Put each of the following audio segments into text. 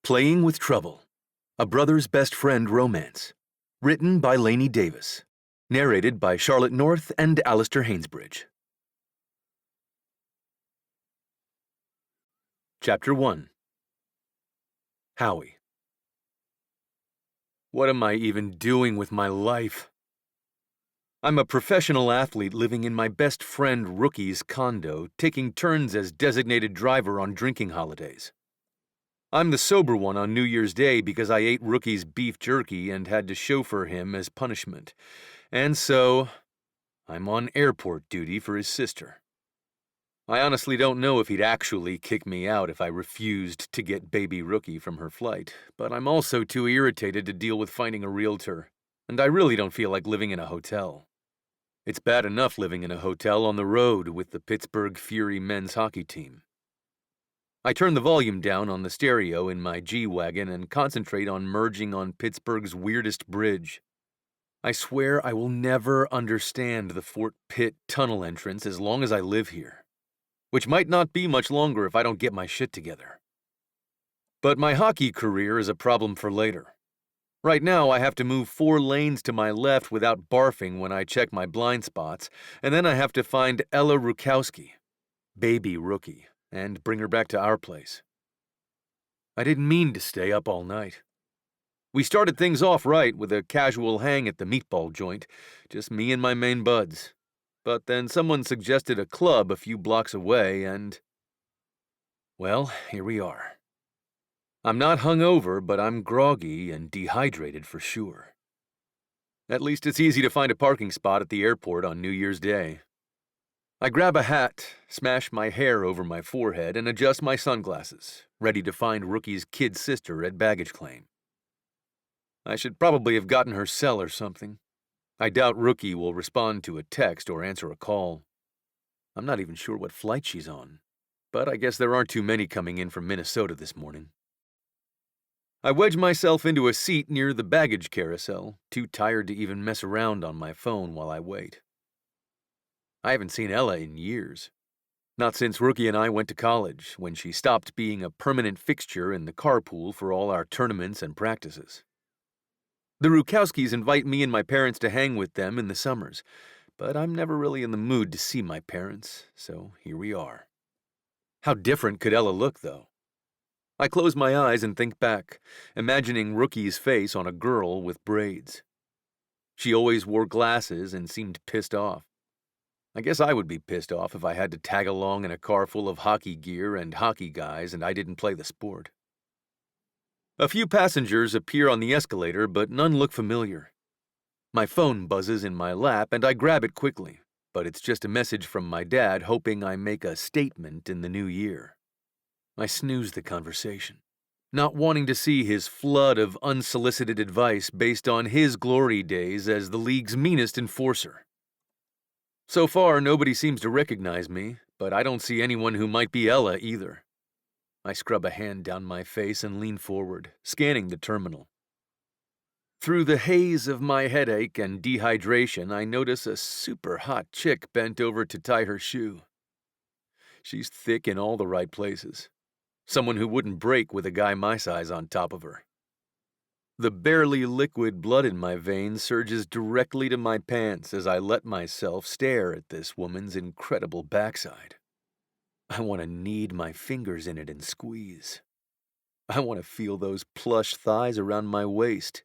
Playing with Trouble, A Brother's Best Friend Romance. Written by Lainey Davis. Narrated by Charlotte North and Alastair Haynesbridge. Chapter 1. Howie. What am I even doing with my life? I'm a professional athlete living in my best friend Rookie's condo, taking turns as designated driver on drinking holidays. I'm the sober one on New Year's Day because I ate Rookie's beef jerky and had to chauffeur him as punishment. And so, I'm on airport duty for his sister. I honestly don't know if he'd actually kick me out if I refused to get baby Rookie from her flight, but I'm also too irritated to deal with finding a realtor, and I really don't feel like living in a hotel. It's bad enough living in a hotel on the road with the Pittsburgh Fury men's hockey team. I turn the volume down on the stereo in my G-Wagon and concentrate on merging on Pittsburgh's weirdest bridge. I swear I will never understand the Fort Pitt tunnel entrance as long as I live here, which might not be much longer if I don't get my shit together. But my hockey career is a problem for later. Right now, I have to move 4 lanes to my left without barfing when I check my blind spots, and then I have to find Ella Rujkowski, baby Rookie, and bring her back to our place. I didn't mean to stay up all night. We started things off right with a casual hang at the meatball joint, just me and my main buds. But then someone suggested a club a few blocks away and... well, here we are. I'm not hungover, but I'm groggy and dehydrated for sure. At least it's easy to find a parking spot at the airport on New Year's Day. I grab a hat, smash my hair over my forehead, and adjust my sunglasses, ready to find Rookie's kid sister at baggage claim. I should probably have gotten her cell or something. I doubt Rookie will respond to a text or answer a call. I'm not even sure what flight she's on, but I guess there aren't too many coming in from Minnesota this morning. I wedge myself into a seat near the baggage carousel, too tired to even mess around on my phone while I wait. I haven't seen Ella in years. Not since Rookie and I went to college, when she stopped being a permanent fixture in the carpool for all our tournaments and practices. The Rujkowskis invite me and my parents to hang with them in the summers, but I'm never really in the mood to see my parents, so here we are. How different could Ella look, though? I close my eyes and think back, imagining Rookie's face on a girl with braids. She always wore glasses and seemed pissed off. I guess I would be pissed off if I had to tag along in a car full of hockey gear and hockey guys and I didn't play the sport. A few passengers appear on the escalator, but none look familiar. My phone buzzes in my lap and I grab it quickly, but it's just a message from my dad hoping I make a statement in the new year. I snooze the conversation, not wanting to see his flood of unsolicited advice based on his glory days as the league's meanest enforcer. So far, nobody seems to recognize me, but I don't see anyone who might be Ella either. I scrub a hand down my face and lean forward, scanning the terminal. Through the haze of my headache and dehydration, I notice a super hot chick bent over to tie her shoe. She's thick in all the right places. Someone who wouldn't break with a guy my size on top of her. The barely liquid blood in my veins surges directly to my pants as I let myself stare at this woman's incredible backside. I want to knead my fingers in it and squeeze. I want to feel those plush thighs around my waist,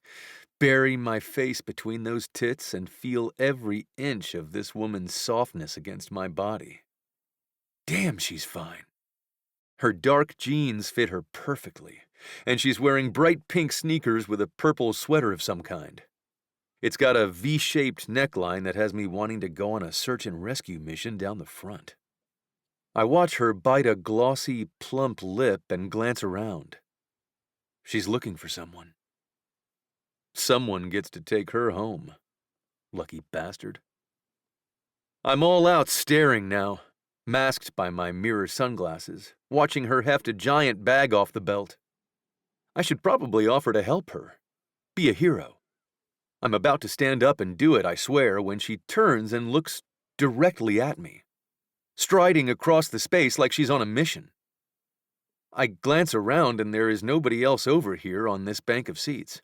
bury my face between those tits and feel every inch of this woman's softness against my body. Damn, she's fine. Her dark jeans fit her perfectly, and she's wearing bright pink sneakers with a purple sweater of some kind. It's got a V-shaped neckline that has me wanting to go on a search and rescue mission down the front. I watch her bite a glossy, plump lip and glance around. She's looking for someone. Someone gets to take her home. Lucky bastard. I'm all out staring now, masked by my mirror sunglasses, watching her heft a giant bag off the belt. I should probably offer to help her. Be a hero. I'm about to stand up and do it, I swear, when she turns and looks directly at me, striding across the space like she's on a mission. I glance around and there is nobody else over here on this bank of seats.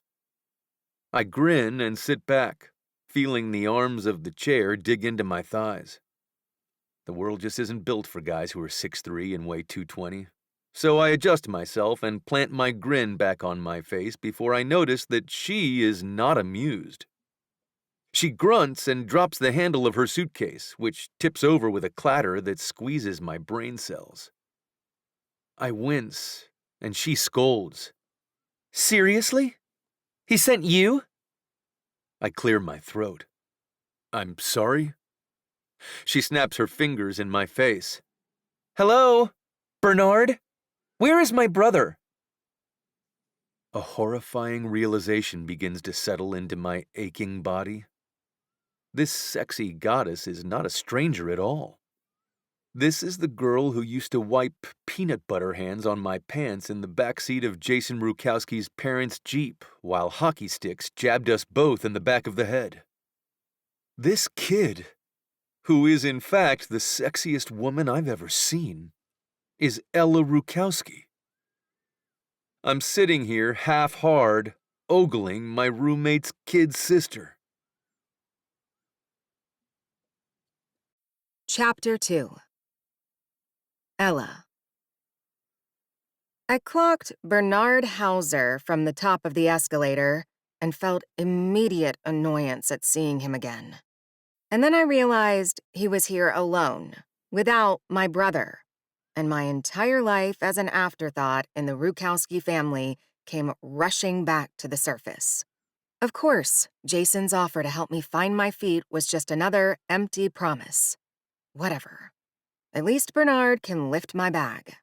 I grin and sit back, feeling the arms of the chair dig into my thighs. The world just isn't built for guys who are 6'3" and weigh 220. So I adjust myself and plant my grin back on my face before I notice that she is not amused. She grunts and drops the handle of her suitcase, which tips over with a clatter that squeezes my brain cells. I wince, and she scolds. "Seriously? He sent you?" I clear my throat. "I'm sorry?" She snaps her fingers in my face. "Hello? Bernard? Where is my brother?" A horrifying realization begins to settle into my aching body. This sexy goddess is not a stranger at all. This is the girl who used to wipe peanut butter hands on my pants in the backseat of Jason Rujkowski's parents' Jeep while hockey sticks jabbed us both in the back of the head. This kid, who is in fact the sexiest woman I've ever seen, is Ella Rujkowski. I'm sitting here half-hard, ogling my roommate's kid sister. Chapter 2. Ella. I clocked Bernard Hauser from the top of the escalator and felt immediate annoyance at seeing him again. And then I realized he was here alone, without my brother, and my entire life as an afterthought in the Rujkowski family came rushing back to the surface. Of course, Jason's offer to help me find my feet was just another empty promise. Whatever. At least Bernard can lift my bag.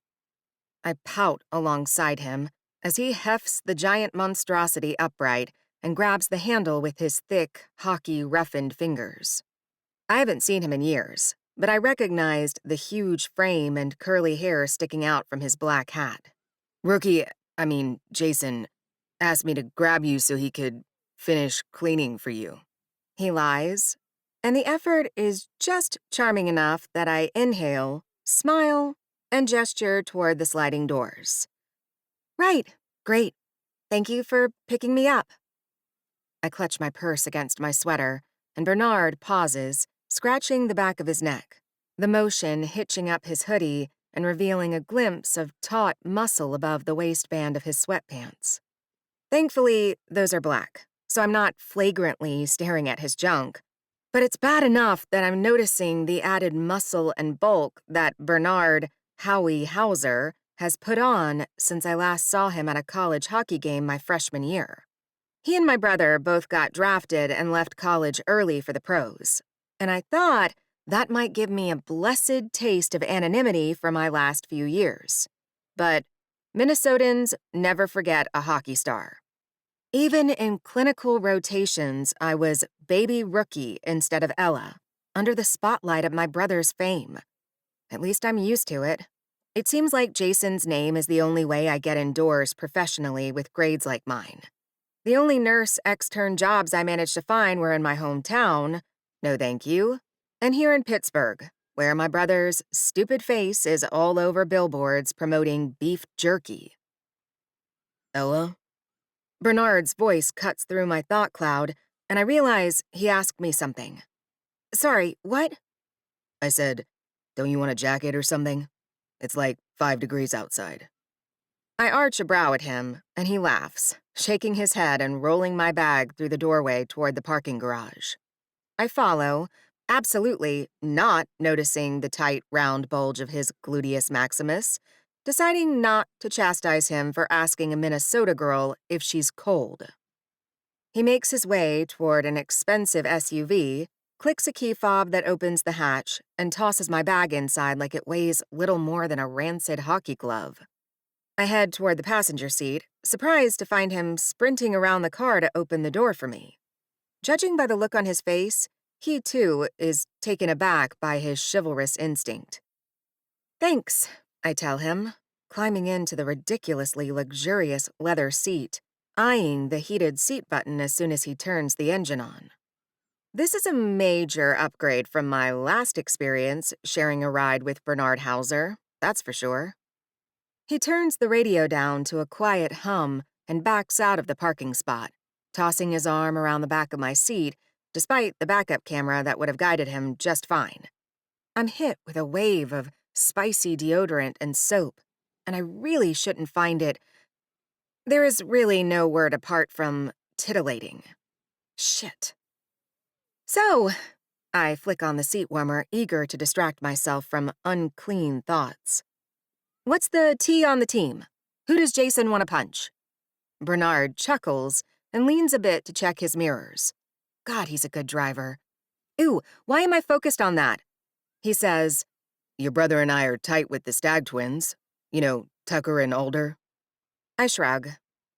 I pout alongside him as he hefts the giant monstrosity upright and grabs the handle with his thick, hockey-roughened fingers. I haven't seen him in years, but I recognized the huge frame and curly hair sticking out from his black hat. Jason, asked me to grab you so he could finish cleaning for you. He lies, and the effort is just charming enough that I inhale, smile, and gesture toward the sliding doors. Right, great. Thank you for picking me up. I clutch my purse against my sweater, and Bernard pauses, scratching the back of his neck, the motion hitching up his hoodie and revealing a glimpse of taut muscle above the waistband of his sweatpants. Thankfully, those are black, so I'm not flagrantly staring at his junk, but it's bad enough that I'm noticing the added muscle and bulk that Bernard Howie Hauser has put on since I last saw him at a college hockey game my freshman year. He and my brother both got drafted and left college early for the pros, and I thought that might give me a blessed taste of anonymity for my last few years. But Minnesotans never forget a hockey star. Even in clinical rotations, I was baby rookie instead of Ella, under the spotlight of my brother's fame. At least I'm used to it. It seems like Jason's name is the only way I get indoors professionally with grades like mine. The only nurse extern jobs I managed to find were in my hometown, no thank you, and here in Pittsburgh, where my brother's stupid face is all over billboards promoting beef jerky. Ella? Bernard's voice cuts through my thought cloud, and I realize he asked me something. Sorry, what? I said, don't you want a jacket or something? It's like 5 degrees outside. I arch a brow at him, and he laughs, shaking his head and rolling my bag through the doorway toward the parking garage. I follow, absolutely not noticing the tight, round bulge of his gluteus maximus, deciding not to chastise him for asking a Minnesota girl if she's cold. He makes his way toward an expensive SUV, clicks a key fob that opens the hatch, and tosses my bag inside like it weighs little more than a rancid hockey glove. I head toward the passenger seat, surprised to find him sprinting around the car to open the door for me. Judging by the look on his face, he, too, is taken aback by his chivalrous instinct. Thanks, I tell him, climbing into the ridiculously luxurious leather seat, eyeing the heated seat button as soon as he turns the engine on. This is a major upgrade from my last experience sharing a ride with Bernard Hauser, that's for sure. He turns the radio down to a quiet hum and backs out of the parking spot, tossing his arm around the back of my seat, despite the backup camera that would have guided him just fine. I'm hit with a wave of spicy deodorant and soap, and I really shouldn't find it. There is really no word apart from titillating. Shit. So, I flick on the seat warmer, eager to distract myself from unclean thoughts. What's the tea on the team? Who does Jason want to punch? Bernard chuckles and leans a bit to check his mirrors. God, he's a good driver. Ooh, why am I focused on that? He says, your brother and I are tight with the Stag twins. You know, Tucker and Alder. I shrug.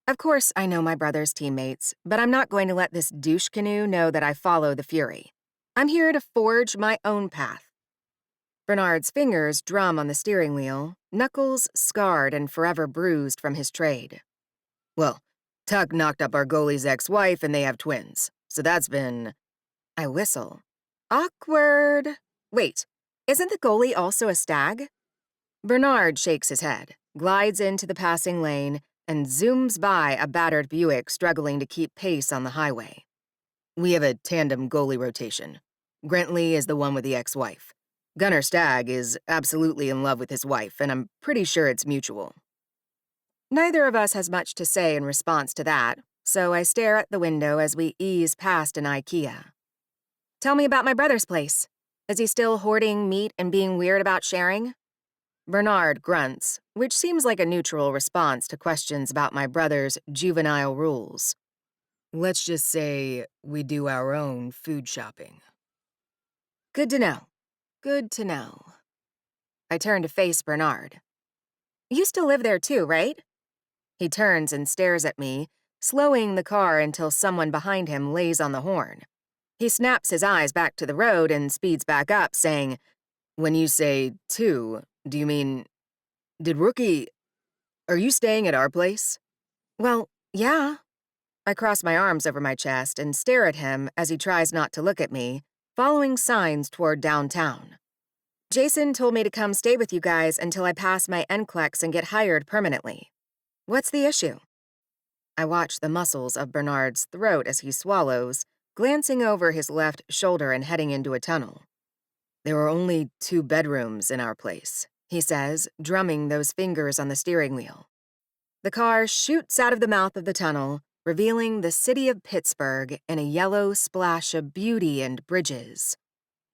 Of course I know my brother's teammates, but I'm not going to let this douche canoe know that I follow the Fury. I'm here to forge my own path. Bernard's fingers drum on the steering wheel, knuckles scarred and forever bruised from his trade. Well, Tuck knocked up our goalie's ex-wife and they have twins, so that's been... I whistle. Awkward. Wait, isn't the goalie also a stag? Bernard shakes his head, glides into the passing lane, and zooms by a battered Buick struggling to keep pace on the highway. We have a tandem goalie rotation. Grentley is the one with the ex-wife. Gunnar Stagg is absolutely in love with his wife, and I'm pretty sure it's mutual. Neither of us has much to say in response to that, so I stare at the window as we ease past an IKEA. Tell me about my brother's place. Is he still hoarding meat and being weird about sharing? Bernard grunts, which seems like a neutral response to questions about my brother's juvenile rules. Let's just say we do our own food shopping. Good to know. Good to know. I turn to face Bernard. You still live there too, right? He turns and stares at me, slowing the car until someone behind him lays on the horn. He snaps his eyes back to the road and speeds back up, saying, When you say two, do you mean... Did Rookie... Are you staying at our place? Well, yeah. I cross my arms over my chest and stare at him as he tries not to look at me, following signs toward downtown. Jason told me to come stay with you guys until I pass my NCLEX and get hired permanently. What's the issue? I watch the muscles of Bernard's throat as he swallows, glancing over his left shoulder and heading into a tunnel. There are only 2 bedrooms in our place, he says, drumming those fingers on the steering wheel. The car shoots out of the mouth of the tunnel, revealing the city of Pittsburgh in a yellow splash of beauty and bridges.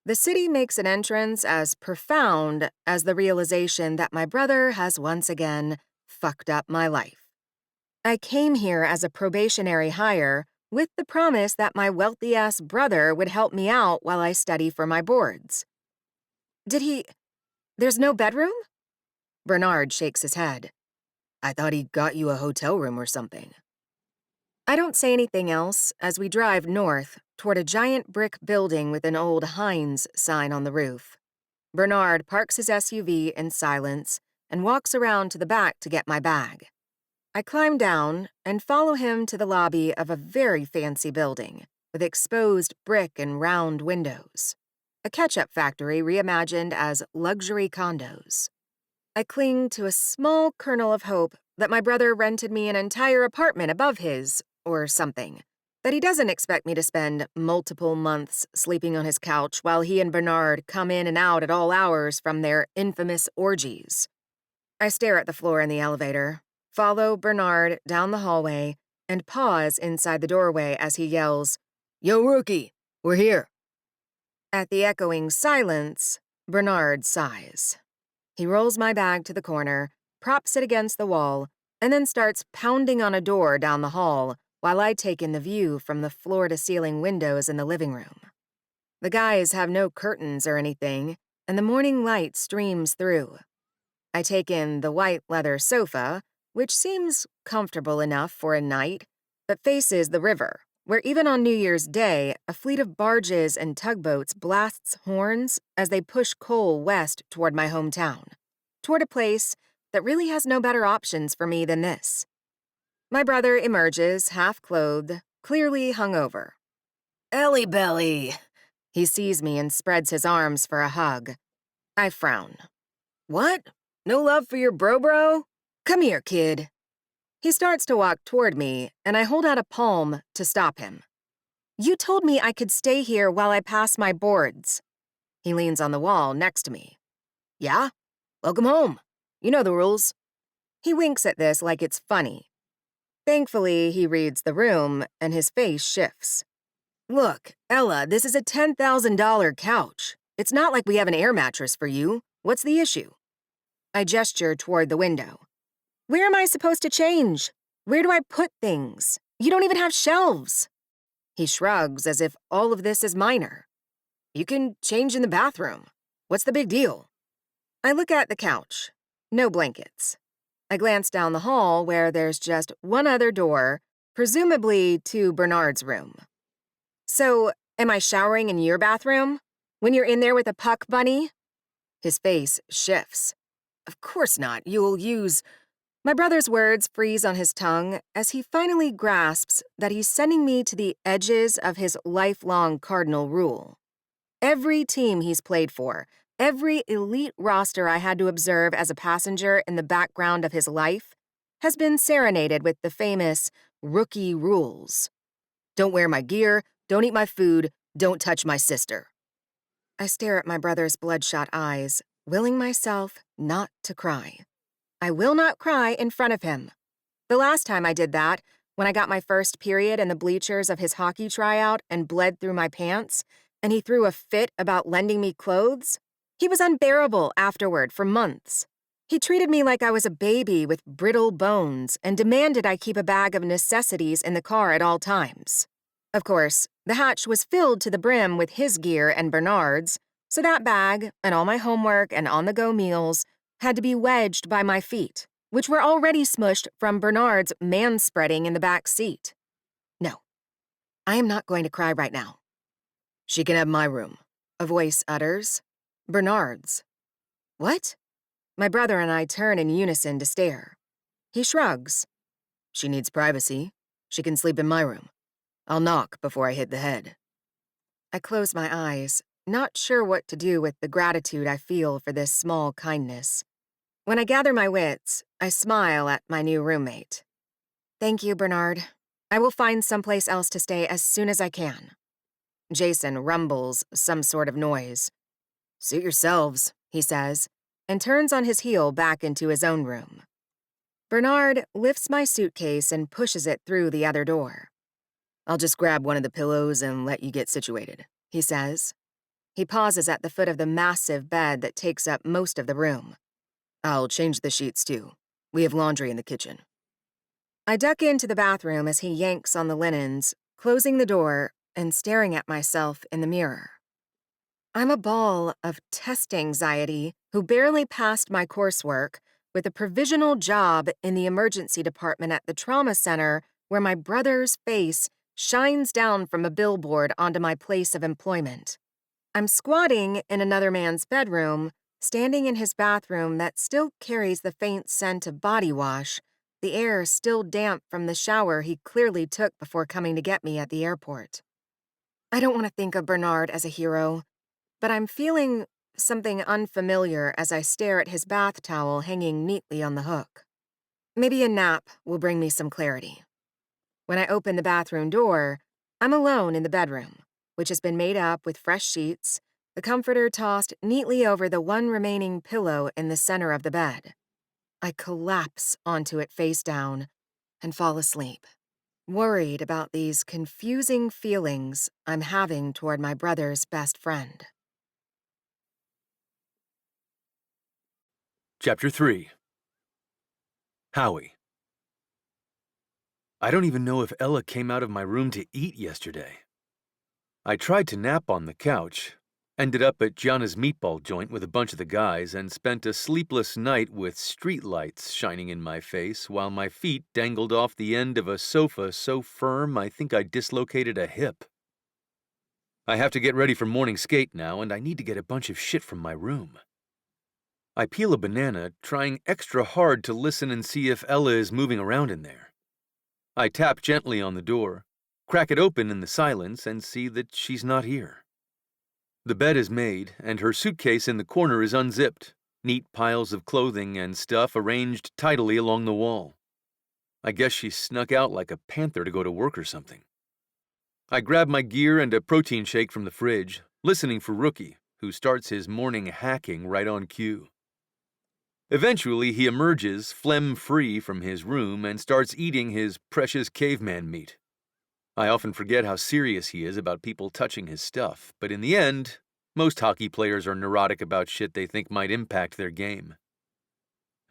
The city makes an entrance as profound as the realization that my brother has once again fucked up my life. I came here as a probationary hire with the promise that my wealthy-ass brother would help me out while I study for my boards. There's no bedroom? Bernard shakes his head. I thought he got you a hotel room or something. I don't say anything else as we drive north toward a giant brick building with an old Heinz sign on the roof. Bernard parks his SUV in silence and walks around to the back to get my bag. I climb down and follow him to the lobby of a very fancy building with exposed brick and round windows. A ketchup factory reimagined as luxury condos. I cling to a small kernel of hope that my brother rented me an entire apartment above his, or something. That he doesn't expect me to spend multiple months sleeping on his couch while he and Bernard come in and out at all hours from their infamous orgies. I stare at the floor in the elevator, follow Bernard down the hallway, and pause inside the doorway as he yells, Yo, Rookie, we're here. At the echoing silence, Bernard sighs. He rolls my bag to the corner, props it against the wall, and then starts pounding on a door down the hall while I take in the view from the floor-to-ceiling windows in the living room. The guys have no curtains or anything, and the morning light streams through. I take in the white leather sofa, which seems comfortable enough for a night, but faces the river, where even on New Year's Day, a fleet of barges and tugboats blasts horns as they push coal west toward my hometown, toward a place that really has no better options for me than this. My brother emerges, half-clothed, clearly hungover. Ellie belly! He sees me and spreads his arms for a hug. I frown. What? No love for your bro-bro? Come here, kid. He starts to walk toward me, and I hold out a palm to stop him. You told me I could stay here while I pass my boards. He leans on the wall next to me. Yeah? Welcome home. You know the rules. He winks at this like it's funny. Thankfully, he reads the room, and his face shifts. Look, Ella, this is a $10,000 couch. It's not like we have an air mattress for you. What's the issue? I gesture toward the window. Where am I supposed to change? Where do I put things? You don't even have shelves. He shrugs as if all of this is minor. You can change in the bathroom. What's the big deal? I look at the couch. No blankets. I glance down the hall where there's just one other door, presumably to Bernard's room. So, am I showering in your bathroom? When you're in there with a puck bunny? His face shifts. Of course not. You'll use... My brother's words freeze on his tongue as he finally grasps that he's sending me to the edges of his lifelong cardinal rule. Every team he's played for, every elite roster I had to observe as a passenger in the background of his life, has been serenaded with the famous rookie rules. Don't wear my gear, don't eat my food, don't touch my sister. I stare at my brother's bloodshot eyes, willing myself not to cry. I will not cry in front of him. The last time I did that, when I got my first period in the bleachers of his hockey tryout and bled through my pants, and he threw a fit about lending me clothes, he was unbearable afterward for months. He treated me like I was a baby with brittle bones and demanded I keep a bag of necessities in the car at all times. Of course, the hatch was filled to the brim with his gear and Bernard's, so that bag and all my homework and on-the-go meals had to be wedged by my feet, which were already smushed from Bernard's manspreading in the back seat. No, I am not going to cry right now. She can have my room, a voice utters. Bernard's. What? My brother and I turn in unison to stare. He shrugs. She needs privacy. She can sleep in my room. I'll knock before I hit the head. I close my eyes, not sure what to do with the gratitude I feel for this small kindness. When I gather my wits, I smile at my new roommate. Thank you, Bernard. I will find someplace else to stay as soon as I can. Jason rumbles some sort of noise. Suit yourselves, he says, and turns on his heel back into his own room. Bernard lifts my suitcase and pushes it through the other door. I'll just grab one of the pillows and let you get situated, he says. He pauses at the foot of the massive bed that takes up most of the room. I'll change the sheets, too. We have laundry in the kitchen. I duck into the bathroom as he yanks on the linens, closing the door and staring at myself in the mirror. I'm a ball of test anxiety who barely passed my coursework with a provisional job in the emergency department at the trauma center where my brother's face shines down from a billboard onto my place of employment. I'm squatting in another man's bedroom, standing in his bathroom that still carries the faint scent of body wash, the air still damp from the shower he clearly took before coming to get me at the airport. I don't want to think of Bernard as a hero, but I'm feeling something unfamiliar as I stare at his bath towel hanging neatly on the hook. Maybe a nap will bring me some clarity. When I open the bathroom door, I'm alone in the bedroom, which has been made up with fresh sheets, the comforter tossed neatly over the one remaining pillow in the center of the bed. I collapse onto it face down and fall asleep, worried about these confusing feelings I'm having toward my brother's best friend. Chapter 3. Howie. I don't even know if Ella came out of my room to eat yesterday. I tried to nap on the couch, ended up at Gianna's meatball joint with a bunch of the guys, and spent a sleepless night with streetlights shining in my face while my feet dangled off the end of a sofa so firm I think I dislocated a hip. I have to get ready for morning skate now, and I need to get a bunch of shit from my room. I peel a banana, trying extra hard to listen and see if Ella is moving around in there. I tap gently on the door, crack it open in the silence, and see that she's not here. The bed is made, and her suitcase in the corner is unzipped, neat piles of clothing and stuff arranged tidily along the wall. I guess she snuck out like a panther to go to work or something. I grab my gear and a protein shake from the fridge, listening for Rookie, who starts his morning hacking right on cue. Eventually, he emerges phlegm-free from his room and starts eating his precious caveman meat. I often forget how serious he is about people touching his stuff, but in the end, most hockey players are neurotic about shit they think might impact their game.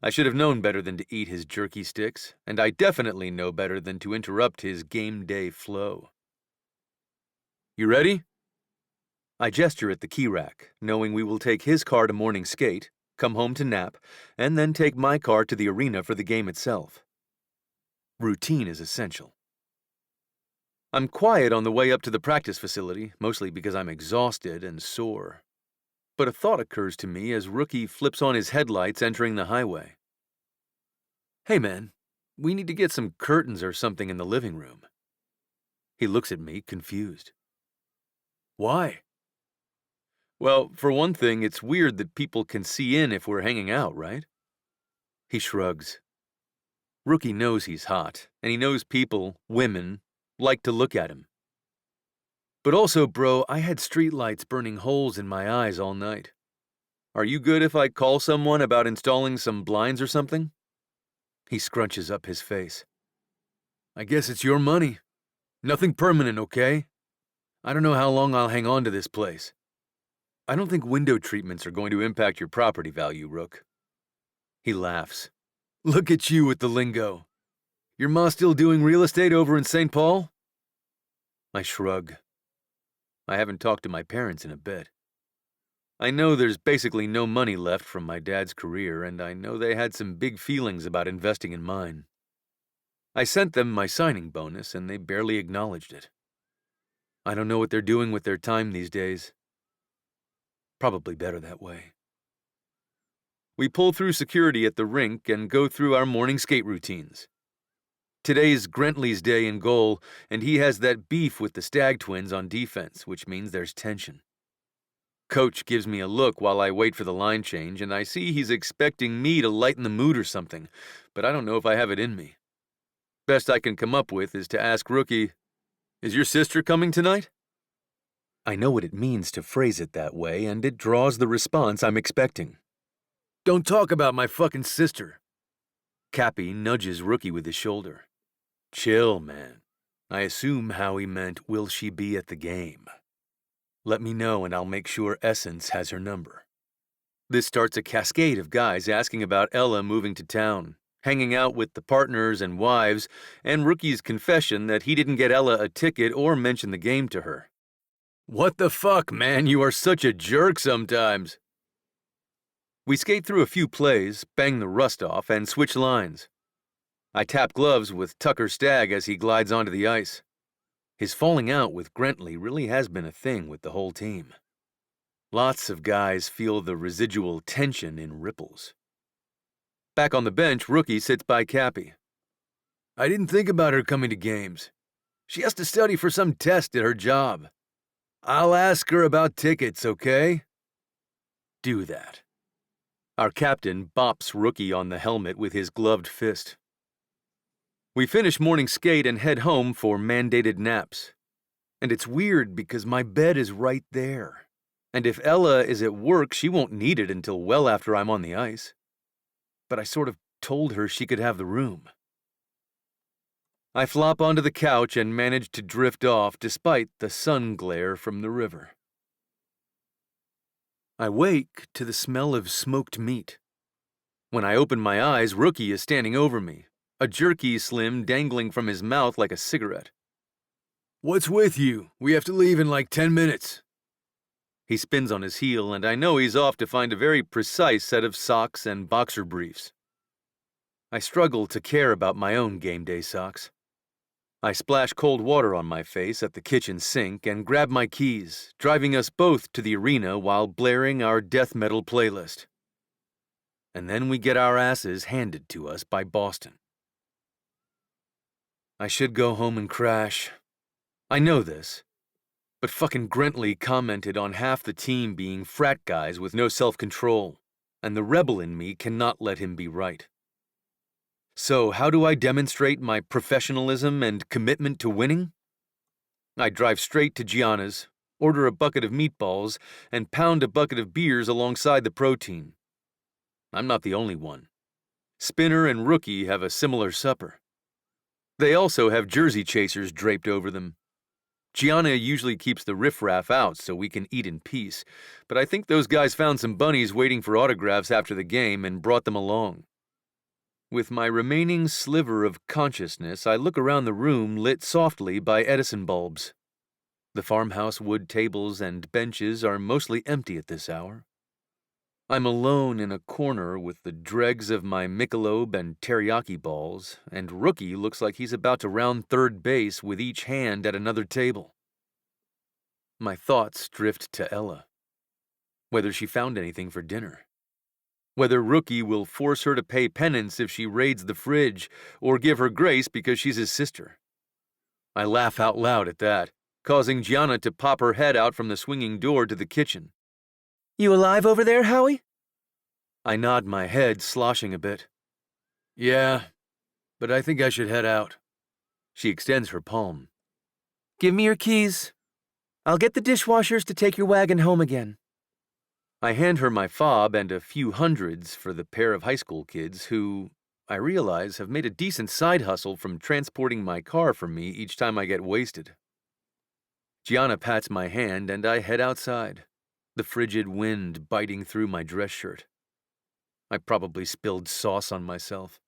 I should have known better than to eat his jerky sticks, and I definitely know better than to interrupt his game day flow. You ready? I gesture at the key rack, knowing we will take his car to morning skate, come home to nap, and then take my car to the arena for the game itself. Routine is essential. I'm quiet on the way up to the practice facility, mostly because I'm exhausted and sore. But a thought occurs to me as Rookie flips on his headlights entering the highway. Hey man, we need to get some curtains or something in the living room. He looks at me, confused. Why? Well, for one thing, it's weird that people can see in if we're hanging out, right? He shrugs. Rookie knows he's hot, and he knows people, women, like to look at him. But also, bro, I had streetlights burning holes in my eyes all night. Are you good if I call someone about installing some blinds or something? He scrunches up his face. I guess it's your money. Nothing permanent, okay? I don't know how long I'll hang on to this place. I don't think window treatments are going to impact your property value, Rook. He laughs. Look at you with the lingo. Your ma still doing real estate over in St. Paul? I shrug. I haven't talked to my parents in a bit. I know there's basically no money left from my dad's career, and I know they had some big feelings about investing in mine. I sent them my signing bonus, and they barely acknowledged it. I don't know what they're doing with their time these days. Probably better that way. We pull through security at the rink and go through our morning skate routines. Today's Grentley's day in goal, and he has that beef with the Stag twins on defense, which means there's tension. Coach gives me a look while I wait for the line change, and I see he's expecting me to lighten the mood or something, but I don't know if I have it in me. Best I can come up with is to ask Rookie, is your sister coming tonight? I know what it means to phrase it that way, and it draws the response I'm expecting. Don't talk about my fucking sister. Cappy nudges Rookie with his shoulder. Chill, man. I assume Howie meant, will she be at the game? Let me know and I'll make sure Essence has her number. This starts a cascade of guys asking about Ella moving to town, hanging out with the partners and wives, and Rookie's confession that he didn't get Ella a ticket or mention the game to her. What the fuck, man? You are such a jerk sometimes. We skate through a few plays, bang the rust off, and switch lines. I tap gloves with Tucker Stagg as he glides onto the ice. His falling out with Grentley really has been a thing with the whole team. Lots of guys feel the residual tension in ripples. Back on the bench, Rookie sits by Cappy. I didn't think about her coming to games. She has to study for some test at her job. I'll ask her about tickets, okay? Do that. Our captain bops Rookie on the helmet with his gloved fist. We finish morning skate and head home for mandated naps. And it's weird because my bed is right there. And if Ella is at work, she won't need it until well after I'm on the ice. But I sort of told her she could have the room. I flop onto the couch and manage to drift off despite the sun glare from the river. I wake to the smell of smoked meat. When I open my eyes, Rookie is standing over me, a jerky slim dangling from his mouth like a cigarette. What's with you? We have to leave in like 10 minutes. He spins on his heel, and I know he's off to find a very precise set of socks and boxer briefs. I struggle to care about my own game day socks. I splash cold water on my face at the kitchen sink and grab my keys, driving us both to the arena while blaring our death metal playlist. And then we get our asses handed to us by Boston. I should go home and crash. I know this. But fucking Grentley commented on half the team being frat guys with no self-control. and the rebel in me cannot let him be right. So how do I demonstrate my professionalism and commitment to winning? I drive straight to Gianna's, order a bucket of meatballs, and pound a bucket of beers alongside the protein. I'm not the only one. Spinner and Rookie have a similar supper. They also have jersey chasers draped over them. Gianna usually keeps the riffraff out so we can eat in peace, but I think those guys found some bunnies waiting for autographs after the game and brought them along. With my remaining sliver of consciousness, I look around the room lit softly by Edison bulbs. The farmhouse wood tables and benches are mostly empty at this hour. I'm alone in a corner with the dregs of my Michelob and teriyaki balls, and Rookie looks like he's about to round third base with each hand at another table. My thoughts drift to Ella. Whether she found anything for dinner. Whether Rookie will force her to pay penance if she raids the fridge, or give her grace because she's his sister. I laugh out loud at that, causing Gianna to pop her head out from the swinging door to the kitchen. "You alive over there, Howie?" I nod my head, sloshing a bit. "Yeah, but I think I should head out." She extends her palm. "Give me your keys. I'll get the dishwashers to take your wagon home again." I hand her my fob and a few hundreds for the pair of high school kids who, I realize, have made a decent side hustle from transporting my car for me each time I get wasted. Gianna pats my hand and I head outside, the frigid wind biting through my dress shirt. I probably spilled sauce on myself.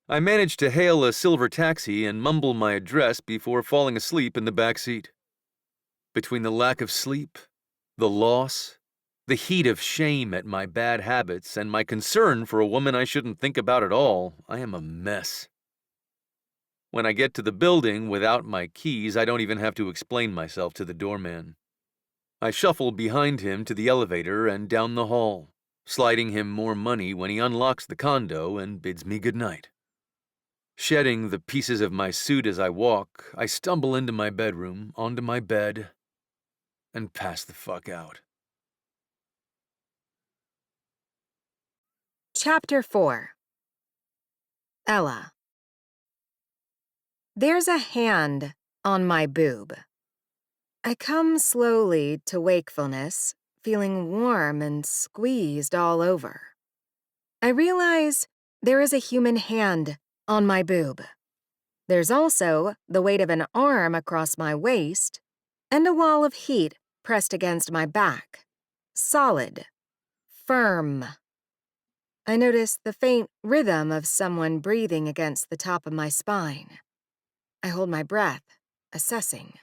I manage to hail a silver taxi and mumble my address before falling asleep in the back seat. Between the lack of sleep, the loss, the heat of shame at my bad habits, and my concern for a woman I shouldn't think about at all, I am a mess. When I get to the building without my keys, I don't even have to explain myself to the doorman. I shuffle behind him to the elevator and down the hall, sliding him more money when he unlocks the condo and bids me goodnight. Shedding the pieces of my suit as I walk, I stumble into my bedroom, onto my bed, and pass the fuck out. Chapter 4. Ella. There's a hand on my boob. I come slowly to wakefulness, feeling warm and squeezed all over. I realize there is a human hand on my boob. There's also the weight of an arm across my waist and a wall of heat pressed against my back. Solid. Firm. I notice the faint rhythm of someone breathing against the top of my spine. I hold my breath, assessing.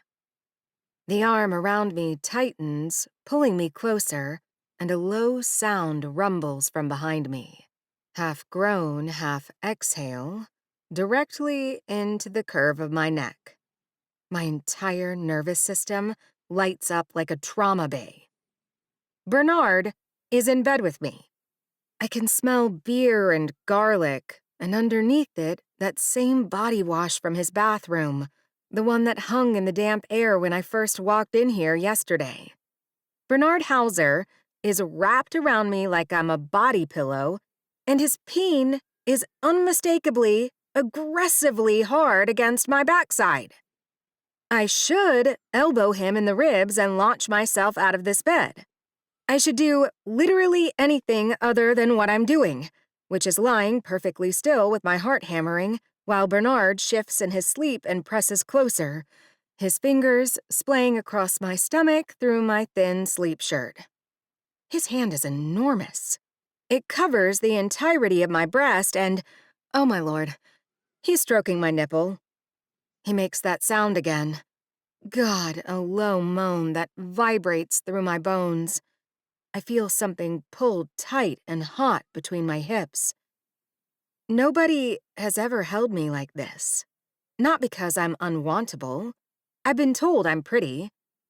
The arm around me tightens, pulling me closer, and a low sound rumbles from behind me. Half groan, half exhale, directly into the curve of my neck. My entire nervous system lights up like a trauma bay. Bernard is in bed with me. I can smell beer and garlic, and underneath it, that same body wash from his bathroom, the one that hung in the damp air when I first walked in here yesterday. Bernard Hauser is wrapped around me like I'm a body pillow, and his peen is unmistakably, aggressively hard against my backside. I should elbow him in the ribs and launch myself out of this bed. I should do literally anything other than what I'm doing, which is lying perfectly still with my heart hammering while Bernard shifts in his sleep and presses closer, his fingers splaying across my stomach through my thin sleep shirt. His hand is enormous. It covers the entirety of my breast and, oh my lord, he's stroking my nipple. He makes that sound again. God, a low moan that vibrates through my bones. I feel something pulled tight and hot between my hips. Nobody has ever held me like this. Not because I'm unwantable. I've been told I'm pretty.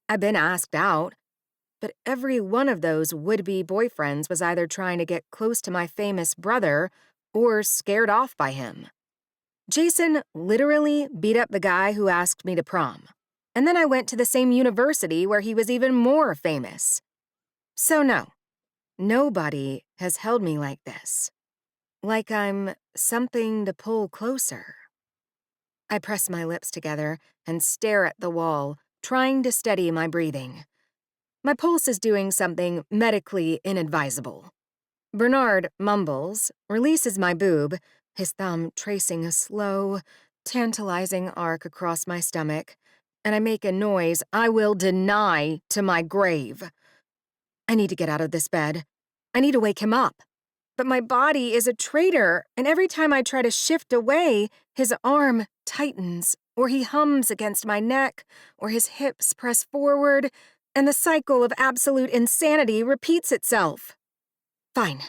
I've been asked out. But every one of those would-be boyfriends was either trying to get close to my famous brother or scared off by him. Jason literally beat up the guy who asked me to prom. And then I went to the same university where he was even more famous. So no, Nobody has held me like this. Like I'm something to pull closer. I press my lips together and stare at the wall, trying to steady my breathing. My pulse is doing something medically inadvisable. Bernard mumbles, releases my boob, his thumb tracing a slow, tantalizing arc across my stomach, and I make a noise I will deny to my grave. I need to get out of this bed. I need to wake him up. But my body is a traitor, and every time I try to shift away, his arm tightens, or he hums against my neck, or his hips press forward, and the cycle of absolute insanity repeats itself. Fine.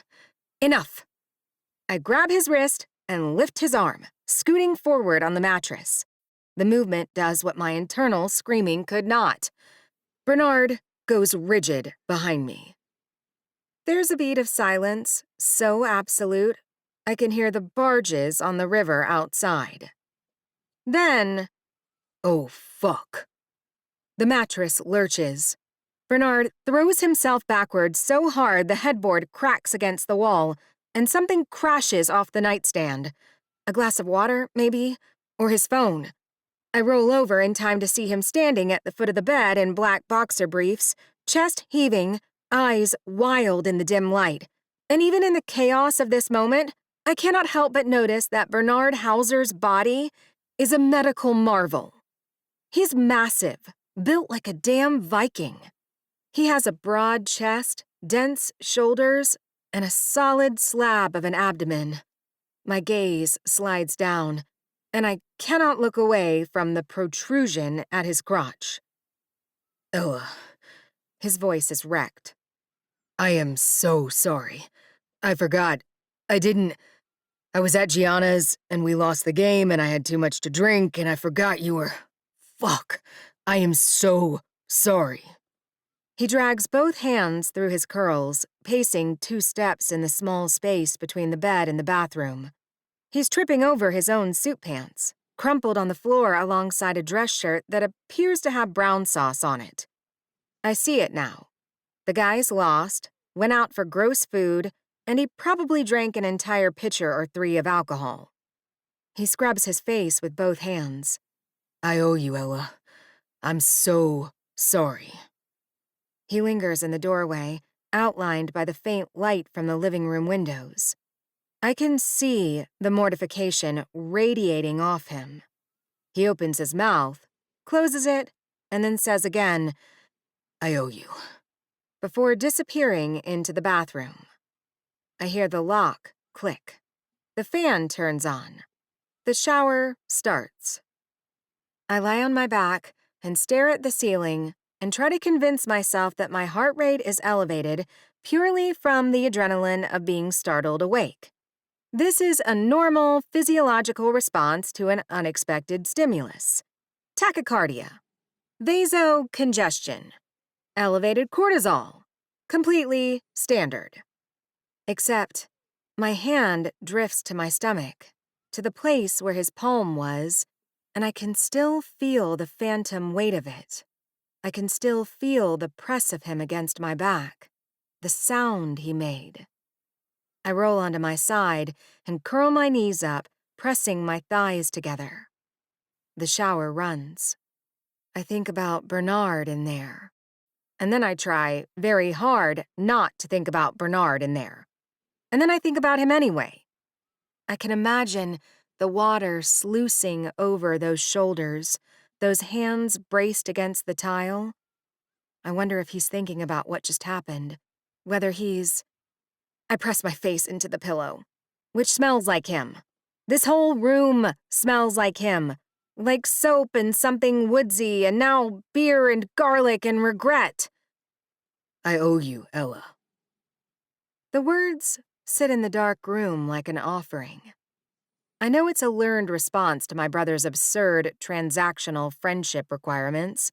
Enough. I grab his wrist and lift his arm, scooting forward on the mattress. The movement does what my internal screaming could not. Bernard goes rigid behind me. There's a beat of silence, so absolute, I can hear the barges on the river outside. Then, oh fuck. The mattress lurches. Bernard throws himself backward so hard the headboard cracks against the wall, and something crashes off the nightstand. A glass of water, maybe, or his phone. I roll over in time to see him standing at the foot of the bed in black boxer briefs, chest heaving, eyes wild in the dim light. And even in the chaos of this moment, I cannot help but notice that Bernard Hauser's body is a medical marvel. He's massive, built like a damn Viking. He has a broad chest, dense shoulders, and a solid slab of an abdomen. My gaze slides down, and I cannot look away from the protrusion at his crotch. Ella. His voice is wrecked. I am so sorry. I forgot. I was at Gianna's, and we lost the game, and I had too much to drink, and I forgot you were... Fuck. I am so sorry. He drags both hands through his curls, pacing 2 steps in the small space between the bed and the bathroom. He's tripping over his own suit pants, crumpled on the floor alongside a dress shirt that appears to have brown sauce on it. I see it now. The guy's lost, went out for gross food, and he probably drank an entire pitcher or 3 of alcohol. He scrubs his face with both hands. I owe you, Ella. I'm so sorry. He lingers in the doorway, outlined by the faint light from the living room windows. I can see the mortification radiating off him. He opens his mouth, closes it, and then says again, I owe you, before disappearing into the bathroom. I hear the lock click. The fan turns on. The shower starts. I lie on my back and stare at the ceiling and try to convince myself that my heart rate is elevated purely from the adrenaline of being startled awake. This is a normal physiological response to an unexpected stimulus. Tachycardia, vasocongestion, elevated cortisol, completely standard. Except, my hand drifts to my stomach, to the place where his palm was, and I can still feel the phantom weight of it. I can still feel the press of him against my back, the sound he made. I roll onto my side and curl my knees up, pressing my thighs together. The shower runs. I think about Bernard in there. And then I try very hard not to think about Bernard in there. And then I think about him anyway. I can imagine the water sluicing over those shoulders, those hands braced against the tile. I wonder if he's thinking about what just happened, whether he's... I press my face into the pillow, which smells like him. This whole room smells like him, like soap and something woodsy, and now beer and garlic and regret. I owe you, Ella. The words sit in the dark room like an offering. I know it's a learned response to my brother's absurd transactional friendship requirements.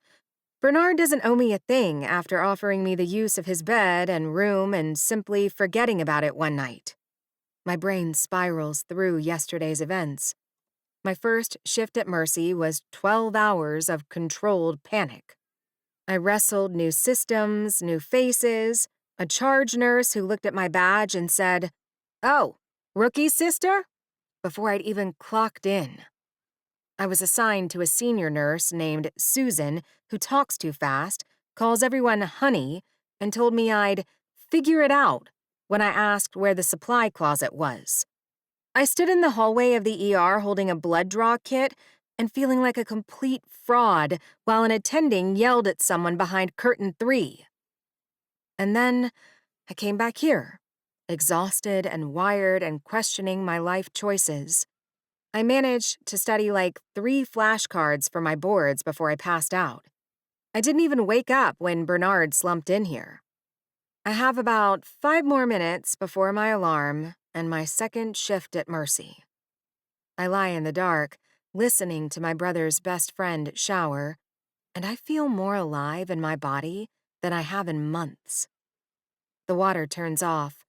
Bernard doesn't owe me a thing after offering me the use of his bed and room and simply forgetting about it one night. My brain spirals through yesterday's events. My first shift at Mercy was 12 hours of controlled panic. I wrestled new systems, new faces, a charge nurse who looked at my badge and said, "Oh, Rookie's sister?" before I'd even clocked in. I was assigned to a senior nurse named Susan who talks too fast, calls everyone honey, and told me I'd figure it out when I asked where the supply closet was. I stood in the hallway of the ER holding a blood draw kit and feeling like a complete fraud while an attending yelled at someone behind curtain 3. And then I came back here, exhausted and wired and questioning my life choices. I managed to study like 3 flashcards for my boards before I passed out. I didn't even wake up when Bernard slumped in here. I have about 5 more minutes before my alarm and my second shift at Mercy. I lie in the dark, listening to my brother's best friend shower, and I feel more alive in my body than I have in months. The water turns off,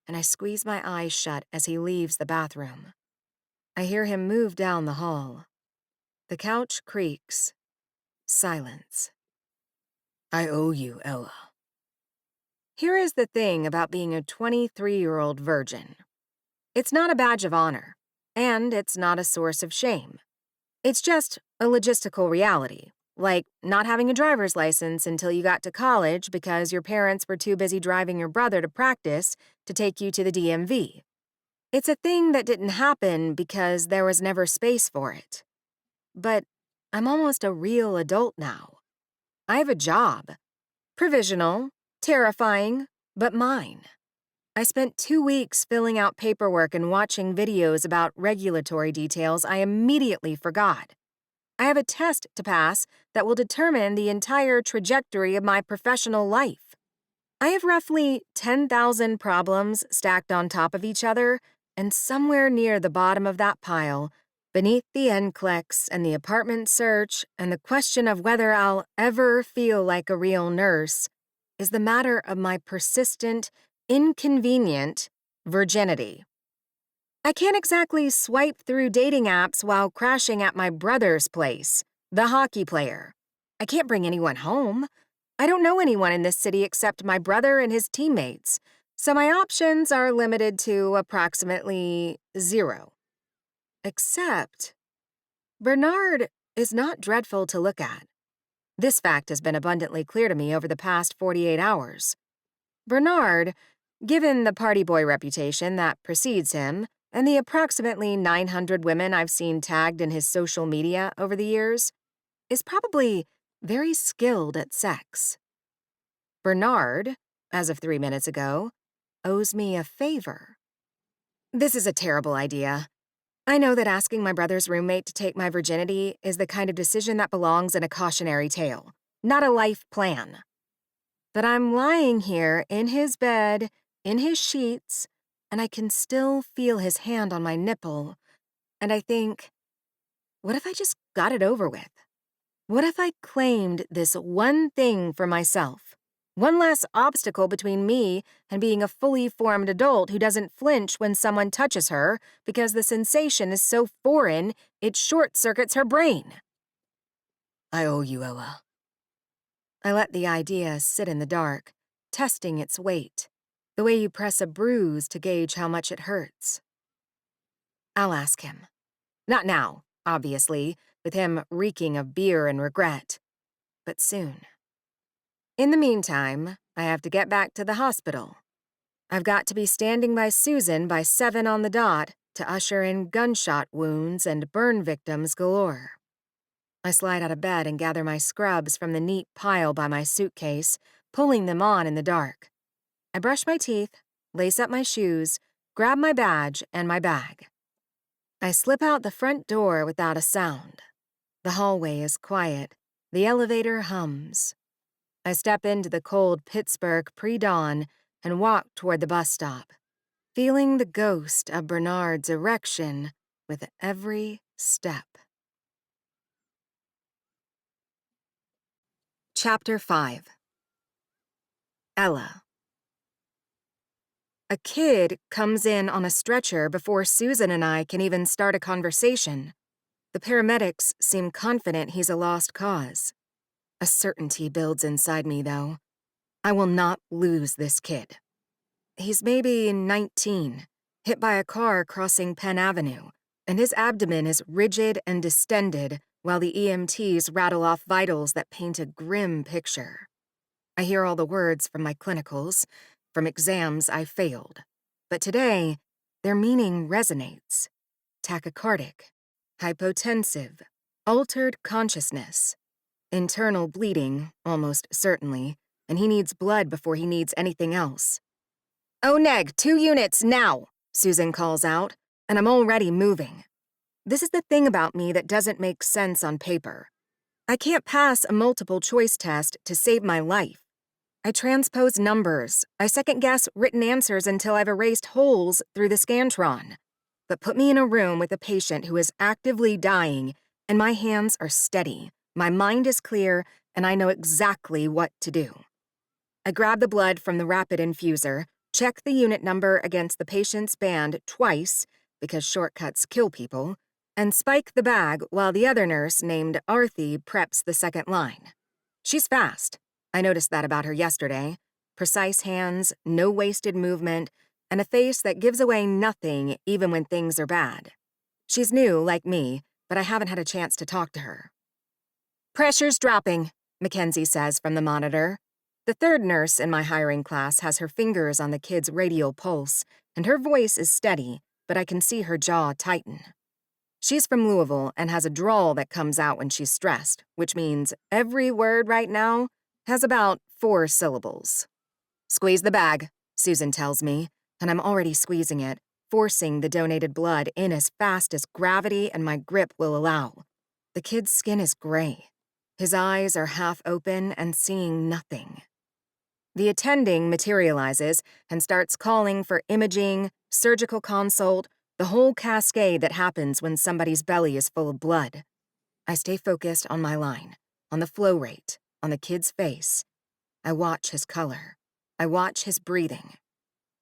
and I squeeze my eyes shut as he leaves the bathroom. I hear him move down the hall. The couch creaks. Silence. I owe you, Ella. Here is the thing about being a 23-year-old virgin. It's not a badge of honor, and it's not a source of shame. It's just a logistical reality, like not having a driver's license until you got to college because your parents were too busy driving your brother to practice to take you to the DMV. It's a thing that didn't happen because there was never space for it. But I'm almost a real adult now. I have a job. Provisional, terrifying, but mine. I spent 2 weeks filling out paperwork and watching videos about regulatory details I immediately forgot. I have a test to pass that will determine the entire trajectory of my professional life. I have roughly 10,000 problems stacked on top of each other, and somewhere near the bottom of that pile, beneath the NCLEX and the apartment search and the question of whether I'll ever feel like a real nurse, is the matter of my persistent, inconvenient virginity. I can't exactly swipe through dating apps while crashing at my brother's place, the hockey player. I can't bring anyone home. I don't know anyone in this city except my brother and his teammates, so my options are limited to approximately 0. Except, Bernard is not dreadful to look at. This fact has been abundantly clear to me over the past 48 hours. Bernard, given the party boy reputation that precedes him and the approximately 900 women I've seen tagged in his social media over the years, is probably very skilled at sex. Bernard, as of 3 minutes ago, owes me a favor. This is a terrible idea. I know that asking my brother's roommate to take my virginity is the kind of decision that belongs in a cautionary tale, not a life plan. But I'm lying here in his bed, in his sheets, and I can still feel his hand on my nipple, and I think, what if I just got it over with? What if I claimed this one thing for myself? One less obstacle between me and being a fully formed adult who doesn't flinch when someone touches her because the sensation is so foreign it short-circuits her brain. I owe you, Ella. I let the idea sit in the dark, testing its weight, the way you press a bruise to gauge how much it hurts. I'll ask him. Not now, obviously, with him reeking of beer and regret, but soon. In the meantime, I have to get back to the hospital. I've got to be standing by Susan by 7 on the dot to usher in gunshot wounds and burn victims galore. I slide out of bed and gather my scrubs from the neat pile by my suitcase, pulling them on in the dark. I brush my teeth, lace up my shoes, grab my badge and my bag. I slip out the front door without a sound. The hallway is quiet. The elevator hums. I step into the cold Pittsburgh pre-dawn and walk toward the bus stop, feeling the ghost of Bernard's erection with every step. Chapter 5. Ella. A kid comes in on a stretcher before Susan and I can even start a conversation. The paramedics seem confident he's a lost cause. A certainty builds inside me, though. I will not lose this kid. He's maybe 19, hit by a car crossing Penn Avenue, and his abdomen is rigid and distended while the EMTs rattle off vitals that paint a grim picture. I hear all the words from my clinicals, from exams I failed. But today, their meaning resonates. Tachycardic, hypotensive, altered consciousness, internal bleeding, almost certainly, and he needs blood before he needs anything else. "Oh, neg, 2 units now," Susan calls out, and I'm already moving. This is the thing about me that doesn't make sense on paper. I can't pass a multiple choice test to save my life. I transpose numbers. I second-guess written answers until I've erased holes through the Scantron. But put me in a room with a patient who is actively dying, and my hands are steady, my mind is clear, and I know exactly what to do. I grab the blood from the rapid infuser, check the unit number against the patient's band twice, because shortcuts kill people, and spike the bag while the other nurse named Arthi preps the second line. She's fast. I noticed that about her yesterday. Precise hands, no wasted movement, and a face that gives away nothing even when things are bad. She's new, like me, but I haven't had a chance to talk to her. "Pressure's dropping," Mackenzie says from the monitor. The third nurse in my hiring class has her fingers on the kid's radial pulse, and her voice is steady, but I can see her jaw tighten. She's from Louisville and has a drawl that comes out when she's stressed, which means every word right now has about 4 syllables. "Squeeze the bag," Susan tells me, and I'm already squeezing it, forcing the donated blood in as fast as gravity and my grip will allow. The kid's skin is gray. His eyes are half open and seeing nothing. The attending materializes and starts calling for imaging, surgical consult, the whole cascade that happens when somebody's belly is full of blood. I stay focused on my line, on the flow rate, on the kid's face. I watch his color. I watch his breathing.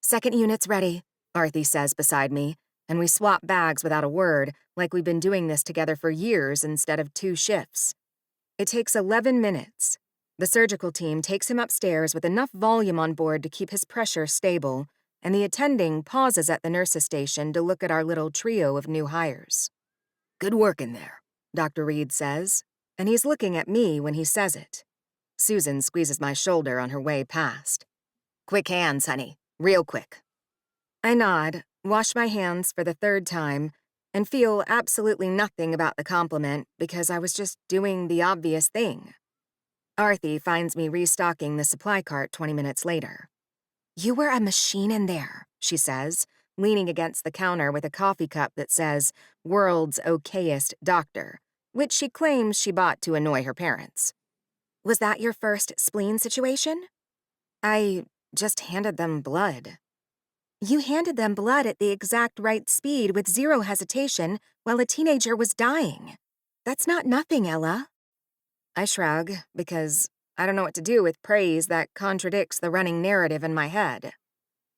"Second unit's ready," Arthi says beside me, and we swap bags without a word, like we've been doing this together for years instead of 2 shifts. It takes 11 minutes. The surgical team takes him upstairs with enough volume on board to keep his pressure stable, and the attending pauses at the nurse's station to look at our little trio of new hires. "Good work in there," Dr. Reed says, and he's looking at me when he says it. Susan squeezes my shoulder on her way past. "Quick hands, honey. Real quick." I nod, wash my hands for the 3rd time, and feel absolutely nothing about the compliment because I was just doing the obvious thing. Arthi finds me restocking the supply cart 20 minutes later. "You were a machine in there," she says, leaning against the counter with a coffee cup that says, "World's okayest doctor," which she claims she bought to annoy her parents. "Was that your first spleen situation?" "I just handed them blood." "You handed them blood at the exact right speed with 0 hesitation while a teenager was dying. That's not nothing, Ella." I shrug, because I don't know what to do with praise that contradicts the running narrative in my head.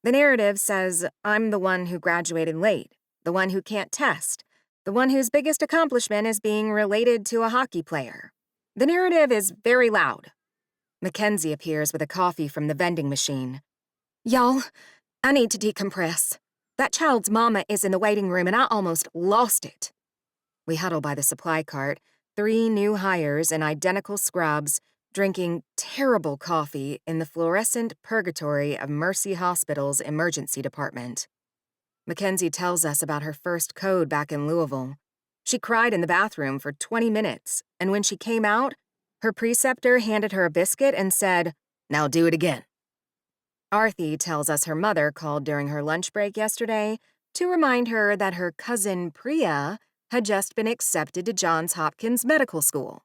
The narrative says I'm the one who graduated late, the one who can't test, the one whose biggest accomplishment is being related to a hockey player. The narrative is very loud. Mackenzie appears with a coffee from the vending machine. "Y'all, I need to decompress. That child's mama is in the waiting room and I almost lost it." We huddle by the supply cart, 3 new hires in identical scrubs, drinking terrible coffee in the fluorescent purgatory of Mercy Hospital's emergency department. Mackenzie tells us about her first code back in Louisville. She cried in the bathroom for 20 minutes, and when she came out, her preceptor handed her a biscuit and said, "Now do it again." Arthi tells us her mother called during her lunch break yesterday to remind her that her cousin Priya had just been accepted to Johns Hopkins Medical School.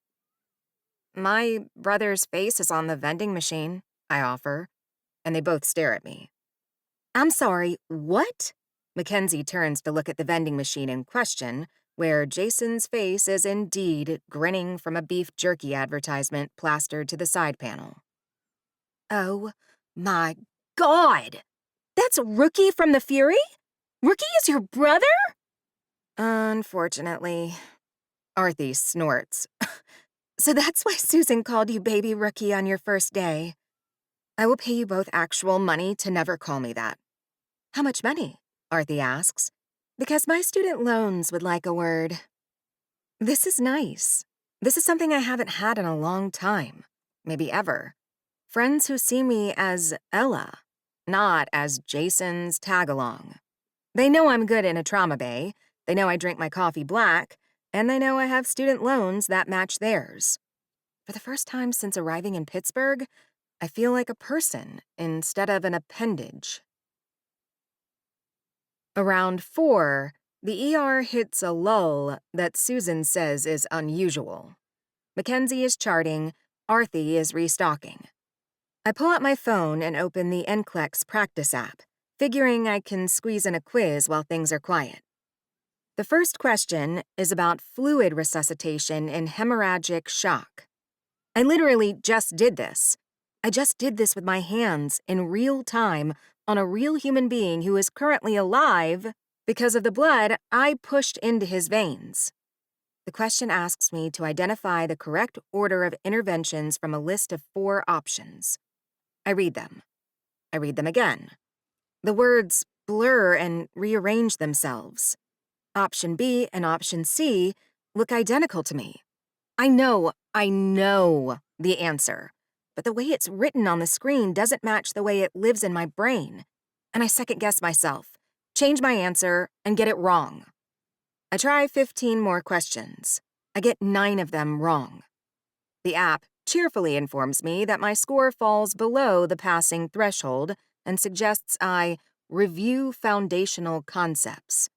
"My brother's face is on the vending machine," I offer, and they both stare at me. "I'm sorry, what?" Mackenzie turns to look at the vending machine in question, where Jason's face is indeed grinning from a beef jerky advertisement plastered to the side panel. "Oh my God! That's Rookie from the Fury? Rookie is your brother?" "Unfortunately," Arthi snorts. "So that's why Susan called you Baby Rookie on your first day." I will pay you both actual money to never call me that. How much money? Arthi asks. Because my student loans would like a word. This is nice. This is something I haven't had in a long time. Maybe ever. Friends who see me as Ella, not as Jason's tag-along. They know I'm good in a trauma bay, they know I drink my coffee black, and they know I have student loans that match theirs. For the first time since arriving in Pittsburgh, I feel like a person instead of an appendage. Around 4, the ER hits a lull that Susan says is unusual. Mackenzie is charting, Arthi is restocking. I pull out my phone and open the NCLEX practice app, figuring I can squeeze in a quiz while things are quiet. The first question is about fluid resuscitation in hemorrhagic shock. I literally just did this. I just did this with my hands in real time on a real human being who is currently alive because of the blood I pushed into his veins. The question asks me to identify the correct order of interventions from a list of 4 options. I read them. I read them again. The words blur and rearrange themselves. Option B and option C look identical to me. I know the answer, but the way it's written on the screen doesn't match the way it lives in my brain, and I second-guess myself, change my answer, and get it wrong. I try 15 more questions. I get 9 of them wrong. The app cheerfully informs me that my score falls below the passing threshold and suggests I review foundational concepts.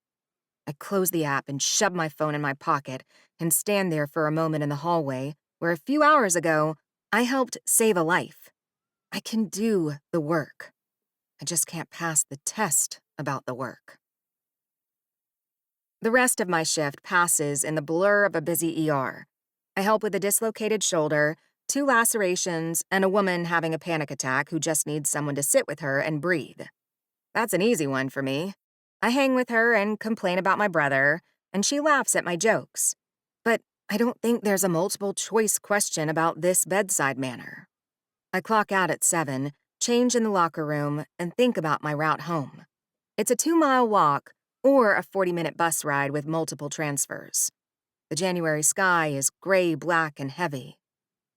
I close the app and shove my phone in my pocket and stand there for a moment in the hallway where a few hours ago I helped save a life. I can do the work. I just can't pass the test about the work. The rest of my shift passes in the blur of a busy ER. I help with a dislocated shoulder, 2 lacerations, and a woman having a panic attack who just needs someone to sit with her and breathe. That's an easy one for me. I hang with her and complain about my brother, and she laughs at my jokes. But I don't think there's a multiple-choice question about this bedside manner. I clock out at 7, change in the locker room, and think about my route home. It's a 2-mile walk or a 40-minute bus ride with multiple transfers. The January sky is gray, black, and heavy.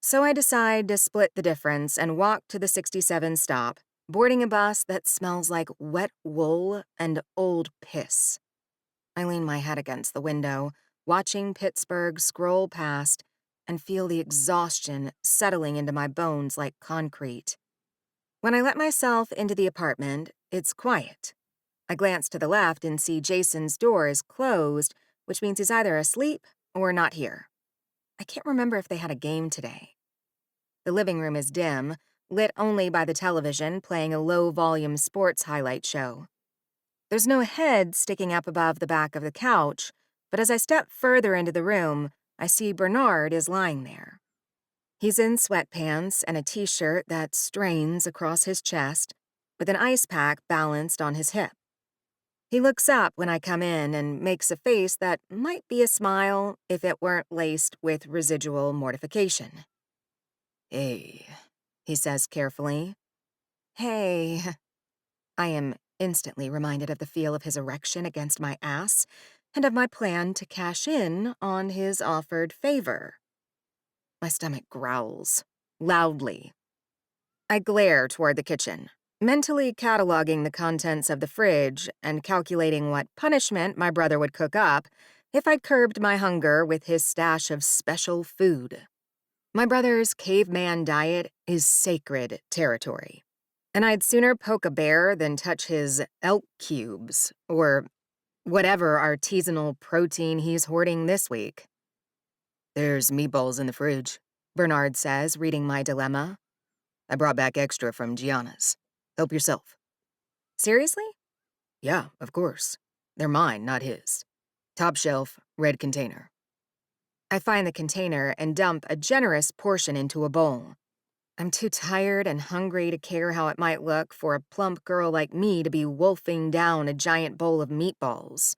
So I decide to split the difference and walk to the 67 stop, boarding a bus that smells like wet wool and old piss. I lean my head against the window, watching Pittsburgh scroll past, and feel the exhaustion settling into my bones like concrete. When I let myself into the apartment, it's quiet. I glance to the left and see Jason's door is closed, which means he's either asleep or not here. I can't remember if they had a game today. The living room is dim, lit only by the television playing a low-volume sports highlight show. There's no head sticking up above the back of the couch, but as I step further into the room, I see Bernard is lying there. He's in sweatpants and a t-shirt that strains across his chest, with an ice pack balanced on his hip. He looks up when I come in and makes a face that might be a smile if it weren't laced with residual mortification. "Hey," he says carefully. "Hey." I am instantly reminded of the feel of his erection against my ass and of my plan to cash in on his offered favor. My stomach growls, loudly. I glare toward the kitchen, mentally cataloging the contents of the fridge and calculating what punishment my brother would cook up if I curbed my hunger with his stash of special food. My brother's caveman diet is sacred territory, and I'd sooner poke a bear than touch his elk cubes or whatever artisanal protein he's hoarding this week. "There's meatballs in the fridge," Bernard says, reading my dilemma. "I brought back extra from Gianna's. Help yourself." "Seriously?" "Yeah, of course. They're mine, not his. Top shelf, red container." I find the container and dump a generous portion into a bowl. I'm too tired and hungry to care how it might look for a plump girl like me to be wolfing down a giant bowl of meatballs.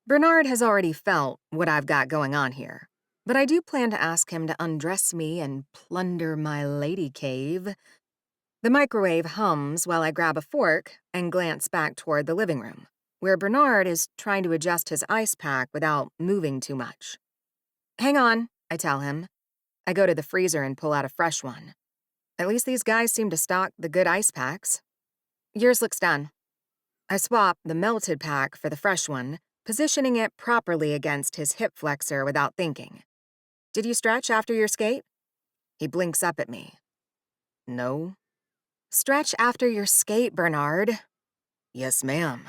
Bernard has already felt what I've got going on here, but I do plan to ask him to undress me and plunder my lady cave. The microwave hums while I grab a fork and glance back toward the living room, where Bernard is trying to adjust his ice pack without moving too much. Hang on, I tell him. I go to the freezer and pull out a fresh one. At least these guys seem to stock the good ice packs. Yours looks done. I swap the melted pack for the fresh one, positioning it properly against his hip flexor without thinking. Did you stretch after your skate? He blinks up at me. No. Stretch after your skate, Bernard. Yes, ma'am.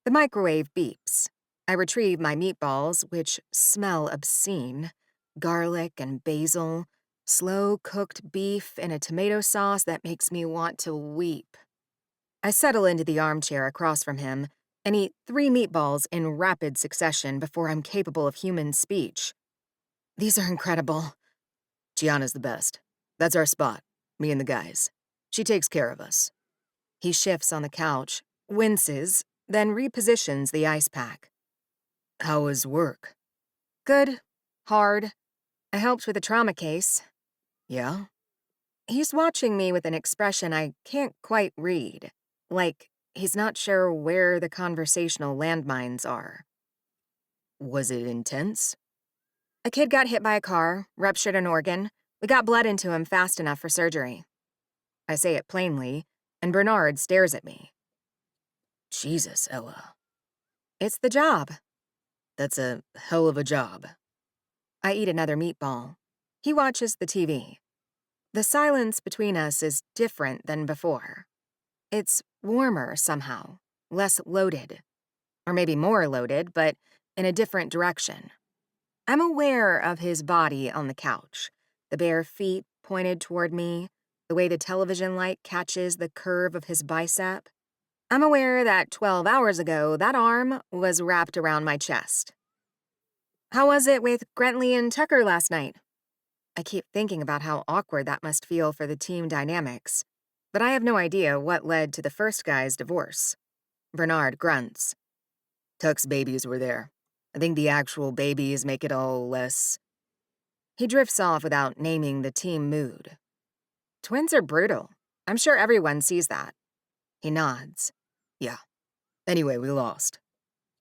The microwave beeps. I retrieve my meatballs, which smell obscene. Garlic and basil, slow-cooked beef in a tomato sauce that makes me want to weep. I settle into the armchair across from him and eat 3 meatballs in rapid succession before I'm capable of human speech. These are incredible. Gianna's the best. That's our spot, me and the guys. She takes care of us. He shifts on the couch, winces, then repositions the ice pack. How was work? Good. Hard. I helped with a trauma case. Yeah? He's watching me with an expression I can't quite read, like he's not sure where the conversational landmines are. Was it intense? A kid got hit by a car, ruptured an organ. We got blood into him fast enough for surgery. I say it plainly, and Bernard stares at me. Jesus, Ella. It's the job. That's a hell of a job. I eat another meatball. He watches the TV. The silence between us is different than before. It's warmer somehow, less loaded. Or maybe more loaded, but in a different direction. I'm aware of his body on the couch, the bare feet pointed toward me, the way the television light catches the curve of his bicep. I'm aware that 12 hours ago, that arm was wrapped around my chest. How was it with Grentley and Tucker last night? I keep thinking about how awkward that must feel for the team dynamics, but I have no idea what led to the first guy's divorce. Bernard grunts. Tuck's babies were there. I think the actual babies make it all less... He drifts off without naming the team mood. Twins are brutal. I'm sure everyone sees that. He nods. Yeah. Anyway, we lost.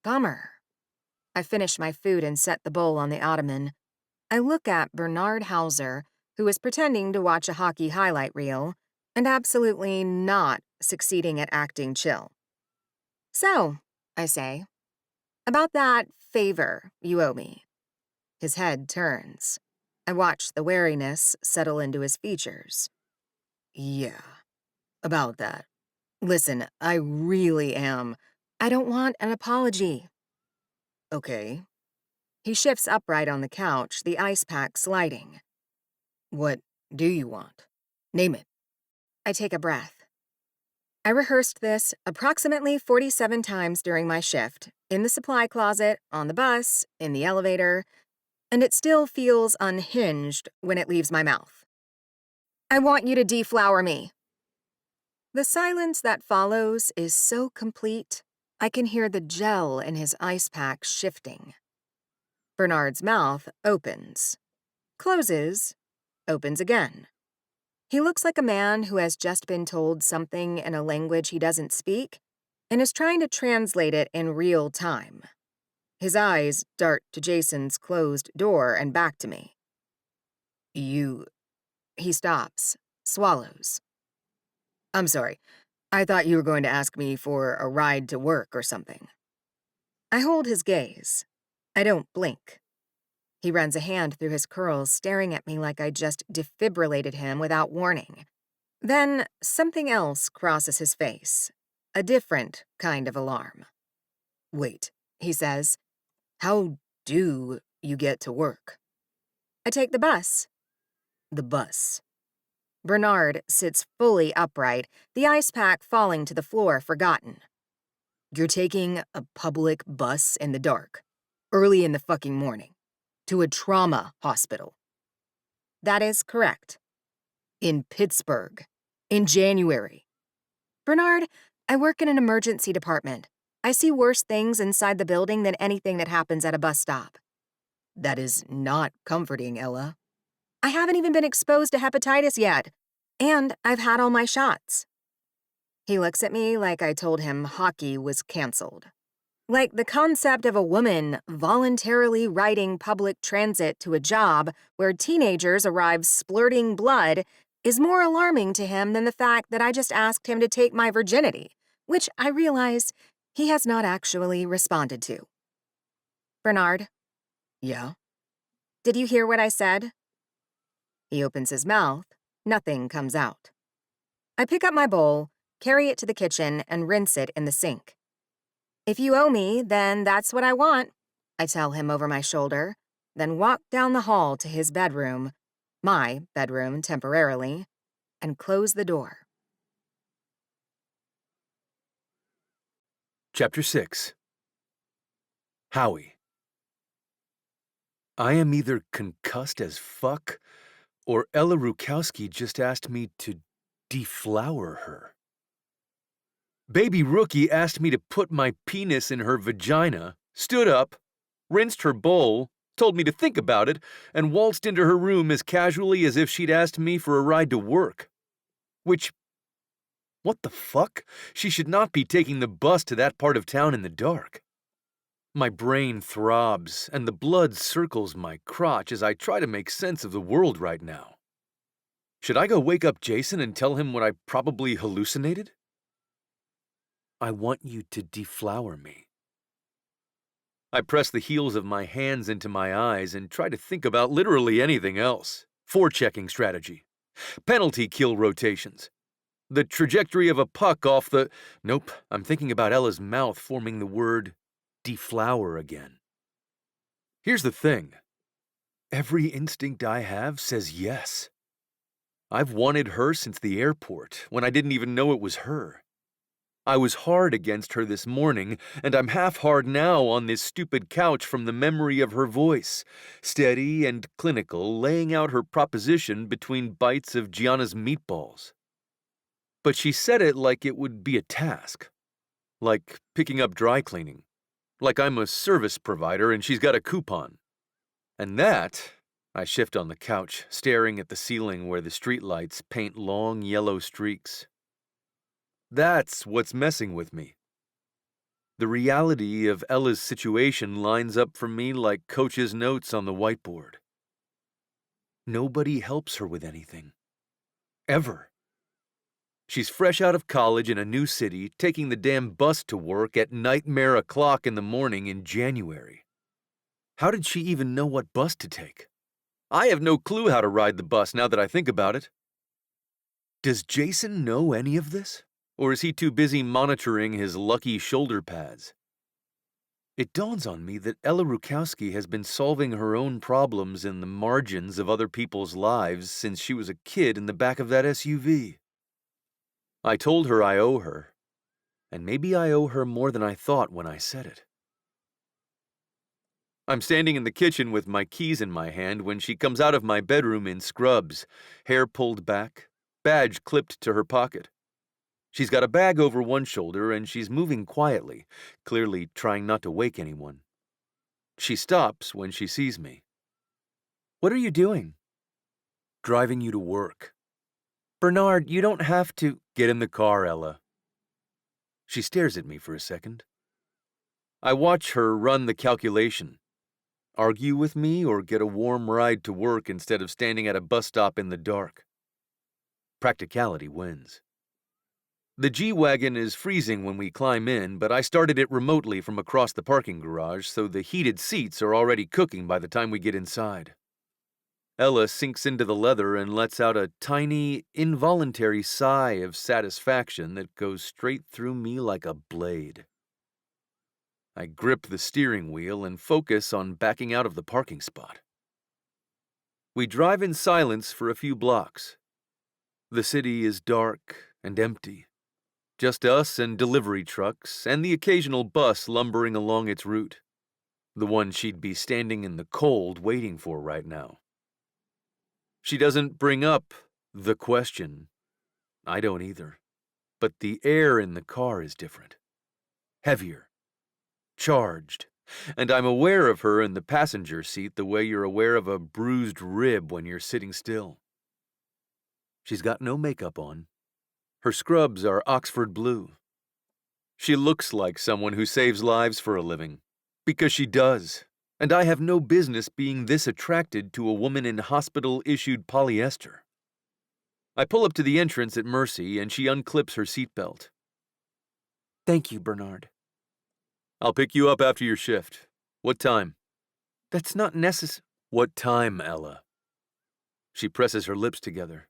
Bummer. I finish my food and set the bowl on the ottoman. I look at Bernard Hauser, who is pretending to watch a hockey highlight reel, and absolutely not succeeding at acting chill. So, I say, about that favor you owe me. His head turns. I watch the wariness settle into his features. Yeah, about that. Listen, I really am. I don't want an apology. Okay. He shifts upright on the couch, the ice pack sliding. What do you want? Name it. I take a breath. I rehearsed this approximately 47 times during my shift, in the supply closet, on the bus, in the elevator, and it still feels unhinged when it leaves my mouth. I want you to deflower me. The silence that follows is so complete, I can hear the gel in his ice pack shifting. Bernard's mouth opens, closes, opens again. He looks like a man who has just been told something in a language he doesn't speak and is trying to translate it in real time. His eyes dart to Jason's closed door and back to me. He stops, swallows. I'm sorry. I thought you were going to ask me for a ride to work or something. I hold his gaze. I don't blink. He runs a hand through his curls, staring at me like I just defibrillated him without warning. Then something else crosses his face. A different kind of alarm. Wait, he says. How do you get to work? I take the bus. The bus. Bernard sits fully upright, the ice pack falling to the floor forgotten. You're taking a public bus in the dark, early in the fucking morning, to a trauma hospital. That is correct. In Pittsburgh, in January. Bernard, I work in an emergency department. I see worse things inside the building than anything that happens at a bus stop. That is not comforting, Ella. I haven't even been exposed to hepatitis yet. And I've had all my shots. He looks at me like I told him hockey was canceled. Like the concept of a woman voluntarily riding public transit to a job where teenagers arrive splurting blood is more alarming to him than the fact that I just asked him to take my virginity, which I realize he has not actually responded to. Bernard? Yeah? Did you hear what I said? He opens his mouth. Nothing comes out. I pick up my bowl, carry it to the kitchen, and rinse it in the sink. If you owe me, then that's what I want, I tell him over my shoulder, then walk down the hall to his bedroom, my bedroom temporarily, and close the door. Chapter 6. Howie. I am either concussed as fuck, or Ella Rujkowski just asked me to deflower her. Baby Rookie asked me to put my penis in her vagina, stood up, rinsed her bowl, told me to think about it, and waltzed into her room as casually as if she'd asked me for a ride to work. Which, what the fuck? She should not be taking the bus to that part of town in the dark. My brain throbs, and the blood circles my crotch as I try to make sense of the world right now. Should I go wake up Jason and tell him what I probably hallucinated? I want you to deflower me. I press the heels of my hands into my eyes and try to think about literally anything else. Forechecking strategy. Penalty kill rotations. The trajectory of a puck off the... Nope, I'm thinking about Ella's mouth forming the word deflower again. Here's the thing. Every instinct I have says yes. I've wanted her since the airport, when I didn't even know it was her. I was hard against her this morning, and I'm half hard now on this stupid couch from the memory of her voice, steady and clinical, laying out her proposition between bites of Gianna's meatballs. But she said it like it would be a task, like picking up dry cleaning, like I'm a service provider and she's got a coupon. And that, I shift on the couch, staring at the ceiling where the streetlights paint long yellow streaks. That's what's messing with me. The reality of Ella's situation lines up for me like Coach's notes on the whiteboard. Nobody helps her with anything. Ever. She's fresh out of college in a new city, taking the damn bus to work at nightmare o'clock in the morning in January. How did she even know what bus to take? I have no clue how to ride the bus now that I think about it. Does Jason know any of this? Or is he too busy monitoring his lucky shoulder pads? It dawns on me that Ella Rujkowski has been solving her own problems in the margins of other people's lives since she was a kid in the back of that SUV. I told her I owe her, and maybe I owe her more than I thought when I said it. I'm standing in the kitchen with my keys in my hand when she comes out of my bedroom in scrubs, hair pulled back, badge clipped to her pocket. She's got a bag over one shoulder and she's moving quietly, clearly trying not to wake anyone. She stops when she sees me. What are you doing? Driving you to work. Bernard, you don't have to... Get in the car, Ella. She stares at me for a second. I watch her run the calculation. Argue with me or get a warm ride to work instead of standing at a bus stop in the dark. Practicality wins. The G-Wagon is freezing when we climb in, but I started it remotely from across the parking garage, so the heated seats are already cooking by the time we get inside. Ella sinks into the leather and lets out a tiny, involuntary sigh of satisfaction that goes straight through me like a blade. I grip the steering wheel and focus on backing out of the parking spot. We drive in silence for a few blocks. The city is dark and empty. Just us and delivery trucks, and the occasional bus lumbering along its route. The one she'd be standing in the cold waiting for right now. She doesn't bring up the question. I don't either. But the air in the car is different. Heavier. Charged. And I'm aware of her in the passenger seat the way you're aware of a bruised rib when you're sitting still. She's got no makeup on. Her scrubs are Oxford blue. She looks like someone who saves lives for a living, because she does, and I have no business being this attracted to a woman in hospital-issued polyester. I pull up to the entrance at Mercy, and she unclips her seatbelt. "Thank you, Bernard." "I'll pick you up after your shift. What time?" "That's not necessary." "What time, Ella?" She presses her lips together.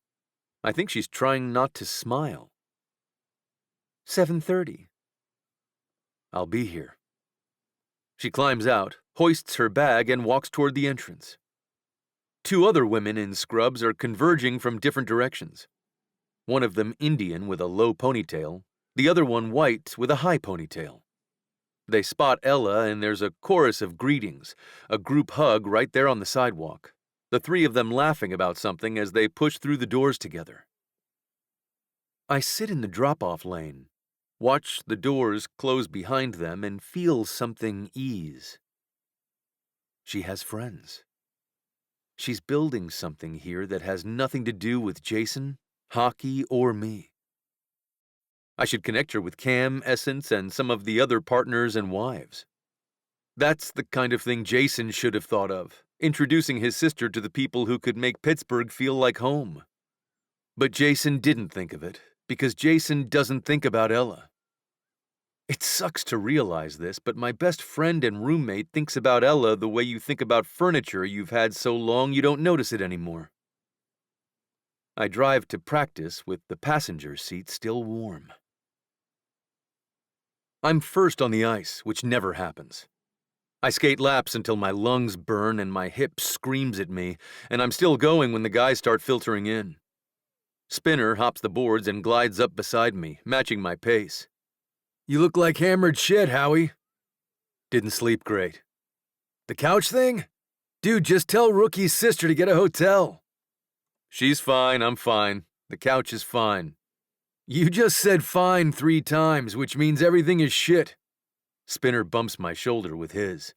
I think she's trying not to smile. 7:30. "I'll be here." She climbs out, hoists her bag, and walks toward the entrance. Two other women in scrubs are converging from different directions. One of them Indian with a low ponytail, the other one white with a high ponytail. They spot Ella, and there's a chorus of greetings, a group hug right there on the sidewalk, the three of them laughing about something as they push through the doors together. I sit in the drop-off lane, watch the doors close behind them, and feel something ease. She has friends. She's building something here that has nothing to do with Jason, hockey, or me. I should connect her with Cam, Essence, and some of the other partners and wives. That's the kind of thing Jason should have thought of, introducing his sister to the people who could make Pittsburgh feel like home. But Jason didn't think of it, because Jason doesn't think about Ella. It sucks to realize this, but my best friend and roommate thinks about Ella the way you think about furniture you've had so long you don't notice it anymore. I drive to practice with the passenger seat still warm. I'm first on the ice, which never happens. I skate laps until my lungs burn and my hip screams at me, and I'm still going when the guys start filtering in. Spinner hops the boards and glides up beside me, matching my pace. "You look like hammered shit, Howie." "Didn't sleep great." "The couch thing? Dude, just tell Rookie's sister to get a hotel." "She's fine, I'm fine. The couch is fine." "You just said fine 3 times, which means everything is shit." Spinner bumps my shoulder with his.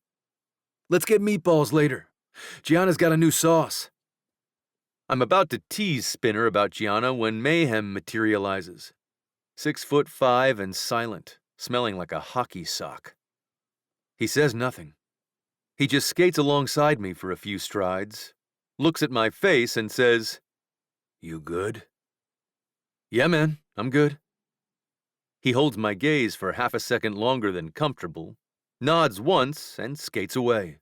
"Let's get meatballs later. Gianna's got a new sauce." I'm about to tease Spinner about Gianna when Mayhem materializes. 6'5" and silent, smelling like a hockey sock. He says nothing. He just skates alongside me for a few strides, looks at my face and says, "You good?" "Yeah, man, I'm good." He holds my gaze for half a second longer than comfortable, nods once, and skates away.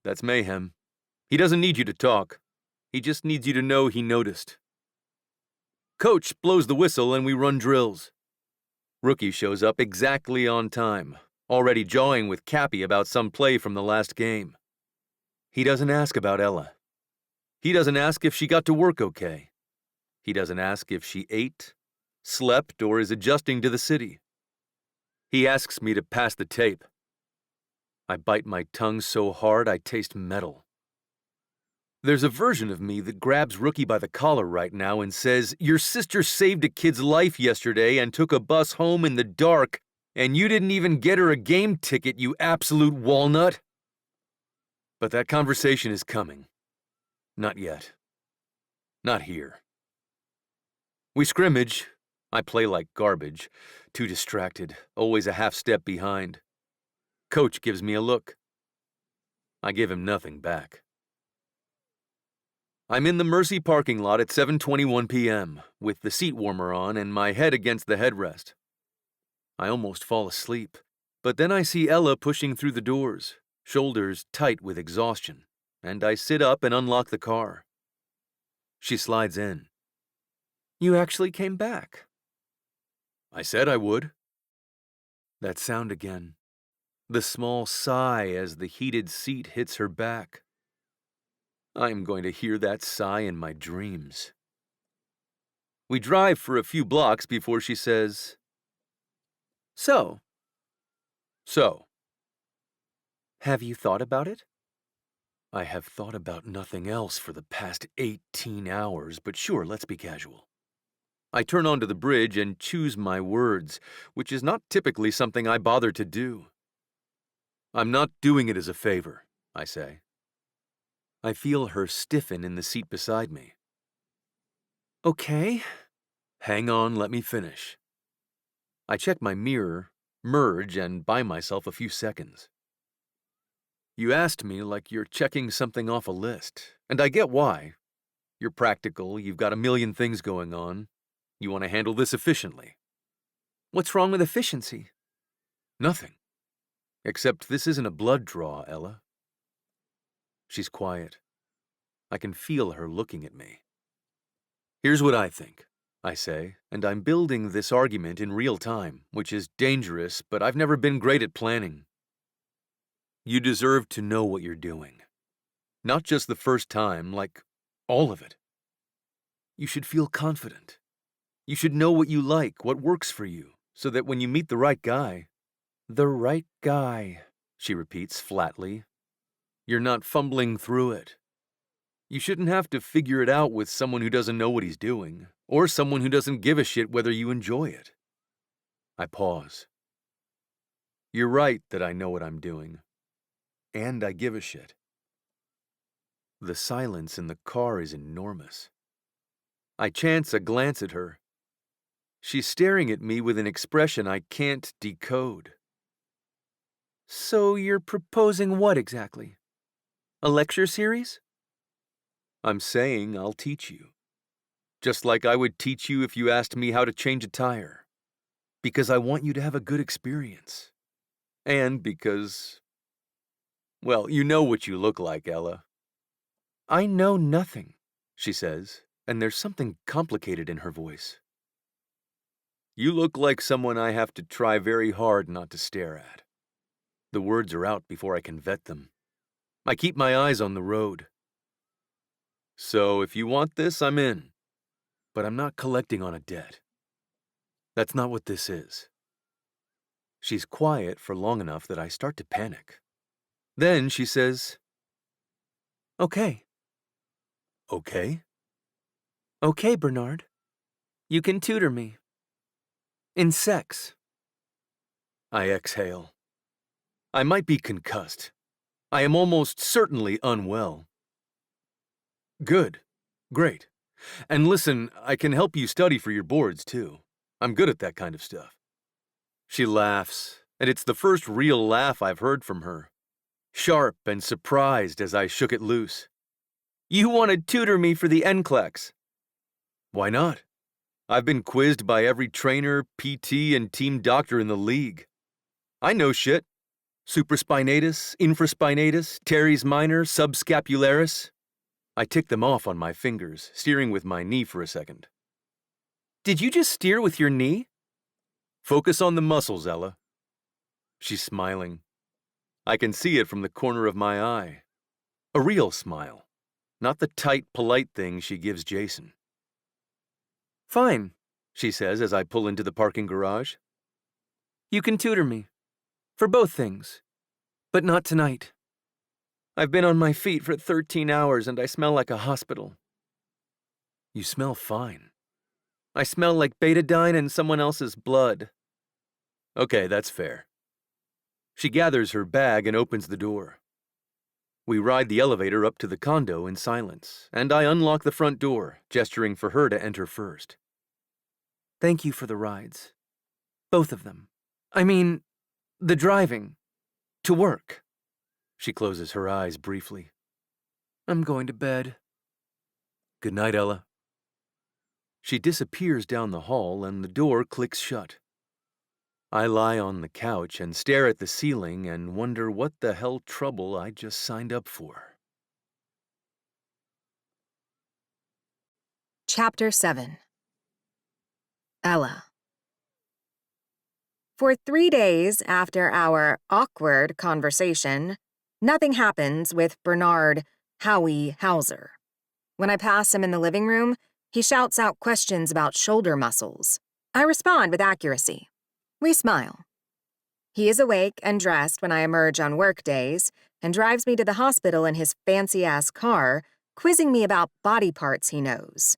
That's Mayhem. He doesn't need you to talk. He just needs you to know he noticed. Coach blows the whistle and we run drills. Rookie shows up exactly on time, already jawing with Cappy about some play from the last game. He doesn't ask about Ella. He doesn't ask if she got to work okay. He doesn't ask if she ate, slept, or is adjusting to the city. He asks me to pass the tape. I bite my tongue so hard I taste metal. There's a version of me that grabs Rookie by the collar right now and says, "Your sister saved a kid's life yesterday and took a bus home in the dark, and you didn't even get her a game ticket, you absolute walnut." But that conversation is coming. Not yet. Not here. We scrimmage. I play like garbage, too distracted, always a half step behind. Coach gives me a look. I give him nothing back. I'm in the Mercy parking lot at 7:21 p.m., with the seat warmer on and my head against the headrest. I almost fall asleep, but then I see Ella pushing through the doors, shoulders tight with exhaustion, and I sit up and unlock the car. She slides in. "You actually came back." "I said I would." That sound again. The small sigh as the heated seat hits her back. I'm going to hear that sigh in my dreams. We drive for a few blocks before she says, So, have you thought about it?" I have thought about nothing else for the past 18 hours, but sure, let's be casual. I turn onto the bridge and choose my words, which is not typically something I bother to do. "I'm not doing it as a favor," I say. I feel her stiffen in the seat beside me. Okay. Hang on, let me finish. I check my mirror, merge, and buy myself a few seconds. You asked me like you're checking something off a list, and I get why. You're practical, you've got a million things going on. You want to handle this efficiently. What's wrong with efficiency? Nothing. Except this isn't a blood draw, Ella. She's quiet. I can feel her looking at me. Here's what I think, I say, and I'm building this argument in real time, which is dangerous, but I've never been great at planning. You deserve to know what you're doing. Not just the first time, like all of it. You should feel confident. You should know what you like, what works for you, so that when you meet the right guy, she repeats flatly, you're not fumbling through it. You shouldn't have to figure it out with someone who doesn't know what he's doing, or someone who doesn't give a shit whether you enjoy it. I pause. You're right that I know what I'm doing. And I give a shit. The silence in the car is enormous. I chance a glance at her. She's staring at me with an expression I can't decode. So you're proposing what exactly? A lecture series? I'm saying I'll teach you. Just like I would teach you if you asked me how to change a tire. Because I want you to have a good experience. And because, well, you know what you look like, Ella. I know nothing, she says, and there's something complicated in her voice. You look like someone I have to try very hard not to stare at. The words are out before I can vet them. I keep my eyes on the road. So if you want this, I'm in. But I'm not collecting on a debt. That's not what this is. She's quiet for long enough that I start to panic. Then she says, Okay. Okay? Okay, Bernard. You can tutor me. In sex. I exhale. I might be concussed. I am almost certainly unwell. Good. Great. And listen, I can help you study for your boards, too. I'm good at that kind of stuff. She laughs, and it's the first real laugh I've heard from her. Sharp and surprised as I shook it loose. You want to tutor me for the NCLEX? Why not? I've been quizzed by every trainer, PT, and team doctor in the league. I know shit. Supraspinatus, infraspinatus, teres minor, subscapularis. I tick them off on my fingers, steering with my knee for a second. Did you just steer with your knee? Focus on the muscles, Ella. She's smiling. I can see it from the corner of my eye. A real smile, not the tight, polite thing she gives Jason. Fine, she says as I pull into the parking garage. You can tutor me. For both things. But not tonight. I've been on my feet for 13 hours and I smell like a hospital. You smell fine. I smell like betadine and someone else's blood. Okay, that's fair. She gathers her bag and opens the door. We ride the elevator up to the condo in silence, and I unlock the front door, gesturing for her to enter first. Thank you for the rides. Both of them. I mean, the driving. To work. She closes her eyes briefly. I'm going to bed. Good night, Ella. She disappears down the hall and the door clicks shut. I lie on the couch and stare at the ceiling and wonder what the hell trouble I just signed up for. Chapter 7. Ella. For 3 days after our awkward conversation, nothing happens with Bernard Howie Hauser. When I pass him in the living room, he shouts out questions about shoulder muscles. I respond with accuracy. We smile. He is awake and dressed when I emerge on work days and drives me to the hospital in his fancy-ass car, quizzing me about body parts he knows.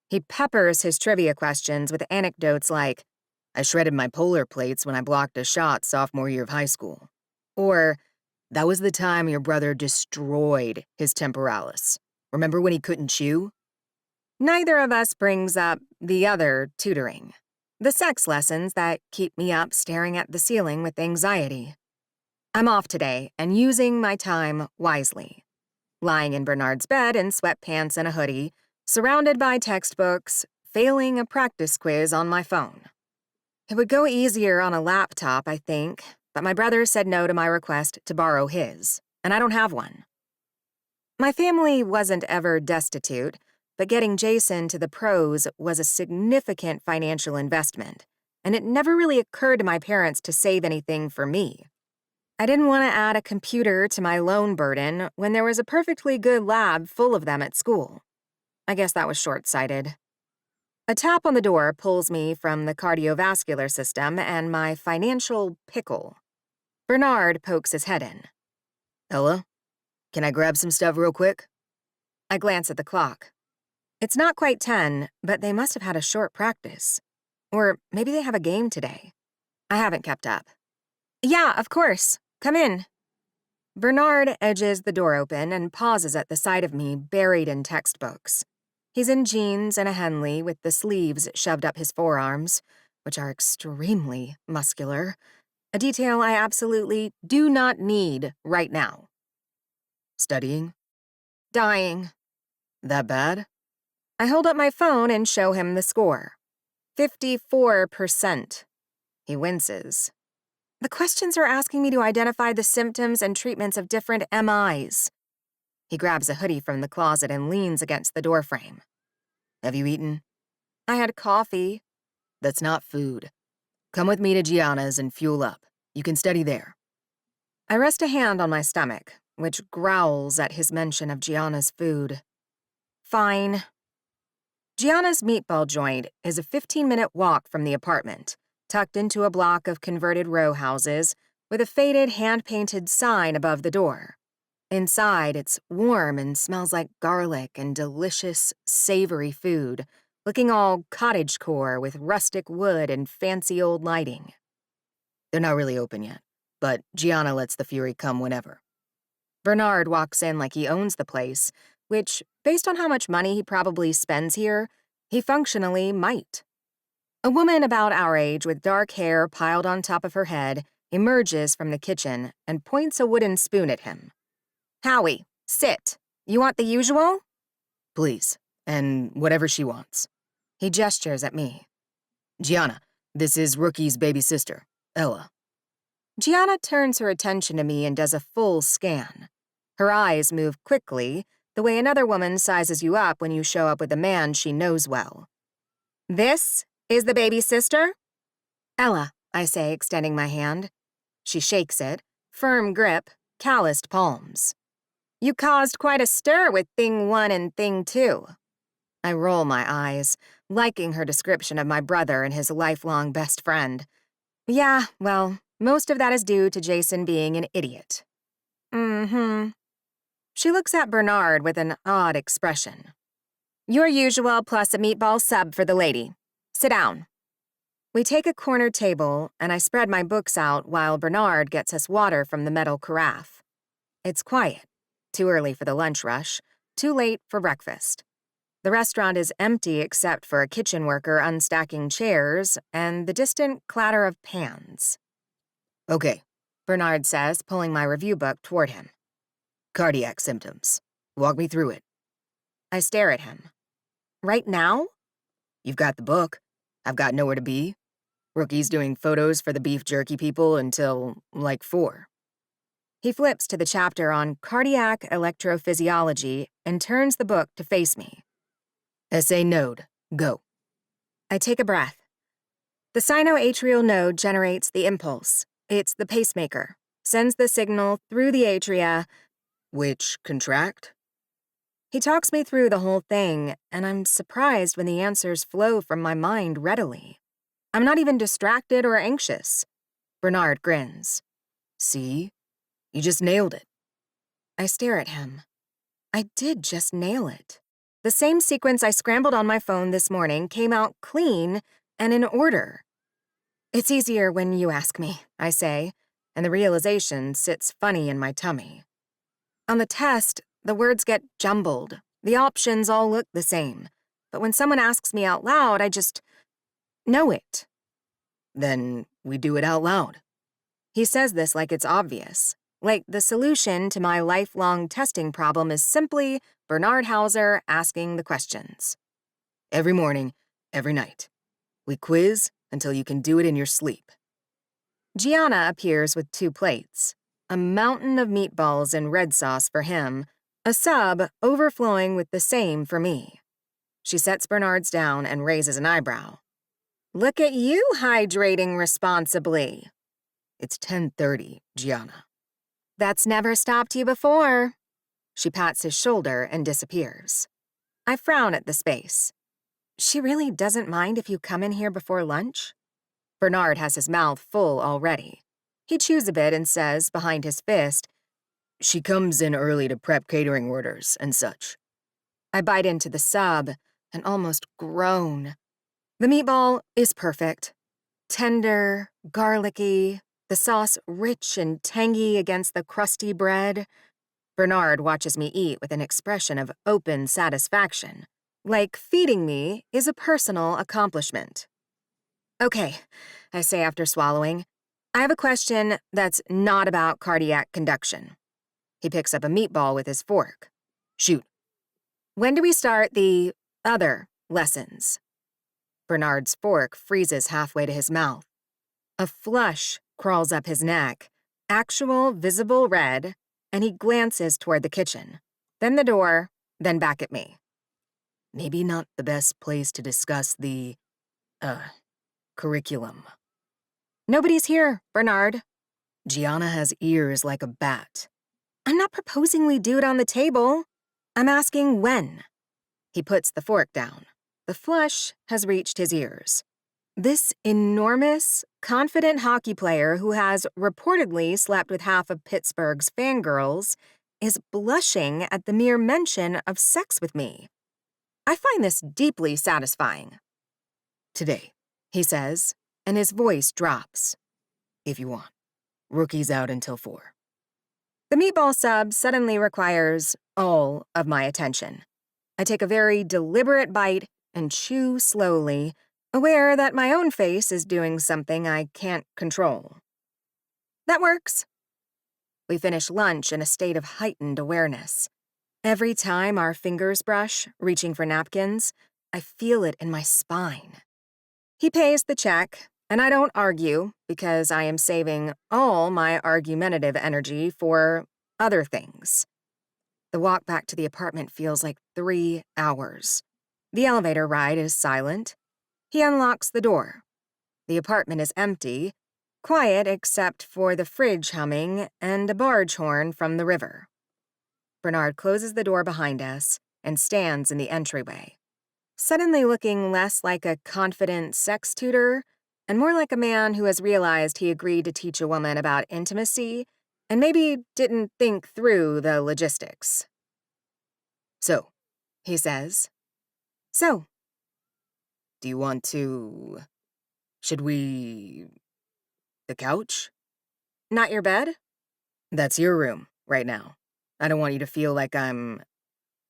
He peppers his trivia questions with anecdotes like, I shredded my polar plates when I blocked a shot sophomore year of high school. Or, that was the time your brother destroyed his temporalis. Remember when he couldn't chew? Neither of us brings up the other tutoring, the sex lessons that keep me up staring at the ceiling with anxiety. I'm off today and using my time wisely. Lying in Bernard's bed in sweatpants and a hoodie, surrounded by textbooks, failing a practice quiz on my phone. It would go easier on a laptop, I think, but my brother said no to my request to borrow his, and I don't have one. My family wasn't ever destitute, but getting Jason to the pros was a significant financial investment, and it never really occurred to my parents to save anything for me. I didn't want to add a computer to my loan burden when there was a perfectly good lab full of them at school. I guess that was short-sighted. A tap on the door pulls me from the cardiovascular system and my financial pickle. Bernard pokes his head in. Ella, can I grab some stuff real quick? I glance at the clock. It's not quite 10, but they must have had a short practice. Or maybe they have a game today. I haven't kept up. Yeah, of course. Come in. Bernard edges the door open and pauses at the sight of me buried in textbooks. He's in jeans and a Henley with the sleeves shoved up his forearms, which are extremely muscular, a detail I absolutely do not need right now. Studying? Dying. That bad? I hold up my phone and show him the score. 54%. He winces. The questions are asking me to identify the symptoms and treatments of different MIs. He grabs a hoodie from the closet and leans against the doorframe. Have you eaten? I had coffee. That's not food. Come with me to Gianna's and fuel up. You can study there. I rest a hand on my stomach, which growls at his mention of Gianna's food. Fine. Gianna's meatball joint is a 15-minute walk from the apartment, tucked into a block of converted row houses with a faded hand-painted sign above the door. Inside, it's warm and smells like garlic and delicious, savory food, looking all cottagecore with rustic wood and fancy old lighting. They're not really open yet, but Gianna lets the Fury come whenever. Bernard walks in like he owns the place, which, based on how much money he probably spends here, he functionally might. A woman about our age with dark hair piled on top of her head emerges from the kitchen and points a wooden spoon at him. Howie, sit. You want the usual? Please, and whatever she wants. He gestures at me. Gianna, this is Rookie's baby sister, Ella. Gianna turns her attention to me and does a full scan. Her eyes move quickly, the way another woman sizes you up when you show up with a man she knows well. This is the baby sister? Ella, I say, extending my hand. She shakes it, firm grip, calloused palms. You caused quite a stir with Thing 1 and Thing 2. I roll my eyes, liking her description of my brother and his lifelong best friend. Yeah, well, most of that is due to Jason being an idiot. Mm-hmm. She looks at Bernard with an odd expression. Your usual plus a meatball sub for the lady. Sit down. We take a corner table, and I spread my books out while Bernard gets us water from the metal carafe. It's quiet. Too early for the lunch rush, too late for breakfast. The restaurant is empty except for a kitchen worker unstacking chairs and the distant clatter of pans. Okay, Bernard says, pulling my review book toward him. Cardiac symptoms. Walk me through it. I stare at him. Right now? You've got the book. I've got nowhere to be. Rookie's doing photos for the beef jerky people until, 4. He flips to the chapter on cardiac electrophysiology and turns the book to face me. SA node. Go. I take a breath. The sinoatrial node generates the impulse. It's the pacemaker. Sends the signal through the atria, which contract? He talks me through the whole thing, and I'm surprised when the answers flow from my mind readily. I'm not even distracted or anxious. Bernard grins. See? You just nailed it. I stare at him. I did just nail it. The same sequence I scrambled on my phone this morning came out clean and in order. It's easier when you ask me, I say, and the realization sits funny in my tummy. On the test, the words get jumbled. The options all look the same, but when someone asks me out loud, I just know it. Then we do it out loud. He says this like it's obvious. Like the solution to my lifelong testing problem is simply Bernard Hauser asking the questions. Every morning, every night. We quiz until you can do it in your sleep. Gianna appears with 2 plates, a mountain of meatballs and red sauce for him, a sub overflowing with the same for me. She sets Bernard's down and raises an eyebrow. Look at you hydrating responsibly. It's 10:30, Gianna. That's never stopped you before. She pats his shoulder and disappears. I frown at the space. She really doesn't mind if you come in here before lunch? Bernard has his mouth full already. He chews a bit and says, behind his fist, She comes in early to prep catering orders and such. I bite into the sub and almost groan. The meatball is perfect. Tender, garlicky, the sauce rich and tangy against the crusty bread. Bernard watches me eat with an expression of open satisfaction, like feeding me is a personal accomplishment. Okay, I say after swallowing. I have a question that's not about cardiac conduction. He picks up a meatball with his fork. Shoot. When do we start the other lessons? Bernard's fork freezes halfway to his mouth. A flush crawls up his neck, actual visible red, and he glances toward the kitchen, then the door, then back at me. Maybe not the best place to discuss the, curriculum. Nobody's here, Bernard. Gianna has ears like a bat. I'm not proposing we do it on the table. I'm asking when. He puts the fork down. The flush has reached his ears. This enormous, confident hockey player who has reportedly slept with half of Pittsburgh's fangirls is blushing at the mere mention of sex with me. I find this deeply satisfying. Today, He says, and his voice drops. if you want. Rookie's out until 4. The meatball sub suddenly requires all of my attention. I take a very deliberate bite and chew slowly, aware that my own face is doing something I can't control. That works. We finish lunch in a state of heightened awareness. Every time our fingers brush, reaching for napkins, I feel it in my spine. He pays the check, and I don't argue because I am saving all my argumentative energy for other things. The walk back to the apartment feels like 3 hours. The elevator ride is silent. He unlocks the door. The apartment is empty, quiet except for the fridge humming and a barge horn from the river. Bernard closes the door behind us and stands in the entryway, suddenly looking less like a confident sex tutor and more like a man who has realized he agreed to teach a woman about intimacy and maybe didn't think through the logistics. So, He says. So, do you want to... Should we... The couch? not your bed? That's your room, right now. I don't want you to feel like I'm...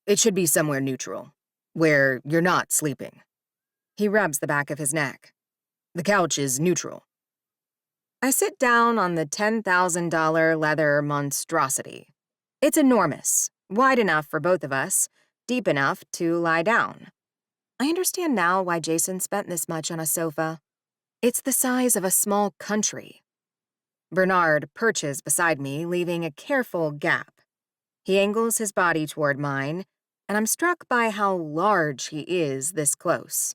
It should be somewhere neutral, where you're not sleeping. He rubs the back of his neck. The couch is neutral. I sit down on the $10,000 leather monstrosity. It's enormous, wide enough for both of us, deep enough to lie down. I understand now why Jason spent this much on a sofa. It's the size of a small country. Bernard perches beside me, leaving a careful gap. He angles his body toward mine, and I'm struck by how large he is this close.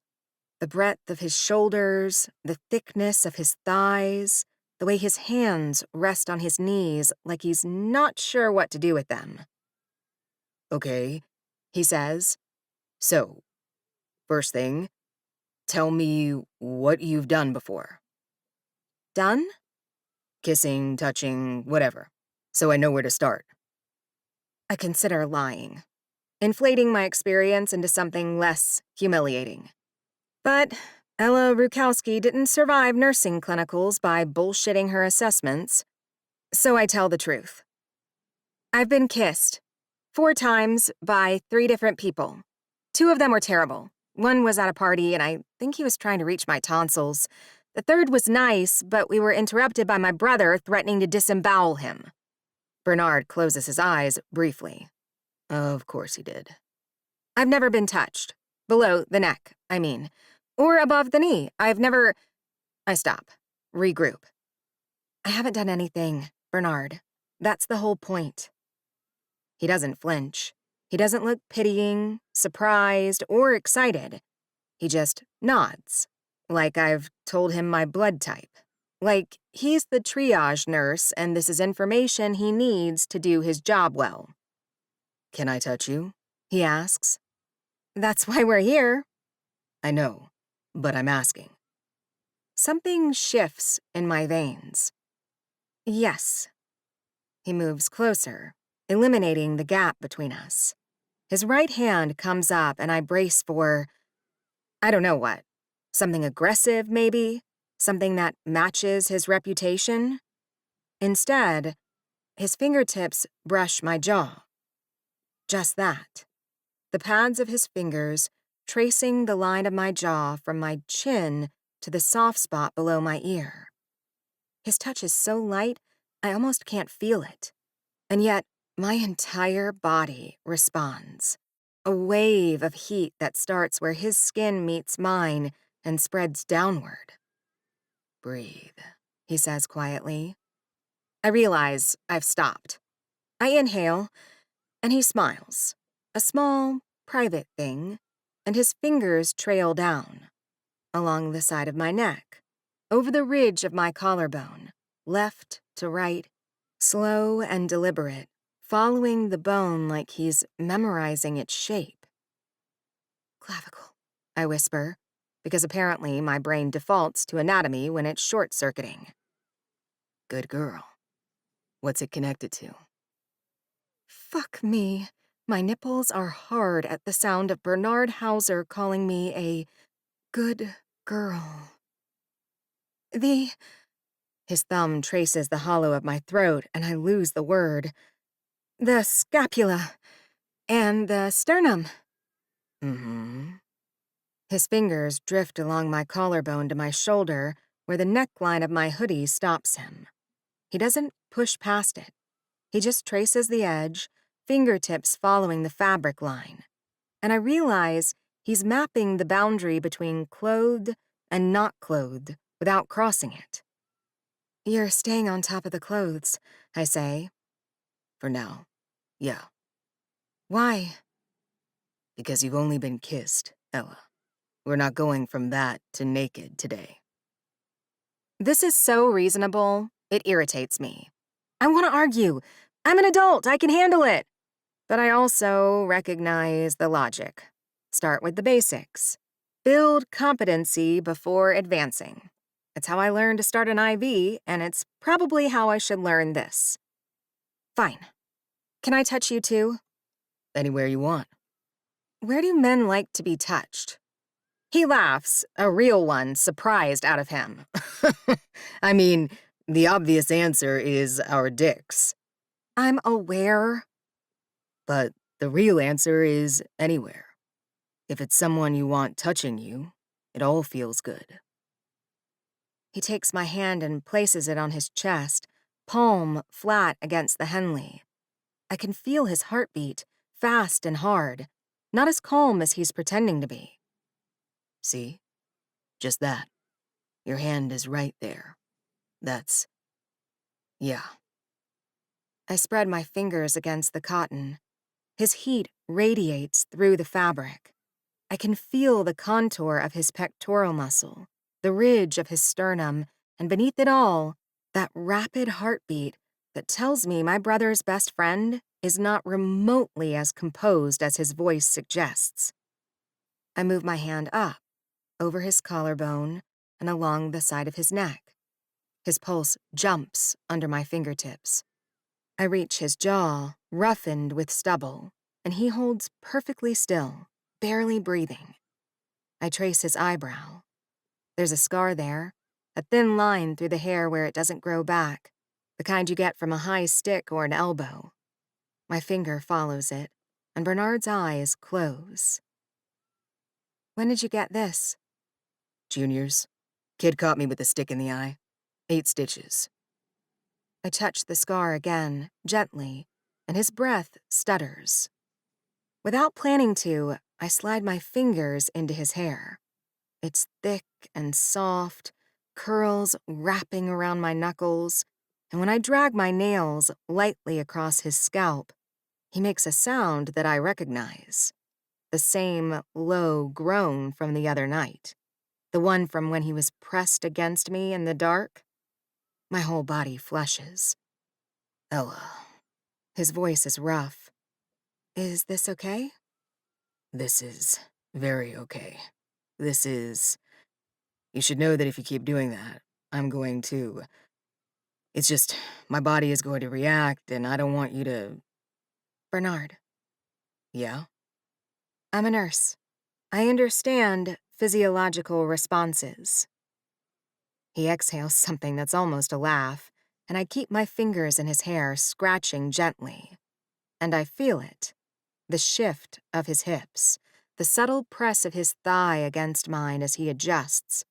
The breadth of his shoulders, the thickness of his thighs, the way his hands rest on his knees like he's not sure what to do with them. Okay, He says. so, first thing, tell me what you've done before. Done? Kissing, touching, whatever, so I know where to start. I consider lying, inflating my experience into something less humiliating. But Ella Rujkowski didn't survive nursing clinicals by bullshitting her assessments, so I tell the truth. I've been kissed 4 times by 3 different people. 2 of them were terrible. One was at a party, and I think he was trying to reach my tonsils. The third was nice, but we were interrupted by my brother threatening to disembowel him. Bernard closes his eyes briefly. Of course he did. I've never been touched. Below the neck, I mean. Or above the knee. I've never... I stop. Regroup. I haven't done anything, Bernard. That's the whole point. He doesn't flinch. He doesn't look pitying, surprised, or excited. He just nods, like I've told him my blood type. Like he's the triage nurse and this is information he needs to do his job well. Can I touch you? He asks. That's why we're here. I know, but I'm asking. Something shifts in my veins. Yes. He moves closer, eliminating the gap between us. His right hand comes up and I brace for, I don't know what. Something aggressive, maybe? Something that matches his reputation? Instead, his fingertips brush my jaw. Just that. The pads of his fingers tracing the line of my jaw from my chin to the soft spot below my ear. His touch is so light, I almost can't feel it. And yet, my entire body responds. A wave of heat that starts where his skin meets mine and spreads downward. Breathe, he says quietly. I realize I've stopped. I inhale, and he smiles. A small, private thing, and his fingers trail down, along the side of my neck, over the ridge of my collarbone, left to right, slow and deliberate, following the bone like he's memorizing its shape. Clavicle, I whisper, because apparently my brain defaults to anatomy when it's short-circuiting. Good girl. What's it connected to? Fuck me. My nipples are hard at the sound of Bernard Hauser calling me a good girl. His thumb traces the hollow of my throat and I lose the word. The scapula and the sternum. Mm-hmm. His fingers drift along my collarbone to my shoulder where the neckline of my hoodie stops him. He doesn't push past it. He just traces the edge, fingertips following the fabric line. And I realize he's mapping the boundary between clothed and not clothed without crossing it. You're staying on top of the clothes, I say. For now, yeah. Why? Because you've only been kissed, Ella. We're not going from that to naked today. This is so reasonable, it irritates me. I want to argue. I'm an adult, I can handle it. But I also recognize the logic. Start with the basics. Build competency before advancing. It's how I learned to start an IV, and it's probably how I should learn this. Fine. Can I touch you too? Anywhere you want. Where do men like to be touched? He laughs, a real one, surprised out of him. I mean, the obvious answer is our dicks. I'm aware. But the real answer is anywhere. If it's someone you want touching you, it all feels good. He takes my hand and places it on his chest, palm flat against the Henley. I can feel his heartbeat, fast and hard, not as calm as he's pretending to be. See? Just that. Your hand is right there. That's... yeah. I spread my fingers against the cotton. His heat radiates through the fabric. I can feel the contour of his pectoral muscle, the ridge of his sternum, and beneath it all, that rapid heartbeat that tells me my brother's best friend is not remotely as composed as his voice suggests. I move my hand up, over his collarbone, and along the side of his neck. His pulse jumps under my fingertips. I reach his jaw, roughened with stubble, and he holds perfectly still, barely breathing. I trace his eyebrow. There's a scar there, a thin line through the hair where it doesn't grow back, the kind you get from a high stick or an elbow. My finger follows it, and Bernard's eyes close. When did you get this? Juniors. Kid caught me with a stick in the eye. 8 stitches. I touch the scar again, gently, and his breath stutters. Without planning to, I slide my fingers into his hair. It's thick and soft, curls wrapping around my knuckles, and when I drag my nails lightly across his scalp, he makes a sound that I recognize. The same low groan from the other night. The one from when he was pressed against me in the dark. My whole body flushes. Ella. His voice is rough. Is this okay? This is very okay. You should know that if you keep doing that, I'm going to... It's just, my body is going to react, and I don't want you to... Bernard. Yeah? I'm a nurse. I understand physiological responses. He exhales something that's almost a laugh, and I keep my fingers in his hair, scratching gently. And I feel it. The shift of his hips, the subtle press of his thigh against mine as he adjusts,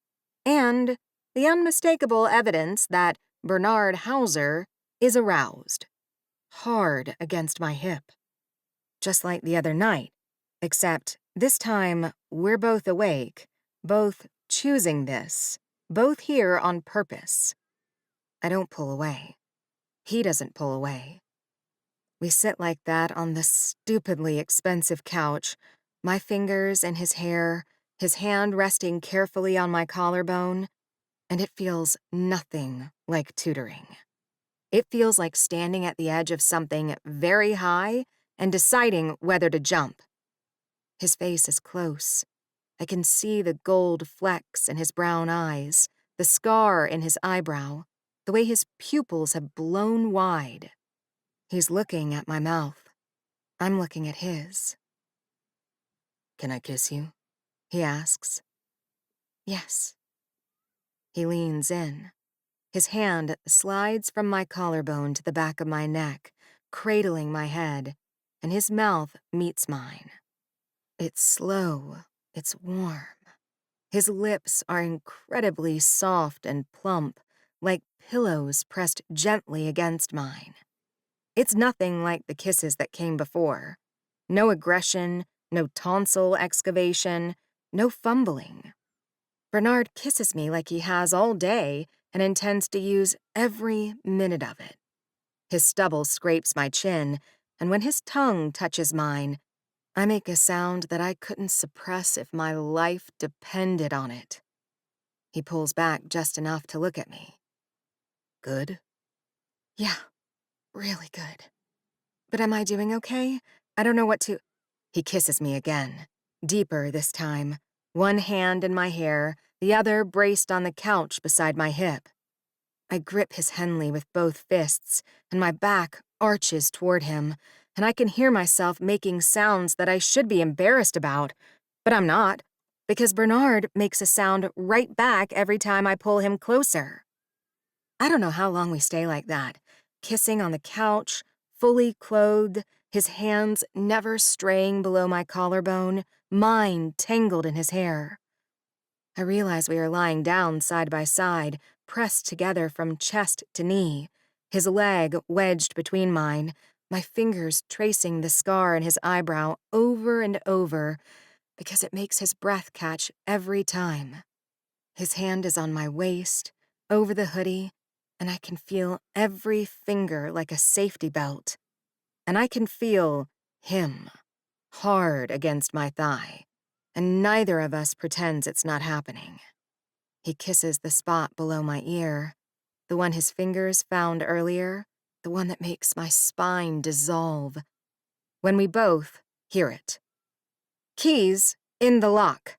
and the unmistakable evidence that Bernard Hauser is aroused. Hard against my hip. Just like the other night, except this time we're both awake, both choosing this, both here on purpose. I don't pull away. He doesn't pull away. We sit like that on the stupidly expensive couch, my fingers in his hair, his hand resting carefully on my collarbone, and it feels nothing like tutoring. It feels like standing at the edge of something very high and deciding whether to jump. His face is close. I can see the gold flecks in his brown eyes, the scar in his eyebrow, the way his pupils have blown wide. He's looking at my mouth. I'm looking at his. Can I kiss you? He asks. Yes. He leans in. His hand slides from my collarbone to the back of my neck, cradling my head, and his mouth meets mine. It's slow. It's warm. His lips are incredibly soft and plump, like pillows pressed gently against mine. It's nothing like the kisses that came before. No aggression, no tonsil excavation, no fumbling. Bernard kisses me like he has all day and intends to use every minute of it. His stubble scrapes my chin, and when his tongue touches mine, I make a sound that I couldn't suppress if my life depended on it. He pulls back just enough to look at me. Good? Yeah, really good. But am I doing okay? I don't know what to... He kisses me again, deeper this time, one hand in my hair, the other braced on the couch beside my hip. I grip his Henley with both fists, and my back arches toward him, and I can hear myself making sounds that I should be embarrassed about, but I'm not, because Bernard makes a sound right back every time I pull him closer. I don't know how long we stay like that, kissing on the couch, fully clothed, his hands never straying below my collarbone, mine tangled in his hair. I realize we are lying down side by side, pressed together from chest to knee, his leg wedged between mine, my fingers tracing the scar in his eyebrow over and over, because it makes his breath catch every time. His hand is on my waist, over the hoodie, and I can feel every finger like a safety belt. And I can feel him, hard against my thigh, and neither of us pretends it's not happening. He kisses the spot below my ear, the one his fingers found earlier, the one that makes my spine dissolve, when we both hear it. Keys in the lock.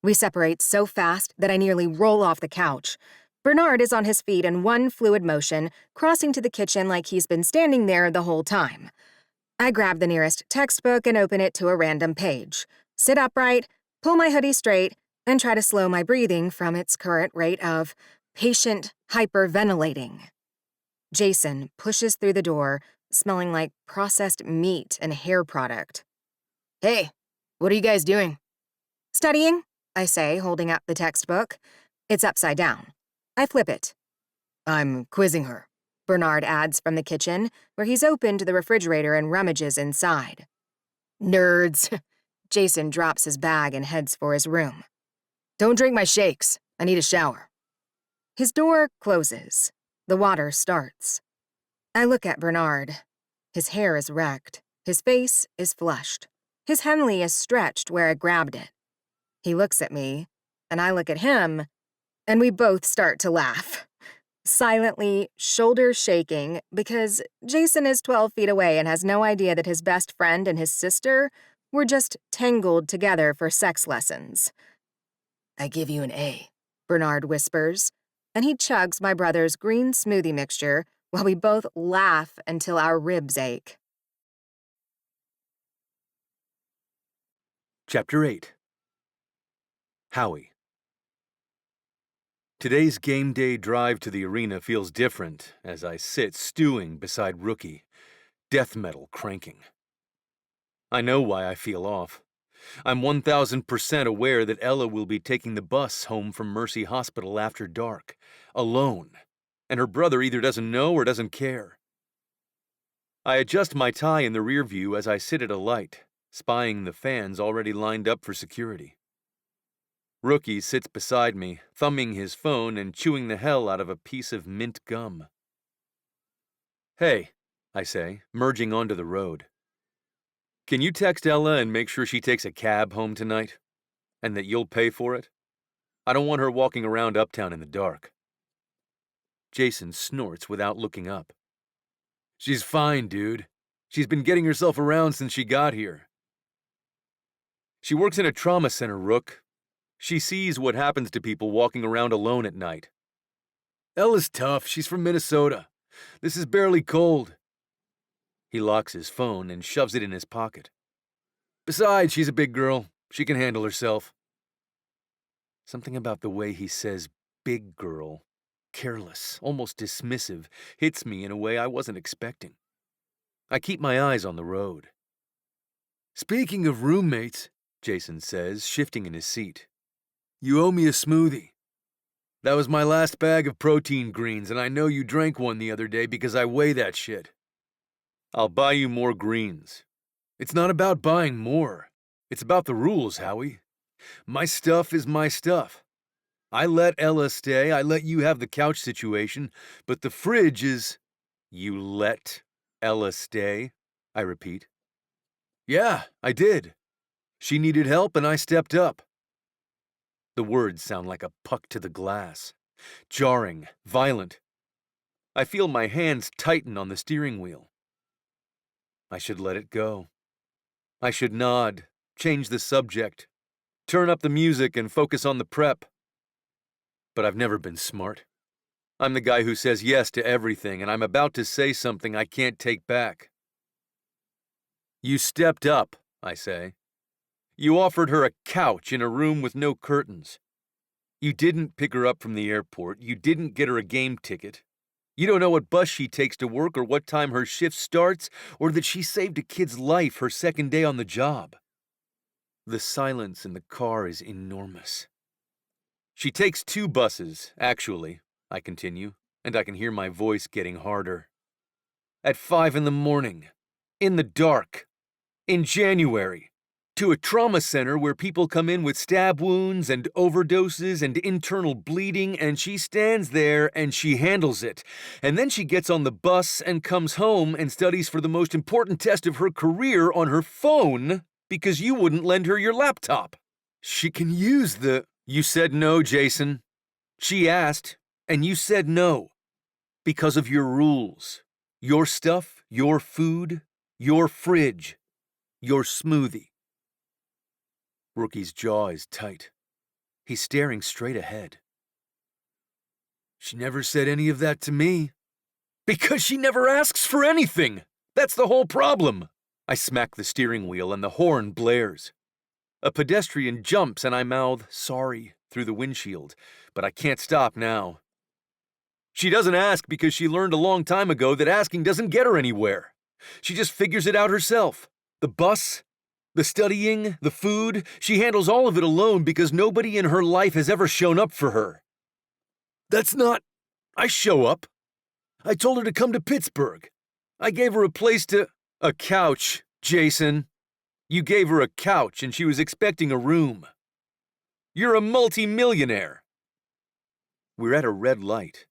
We separate so fast that I nearly roll off the couch. Bernard is on his feet in one fluid motion, crossing to the kitchen like he's been standing there the whole time. I grab the nearest textbook and open it to a random page, sit upright, pull my hoodie straight, and try to slow my breathing from its current rate of patient hyperventilating. Jason pushes through the door, smelling like processed meat and hair product. Hey, what are you guys doing? Studying, I say, holding up the textbook. It's upside down. I flip it. I'm quizzing her, Bernard adds from the kitchen, where he's opened the refrigerator and rummages inside. Nerds. Jason drops his bag and heads for his room. Don't drink my shakes. I need a shower. His door closes. The water starts. I look at Bernard. His hair is wrecked. His face is flushed. His Henley is stretched where I grabbed it. He looks at me, and I look at him, and we both start to laugh. Silently, shoulders shaking, because Jason is 12 feet away and has no idea that his best friend and his sister were just tangled together for sex lessons. I give you an A, Bernard whispers, and he chugs my brother's green smoothie mixture while we both laugh until our ribs ache. Chapter 8. Howie. Today's game day drive to the arena feels different as I sit stewing beside Rookie, death metal cranking. I know why I feel off. I'm 1000% aware that Ella will be taking the bus home from Mercy Hospital after dark, alone, and her brother either doesn't know or doesn't care. I adjust my tie in the rear view as I sit at a light, spying the fans already lined up for security. Rookie sits beside me, thumbing his phone and chewing the hell out of a piece of mint gum. "Hey," I say, merging onto the road. "Can you text Ella and make sure she takes a cab home tonight? And that you'll pay for it? I don't want her walking around uptown in the dark." Jason snorts without looking up. "She's fine, dude. She's been getting herself around since she got here. She works in a trauma center, Rook. She sees what happens to people walking around alone at night. Ella's tough. She's from Minnesota. This is barely cold." He locks his phone and shoves it in his pocket. "Besides, she's a big girl. She can handle herself." Something about the way he says big girl, careless, almost dismissive, hits me in a way I wasn't expecting. I keep my eyes on the road. "Speaking of roommates," Jason says, shifting in his seat, "you owe me a smoothie. That was my last bag of protein greens, and I know you drank one the other day because I weigh that shit. I'll buy you more greens. It's not about buying more. It's about the rules, Howie. My stuff is my stuff. I let Ella stay, I let you have the couch situation, but the fridge is—" "You let Ella stay?" I repeat. "Yeah, I did. She needed help and I stepped up." The words sound like a puck to the glass. Jarring, violent. I feel my hands tighten on the steering wheel. I should let it go. I should nod, change the subject, turn up the music and focus on the prep. But I've never been smart. I'm the guy who says yes to everything, and I'm about to say something I can't take back. "You stepped up," I say. "You offered her a couch in a room with no curtains. You didn't pick her up from the airport. You didn't get her a game ticket. You don't know what bus she takes to work or what time her shift starts, or that she saved a kid's life her second day on the job." The silence in the car is enormous. "She takes 2 buses, actually," I continue, and I can hear my voice getting harder. "At 5 a.m, in the dark, in January, to a trauma center where people come in with stab wounds and overdoses and internal bleeding, and she stands there and she handles it. And then she gets on the bus and comes home and studies for the most important test of her career on her phone because you wouldn't lend her your laptop. She can use the—" "You said no, Jason. She asked, and you said no. Because of your rules. Your stuff, your food, your fridge, your smoothie." Rookie's jaw is tight. He's staring straight ahead. "She never said any of that to me." "Because she never asks for anything! That's the whole problem!" I smack the steering wheel and the horn blares. A pedestrian jumps and I mouth, "Sorry," through the windshield, but I can't stop now. She doesn't ask because she learned a long time ago that asking doesn't get her anywhere. She just figures it out herself. The bus, The studying, the food, she handles all of it alone because nobody in her life has ever shown up for her. That's not... I show up. I told her to come to Pittsburgh. I gave her a place to... A couch, Jason. You gave her a couch and she was expecting a room. You're a multi-millionaire. We're at a red light.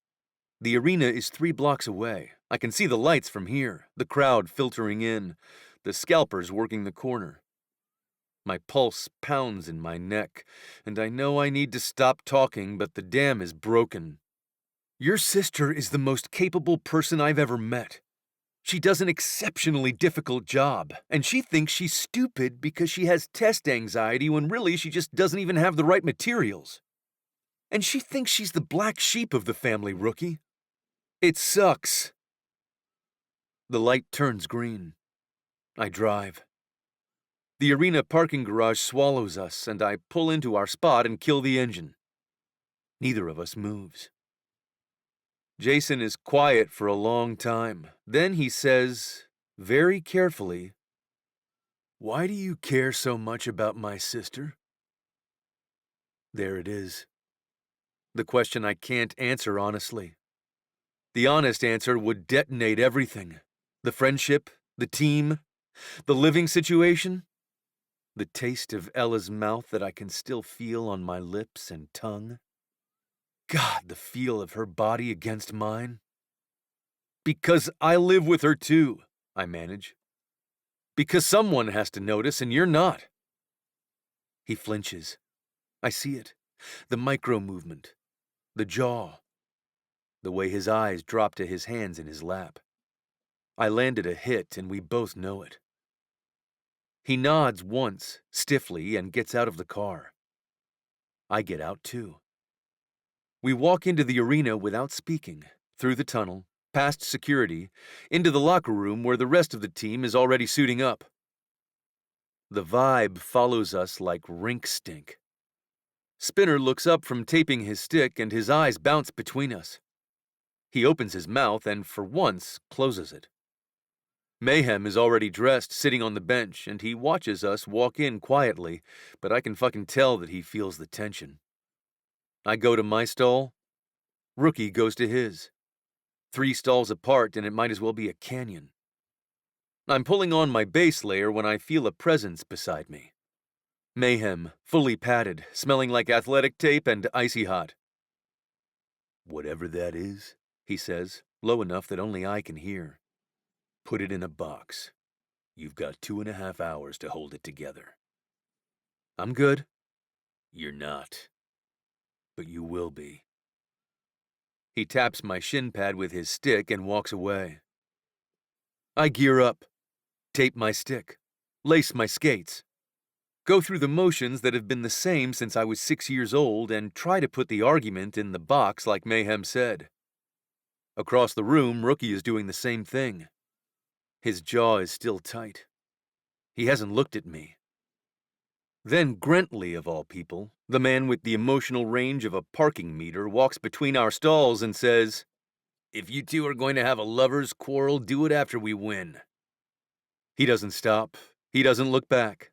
The arena is 3 blocks away. I can see the lights from here, the crowd filtering in, the scalpers working the corner. My pulse pounds in my neck, and I know I need to stop talking, but the dam is broken. Your sister is the most capable person I've ever met. She does an exceptionally difficult job, and she thinks she's stupid because she has test anxiety when really she just doesn't even have the right materials. And she thinks she's the black sheep of the family, Rookie. It sucks. The light turns green. I drive. The arena parking garage swallows us, and I pull into our spot and kill the engine. Neither of us moves. Jason is quiet for a long time. Then he says, very carefully, "Why do you care so much about my sister?" There it is. The question I can't answer honestly. The honest answer would detonate everything. The friendship, the team, the living situation, the taste of Ella's mouth that I can still feel on my lips and tongue. God, the feel of her body against mine. Because I live with her too, I manage. Because someone has to notice and you're not. He flinches. I see it. The micro movement. The jaw. The way his eyes drop to his hands in his lap. I landed a hit and we both know it. He nods once, stiffly, and gets out of the car. I get out too. We walk into the arena without speaking, through the tunnel, past security, into the locker room where the rest of the team is already suiting up. The vibe follows us like rink stink. Spinner looks up from taping his stick and his eyes bounce between us. He opens his mouth and, for once, closes it. Mayhem is already dressed, sitting on the bench, and he watches us walk in quietly, but I can fucking tell that he feels the tension. I go to my stall. Rookie goes to his. 3 stalls apart, and it might as well be a canyon. I'm pulling on my base layer when I feel a presence beside me. Mayhem, fully padded, smelling like athletic tape and icy hot. "Whatever that is," he says, low enough that only I can hear. "Put it in a box. You've got 2.5 hours to hold it together." I'm good. You're not. But you will be. He taps my shin pad with his stick and walks away. I gear up, tape my stick, lace my skates, go through the motions that have been the same since I was 6 years old and try to put the argument in the box like Mayhem said. Across the room, Rookie is doing the same thing. His jaw is still tight. He hasn't looked at me. Then Grentley, of all people, the man with the emotional range of a parking meter, walks between our stalls and says, "If you two are going to have a lover's quarrel, do it after we win." He doesn't stop. He doesn't look back.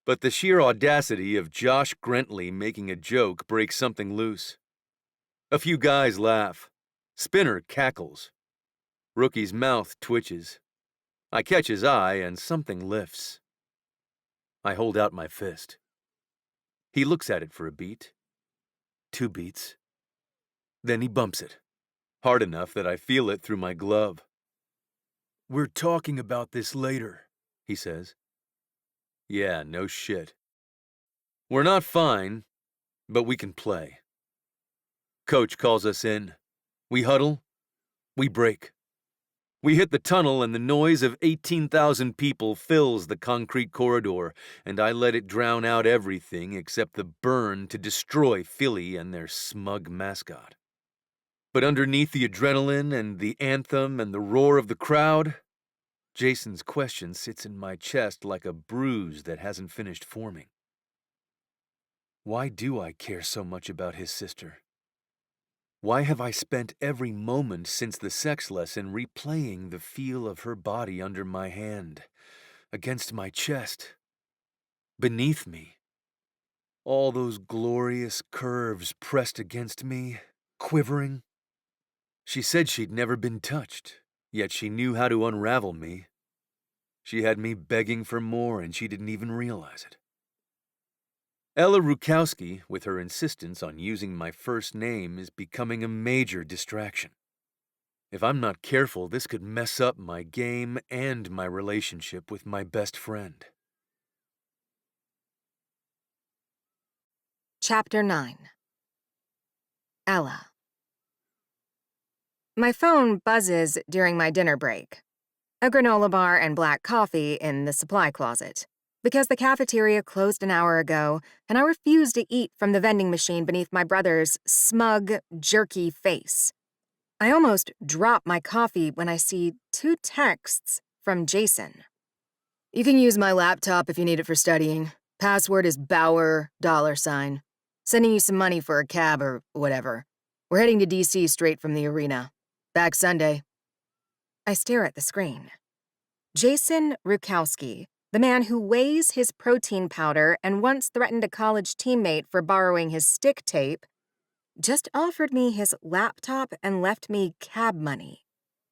But the sheer audacity of Josh Grentley making a joke breaks something loose. A few guys laugh. Spinner cackles. Rookie's mouth twitches. I catch his eye and something lifts. I hold out my fist. He looks at it for a beat. 2 beats. Then he bumps it, hard enough that I feel it through my glove. "We're talking about this later," he says. Yeah, no shit. We're not fine, but we can play. Coach calls us in. We huddle. We break. We hit the tunnel and the noise of 18,000 people fills the concrete corridor, and I let it drown out everything except the burn to destroy Philly and their smug mascot. But underneath the adrenaline and the anthem and the roar of the crowd, Jason's question sits in my chest like a bruise that hasn't finished forming. Why do I care so much about his sister? Why have I spent every moment since the sex lesson replaying the feel of her body under my hand, against my chest, beneath me. All those glorious curves pressed against me, quivering. She said she'd never been touched, yet she knew how to unravel me. She had me begging for more, and she didn't even realize it. Ella Rujkowski, with her insistence on using my first name, is becoming a major distraction. If I'm not careful, this could mess up my game and my relationship with my best friend. Chapter 9. Ella. My phone buzzes during my dinner break. A granola bar and black coffee in the supply closet, because the cafeteria closed an hour ago and I refuse to eat from the vending machine beneath my brother's smug, jerky face. I almost drop my coffee when I see 2 texts from Jason. You can use my laptop if you need it for studying. Password is Bauer $. Sending you some money for a cab or whatever. We're heading to DC straight from the arena. Back Sunday. I stare at the screen. Jason Rujkowski, the man who weighs his protein powder and once threatened a college teammate for borrowing his stick tape, just offered me his laptop and left me cab money.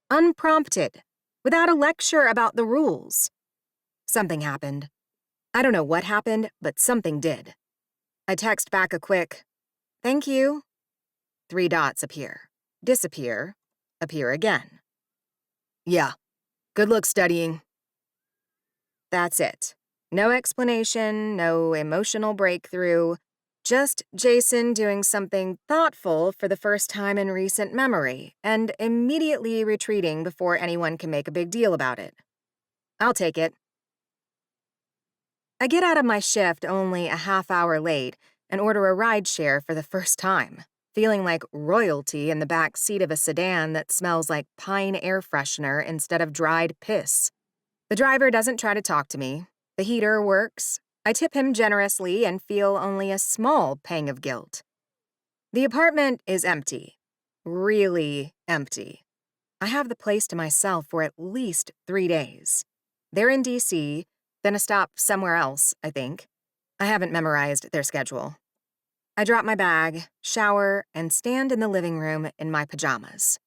Unprompted, without a lecture about the rules. Something happened. I don't know what happened, but something did. I text back a quick, "Thank you." 3 dots appear, disappear, appear again. Yeah, good luck studying. That's it. No explanation, no emotional breakthrough. Just Jason doing something thoughtful for the first time in recent memory, and immediately retreating before anyone can make a big deal about it. I'll take it. I get out of my shift only a half hour late and order a rideshare for the first time, feeling like royalty in the back seat of a sedan that smells like pine air freshener instead of dried piss. The driver doesn't try to talk to me. The heater works. I tip him generously and feel only a small pang of guilt. The apartment is empty. Really empty. I have the place to myself for at least 3 days. They're in DC, then a stop somewhere else, I think. I haven't memorized their schedule. I drop my bag, shower, and stand in the living room in my pajamas.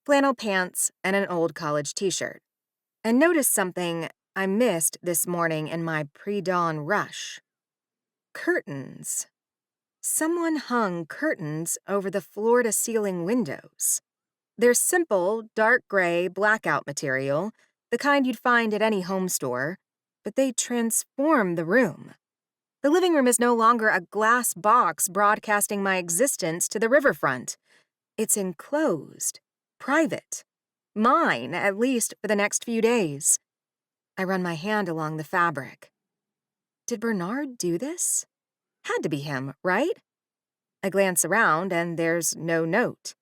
Flannel pants and an old college t-shirt. And notice something I missed this morning in my pre-dawn rush. Curtains. Someone hung curtains over the floor-to-ceiling windows. They're simple, dark gray blackout material, the kind you'd find at any home store, but they transform the room. The living room is no longer a glass box broadcasting my existence to the riverfront. It's enclosed, private. Mine, at least for the next few days. I run my hand along the fabric. Did Bernard do this? Had to be him, right? I glance around and there's no note.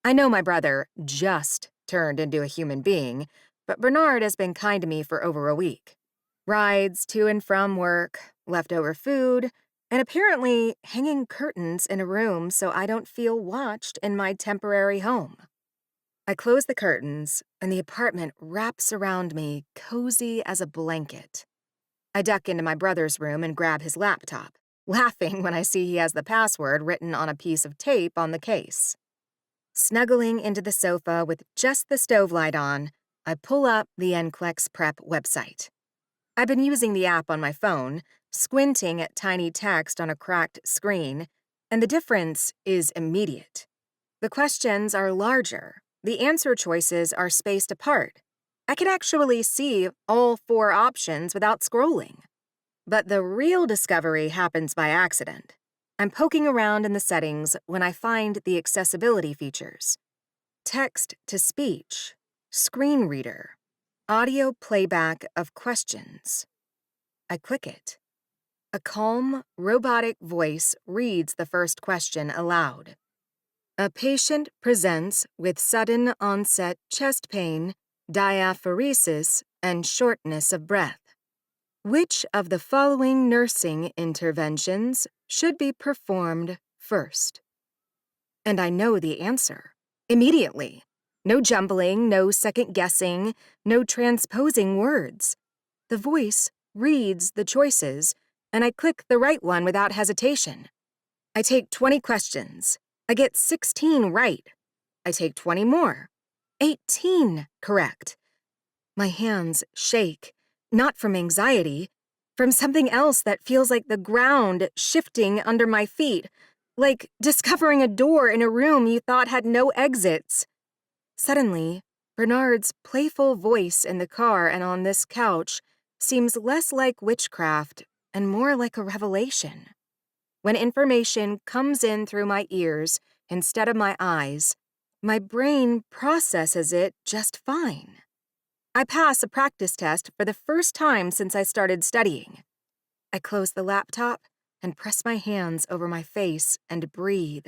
I know my brother just turned into a human being, but Bernard has been kind to me for over a week. Rides to and from work, leftover food, and apparently hanging curtains in a room so I don't feel watched in my temporary home. I close the curtains, and the apartment wraps around me, cozy as a blanket. I duck into my brother's room and grab his laptop, laughing when I see he has the password written on a piece of tape on the case. Snuggling into the sofa with just the stove light on, I pull up the NCLEX Prep website. I've been using the app on my phone, squinting at tiny text on a cracked screen, and the difference is immediate. The questions are larger. The answer choices are spaced apart. I can actually see all 4 options without scrolling. But the real discovery happens by accident. I'm poking around in the settings when I find the accessibility features. Text-to-speech, screen reader, audio playback of questions. I click it. A calm, robotic voice reads the first question aloud. A patient presents with sudden onset chest pain, diaphoresis, and shortness of breath. Which of the following nursing interventions should be performed first? And I know the answer. Immediately. No jumbling, no second guessing, no transposing words. The voice reads the choices and I click the right one without hesitation. I take 20 questions. I get 16 right. I take 20 more. 18 correct. My hands shake, not from anxiety, from something else that feels like the ground shifting under my feet, like discovering a door in a room you thought had no exits. Suddenly, Bernard's playful voice in the car and on this couch seems less like witchcraft and more like a revelation. When information comes in through my ears instead of my eyes, my brain processes it just fine. I pass a practice test for the first time since I started studying. I close the laptop and press my hands over my face and breathe.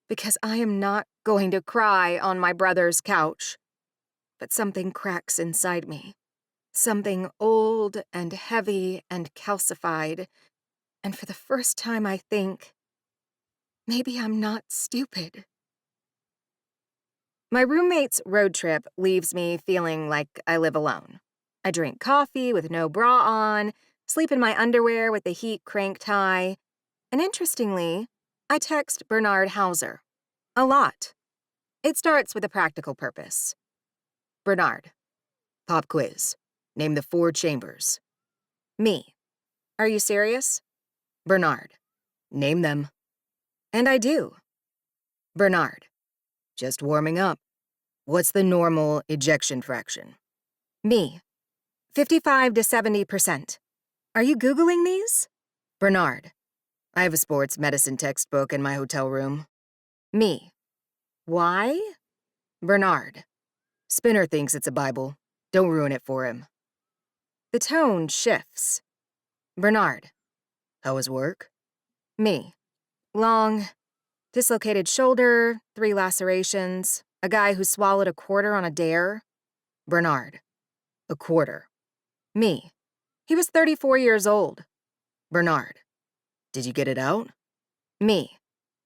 Because I am not going to cry on my brother's couch. But something cracks inside me. Something old and heavy and calcified. And for the first time I think, maybe I'm not stupid. My roommate's road trip leaves me feeling like I live alone. I drink coffee with no bra on, sleep in my underwear with the heat cranked high, and interestingly, I text Bernard Hauser. A lot. It starts with a practical purpose. Bernard. Pop quiz. Name the 4 chambers. Me. Are you serious? Bernard. Name them. And I do. Bernard. Just warming up. What's the normal ejection fraction? Me. 55 to 70%. Are you Googling these? Bernard. I have a sports medicine textbook in my hotel room. Me. Why? Bernard. Spinner thinks it's a Bible. Don't ruin it for him. The tone shifts. Bernard. How was work? Me. Long. Dislocated shoulder, 3 lacerations, a guy who swallowed a quarter on a dare. Bernard. A quarter. Me. He was 34 years old. Bernard. Did you get it out? Me.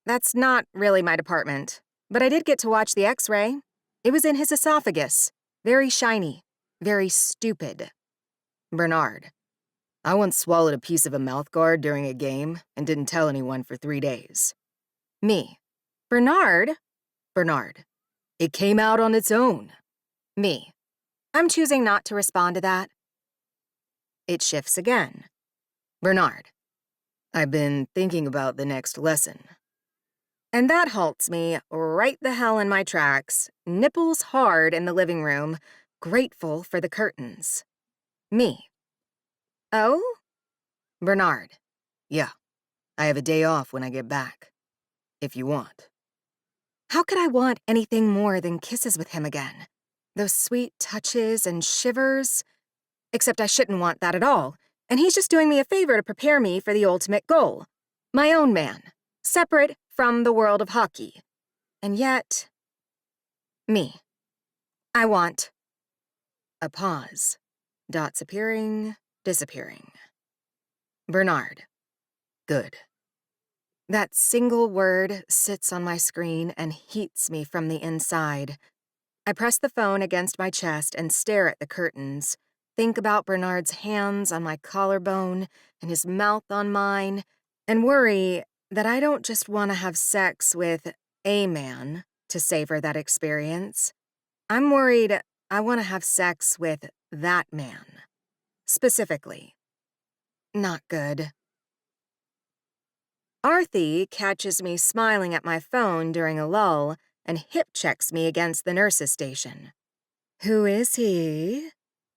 That's not really my department, but I did get to watch the X-ray. It was in his esophagus. Very shiny. Very stupid. Bernard. I once swallowed a piece of a mouthguard during a game and didn't tell anyone for 3 days. Me. Bernard? Bernard. It came out on its own. Me. I'm choosing not to respond to that. It shifts again. Bernard. I've been thinking about the next lesson. And that halts me right the hell in my tracks, nipples hard in the living room, grateful for the curtains. Me. Oh? Bernard. Yeah. I have a day off when I get back. If you want. How could I want anything more than kisses with him again? Those sweet touches and shivers? Except I shouldn't want that at all, and he's just doing me a favor to prepare me for the ultimate goal. My own man. Separate from the world of hockey. And yet... me. I want... A pause. Dots appearing, disappearing. Bernard. Good. That single word sits on my screen and heats me from the inside. I press the phone against my chest and stare at the curtains, think about Bernard's hands on my collarbone and his mouth on mine, and worry that I don't just want to have sex with a man to savor that experience. I'm worried I want to have sex with that man. Specifically. Not good. Arthi catches me smiling at my phone during a lull and hip-checks me against the nurse's station. Who is he?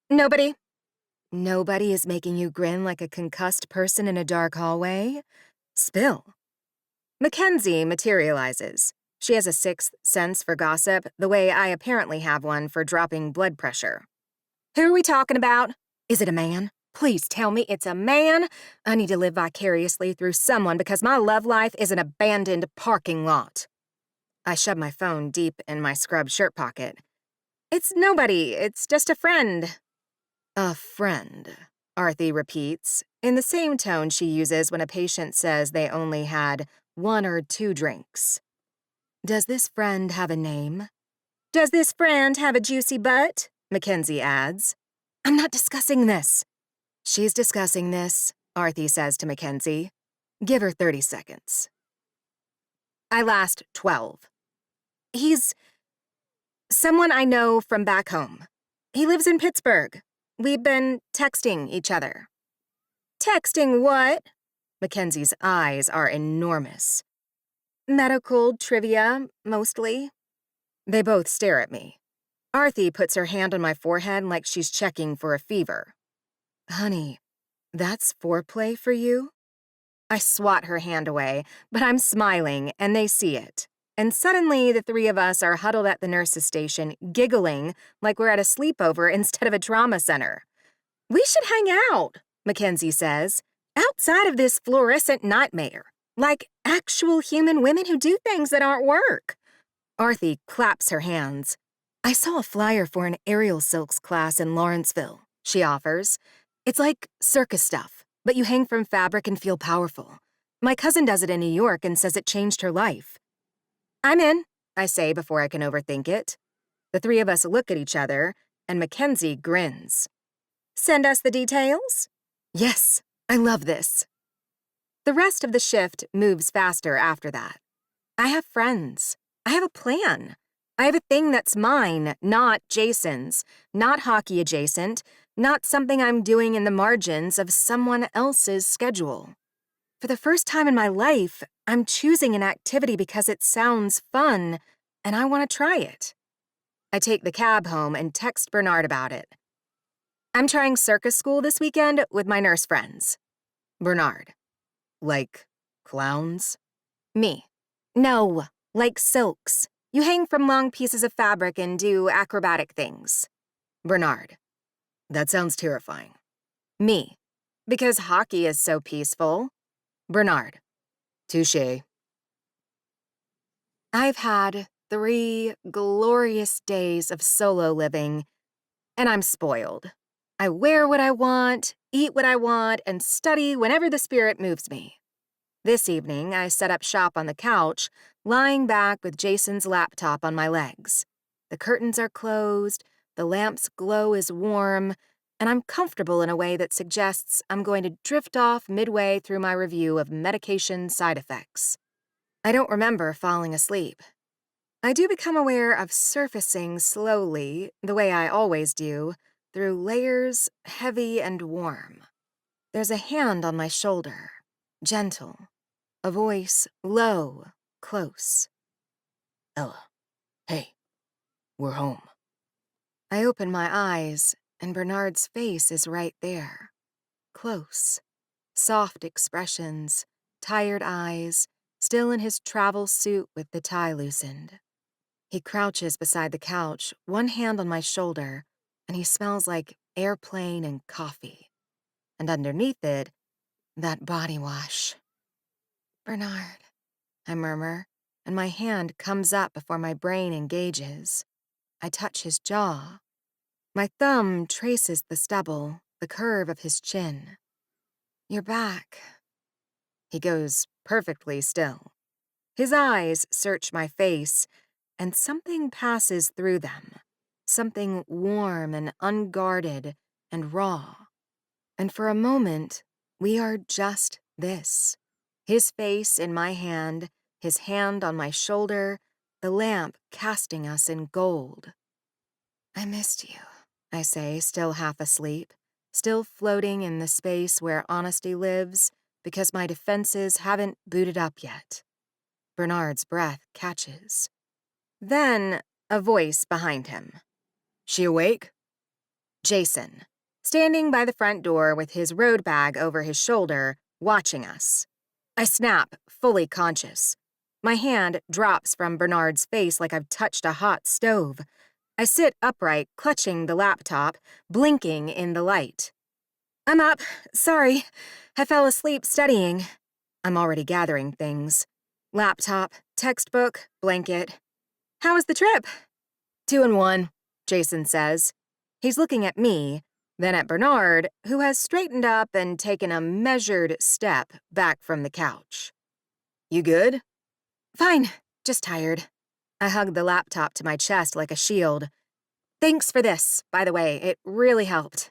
Nobody. Nobody is making you grin like a concussed person in a dark hallway? Spill. Mackenzie materializes. She has a 6th sense for gossip, the way I apparently have one for dropping blood pressure. Who are we talking about? Is it a man? Please tell me it's a man. I need to live vicariously through someone because my love life is an abandoned parking lot. I shove my phone deep in my scrub shirt pocket. It's nobody. It's just a friend. A friend, Arthi repeats, in the same tone she uses when a patient says they only had 1 or 2 drinks. Does this friend have a name? Does this friend have a juicy butt? Mackenzie adds. I'm not discussing this. She's discussing this. Arthi says to Mackenzie. Give her 30 seconds. I last 12. He's someone I know from back home. He lives in Pittsburgh. We've been texting each other. Texting what? Mackenzie's eyes are enormous. Medical trivia, mostly. They both stare at me. Arthi puts her hand on my forehead like she's checking for a fever. Honey, that's foreplay for you? I swat her hand away, but I'm smiling and they see it. And suddenly the three of us are huddled at the nurse's station, giggling like we're at a sleepover instead of a trauma center. We should hang out, Mackenzie says, outside of this fluorescent nightmare, like actual human women who do things that aren't work. Arthi claps her hands. I saw a flyer for an aerial silks class in Lawrenceville, she offers. It's like circus stuff, but you hang from fabric and feel powerful. My cousin does it in New York and says it changed her life. I'm in, I say before I can overthink it. The three of us look at each other, and Mackenzie grins. Send us the details? Yes, I love this. The rest of the shift moves faster after that. I have friends. I have a plan. I have a thing that's mine, not Jason's, not hockey adjacent, not something I'm doing in the margins of someone else's schedule. For the first time in my life, I'm choosing an activity because it sounds fun, and I want to try it. I take the cab home and text Bernard about it. I'm trying circus school this weekend with my nurse friends. Bernard. Like clowns? Me. No, like silks. You hang from long pieces of fabric and do acrobatic things. Bernard. That sounds terrifying. Me. Because hockey is so peaceful. Bernard. Touché. I've had 3 glorious days of solo living, and I'm spoiled. I wear what I want, eat what I want, and study whenever the spirit moves me. This evening, I set up shop on the couch, lying back with Jason's laptop on my legs. The curtains are closed, the lamp's glow is warm, and I'm comfortable in a way that suggests I'm going to drift off midway through my review of medication side effects. I don't remember falling asleep. I do become aware of surfacing slowly, the way I always do, through layers heavy and warm. There's a hand on my shoulder, gentle, a voice low, close. Ella, hey, we're home. I open my eyes, and Bernard's face is right there. Close. Soft expressions, tired eyes, still in his travel suit with the tie loosened. He crouches beside the couch, one hand on my shoulder, and he smells like airplane and coffee. And underneath it, that body wash. Bernard, I murmur, and my hand comes up before my brain engages. I touch his jaw. My thumb traces the stubble, the curve of his chin. You're back. He goes perfectly still. His eyes search my face, and something passes through them. Something warm and unguarded and raw. And for a moment, we are just this. His face in my hand, his hand on my shoulder, the lamp casting us in gold. I missed you, I say, still half asleep, still floating in the space where honesty lives, because my defenses haven't booted up yet. Bernard's breath catches. Then, a voice behind him. She awake? Jason, standing by the front door with his road bag over his shoulder, watching us. I snap, fully conscious. My hand drops from Bernard's face like I've touched a hot stove. I sit upright, clutching the laptop, blinking in the light. I'm up. Sorry. I fell asleep studying. I'm already gathering things. Laptop, textbook, blanket. How was the trip? 2 in 1, Jason says. He's looking at me, then at Bernard, who has straightened up and taken a measured step back from the couch. You good? Fine, just tired. I hug the laptop to my chest like a shield. Thanks for this, by the way, it really helped.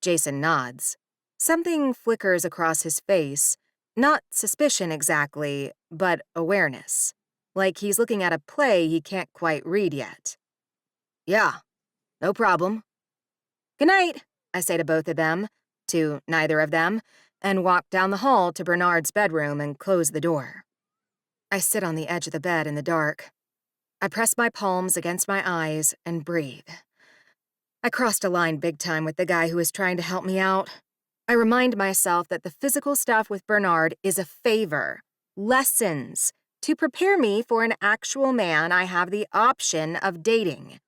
Jason nods. Something flickers across his face, not suspicion exactly, but awareness. Like he's looking at a play he can't quite read yet. Yeah, no problem. Good night, I say to both of them, to neither of them, and walk down the hall to Bernard's bedroom and close the door. I sit on the edge of the bed in the dark. I press my palms against my eyes and breathe. I crossed a line big time with the guy who was trying to help me out. I remind myself that the physical stuff with Bernard is a favor, lessons, to prepare me for an actual man I have the option of dating.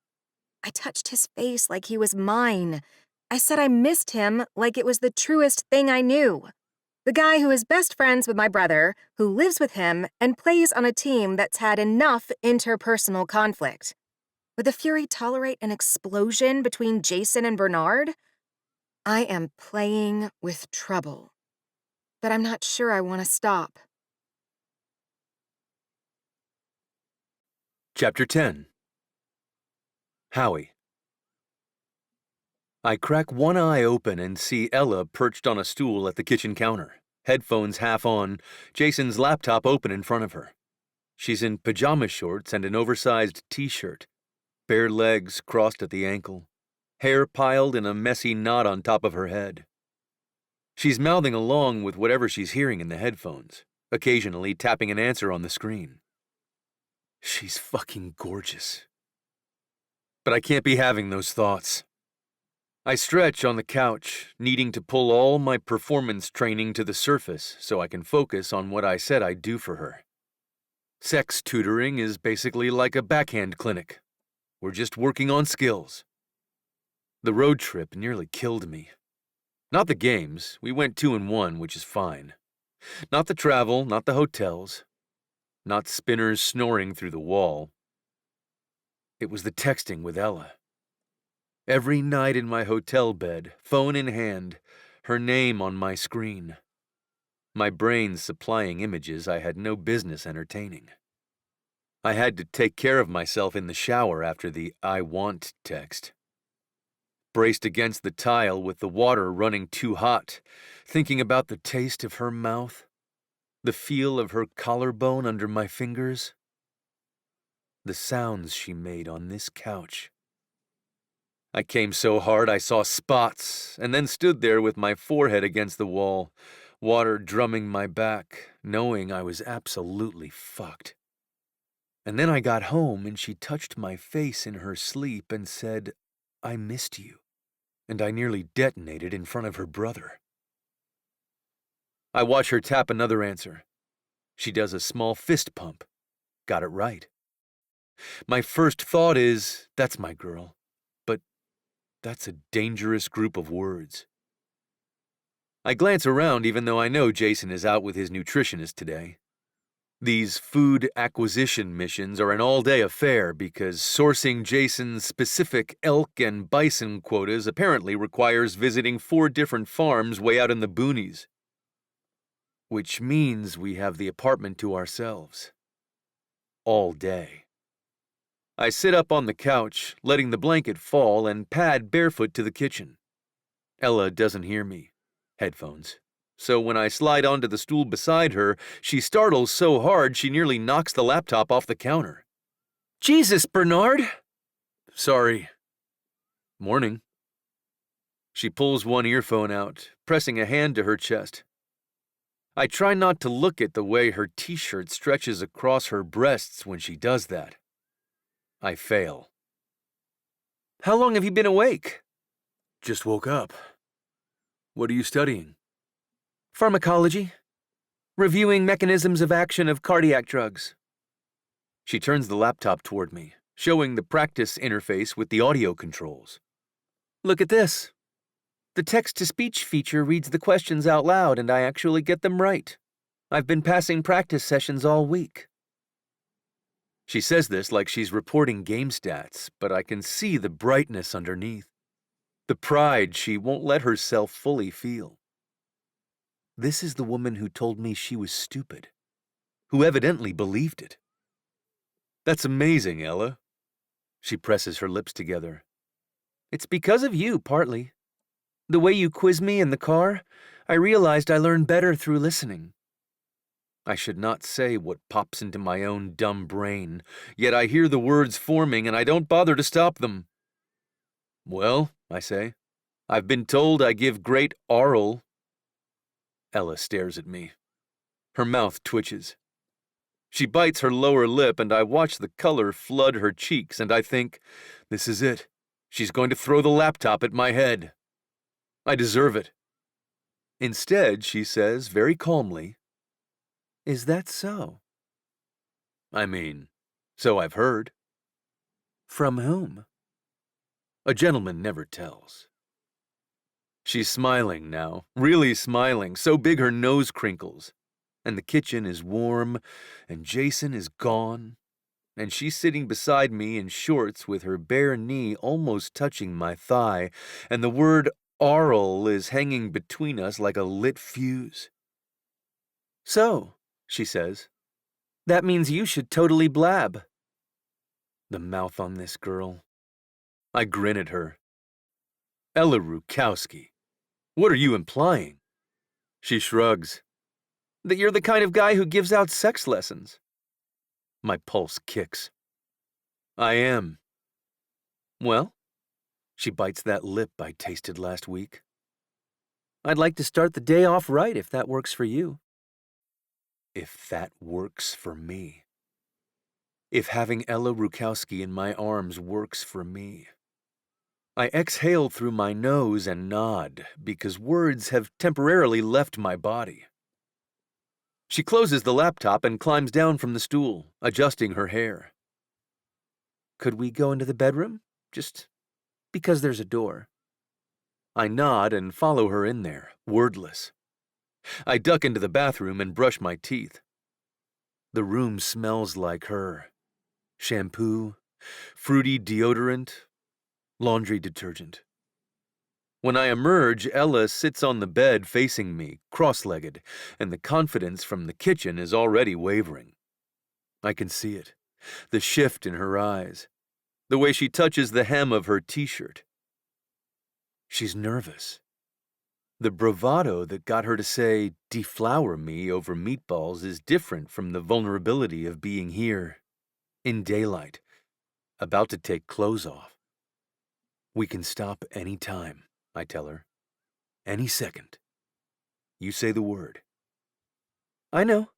I touched his face like he was mine. I said I missed him like it was the truest thing I knew. The guy who is best friends with my brother, who lives with him, and plays on a team that's had enough interpersonal conflict. Would the Fury tolerate an explosion between Jason and Bernard? I am playing with trouble, but I'm not sure I want to stop. Chapter 10. Howie. I crack one eye open and see Ella perched on a stool at the kitchen counter, headphones half on, Jason's laptop open in front of her. She's in pajama shorts and an oversized t-shirt, bare legs crossed at the ankle, hair piled in a messy knot on top of her head. She's mouthing along with whatever she's hearing in the headphones, occasionally tapping an answer on the screen. She's fucking gorgeous. But I can't be having those thoughts. I stretch on the couch, needing to pull all my performance training to the surface so I can focus on what I said I'd do for her. Sex tutoring is basically like a backhand clinic. We're just working on skills. The road trip nearly killed me. Not the games, we went 2-1, which is fine. Not the travel, not the hotels. Not spinners snoring through the wall. It was the texting with Ella. Every night in my hotel bed, phone in hand, her name on my screen. My brain supplying images I had no business entertaining. I had to take care of myself in the shower after the "I want" text. Braced against the tile with the water running too hot, thinking about the taste of her mouth, the feel of her collarbone under my fingers, the sounds she made on this couch. I came so hard I saw spots, and then stood there with my forehead against the wall, water drumming my back, knowing I was absolutely fucked. And then I got home and she touched my face in her sleep and said, "I missed you," and I nearly detonated in front of her brother. I watch her tap another answer. She does a small fist pump. Got it right. My first thought is, that's my girl. But that's a dangerous group of words. I glance around even though I know Jason is out with his nutritionist today. These food acquisition missions are an all-day affair because sourcing Jason's specific elk and bison quotas apparently requires visiting 4 different farms way out in the boonies. Which means we have the apartment to ourselves. All day. I sit up on the couch, letting the blanket fall, and pad barefoot to the kitchen. Ella doesn't hear me. Headphones. So when I slide onto the stool beside her, she startles so hard she nearly knocks the laptop off the counter. "Jesus, Bernard!" "Sorry." "Morning." She pulls one earphone out, pressing a hand to her chest. I try not to look at the way her t-shirt stretches across her breasts when she does that. I fail. "How long have you been awake?" "Just woke up." "What are you studying?" "Pharmacology. Reviewing mechanisms of action of cardiac drugs." She turns the laptop toward me, showing the practice interface with the audio controls. "Look at this. The text-to-speech feature reads the questions out loud and I actually get them right. I've been passing practice sessions all week." She says this like she's reporting game stats, but I can see the brightness underneath. The pride she won't let herself fully feel. This is the woman who told me she was stupid, who evidently believed it. "That's amazing, Ella." She presses her lips together. "It's because of you, partly." The way you quiz me in the car, I realized I learn better through listening. I should not say what pops into my own dumb brain, yet I hear the words forming and I don't bother to stop them. Well, I say, I've been told I give great oral. Ella stares at me. Her mouth twitches. She bites her lower lip and I watch the color flood her cheeks and I think, this is it. She's going to throw the laptop at my head. I deserve it. Instead, she says very calmly, "Is that so?" I mean, so I've heard. From whom? A gentleman never tells. She's smiling now, really smiling, so big her nose crinkles. And the kitchen is warm, and Jason is gone, and she's sitting beside me in shorts with her bare knee almost touching my thigh, and the word oral is hanging between us like a lit fuse. So, she says, that means you should totally blab. The mouth on this girl. I grin at her. Ella Rujkowski, what are you implying? She shrugs. That you're the kind of guy who gives out sex lessons. My pulse kicks. I am. Well, she bites that lip I tasted last week. I'd like to start the day off right if that works for you. If that works for me. If having Ella Rujkowski in my arms works for me. I exhale through my nose and nod because words have temporarily left my body. She closes the laptop and climbs down from the stool, adjusting her hair. Could we go into the bedroom? Just because there's a door. I nod and follow her in there, wordless. I duck into the bathroom and brush my teeth. The room smells like her. Shampoo, fruity deodorant, laundry detergent. When I emerge, Ella sits on the bed facing me, cross-legged, and the confidence from the kitchen is already wavering. I can see it, the shift in her eyes, the way she touches the hem of her t-shirt. She's nervous. The bravado that got her to say, deflower me over meatballs is different from the vulnerability of being here, in daylight, about to take clothes off. We can stop any time, I tell her. Any second. You say the word. I know.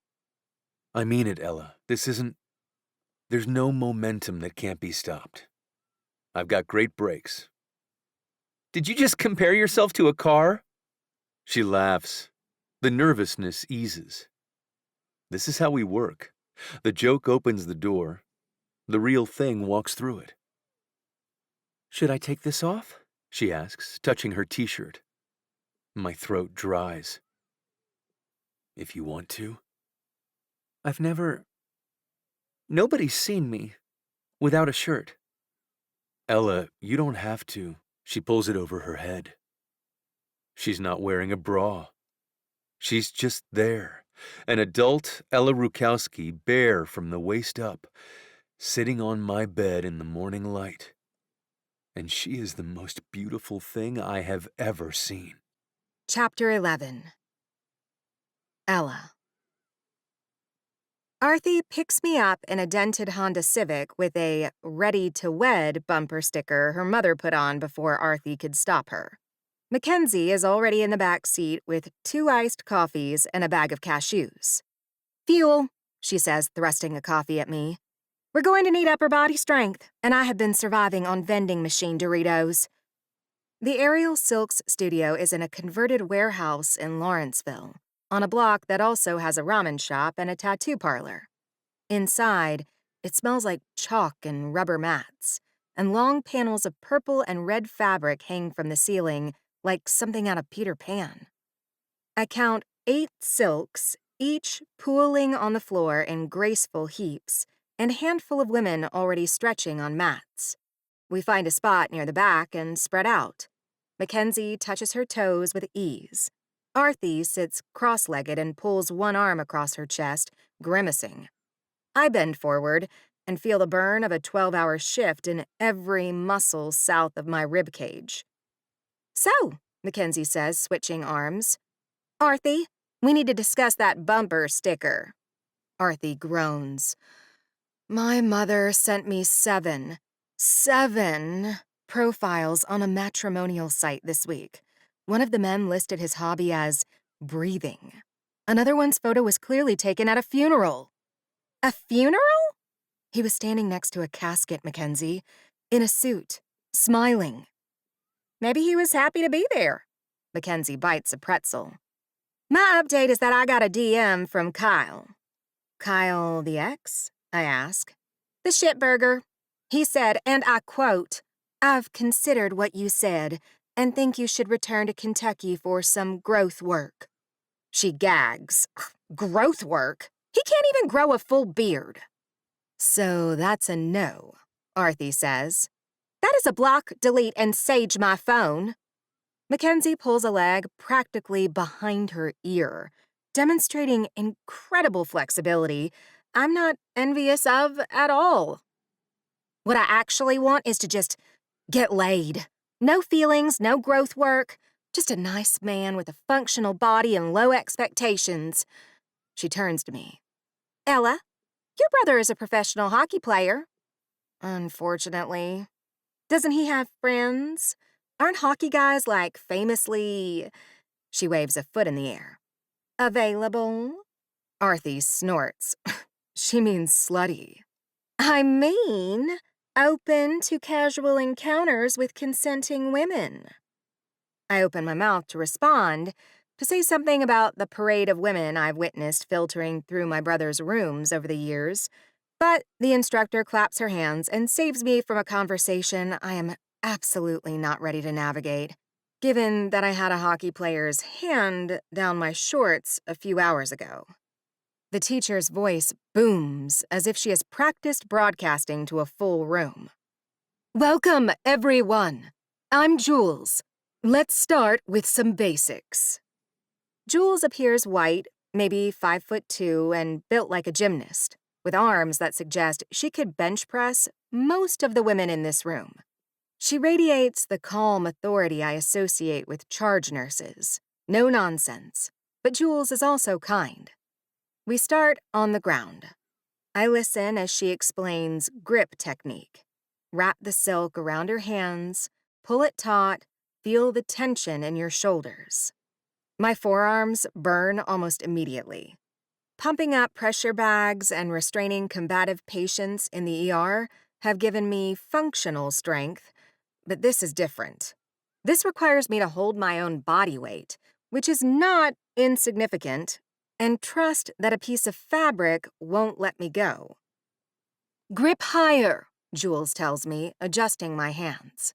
I mean it, Ella. There's no momentum that can't be stopped. I've got great brakes. Did you just compare yourself to a car? She laughs. The nervousness eases. This is how we work. The joke opens the door. The real thing walks through it. Should I take this off? She asks, touching her t-shirt. My throat dries. If you want to. Nobody's seen me without a shirt. Ella, you don't have to. She pulls it over her head. She's not wearing a bra. She's just there, an adult Ella Rujkowski, bare from the waist up, sitting on my bed in the morning light. And she is the most beautiful thing I have ever seen. Chapter 11. Ella. Arthie picks me up in a dented Honda Civic with a ready-to-wed bumper sticker her mother put on before Arthie could stop her. Mackenzie is already in the back seat with 2 iced coffees and a bag of cashews. Fuel, she says, thrusting a coffee at me. We're going to need upper body strength, and I have been surviving on vending machine Doritos. The Aerial Silks studio is in a converted warehouse in Lawrenceville, on a block that also has a ramen shop and a tattoo parlor. Inside, it smells like chalk and rubber mats, and long panels of purple and red fabric hang from the ceiling like something out of Peter Pan. I count 8 silks, each pooling on the floor in graceful heaps, and a handful of women already stretching on mats. We find a spot near the back and spread out. Mackenzie touches her toes with ease. Arthie sits cross-legged and pulls one arm across her chest, grimacing. I bend forward and feel the burn of a 12-hour shift in every muscle south of my rib cage. So, Mackenzie says, switching arms. Arthie, we need to discuss that bumper sticker. Arthie groans. My mother sent me seven profiles on a matrimonial site this week. One of the men listed his hobby as breathing. Another one's photo was clearly taken at a funeral. A funeral? He was standing next to a casket, Mackenzie, in a suit, smiling. Maybe he was happy to be there. Mackenzie bites a pretzel. My update is that I got a DM from Kyle. Kyle the ex? I ask. The shitburger. He said, and I quote, I've considered what you said and think you should return to Kentucky for some growth work. She gags. Growth work? He can't even grow a full beard. So that's a no, Arthie says. That is a block, delete, and sage my phone. Mackenzie pulls a leg practically behind her ear, demonstrating incredible flexibility I'm not envious of at all. What I actually want is to just get laid. No feelings, no growth work, just a nice man with a functional body and low expectations. She turns to me. Ella, your brother is a professional hockey player. Unfortunately. Doesn't he have friends? Aren't hockey guys, like, famously... She waves a foot in the air. Available? Arthie snorts. She means slutty. I mean, open to casual encounters with consenting women. I open my mouth to respond, to say something about the parade of women I've witnessed filtering through my brother's rooms over the years, but the instructor claps her hands and saves me from a conversation I am absolutely not ready to navigate, given that I had a hockey player's hand down my shorts a few hours ago. The teacher's voice booms as if she has practiced broadcasting to a full room. Welcome, everyone. I'm Jules. Let's start with some basics. Jules appears white, maybe 5'2", and built like a gymnast, with arms that suggest she could bench press most of the women in this room. She radiates the calm authority I associate with charge nurses. No nonsense, but Jules is also kind. We start on the ground. I listen as she explains grip technique. Wrap the silk around her hands, pull it taut, feel the tension in your shoulders. My forearms burn almost immediately. Pumping up pressure bags and restraining combative patients in the ER have given me functional strength, but this is different. This requires me to hold my own body weight, which is not insignificant, and trust that a piece of fabric won't let me go. Grip higher, Jules tells me, adjusting my hands.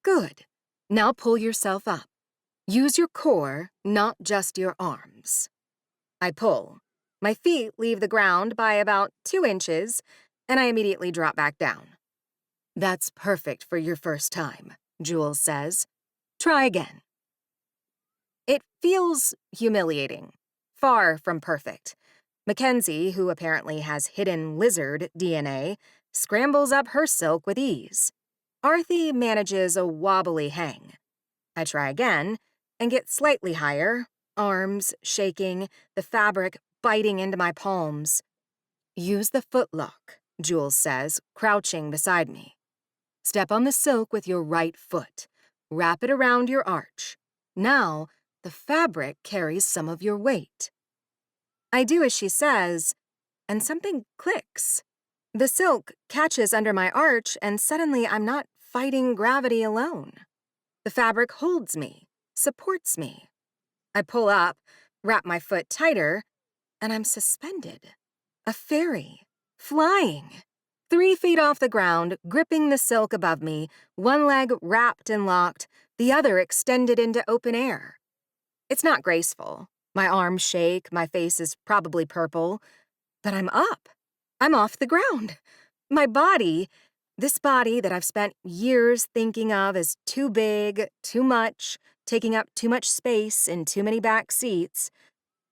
Good. Now pull yourself up. Use your core, not just your arms. I pull. My feet leave the ground by about 2 inches, and I immediately drop back down. That's perfect for your first time, Jules says. Try again. It feels humiliating. Far from perfect. Mackenzie, who apparently has hidden lizard DNA, scrambles up her silk with ease. Arthie manages a wobbly hang. I try again and get slightly higher, arms shaking, the fabric biting into my palms. Use the footlock, Jules says, crouching beside me. Step on the silk with your right foot. Wrap it around your arch. Now, the fabric carries some of your weight. I do as she says, and something clicks. The silk catches under my arch, and suddenly I'm not fighting gravity alone. The fabric holds me, supports me. I pull up, wrap my foot tighter, and I'm suspended. A fairy, flying. 3 feet off the ground, gripping the silk above me, one leg wrapped and locked, the other extended into open air. It's not graceful. My arms shake, my face is probably purple, but I'm up. I'm off the ground. My body, this body that I've spent years thinking of as too big, too much, taking up too much space in too many back seats,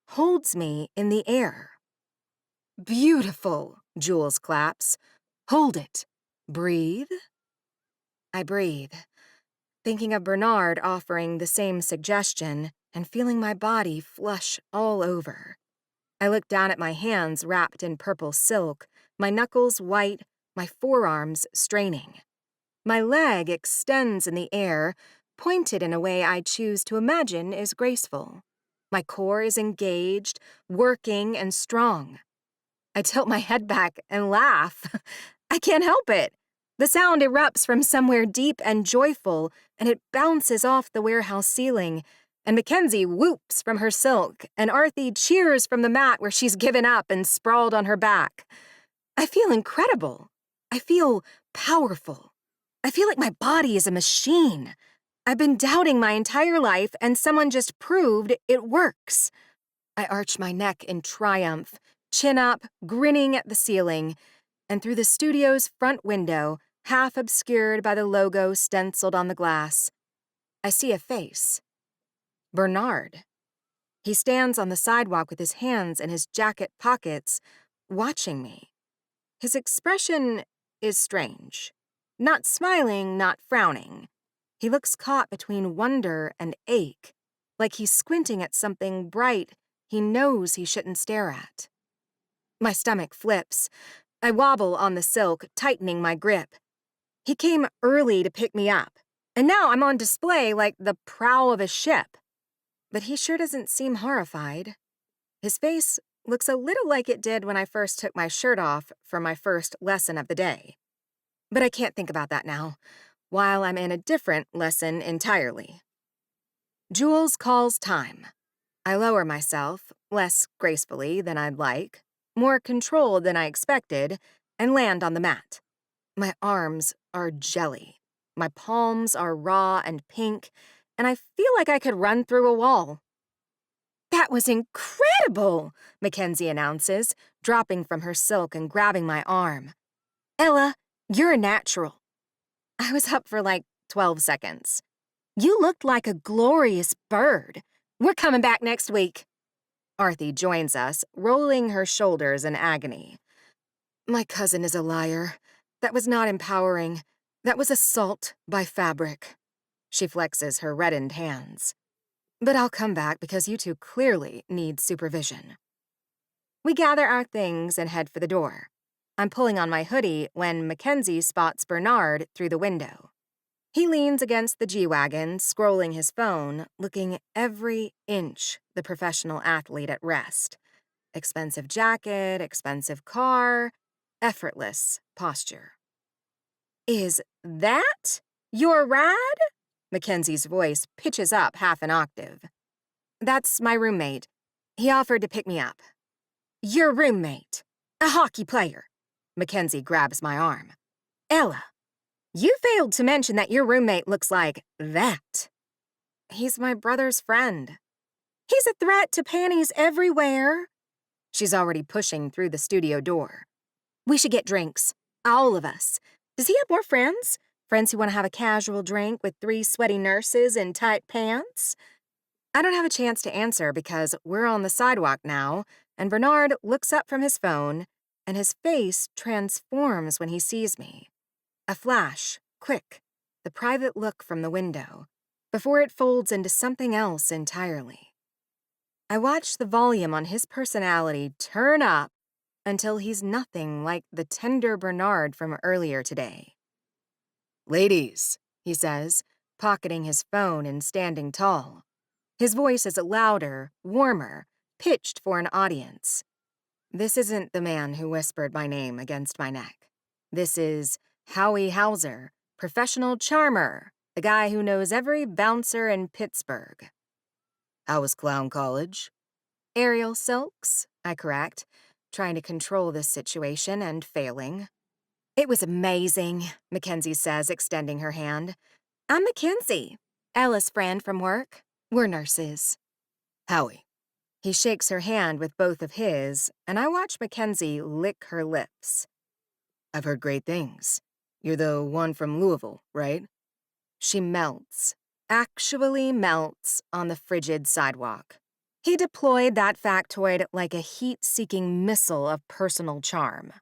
holds me in the air. Beautiful, Jules claps. Hold it. Breathe. I breathe. thinking of Bernard offering the same suggestion and feeling my body flush all over. I looked down at my hands wrapped in purple silk, my knuckles white, my forearms straining. My leg extends in the air, pointed in a way I choose to imagine is graceful. My core is engaged, working, and strong. I tilt my head back and laugh. I can't help it. The sound erupts from somewhere deep and joyful, and it bounces off the warehouse ceiling, and Mackenzie whoops from her silk, and Arthie cheers from the mat where she's given up and sprawled on her back. I feel incredible. I feel powerful. I feel like my body is a machine. I've been doubting my entire life, and someone just proved it works. I arch my neck in triumph, chin up, grinning at the ceiling, and through the studio's front window, half obscured by the logo stenciled on the glass, I see a face. Bernard. He stands on the sidewalk with his hands in his jacket pockets, watching me. His expression is strange. Not smiling, not frowning. He looks caught between wonder and ache, like he's squinting at something bright he knows he shouldn't stare at. My stomach flips. I wobble on the silk, tightening my grip. He came early to pick me up, and now I'm on display like the prow of a ship. But he sure doesn't seem horrified. His face looks a little like it did when I first took my shirt off for my first lesson of the day. But I can't think about that now, while I'm in a different lesson entirely. Jules calls time. I lower myself, less gracefully than I'd like, more controlled than I expected, and land on the mat. My arms are jelly. My palms are raw and pink, and I feel like I could run through a wall. "That was incredible," Mackenzie announces, dropping from her silk and grabbing my arm. "Ella, you're a natural." I was up for like 12 seconds. "You looked like a glorious bird. We're coming back next week." Arthie joins us, rolling her shoulders in agony. "My cousin is a liar. That was not empowering. That was assault by fabric." She flexes her reddened hands. "But I'll come back because you two clearly need supervision." We gather our things and head for the door. I'm pulling on my hoodie when Mackenzie spots Bernard through the window. He leans against the G-Wagon, scrolling his phone, looking every inch the professional athlete at rest. Expensive jacket, expensive car, effortless posture. "Is that your ride?" Mackenzie's voice pitches up half an octave. "That's my roommate. He offered to pick me up." "Your roommate? A hockey player?" Mackenzie grabs my arm. "Ella, you failed to mention that your roommate looks like that." "He's my brother's friend." "He's a threat to panties everywhere." She's already pushing through the studio door. "We should get drinks. All of us. Does he have more friends? Friends who want to have a casual drink with 3 sweaty nurses in tight pants?" I don't have a chance to answer because we're on the sidewalk now, and Bernard looks up from his phone, and his face transforms when he sees me. A flash, quick, the private look from the window, before it folds into something else entirely. I watch the volume on his personality turn up until he's nothing like the tender Bernard from earlier today. "Ladies," he says, pocketing his phone and standing tall. His voice is louder, warmer, pitched for an audience. This isn't the man who whispered my name against my neck. This is Howie Hauser, professional charmer, the guy who knows every bouncer in Pittsburgh. "How was clown college?" "Aerial silks," I correct, trying to control this situation and failing. "It was amazing," Mackenzie says, extending her hand. "I'm Mackenzie, Ella's friend from work. We're nurses." Howie. He shakes her hand with both of his, and I watch Mackenzie lick her lips. "I've heard great things. You're the one from Louisville, right?" She melts, actually melts on the frigid sidewalk. He deployed that factoid like a heat-seeking missile of personal charm.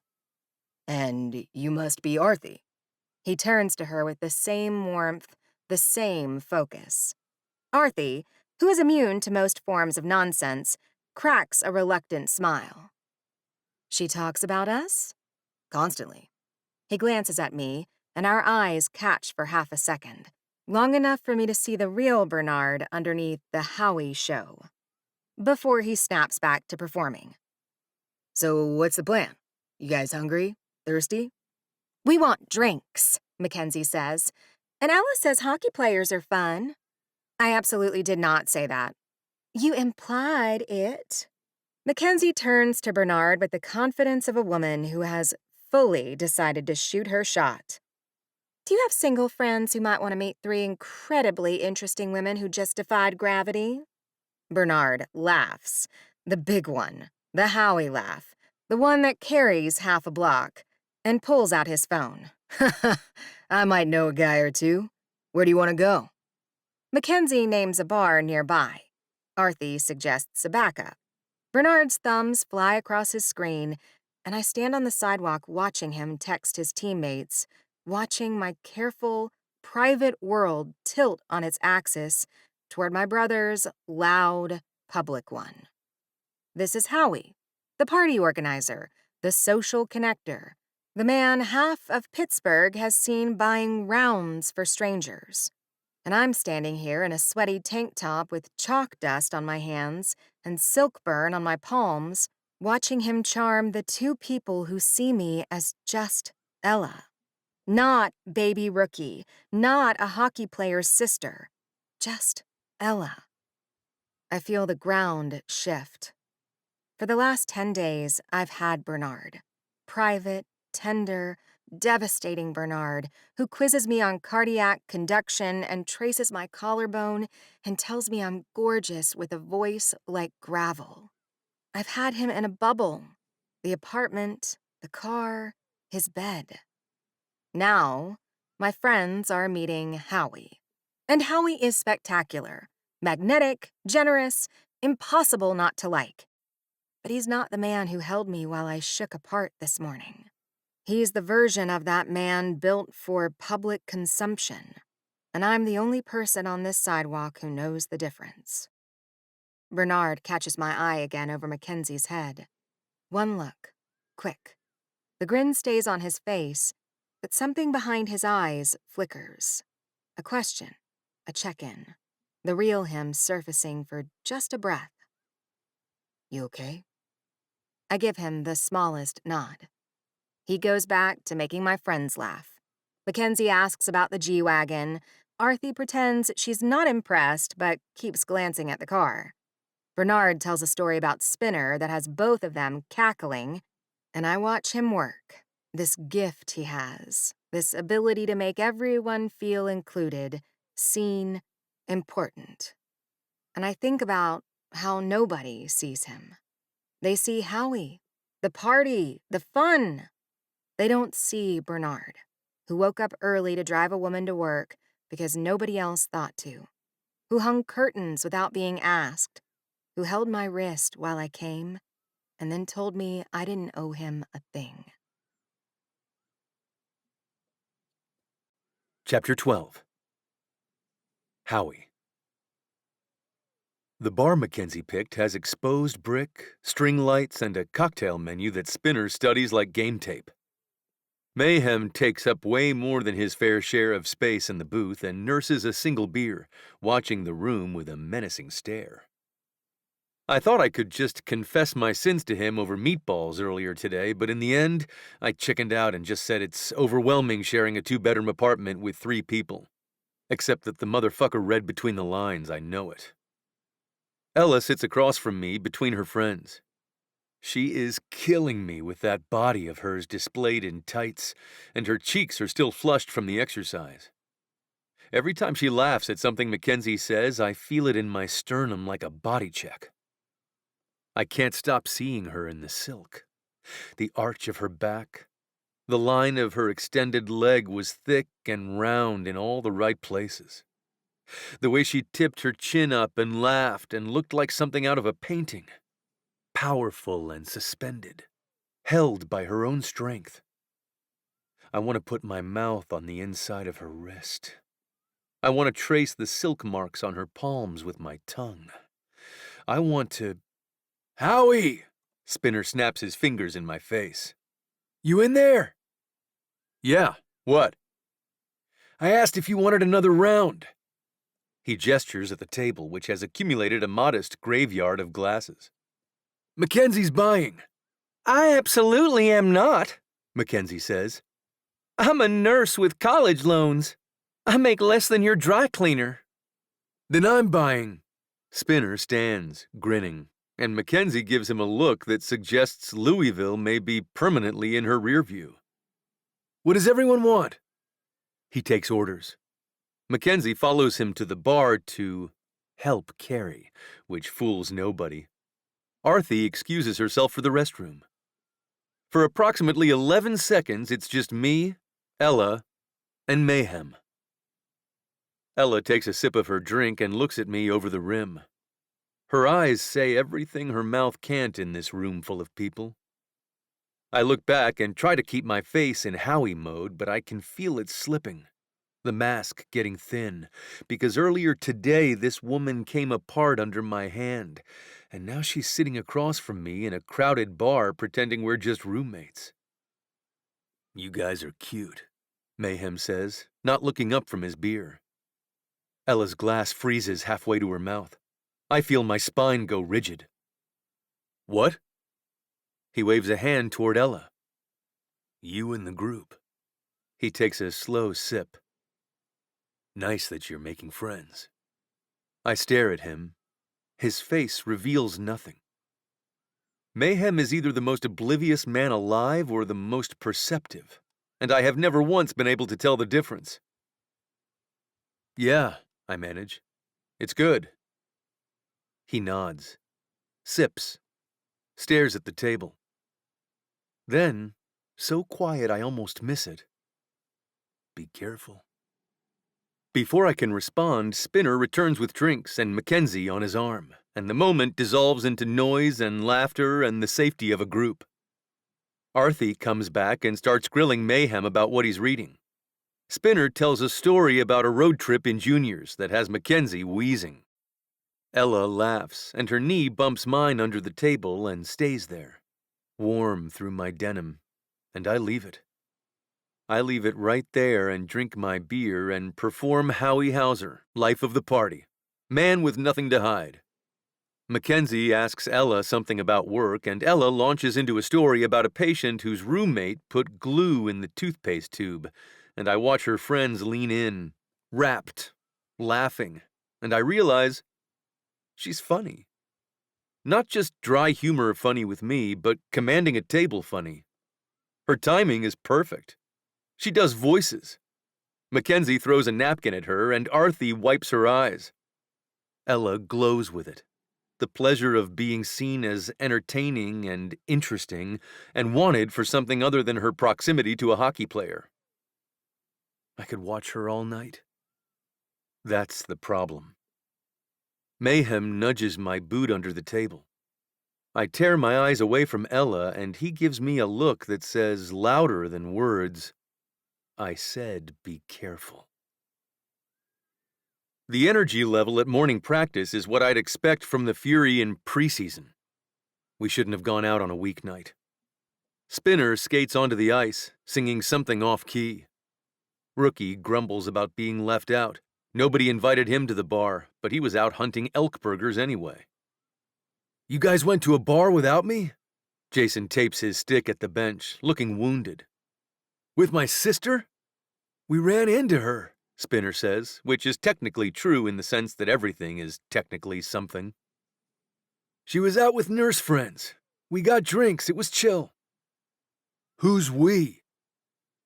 "And you must be Arthie." He turns to her with the same warmth, the same focus. Arthie, who is immune to most forms of nonsense, cracks a reluctant smile. She talks about us? Constantly. He glances at me, and our eyes catch for half a second, long enough for me to see the real Bernard underneath the Howie show, before he snaps back to performing. So what's the plan? You guys hungry? Thirsty? We want drinks, Mackenzie says, and Alice says hockey players are fun. I absolutely did not say that. You implied it. Mackenzie turns to Bernard with the confidence of a woman who has fully decided to shoot her shot. Do you have single friends who might want to meet 3 incredibly interesting women who just defied gravity? Bernard laughs. The big one. The Howie laugh. The one that carries half a block. And pulls out his phone. I might know a guy or two. Where do you want to go? Mackenzie names a bar nearby. Arthie suggests a backup. Bernard's thumbs fly across his screen, and I stand on the sidewalk watching him text his teammates, watching my careful, private world tilt on its axis toward my brother's loud, public one. This is Howie, the party organizer, the social connector, the man half of Pittsburgh has seen buying rounds for strangers. And I'm standing here in a sweaty tank top with chalk dust on my hands and silk burn on my palms, watching him charm the 2 people who see me as just Ella. Not baby Rookie, not a hockey player's sister, just Ella. I feel the ground shift. For the last 10 days, I've had Bernard. Private, tender, devastating Bernard, who quizzes me on cardiac conduction and traces my collarbone and tells me I'm gorgeous with a voice like gravel. I've had him in a bubble. The apartment, the car, his bed. Now, my friends are meeting Howie. And Howie is spectacular, magnetic, generous, impossible not to like. But he's not the man who held me while I shook apart this morning. He's the version of that man built for public consumption, and I'm the only person on this sidewalk who knows the difference. Bernard catches my eye again over Mackenzie's head. One look, quick. The grin stays on his face, but something behind his eyes flickers. A question, a check-in, the real him surfacing for just a breath. You okay? I give him the smallest nod. He goes back to making my friends laugh. Mackenzie asks about the G-Wagon. Arthie pretends she's not impressed, but keeps glancing at the car. Bernard tells a story about Spinner that has both of them cackling, and I watch him work. This gift he has, this ability to make everyone feel included, seen, important. And I think about how nobody sees him. They see Howie, the party, the fun. They don't see Bernard, who woke up early to drive a woman to work because nobody else thought to, who hung curtains without being asked, who held my wrist while I came, and then told me I didn't owe him a thing. Chapter 12. Howie. The bar Mackenzie picked has exposed brick, string lights, and a cocktail menu that Spinner studies like game tape. Mayhem takes up way more than his fair share of space in the booth and nurses a single beer, watching the room with a menacing stare. I thought I could just confess my sins to him over meatballs earlier today, but in the end, I chickened out and just said it's overwhelming sharing a 2-bedroom apartment with 3 people. Except that the motherfucker read between the lines, I know it. Ella sits across from me between her friends. She is killing me with that body of hers displayed in tights, and her cheeks are still flushed from the exercise. Every time she laughs at something Mackenzie says, I feel it in my sternum like a body check. I can't stop seeing her in the silk. The arch of her back. The line of her extended leg was thick and round in all the right places. The way she tipped her chin up and laughed and looked like something out of a painting. Powerful and suspended, held by her own strength. I want to put my mouth on the inside of her wrist. I want to trace the silk marks on her palms with my tongue. I want to... Howie! Spinner snaps his fingers in my face. You in there? Yeah, what? I asked if you wanted another round. He gestures at the table, which has accumulated a modest graveyard of glasses. Mackenzie's buying. I absolutely am not, Mackenzie says. I'm a nurse with college loans. I make less than your dry cleaner. Then I'm buying. Spinner stands, grinning, and Mackenzie gives him a look that suggests Louisville may be permanently in her rear view. What does everyone want? He takes orders. Mackenzie follows him to the bar to help carry, which fools nobody. Arthie excuses herself for the restroom. For approximately 11 seconds, it's just me, Ella, and Mayhem. Ella takes a sip of her drink and looks at me over the rim. Her eyes say everything her mouth can't in this room full of people. I look back and try to keep my face in Howie mode, but I can feel it slipping. The mask getting thin, because earlier today this woman came apart under my hand, and now she's sitting across from me in a crowded bar pretending we're just roommates. You guys are cute, Mayhem says, not looking up from his beer. Ella's glass freezes halfway to her mouth. I feel my spine go rigid. What? He waves a hand toward Ella. You and the group. He takes a slow sip. Nice that you're making friends. I stare at him. His face reveals nothing. Mayhem is either the most oblivious man alive or the most perceptive, and I have never once been able to tell the difference. Yeah, I manage. It's good. He nods, sips, stares at the table. Then, so quiet I almost miss it. Be careful. Before I can respond, Spinner returns with drinks and Mackenzie on his arm, and the moment dissolves into noise and laughter and the safety of a group. Arthie comes back and starts grilling Mayhem about what he's reading. Spinner tells a story about a road trip in juniors that has Mackenzie wheezing. Ella laughs, and her knee bumps mine under the table and stays there, warm through my denim, and I leave it. I leave it right there and drink my beer and perform Howie Hauser, life of the party, man with nothing to hide. Mackenzie asks Ella something about work, and Ella launches into a story about a patient whose roommate put glue in the toothpaste tube, and I watch her friends lean in, rapt, laughing, and I realize she's funny. Not just dry humor funny with me, but commanding a table funny. Her timing is perfect. She does voices. Mackenzie throws a napkin at her, and Arthie wipes her eyes. Ella glows with it. The pleasure of being seen as entertaining and interesting and wanted for something other than her proximity to a hockey player. I could watch her all night. That's the problem. Mayhem nudges my boot under the table. I tear my eyes away from Ella, and he gives me a look that says louder than words, I said be careful. The energy level at morning practice is what I'd expect from the Fury in preseason. We shouldn't have gone out on a weeknight. Spinner skates onto the ice, singing something off-key. Rookie grumbles about being left out. Nobody invited him to the bar, but he was out hunting elk burgers anyway. You guys went to a bar without me? Jason tapes his stick at the bench, looking wounded. With my sister? We ran into her, Spinner says, which is technically true in the sense that everything is technically something. She was out with nurse friends. We got drinks, it was chill. Who's we?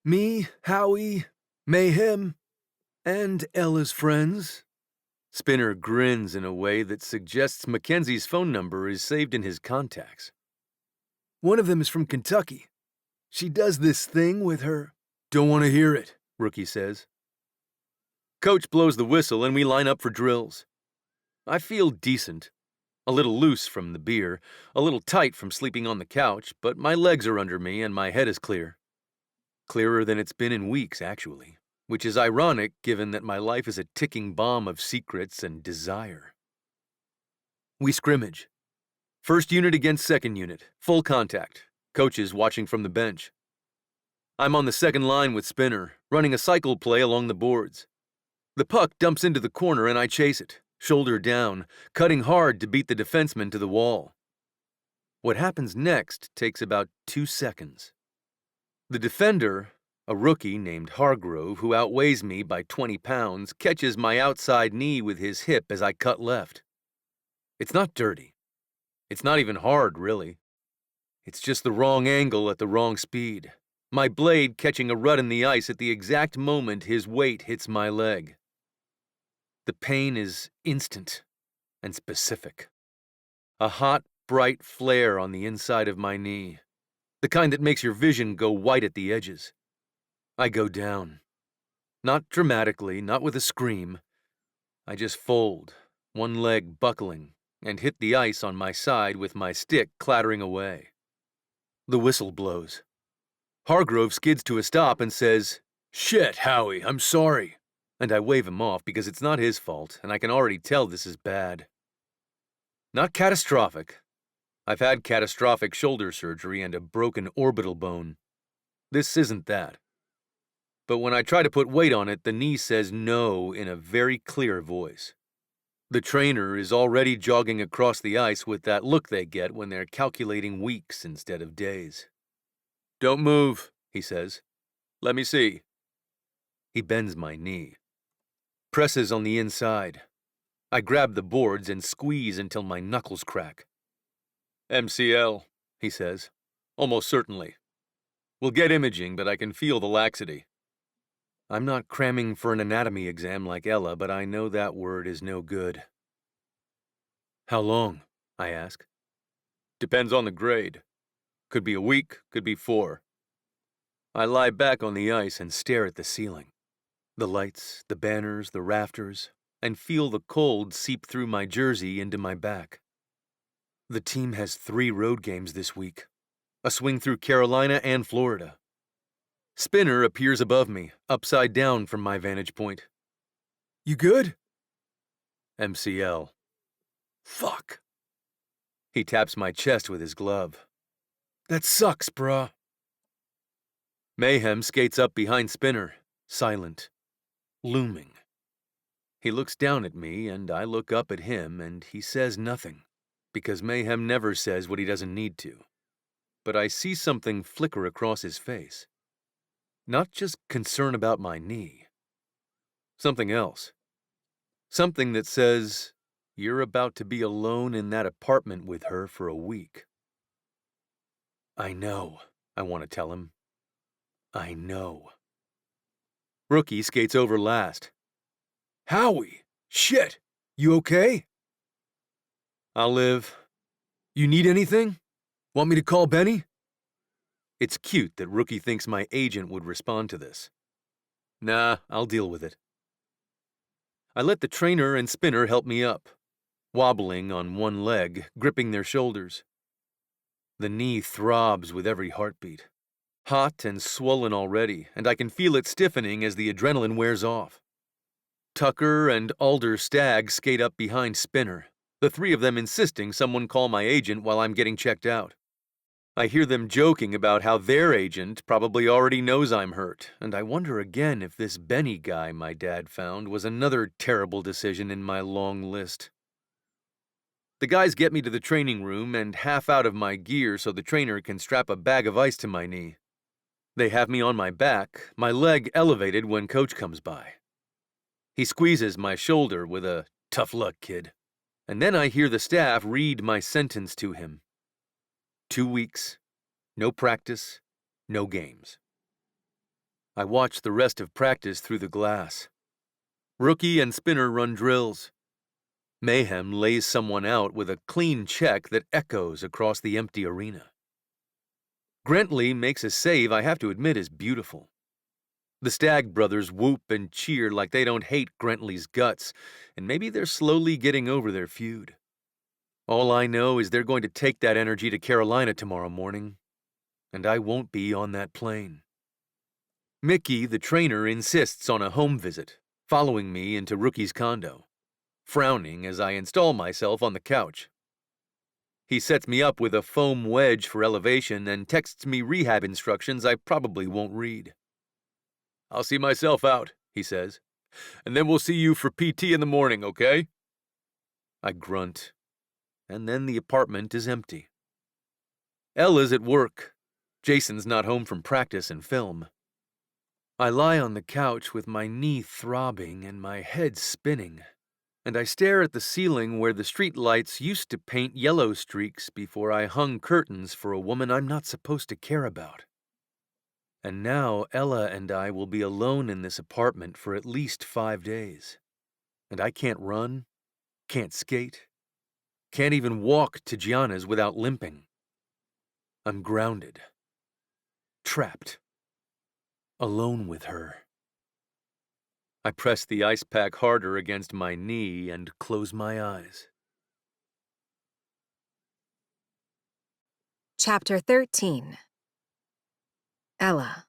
Me, Howie, Mayhem, and Ella's friends. Spinner grins in a way that suggests Mackenzie's phone number is saved in his contacts. One of them is from Kentucky. She does this thing with her. Don't want to hear it, Rookie says. Coach blows the whistle and we line up for drills. I feel decent. A little loose from the beer, a little tight from sleeping on the couch, but my legs are under me and my head is clear. Clearer than it's been in weeks, actually. which is ironic given that my life is a ticking bomb of secrets and desire. We scrimmage. First unit against second unit, full contact, coaches watching from the bench. I'm on the second line with Spinner, running a cycle play along the boards. The puck dumps into the corner and I chase it, shoulder down, cutting hard to beat the defenseman to the wall. What happens next takes about 2 seconds. The defender, a rookie named Hargrove who outweighs me by 20 pounds, catches my outside knee with his hip as I cut left. It's not dirty. It's not even hard, really. It's just the wrong angle at the wrong speed. My blade catching a rut in the ice at the exact moment his weight hits my leg. The pain is instant and specific. A hot, bright flare on the inside of my knee. The kind that makes your vision go white at the edges. I go down. Not dramatically, not with a scream. I just fold, one leg buckling, and hit the ice on my side with my stick clattering away. The whistle blows. Hargrove skids to a stop and says, "Shit, Howie, I'm sorry." And I wave him off because it's not his fault, and I can already tell this is bad. Not catastrophic. I've had catastrophic shoulder surgery and a broken orbital bone. This isn't that. But when I try to put weight on it, the knee says no in a very clear voice. The trainer is already jogging across the ice with that look they get when they're calculating weeks instead of days. "Don't move," he says. "Let me see." He bends my knee. Presses on the inside. I grab the boards and squeeze until my knuckles crack. "MCL," he says. "Almost certainly. We'll get imaging, but I can feel the laxity." I'm not cramming for an anatomy exam like Ella, but I know that word is no good. "How long?" I ask. "Depends on the grade. Could be a week, could be 4. I lie back on the ice and stare at the ceiling. The lights, the banners, the rafters, and feel the cold seep through my jersey into my back. The team has 3 road games this week. A swing through Carolina and Florida. Spinner appears above me, upside down from my vantage point. "You good?" "MCL. Fuck." He taps my chest with his glove. "That sucks, brah." Mayhem skates up behind Spinner, silent, looming. He looks down at me, and I look up at him, and he says nothing, because Mayhem never says what he doesn't need to. But I see something flicker across his face. Not just concern about my knee. Something else. Something that says, you're about to be alone in that apartment with her for a week. I know, I want to tell him. I know. Rookie skates over last. "Howie! Shit! You okay?" "I'll live. You need anything? Want me to call Benny?" It's cute that Rookie thinks my agent would respond to this. Nah, I'll deal with it. I let the trainer and Spinner help me up, wobbling on one leg, gripping their shoulders. The knee throbs with every heartbeat. Hot and swollen already, and I can feel it stiffening as the adrenaline wears off. Tucker and Alder Stagg skate up behind Spinner, the 3 of them insisting someone call my agent while I'm getting checked out. I hear them joking about how their agent probably already knows I'm hurt, and I wonder again if this Benny guy my dad found was another terrible decision in my long list. The guys get me to the training room and half out of my gear so the trainer can strap a bag of ice to my knee. They have me on my back, my leg elevated when Coach comes by. He squeezes my shoulder with a "tough luck, kid." And then I hear the staff read my sentence to him. 2 weeks, no practice, no games. I watch the rest of practice through the glass. Rookie and Spinner run drills. Mayhem lays someone out with a clean check that echoes across the empty arena. Grentley makes a save I have to admit is beautiful. The Stagg brothers whoop and cheer like they don't hate Grentley's guts, and maybe they're slowly getting over their feud. All I know is they're going to take that energy to Carolina tomorrow morning, and I won't be on that plane. Mickey, the trainer, insists on a home visit, following me into Rookie's condo, frowning as I install myself on the couch. He sets me up with a foam wedge for elevation and texts me rehab instructions I probably won't read. "I'll see myself out," he says, "and then we'll see you for PT in the morning, okay?" I grunt, and then the apartment is empty. Ella's at work. Jason's not home from practice and film. I lie on the couch with my knee throbbing and my head spinning, and I stare at the ceiling where the street lights used to paint yellow streaks before I hung curtains for a woman I'm not supposed to care about. And now Ella and I will be alone in this apartment for at least 5 days. And I can't run, can't skate, can't even walk to Gianna's without limping. I'm grounded, trapped, alone with her. I press the ice pack harder against my knee and close my eyes. Chapter 13. Ella.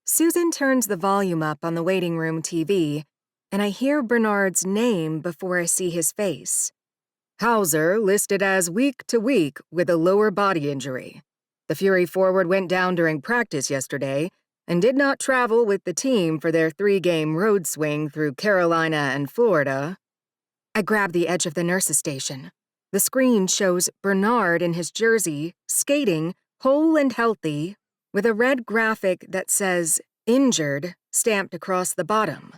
Susan turns the volume up on the waiting room TV, and I hear Bernard's name before I see his face. Hauser listed as week to week with a lower body injury. The Fury forward went down during practice yesterday and did not travel with the team for their 3-game road swing through Carolina and Florida. I grab the edge of the nurse's station. The screen shows Bernard in his jersey, skating, whole and healthy, with a red graphic that says "injured" stamped across the bottom.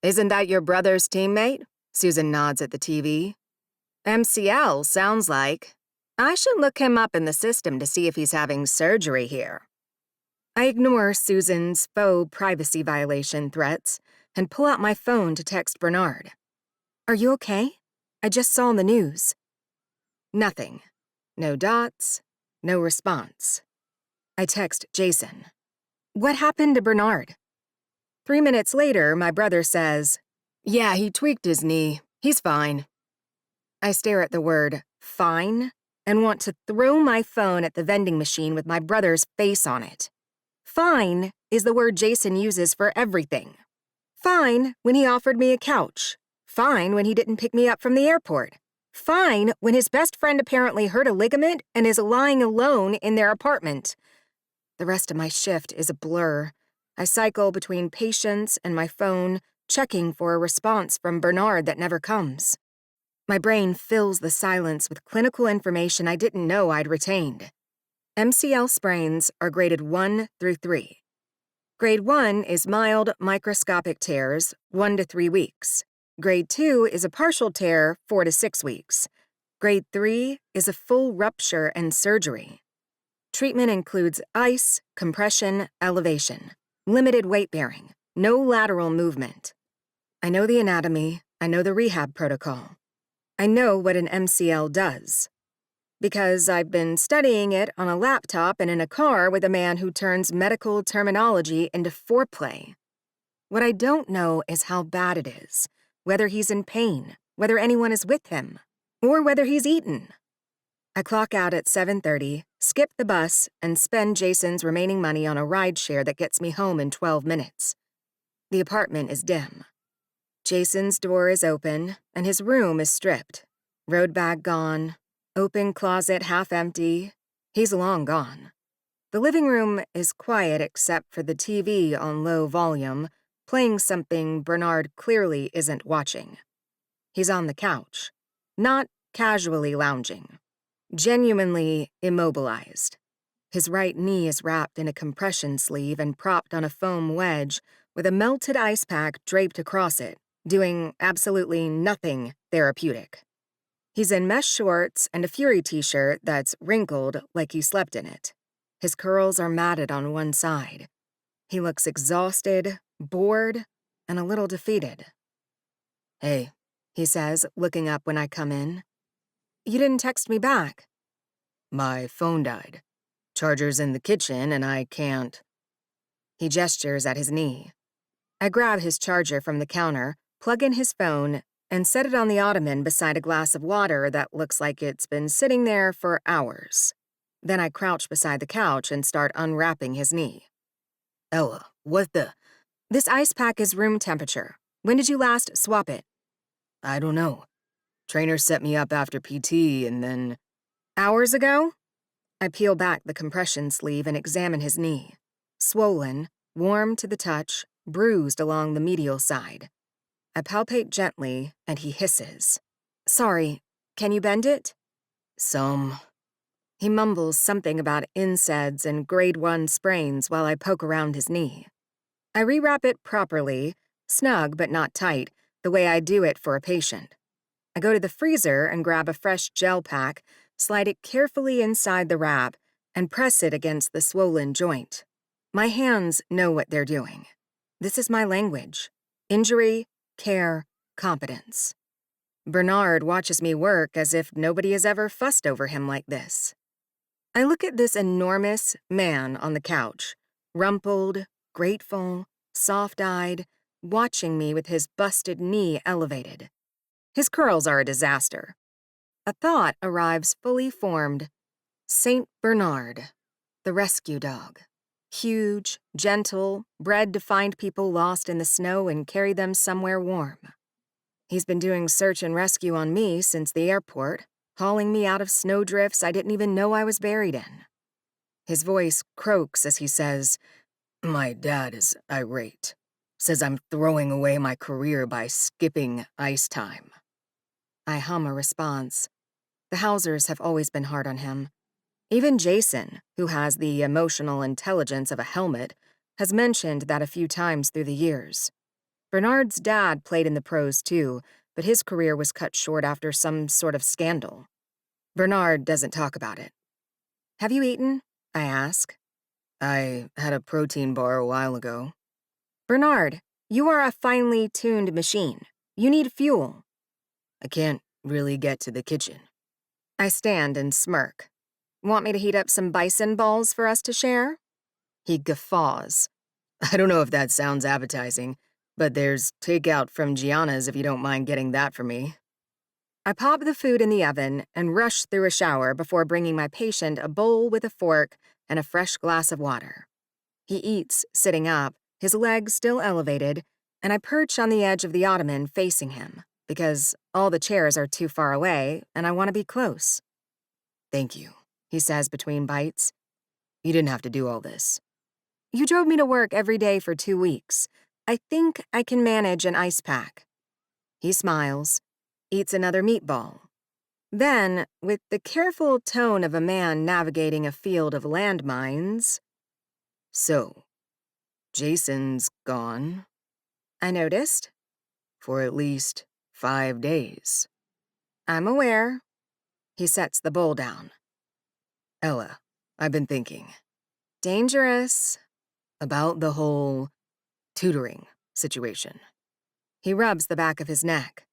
"Isn't that your brother's teammate?" Susan nods at the TV. "MCL sounds like. I should look him up in the system to see if he's having surgery here." I ignore Susan's faux privacy violation threats and pull out my phone to text Bernard. "Are you okay? I just saw on the news." Nothing. No dots, no response. I text Jason. "What happened to Bernard?" 3 minutes later, my brother says, "Yeah, he tweaked his knee. He's fine." I stare at the word "fine" and want to throw my phone at the vending machine with my brother's face on it. Fine is the word Jason uses for everything. Fine when he offered me a couch. Fine when he didn't pick me up from the airport. Fine when his best friend apparently hurt a ligament and is lying alone in their apartment. The rest of my shift is a blur. I cycle between patients and my phone, checking for a response from Bernard that never comes. My brain fills the silence with clinical information I didn't know I'd retained. MCL sprains are graded 1 through 3. Grade 1 is mild microscopic tears, 1 to 3 weeks. Grade 2 is a partial tear, 4 to 6 weeks. Grade 3 is a full rupture and surgery. Treatment includes ice, compression, elevation, limited weight bearing, no lateral movement. I know the anatomy, I know the rehab protocol. I know what an MCL does. Because I've been studying it on a laptop and in a car with a man who turns medical terminology into foreplay. What I don't know is how bad it is, whether he's in pain, whether anyone is with him, or whether he's eaten. I clock out at 7:30, skip the bus, and spend Jason's remaining money on a rideshare that gets me home in 12 minutes. The apartment is dim. Jason's door is open, and his room is stripped. Road bag gone. Open closet half empty. He's long gone. The living room is quiet except for the TV on low volume, playing something Bernard clearly isn't watching. He's on the couch, not casually lounging, genuinely immobilized. His right knee is wrapped in a compression sleeve and propped on a foam wedge with a melted ice pack draped across it, doing absolutely nothing therapeutic. He's in mesh shorts and a Fury t-shirt that's wrinkled like he slept in it. His curls are matted on one side. He looks exhausted, bored, and a little defeated. "Hey," he says, looking up when I come in. "You didn't text me back." "My phone died. Charger's in the kitchen and I can't." He gestures at his knee. I grab his charger from the counter, plug in his phone, and set it on the ottoman beside a glass of water that looks like it's been sitting there for hours. Then I crouch beside the couch and start unwrapping his knee. Ella, what the? This ice pack is room temperature. When did you last swap it? I don't know. Trainer set me up after PT and then... Hours ago? I peel back the compression sleeve and examine his knee. Swollen, warm to the touch, bruised along the medial side. I palpate gently, and he hisses. Sorry, can you bend it? Some. He mumbles something about NSAIDs and grade 1 sprains while I poke around his knee. I rewrap it properly, snug but not tight, the way I do it for a patient. I go to the freezer and grab a fresh gel pack, slide it carefully inside the wrap, and press it against the swollen joint. My hands know what they're doing. This is my language. Injury, care, competence. Bernard watches me work as if nobody has ever fussed over him like this. I look at this enormous man on the couch, rumpled, grateful, soft-eyed, watching me with his busted knee elevated. His curls are a disaster. A thought arrives fully formed. Saint Bernard, the rescue dog. Huge, gentle, bred to find people lost in the snow and carry them somewhere warm. He's been doing search and rescue on me since the airport, hauling me out of snowdrifts I didn't even know I was buried in. His voice croaks as he says, "My dad is irate. Says I'm throwing away my career by skipping ice time." I hum a response. The Hausers have always been hard on him. Even Jason, who has the emotional intelligence of a helmet, has mentioned that a few times through the years. Bernard's dad played in the pros too, but his career was cut short after some sort of scandal. Bernard doesn't talk about it. Have you eaten? I ask. I had a protein bar a while ago. Bernard, you are a finely tuned machine. You need fuel. I can't really get to the kitchen. I stand and smirk. Want me to heat up some bison balls for us to share? He guffaws. I don't know if that sounds appetizing, but there's takeout from Gianna's if you don't mind getting that for me. I pop the food in the oven and rush through a shower before bringing my patient a bowl with a fork and a fresh glass of water. He eats sitting up, his legs still elevated, and I perch on the edge of the ottoman facing him, because all the chairs are too far away and I want to be close. Thank you, he says between bites. You didn't have to do all this. You drove me to work every day for 2 weeks. I think I can manage an ice pack. He smiles, eats another meatball. Then, with the careful tone of a man navigating a field of landmines, "So, Jason's gone." I noticed. "For at least 5 days. I'm aware. He sets the bowl down. Ella, I've been thinking. Dangerous. About the whole tutoring situation." He rubs the back of his neck.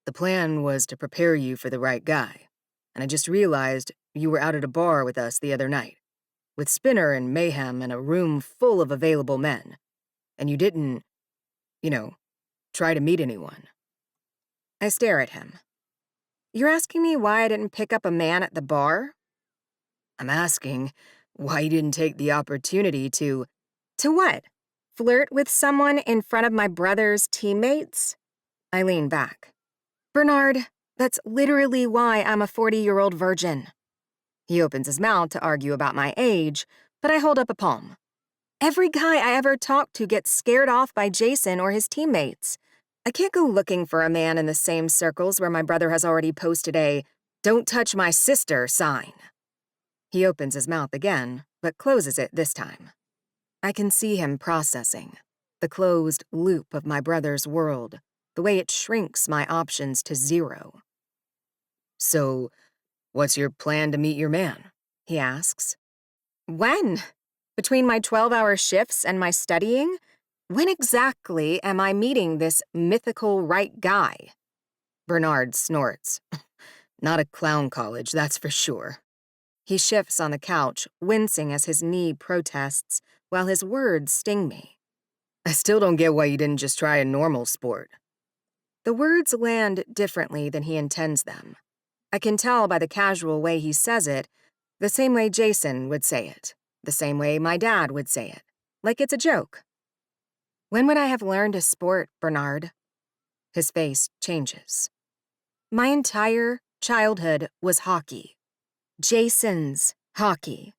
"The plan was to prepare you for the right guy, and I just realized you were out at a bar with us the other night, with Spinner and Mayhem and a room full of available men, and you didn't, try to meet anyone." I stare at him. You're asking me why I didn't pick up a man at the bar? I'm asking why you didn't take the opportunity to... To what? Flirt with someone in front of my brother's teammates? I lean back. Bernard, that's literally why I'm a 40-year-old virgin. He opens his mouth to argue about my age, but I hold up a palm. Every guy I ever talk to gets scared off by Jason or his teammates. I can't go looking for a man in the same circles where my brother has already posted a "Don't touch my sister" sign. He opens his mouth again, but closes it this time. I can see him processing, the closed loop of my brother's world, the way it shrinks my options to 0. "So, what's your plan to meet your man?" he asks. When? Between my 12-hour shifts and my studying? When exactly am I meeting this mythical right guy? Bernard snorts. "Not a clown college, that's for sure." He shifts on the couch, wincing as his knee protests, while his words sting me. "I still don't get why you didn't just try a normal sport." The words land differently than he intends them. I can tell by the casual way he says it, the same way Jason would say it, the same way my dad would say it. like it's a joke. When would I have learned a sport, Bernard? His face changes. My entire childhood was hockey. Jason's hockey.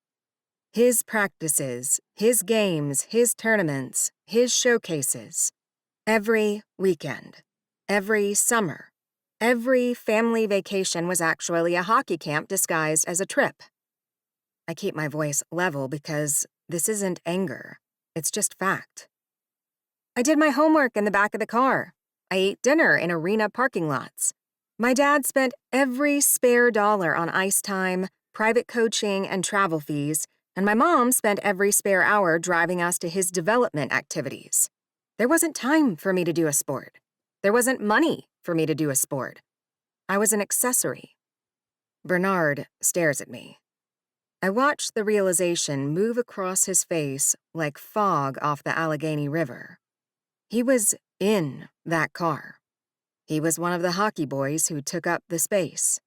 His practices, his games, his tournaments, his showcases. Every weekend, every summer, every family vacation was actually a hockey camp disguised as a trip. I keep my voice level because this isn't anger, it's just fact. I did my homework in the back of the car. I ate dinner in arena parking lots. My dad spent every spare dollar on ice time, private coaching, and travel fees, and my mom spent every spare hour driving us to his development activities. There wasn't time for me to do a sport. There wasn't money for me to do a sport. I was an accessory. Bernard stares at me. I watch the realization move across his face like fog off the Allegheny River. He was in that car. He was one of the hockey boys who took up the space.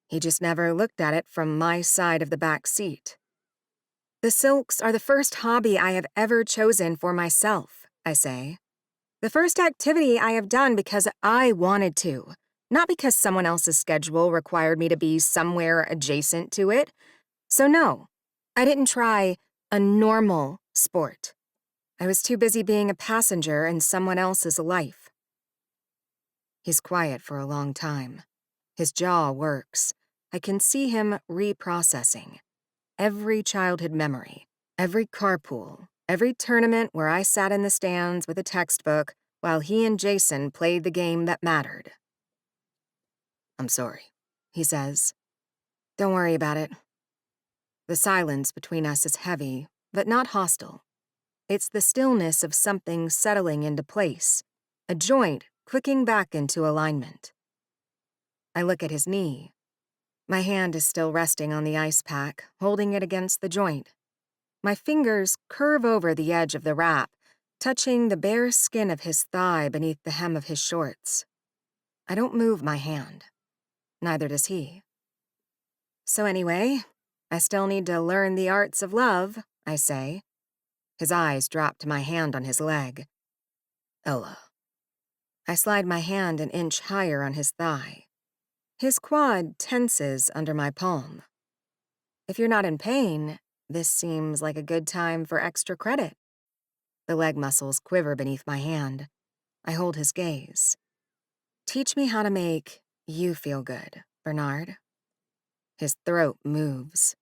He just never looked at it from my side of the back seat. The silks are the first hobby I have ever chosen for myself, I say. The first activity I have done because I wanted to, not because someone else's schedule required me to be somewhere adjacent to it. So no, I didn't try a normal sport. I was too busy being a passenger in someone else's life. He's quiet for a long time. His jaw works. I can see him reprocessing. Every childhood memory, every carpool, every tournament where I sat in the stands with a textbook while he and Jason played the game that mattered. I'm sorry, he says. Don't worry about it. The silence between us is heavy, but not hostile. It's the stillness of something settling into place, a joint clicking back into alignment. I look at his knee. My hand is still resting on the ice pack, holding it against the joint. My fingers curve over the edge of the wrap, touching the bare skin of his thigh beneath the hem of his shorts. I don't move my hand. Neither does he. So anyway, I still need to learn the arts of love, I say. His eyes drop to my hand on his leg. Ella. I slide my hand an inch higher on his thigh. His quad tenses under my palm. If you're not in pain, this seems like a good time for extra credit. The leg muscles quiver beneath my hand. I hold his gaze. Teach me how to make you feel good, Bernard. His throat moves.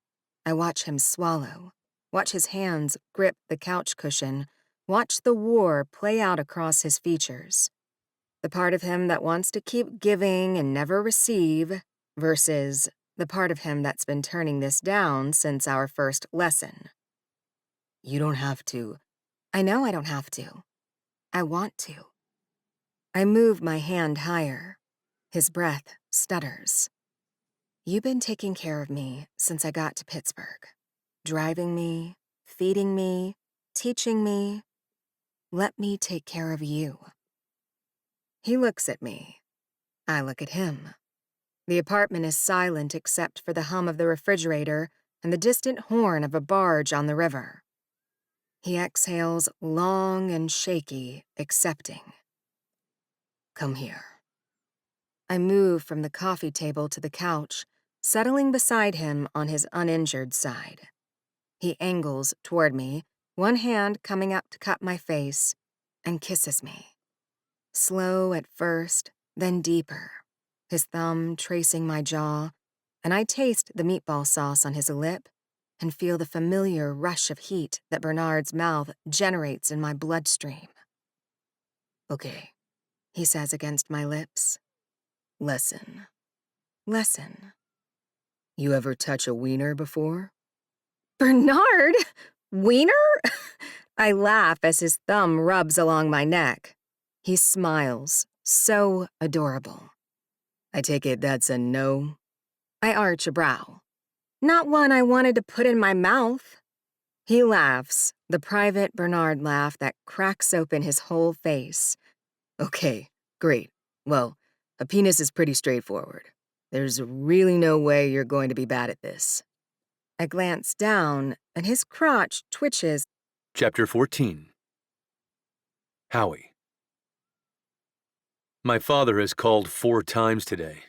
I watch him swallow, watch his hands grip the couch cushion, watch the war play out across his features. The part of him that wants to keep giving and never receive versus the part of him that's been turning this down since our first lesson. You don't have to. I know I don't have to. I want to. I move my hand higher. His breath stutters. You've been taking care of me since I got to Pittsburgh. Driving me, feeding me, teaching me. Let me take care of you. He looks at me. I look at him. The apartment is silent except for the hum of the refrigerator and the distant horn of a barge on the river. He exhales long and shaky, accepting. Come here. I move from the coffee table to the couch, settling beside him on his uninjured side. He angles toward me, one hand coming up to cup my face, and kisses me. Slow at first, then deeper, his thumb tracing my jaw, and I taste the meatball sauce on his lip and feel the familiar rush of heat that Bernard's mouth generates in my bloodstream. Okay, he says against my lips. Lesson. Lesson. You ever touch a wiener before? Bernard? Wiener? I laugh as his thumb rubs along my neck. He smiles, so adorable. I take it that's a no? I arch a brow. Not one I wanted to put in my mouth. He laughs, the private Bernard laugh that cracks open his whole face. Okay, great. Well, a penis is pretty straightforward. There's really no way you're going to be bad at this. I glance down, and his crotch twitches Chapter 14. Howie. My father has called 4 times today.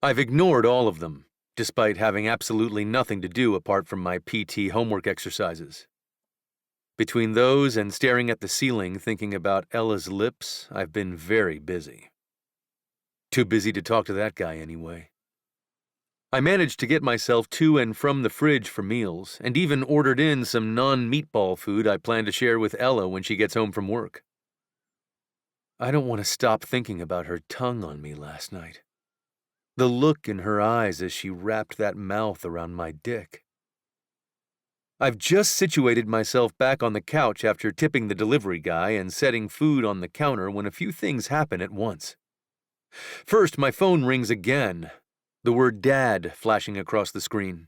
I've ignored all of them, despite having absolutely nothing to do apart from my PT homework exercises. Between those and staring at the ceiling thinking about Ella's lips, I've been very busy. Too busy to talk to that guy anyway. I managed to get myself to and from the fridge for meals, and even ordered in some non-meatball food I plan to share with Ella when she gets home from work. I don't want to stop thinking about her tongue on me last night. The look in her eyes as she wrapped that mouth around my dick. I've just situated myself back on the couch after tipping the delivery guy and setting food on the counter when a few things happen at once. First, my phone rings again, the word Dad flashing across the screen.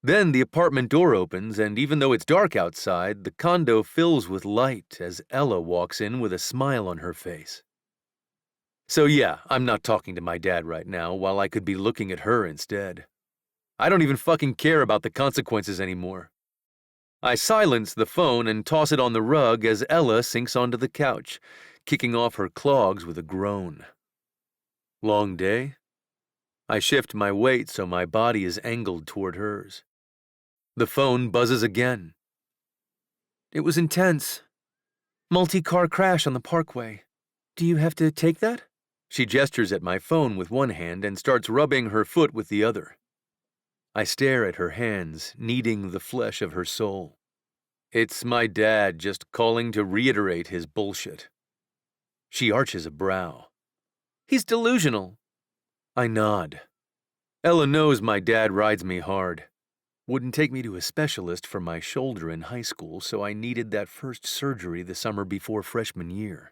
Then the apartment door opens, and even though it's dark outside, the condo fills with light as Ella walks in with a smile on her face. So yeah, I'm not talking to my dad right now while I could be looking at her instead. I don't even fucking care about the consequences anymore. I silence the phone and toss it on the rug as Ella sinks onto the couch, kicking off her clogs with a groan. Long day? I shift my weight so my body is angled toward hers. The phone buzzes again. It was intense. Multi-car crash on the parkway. Do you have to take that? She gestures at my phone with one hand and starts rubbing her foot with the other. I stare at her hands, kneading the flesh of her soul. It's my dad just calling to reiterate his bullshit. She arches a brow. He's delusional. I nod. Ella knows my dad rides me hard. Wouldn't take me to a specialist for my shoulder in high school, so I needed that first surgery the summer before freshman year.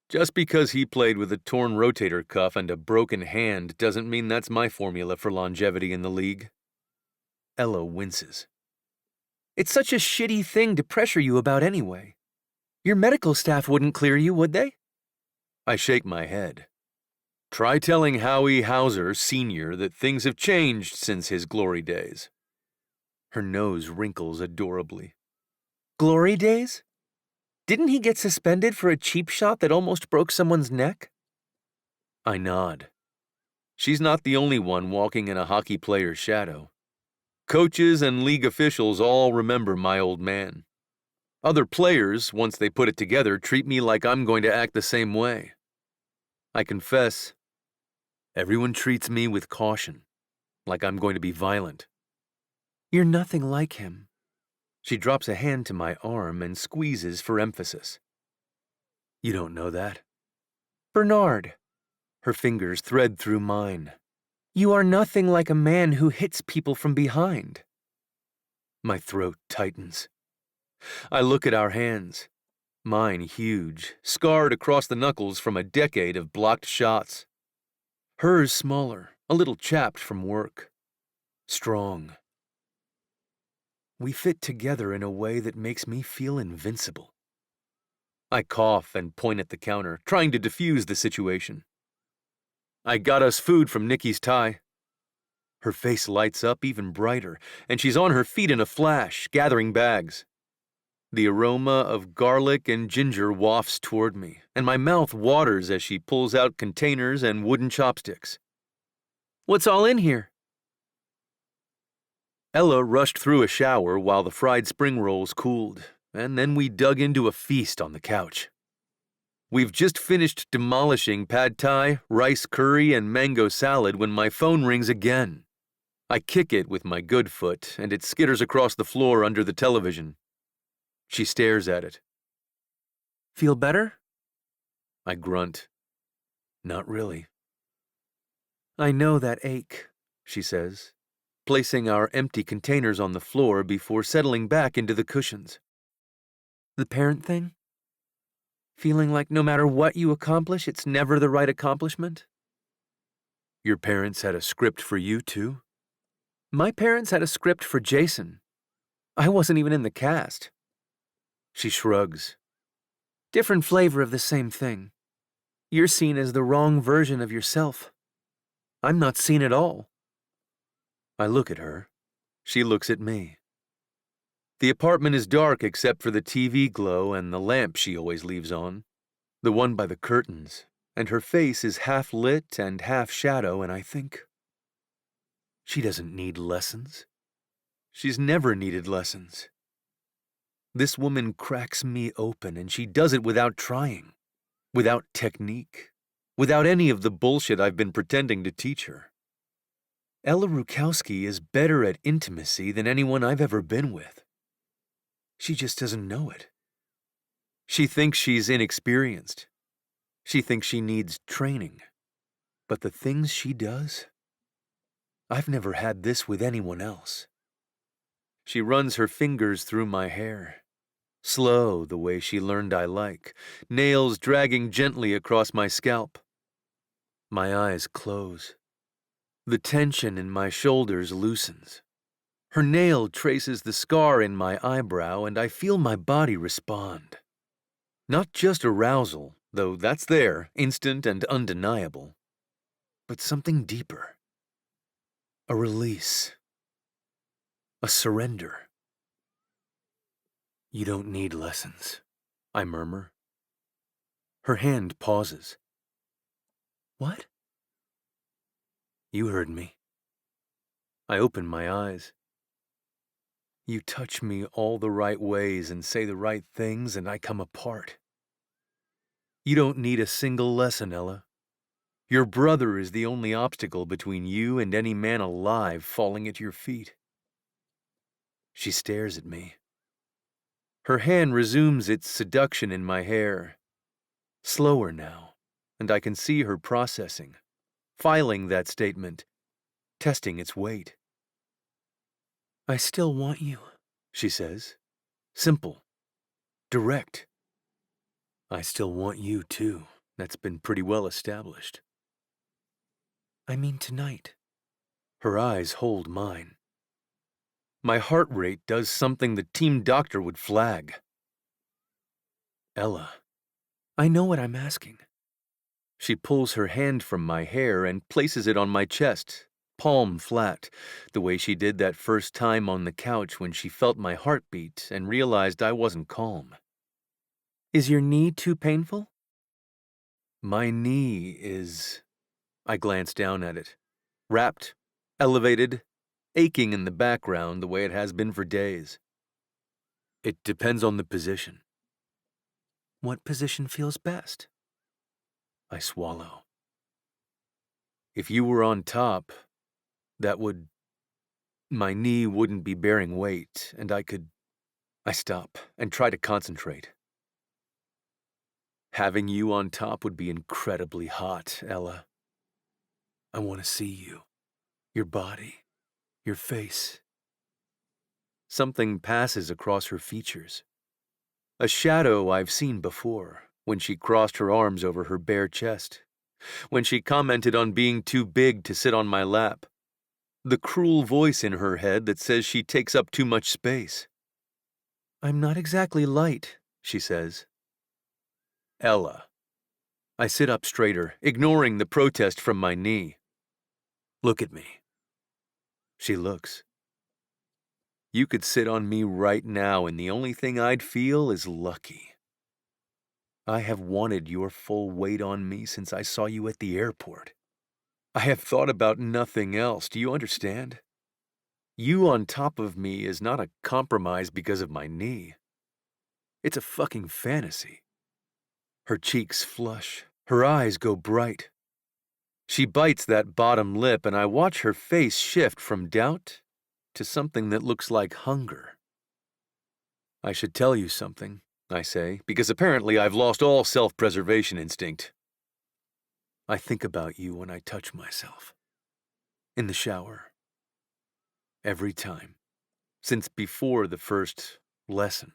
Just because he played with a torn rotator cuff and a broken hand doesn't mean that's my formula for longevity in the league. Ella winces. It's such a shitty thing to pressure you about anyway. Your medical staff wouldn't clear you, would they? I shake my head. Try telling Howie Hauser, Sr. that things have changed since his glory days. Her nose wrinkles adorably. Glory days? Didn't he get suspended for a cheap shot that almost broke someone's neck? I nod. She's not the only one walking in a hockey player's shadow. Coaches and league officials all remember my old man. Other players, once they put it together, treat me like I'm going to act the same way. I confess, everyone treats me with caution, like I'm going to be violent. You're nothing like him. She drops a hand to my arm and squeezes for emphasis. You don't know that? Bernard. Her fingers thread through mine. You are nothing like a man who hits people from behind. My throat tightens. I look at our hands. Mine huge, scarred across the knuckles from a decade of blocked shots. Hers smaller, a little chapped from work. Strong. We fit together in a way that makes me feel invincible. I cough and point at the counter, trying to defuse the situation. I got us food from Nikki's Thai. Her face lights up even brighter, and she's on her feet in a flash, gathering bags. The aroma of garlic and ginger wafts toward me, and my mouth waters as she pulls out containers and wooden chopsticks. What's all in here? Ella rushed through a shower while the fried spring rolls cooled, and then we dug into a feast on the couch. We've just finished demolishing pad thai, rice curry, and mango salad when my phone rings again. I kick it with my good foot, and it skitters across the floor under the television. She stares at it. Feel better? I grunt. Not really. I know that ache, she says, placing our empty containers on the floor before settling back into the cushions. The parent thing? Feeling like no matter what you accomplish, it's never the right accomplishment? Your parents had a script for you, too? My parents had a script for Jason. I wasn't even in the cast. She shrugs. Different flavor of the same thing. You're seen as the wrong version of yourself. I'm not seen at all. I look at her. She looks at me. The apartment is dark except for the TV glow and the lamp she always leaves on, the one by the curtains, and her face is half lit and half shadow, and I think, she doesn't need lessons. She's never needed lessons. This woman cracks me open, and she does it without trying, without technique, without any of the bullshit I've been pretending to teach her. Ella Rujkowski is better at intimacy than anyone I've ever been with. She just doesn't know it. She thinks she's inexperienced. She thinks she needs training. But the things she does, I've never had this with anyone else. She runs her fingers through my hair, slow the way she learned I like, nails dragging gently across my scalp. My eyes close. The tension in my shoulders loosens. Her nail traces the scar in my eyebrow, and I feel my body respond. Not just arousal, though that's there, instant and undeniable, but something deeper. A release. A surrender. You don't need lessons, I murmur. Her hand pauses. What? You heard me. I open my eyes. You touch me all the right ways and say the right things, and I come apart. You don't need a single lesson, Ella. Your brother is the only obstacle between you and any man alive falling at your feet. She stares at me. Her hand resumes its seduction in my hair. Slower now, and I can see her processing, filing that statement, testing its weight. I still want you, she says. Simple. Direct. I still want you, too. That's been pretty well established. I mean tonight. Her eyes hold mine. My heart rate does something the team doctor would flag. Ella, I know what I'm asking. She pulls her hand from my hair and places it on my chest, palm flat, the way she did that first time on the couch when she felt my heartbeat and realized I wasn't calm. Is your knee too painful? My knee is... I glance down at it. Wrapped, elevated, aching in the background the way it has been for days. It depends on the position. What position feels best? I swallow. If you were on top, my knee wouldn't be bearing weight, and I stop and try to concentrate. Having you on top would be incredibly hot, Ella. I want to see you, your body, your face. Something passes across her features. A shadow I've seen before, when she crossed her arms over her bare chest, when she commented on being too big to sit on my lap, the cruel voice in her head that says she takes up too much space. I'm not exactly light, she says. Ella. I sit up straighter, ignoring the protest from my knee. Look at me. She looks. You could sit on me right now, and the only thing I'd feel is lucky. I have wanted your full weight on me since I saw you at the airport. I have thought about nothing else, do you understand? You on top of me is not a compromise because of my knee. It's a fucking fantasy. Her cheeks flush, her eyes go bright. She bites that bottom lip, and I watch her face shift from doubt to something that looks like hunger. I should tell you something, I say, because apparently I've lost all self-preservation instinct. I think about you when I touch myself. In the shower. Every time. Since before the first lesson.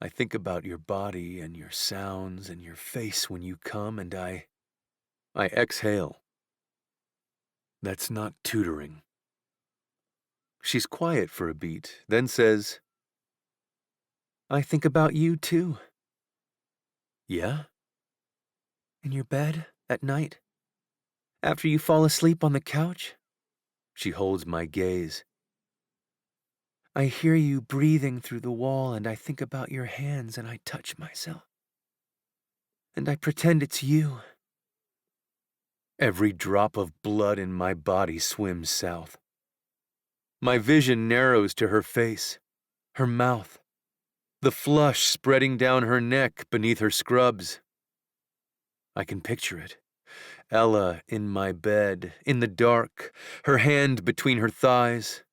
I think about your body and your sounds and your face when you come, and I exhale. That's not tutoring. She's quiet for a beat, then says, I think about you too. Yeah? In your bed at night? After you fall asleep on the couch? She holds my gaze. I hear you breathing through the wall, and I think about your hands, and I touch myself. And I pretend it's you. Every drop of blood in my body swims south. My vision narrows to her face, her mouth, the flush spreading down her neck beneath her scrubs. I can picture it. Ella in my bed, in the dark, her hand between her thighs,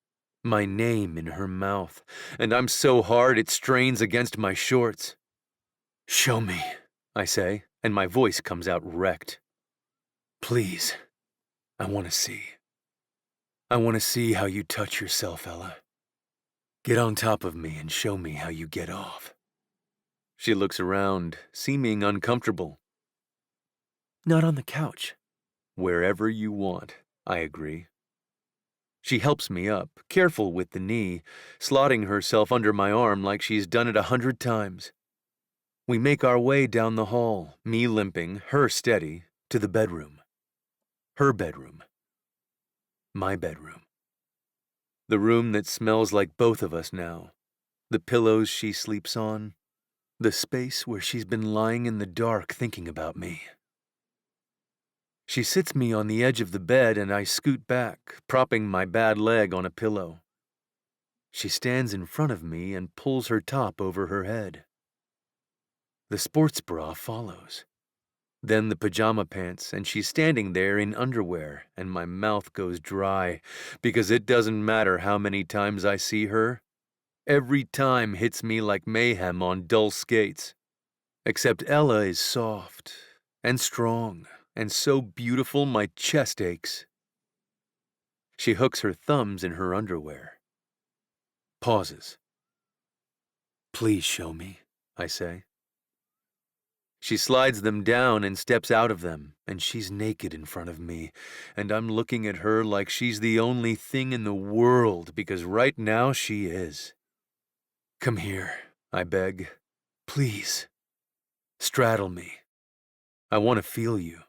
my name in her mouth, and I'm so hard it strains against my shorts. Show me, I say, and my voice comes out wrecked. Please, I want to see. I want to see how you touch yourself, Ella. Get on top of me and show me how you get off. She looks around, seeming uncomfortable. Not on the couch. Wherever you want, I agree. She helps me up, careful with the knee, slotting herself under my arm like she's done it 100 times. We make our way down the hall, me limping, her steady, to the bedroom. Her bedroom. My bedroom. The room that smells like both of us now. The pillows she sleeps on. The space where she's been lying in the dark thinking about me. She sits me on the edge of the bed and I scoot back, propping my bad leg on a pillow. She stands in front of me and pulls her top over her head. The sports bra follows. Then the pajama pants, and she's standing there in underwear, and my mouth goes dry, because it doesn't matter how many times I see her. Every time hits me like mayhem on dull skates. Except Ella is soft and strong and so beautiful my chest aches. She hooks her thumbs in her underwear. Pauses. Please show me, I say. She slides them down and steps out of them, and she's naked in front of me, and I'm looking at her like she's the only thing in the world, because right now she is. Come here, I beg. Please. Straddle me. I want to feel you.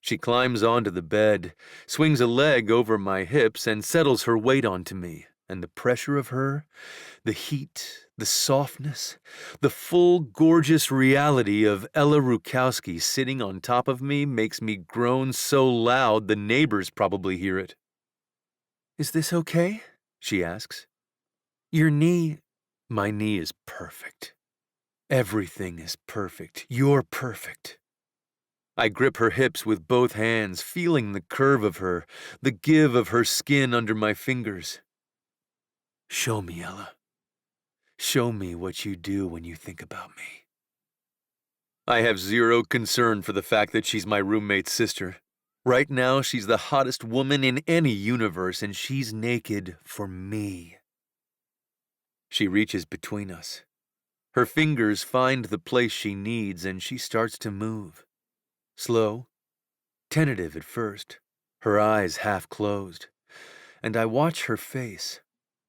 She climbs onto the bed, swings a leg over my hips, and settles her weight onto me, and the pressure of her, the heat, the softness, the full, gorgeous reality of Ella Rujkowski sitting on top of me makes me groan so loud the neighbors probably hear it. Is this okay? She asks. Your knee... My knee is perfect. Everything is perfect. You're perfect. I grip her hips with both hands, feeling the curve of her, the give of her skin under my fingers. Show me, Ella. Show me what you do when you think about me. I have zero concern for the fact that she's my roommate's sister. Right now, she's the hottest woman in any universe, and she's naked for me. She reaches between us. Her fingers find the place she needs, and she starts to move. Slow, tentative at first, her eyes half closed. And I watch her face,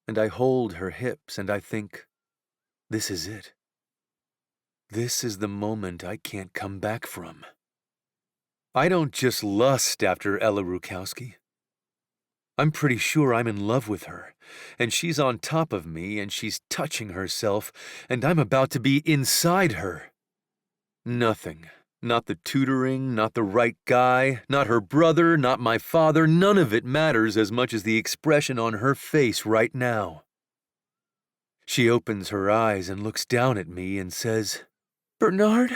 and I hold her hips, and I think, this is it. This is the moment I can't come back from. I don't just lust after Ella Rujkowski. I'm pretty sure I'm in love with her, and she's on top of me, and she's touching herself, and I'm about to be inside her. Nothing. Not the tutoring, not the right guy, not her brother, not my father, none of it matters as much as the expression on her face right now. She opens her eyes and looks down at me and says, Bernard?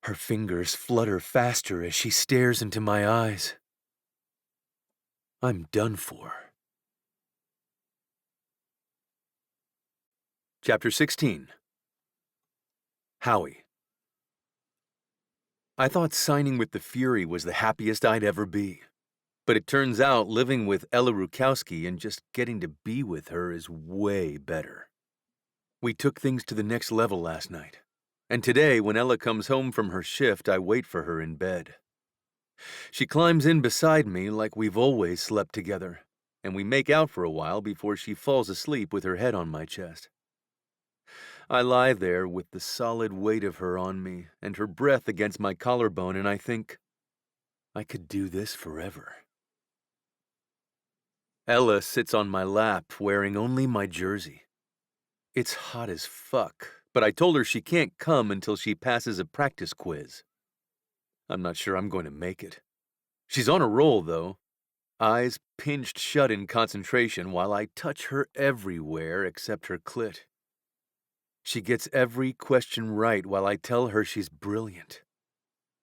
Her fingers flutter faster as she stares into my eyes. I'm done for. Chapter 16. Howie. I thought signing with the Fury was the happiest I'd ever be. But it turns out living with Ella Rujkowski and just getting to be with her is way better. We took things to the next level last night. And today, when Ella comes home from her shift, I wait for her in bed. She climbs in beside me like we've always slept together, and we make out for a while before she falls asleep with her head on my chest. I lie there with the solid weight of her on me and her breath against my collarbone, and I think, I could do this forever. Ella sits on my lap, wearing only my jersey. It's hot as fuck, but I told her she can't come until she passes a practice quiz. I'm not sure I'm going to make it. She's on a roll, though. Eyes pinched shut in concentration while I touch her everywhere except her clit. She gets every question right while I tell her she's brilliant.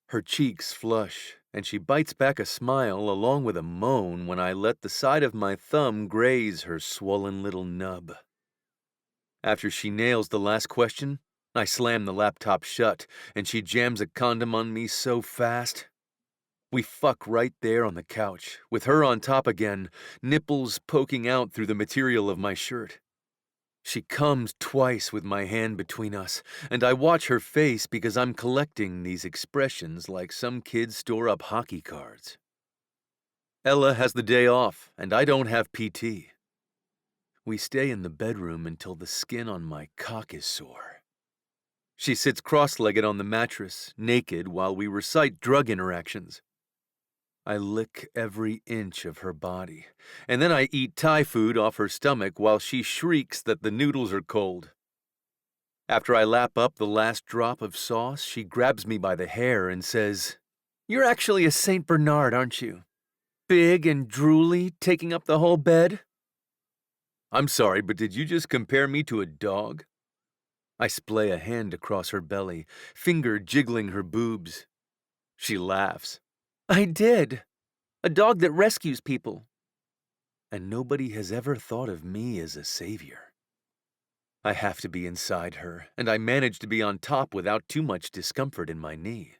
Her cheeks flush, and she bites back a smile along with a moan when I let the side of my thumb graze her swollen little nub. After she nails the last question, I slam the laptop shut, and she jams a condom on me so fast. We fuck right there on the couch, with her on top again, nipples poking out through the material of my shirt. She comes twice with my hand between us, and I watch her face because I'm collecting these expressions like some kids store up hockey cards. Ella has the day off, and I don't have PT. We stay in the bedroom until the skin on my cock is sore. She sits cross-legged on the mattress, naked, while we recite drug interactions. I lick every inch of her body, and then I eat Thai food off her stomach while she shrieks that the noodles are cold. After I lap up the last drop of sauce, she grabs me by the hair and says, "You're actually a Saint Bernard, aren't you? Big and drooly, taking up the whole bed?" I'm sorry, but did you just compare me to a dog? I splay a hand across her belly, finger jiggling her boobs. She laughs. I did. A dog that rescues people. And nobody has ever thought of me as a savior. I have to be inside her, and I manage to be on top without too much discomfort in my knee.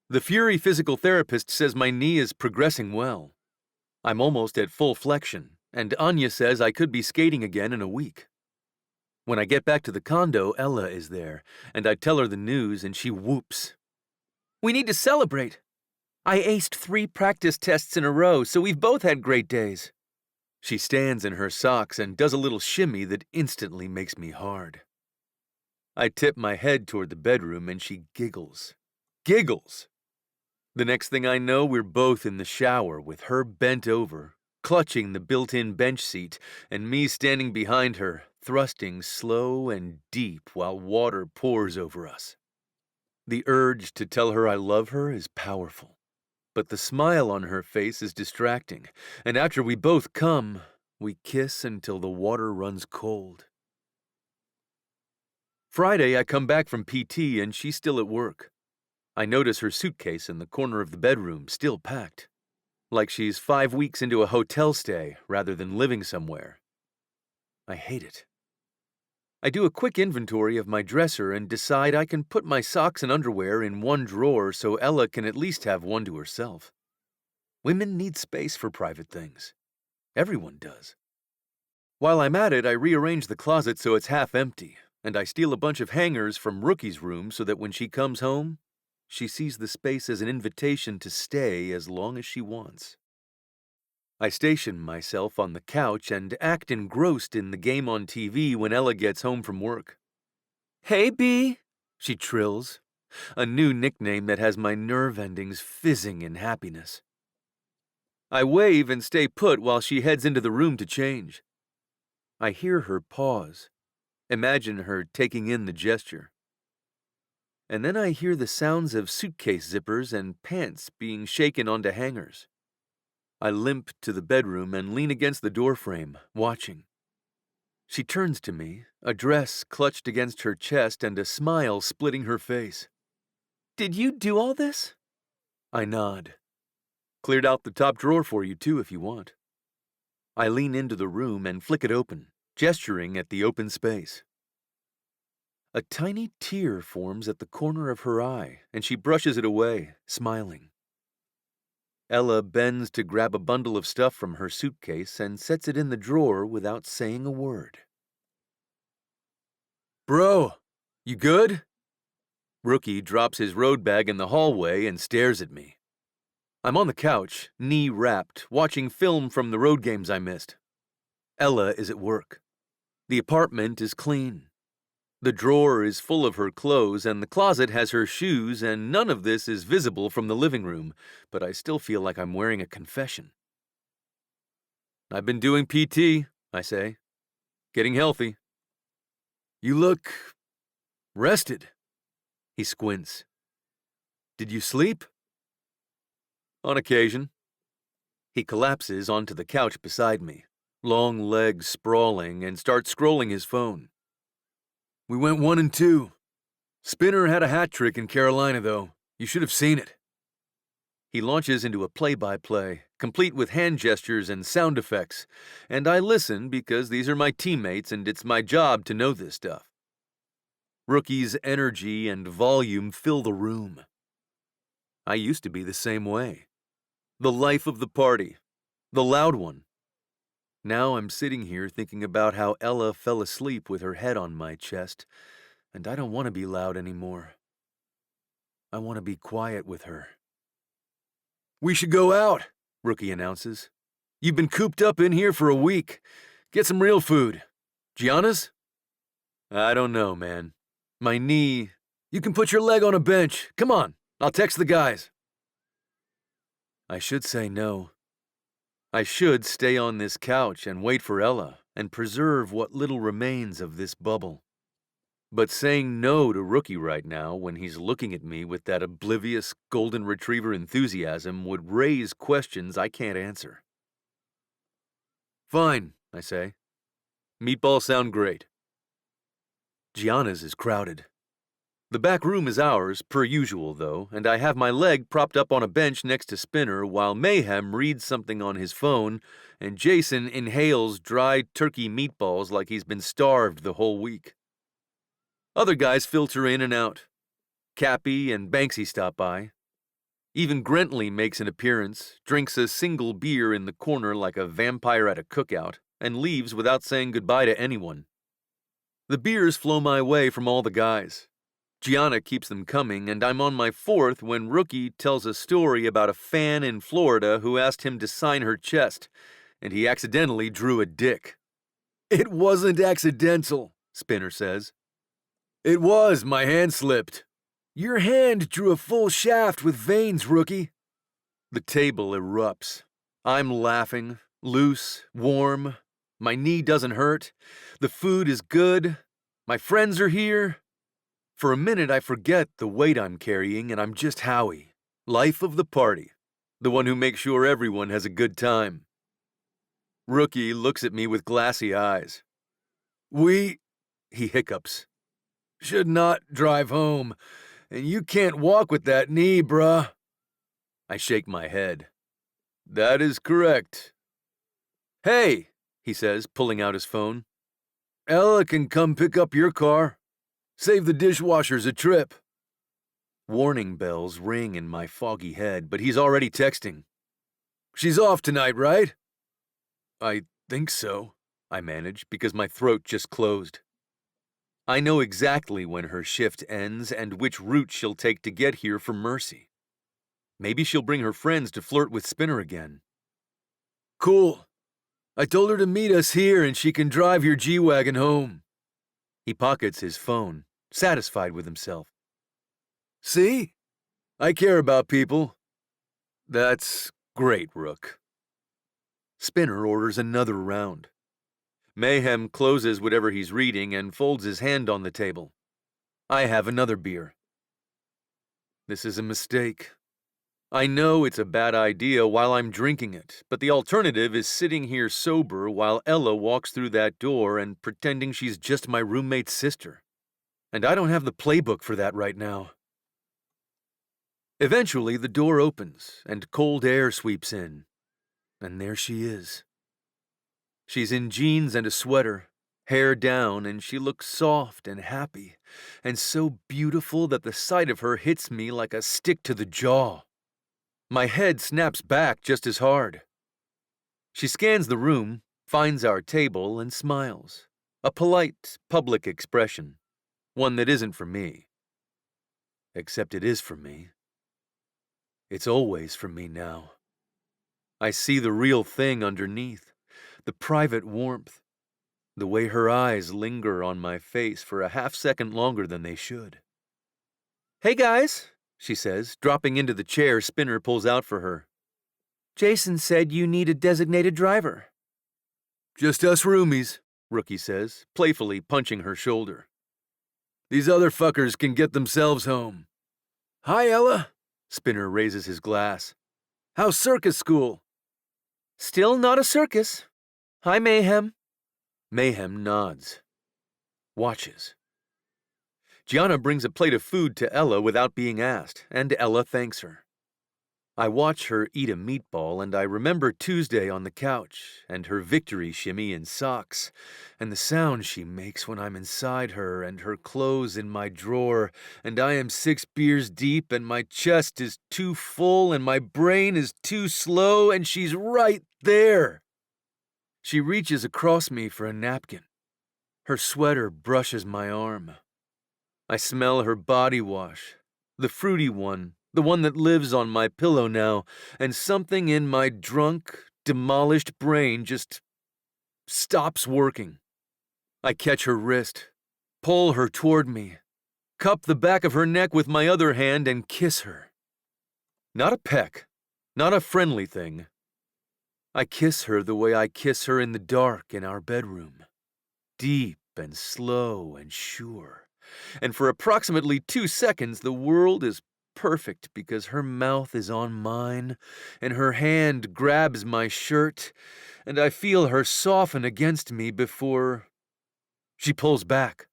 The Fury physical therapist says my knee is progressing well. I'm almost at full flexion, and Anya says I could be skating again in a week. When I get back to the condo, Ella is there, and I tell her the news, and she whoops. We need to celebrate. I aced 3 practice tests in a row, so we've both had great days. She stands in her socks and does a little shimmy that instantly makes me hard. I tip my head toward the bedroom, and she giggles. Giggles! The next thing I know, we're both in the shower with her bent over, clutching the built-in bench seat, and me standing behind her, thrusting slow and deep while water pours over us. The urge to tell her I love her is powerful, but the smile on her face is distracting, and after we both come, we kiss until the water runs cold. Friday, I come back from PT and she's still at work. I notice her suitcase in the corner of the bedroom, still packed, like she's 5 weeks into a hotel stay rather than living somewhere. I hate it. I do a quick inventory of my dresser and decide I can put my socks and underwear in one drawer so Ella can at least have one to herself. Women need space for private things. Everyone does. While I'm at it, I rearrange the closet so it's half empty, and I steal a bunch of hangers from Rookie's room so that when she comes home, she sees the space as an invitation to stay as long as she wants. I station myself on the couch and act engrossed in the game on TV when Ella gets home from work. Hey, B, she trills, a new nickname that has my nerve endings fizzing in happiness. I wave and stay put while she heads into the room to change. I hear her pause, imagine her taking in the gesture. And then I hear the sounds of suitcase zippers and pants being shaken onto hangers. I limp to the bedroom and lean against the doorframe, watching. She turns to me, a dress clutched against her chest and a smile splitting her face. Did you do all this? I nod. Cleared out the top drawer for you, too, if you want. I lean into the room and flick it open, gesturing at the open space. A tiny tear forms at the corner of her eye, and she brushes it away, smiling. Ella bends to grab a bundle of stuff from her suitcase and sets it in the drawer without saying a word. Bro, you good? Rookie drops his road bag in the hallway and stares at me. I'm on the couch, knee wrapped, watching film from the road games I missed. Ella is at work. The apartment is clean. The drawer is full of her clothes, and the closet has her shoes, and none of this is visible from the living room, but I still feel like I'm wearing a confession. I've been doing PT, I say. Getting healthy. You look rested. He squints. Did you sleep? On occasion. He collapses onto the couch beside me, long legs sprawling, and starts scrolling his phone. We went 1-2. Spinner had a hat trick in Carolina, though. You should have seen it. He launches into a play-by-play, complete with hand gestures and sound effects, and I listen because these are my teammates and it's my job to know this stuff. Rookie's energy and volume fill the room. I used to be the same way. The life of the party. The loud one. Now I'm sitting here thinking about how Ella fell asleep with her head on my chest, and I don't want to be loud anymore. I want to be quiet with her. We should go out, Rookie announces. You've been cooped up in here for a week. Get some real food. Gianna's? I don't know, man. My knee... You can put your leg on a bench. Come on, I'll text the guys. I should say no. I should stay on this couch and wait for Ella and preserve what little remains of this bubble. But saying no to Rookie right now when he's looking at me with that oblivious golden retriever enthusiasm would raise questions I can't answer. Fine, I say. Meatballs sound great. Gianna's is crowded. The back room is ours, per usual, though, and I have my leg propped up on a bench next to Spinner while Mayhem reads something on his phone and Jason inhales dried turkey meatballs like he's been starved the whole week. Other guys filter in and out. Cappy and Banksy stop by. Even Grentley makes an appearance, drinks a single beer in the corner like a vampire at a cookout, and leaves without saying goodbye to anyone. The beers flow my way from all the guys. Gianna keeps them coming, and I'm on my fourth when Rookie tells a story about a fan in Florida who asked him to sign her chest, and he accidentally drew a dick. It wasn't accidental, Spinner says. It was, my hand slipped. Your hand drew a full shaft with veins, Rookie. The table erupts. I'm laughing, loose, warm. My knee doesn't hurt. The food is good. My friends are here. For a minute, I forget the weight I'm carrying, and I'm just Howie, life of the party, the one who makes sure everyone has a good time. Rookie looks at me with glassy eyes. He hiccups. Should not drive home, and you can't walk with that knee, bruh. I shake my head. That is correct. Hey, he says, pulling out his phone. Ella can come pick up your car. Save the dishwashers a trip. Warning bells ring in my foggy head, but he's already texting. She's off tonight, right? I think so, I manage, because my throat just closed. I know exactly when her shift ends and which route she'll take to get here for Mercy. Maybe she'll bring her friends to flirt with Spinner again. Cool. I told her to meet us here and she can drive your G-Wagon home. He pockets his phone, satisfied with himself. See? I care about people. That's great, Rook. Spinner orders another round. Mayhem closes whatever he's reading and folds his hand on the table. I have another beer. This is a mistake. I know it's a bad idea while I'm drinking it, but the alternative is sitting here sober while Ella walks through that door and pretending she's just my roommate's sister. And I don't have the playbook for that right now. Eventually, the door opens and cold air sweeps in. And there she is. She's in jeans and a sweater, hair down, and she looks soft and happy, and so beautiful that the sight of her hits me like a stick to the jaw. My head snaps back just as hard. She scans the room, finds our table, and smiles. A polite, public expression. One that isn't for me. Except it is for me. It's always for me now. I see the real thing underneath, the private warmth, the way her eyes linger on my face for a half-second longer than they should. Hey guys, she says, dropping into the chair Spinner pulls out for her. Jason said you need a designated driver. Just us roomies, Rookie says, playfully punching her shoulder. These other fuckers can get themselves home. Hi, Ella. Spinner raises his glass. How's circus school? Still not a circus. Hi, Mayhem. Mayhem nods. Watches. Gianna brings a plate of food to Ella without being asked, and Ella thanks her. I watch her eat a meatball, and I remember Tuesday on the couch, and her victory shimmy in socks, and the sound she makes when I'm inside her, and her clothes in my drawer, and I am 6 beers deep, and my chest is too full, and my brain is too slow, and she's right there. She reaches across me for a napkin. Her sweater brushes my arm. I smell her body wash, the fruity one, the one that lives on my pillow now, and something in my drunk, demolished brain just stops working. I catch her wrist, pull her toward me, cup the back of her neck with my other hand, and kiss her. Not a peck, not a friendly thing. I kiss her the way I kiss her in the dark in our bedroom, deep and slow and sure. And for approximately 2 seconds, the world is perfect because her mouth is on mine, and her hand grabs my shirt, and I feel her soften against me before she pulls back,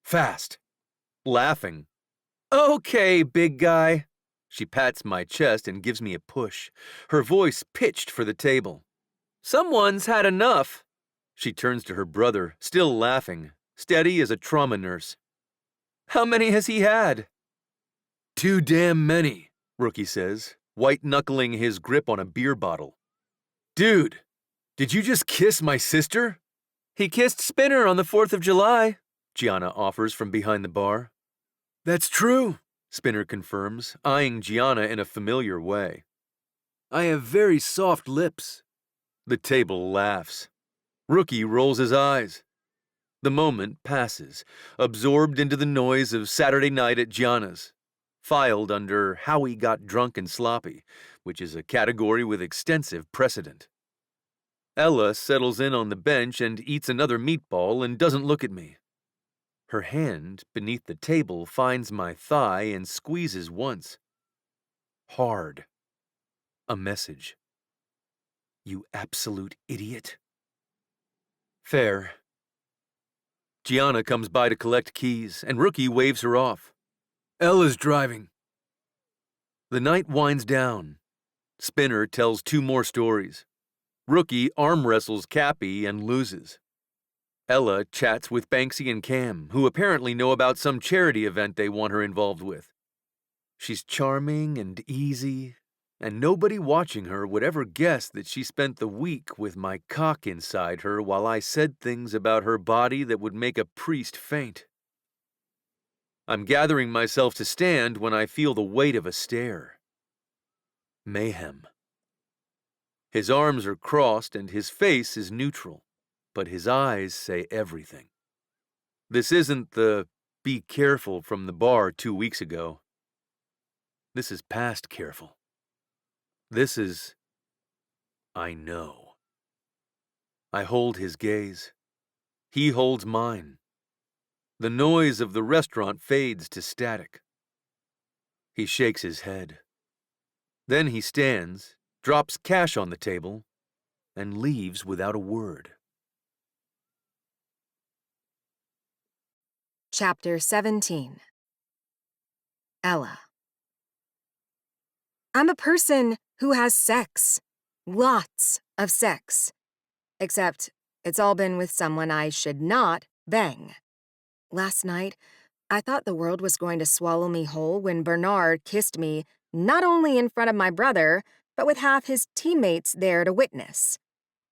fast, laughing. Okay, big guy. She pats my chest and gives me a push, her voice pitched for the table. Someone's had enough. She turns to her brother, still laughing, steady as a trauma nurse. How many has he had? Too damn many, Rookie says, white-knuckling his grip on a beer bottle. Dude, did you just kiss my sister? He kissed Spinner on the 4th of July, Gianna offers from behind the bar. That's true, Spinner confirms, eyeing Gianna in a familiar way. I have very soft lips. The table laughs. Rookie rolls his eyes. The moment passes, absorbed into the noise of Saturday night at Gianna's, filed under Howie got drunk and sloppy, which is a category with extensive precedent. Ella settles in on the bench and eats another meatball and doesn't look at me. Her hand beneath the table finds my thigh and squeezes once. Hard. A message. You absolute idiot. Fair. Gianna comes by to collect keys, and Rookie waves her off. Ella's driving. The night winds down. Spinner tells 2 more stories. Rookie arm wrestles Cappy and loses. Ella chats with Banksy and Cam, who apparently know about some charity event they want her involved with. She's charming and easy, and nobody watching her would ever guess that she spent the week with my cock inside her while I said things about her body that would make a priest faint. I'm gathering myself to stand when I feel the weight of a stare. Mayhem. His arms are crossed and his face is neutral, but his eyes say everything. This isn't the be careful from the bar 2 weeks ago. This is past careful. This is I know. I hold his gaze. He holds mine. The noise of the restaurant fades to static. He shakes his head. Then he stands, drops cash on the table, and leaves without a word. Chapter 17. Ella. I'm a person who has sex. Lots of sex. Except it's all been with someone I should not bang. Last night, I thought the world was going to swallow me whole when Bernard kissed me not only in front of my brother, but with half his teammates there to witness.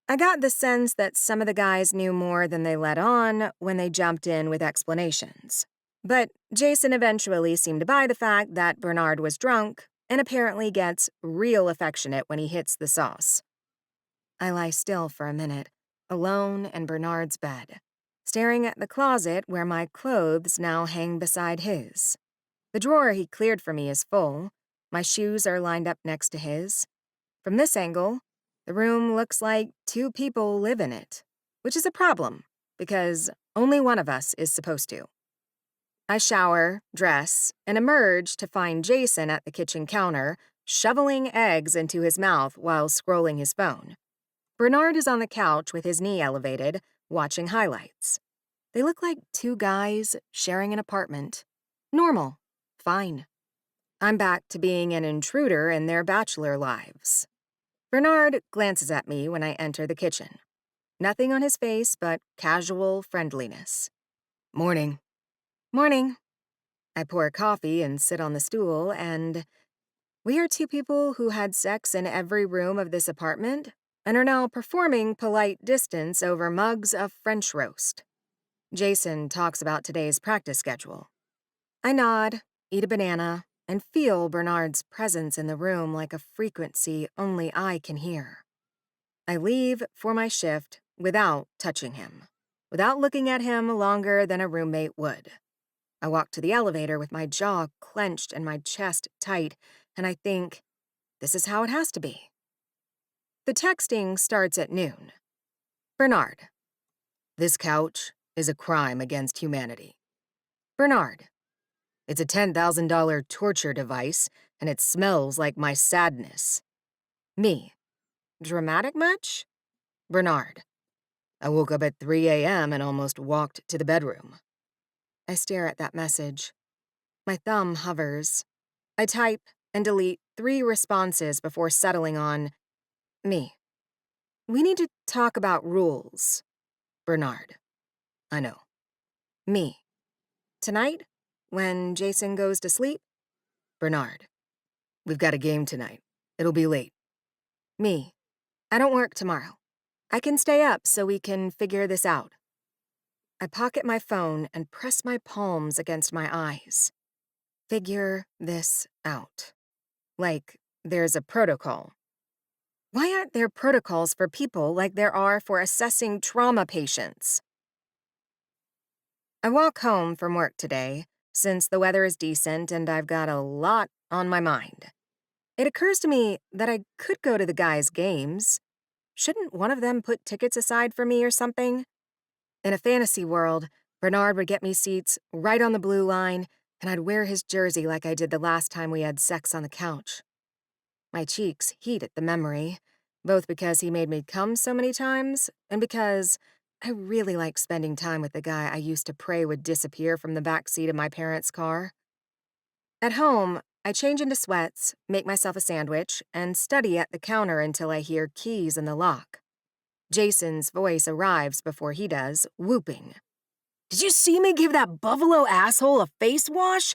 I got the sense that some of the guys knew more than they let on when they jumped in with explanations. But Jason eventually seemed to buy the fact that Bernard was drunk and apparently gets real affectionate when he hits the sauce. I lie still for a minute, alone in Bernard's bed, staring at the closet where my clothes now hang beside his. The drawer he cleared for me is full. My shoes are lined up next to his. From this angle, the room looks like 2 people live in it. which is a problem because only one of us is supposed to. I shower, dress, and emerge to find Jason at the kitchen counter, shoveling eggs into his mouth while scrolling his phone. Bernard is on the couch with his knee elevated, watching highlights. They look like two guys sharing an apartment. Normal. Fine. I'm back to being an intruder in their bachelor lives. Bernard glances at me when I enter the kitchen. Nothing on his face but casual friendliness. Morning. Morning. I pour coffee and sit on the stool, and we are two people who had sex in every room of this apartment and are now performing polite distance over mugs of French roast. Jason talks about today's practice schedule. I nod, eat a banana, and feel Bernard's presence in the room like a frequency only I can hear. I leave for my shift without touching him, without looking at him longer than a roommate would. I walk to the elevator with my jaw clenched and my chest tight, and I think, this is how it has to be. The texting starts at noon. Bernard. This couch is a crime against humanity. Bernard. It's a $10,000 torture device, and it smells like my sadness. Me. Dramatic much? Bernard. I woke up at 3 a.m. and almost walked to the bedroom. I stare at that message. My thumb hovers. I type and delete 3 responses before settling on me. We need to talk about rules. Bernard. I know. Me. Tonight? When Jason goes to sleep? Bernard. We've got a game tonight. It'll be late. Me. I don't work tomorrow. I can stay up so we can figure this out. I pocket my phone and press my palms against my eyes. Figure this out. Like there's a protocol. Why aren't there protocols for people like there are for assessing trauma patients? I walk home from work today, since the weather is decent and I've got a lot on my mind. It occurs to me that I could go to the guys' games. Shouldn't one of them put tickets aside for me or something? In a fantasy world, Bernard would get me seats right on the blue line, and I'd wear his jersey like I did the last time we had sex on the couch. My cheeks heat at the memory, both because he made me come so many times and because I really like spending time with the guy I used to pray would disappear from the back seat of my parents' car. At home, I change into sweats, make myself a sandwich, and study at the counter until I hear keys in the lock. Jason's voice arrives before he does, whooping. Did you see me give that buffalo asshole a face wash?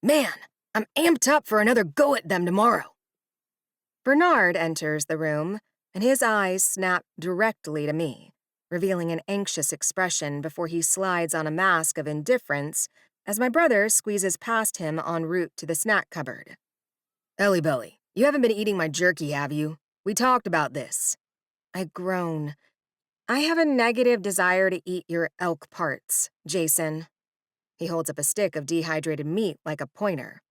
Man, I'm amped up for another go at them tomorrow. Bernard enters the room, and his eyes snap directly to me, revealing an anxious expression before he slides on a mask of indifference as my brother squeezes past him en route to the snack cupboard. Ellie Belly, you haven't been eating my jerky, have you? We talked about this. I groan. I have a negative desire to eat your elk parts, Jason. He holds up a stick of dehydrated meat like a pointer.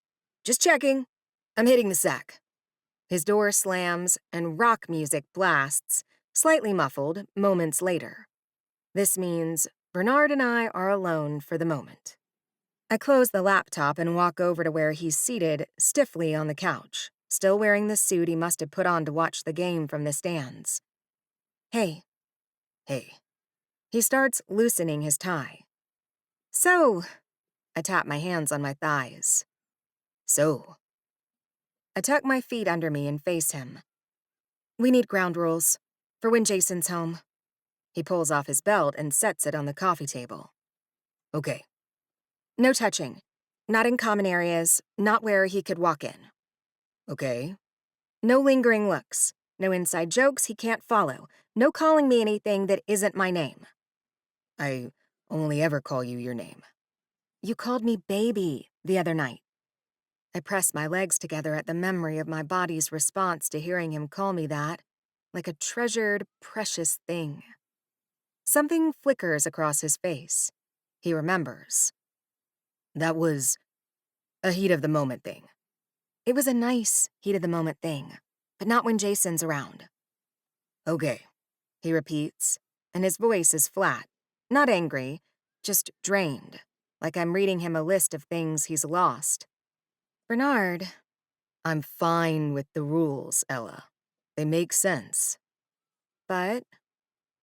Just checking. I'm hitting the sack. His door slams and rock music blasts, slightly muffled, moments later. This means Bernard and I are alone for the moment. I close the laptop and walk over to where he's seated stiffly on the couch, still wearing the suit he must have put on to watch the game from the stands. Hey. Hey. He starts loosening his tie. So, I tap my hands on my thighs. So. I tuck my feet under me and face him. We need ground rules for when Jason's home. He pulls off his belt and sets it on the coffee table. Okay. No touching. Not in common areas, not where he could walk in. Okay. No lingering looks. No inside jokes he can't follow. No calling me anything that isn't my name. I only ever call you your name. You called me baby the other night. I press my legs together at the memory of my body's response to hearing him call me that, like a treasured, precious thing. Something flickers across his face. He remembers. That was a heat-of-the-moment thing. It was a nice heat-of-the-moment thing, but not when Jason's around. Okay, he repeats, and his voice is flat. Not angry, just drained, like I'm reading him a list of things he's lost. Bernard, I'm fine with the rules, Ella. They make sense. but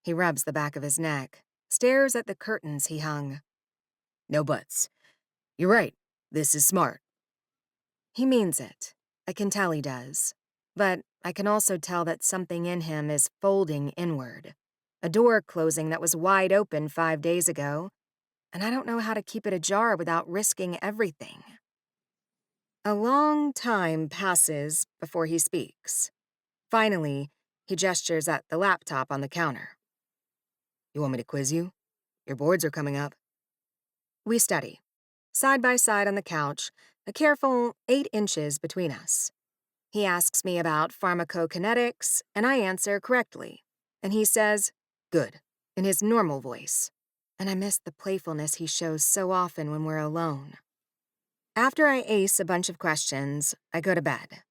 he rubs the back of his neck, stares at the curtains he hung. No buts. You're right. This is smart. He means it. I can tell he does. But I can also tell that something in him is folding inward. A door closing that was wide open 5 days ago, and I don't know how to keep it ajar without risking everything. A long time passes before he speaks. Finally, he gestures at the laptop on the counter. You want me to quiz you? Your boards are coming up. We study, side by side on the couch, a careful 8 inches between us. He asks me about pharmacokinetics, and I answer correctly. And he says, "Good," in his normal voice. And I miss the playfulness he shows so often when we're alone. After I ace a bunch of questions, I go to bed.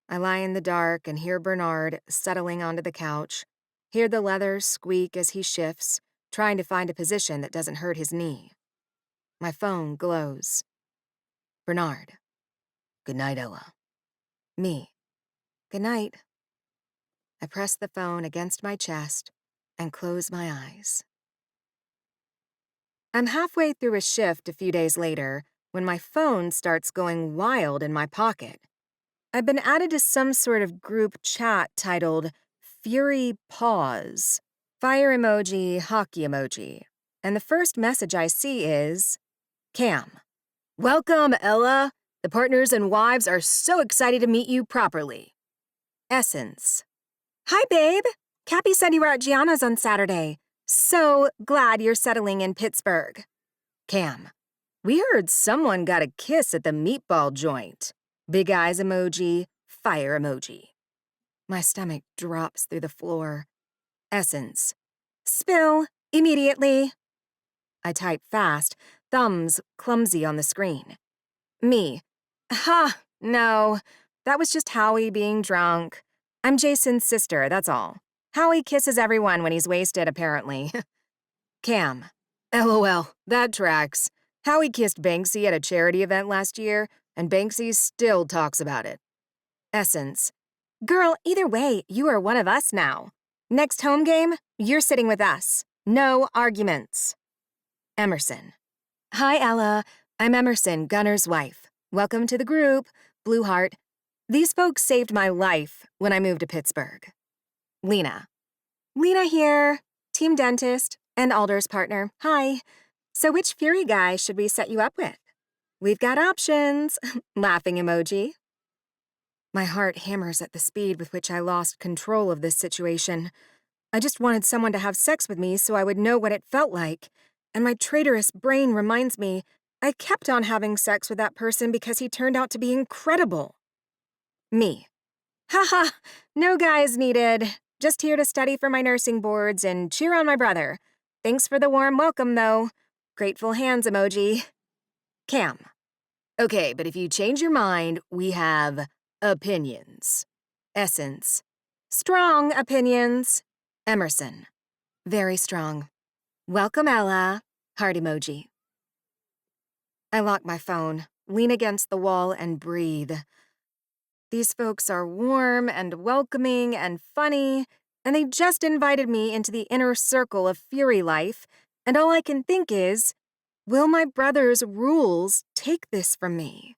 I lie in the dark and hear Bernard settling onto the couch, hear the leather squeak as he shifts, trying to find a position that doesn't hurt his knee. My phone glows. Bernard. Good night, Ella. Me. Good night. I press the phone against my chest and close my eyes. I'm halfway through a shift a few days later when my phone starts going wild in my pocket. I've been added to some sort of group chat titled Fury Pause, fire emoji, hockey emoji, and the first message I see is, Cam. Welcome, Ella. The partners and wives are so excited to meet you properly. Essence. Hi, babe. Cappy said you were at Gianna's on Saturday. So glad you're settling in Pittsburgh. Cam. We heard someone got a kiss at the meatball joint. Big eyes emoji, fire emoji. My stomach drops through the floor. Essence. Spill, immediately. I type fast, thumbs clumsy on the screen. Me. Ha, no. That was just Howie being drunk. I'm Jason's sister, that's all. Howie kisses everyone when he's wasted, apparently. Cam. LOL, that tracks. Howie kissed Banksy at a charity event last year, and Banksy still talks about it. Essence. Girl, either way, you are one of us now. Next home game, you're sitting with us. No arguments. Emerson. Hi, Ella. I'm Emerson, Gunner's wife. Welcome to the group. Blue Heart. These folks saved my life when I moved to Pittsburgh. Lena. Lena here. Team dentist and Alder's partner. Hi. So which Fury guy should we set you up with? We've got options. Laughing emoji. My heart hammers at the speed with which I lost control of this situation. I just wanted someone to have sex with me so I would know what it felt like. And my traitorous brain reminds me I kept on having sex with that person because he turned out to be incredible. Me. Haha, no guys needed. Just here to study for my nursing boards and cheer on my brother. Thanks for the warm welcome, though. Grateful hands emoji. Cam. Okay, but if you change your mind, we have opinions. Essence. Strong opinions. Emerson. Very strong. Welcome, Ella. Heart emoji. I lock my phone, lean against the wall, and breathe. These folks are warm and welcoming and funny, and they just invited me into the inner circle of Fury life, and all I can think is, will my brother's rules take this from me?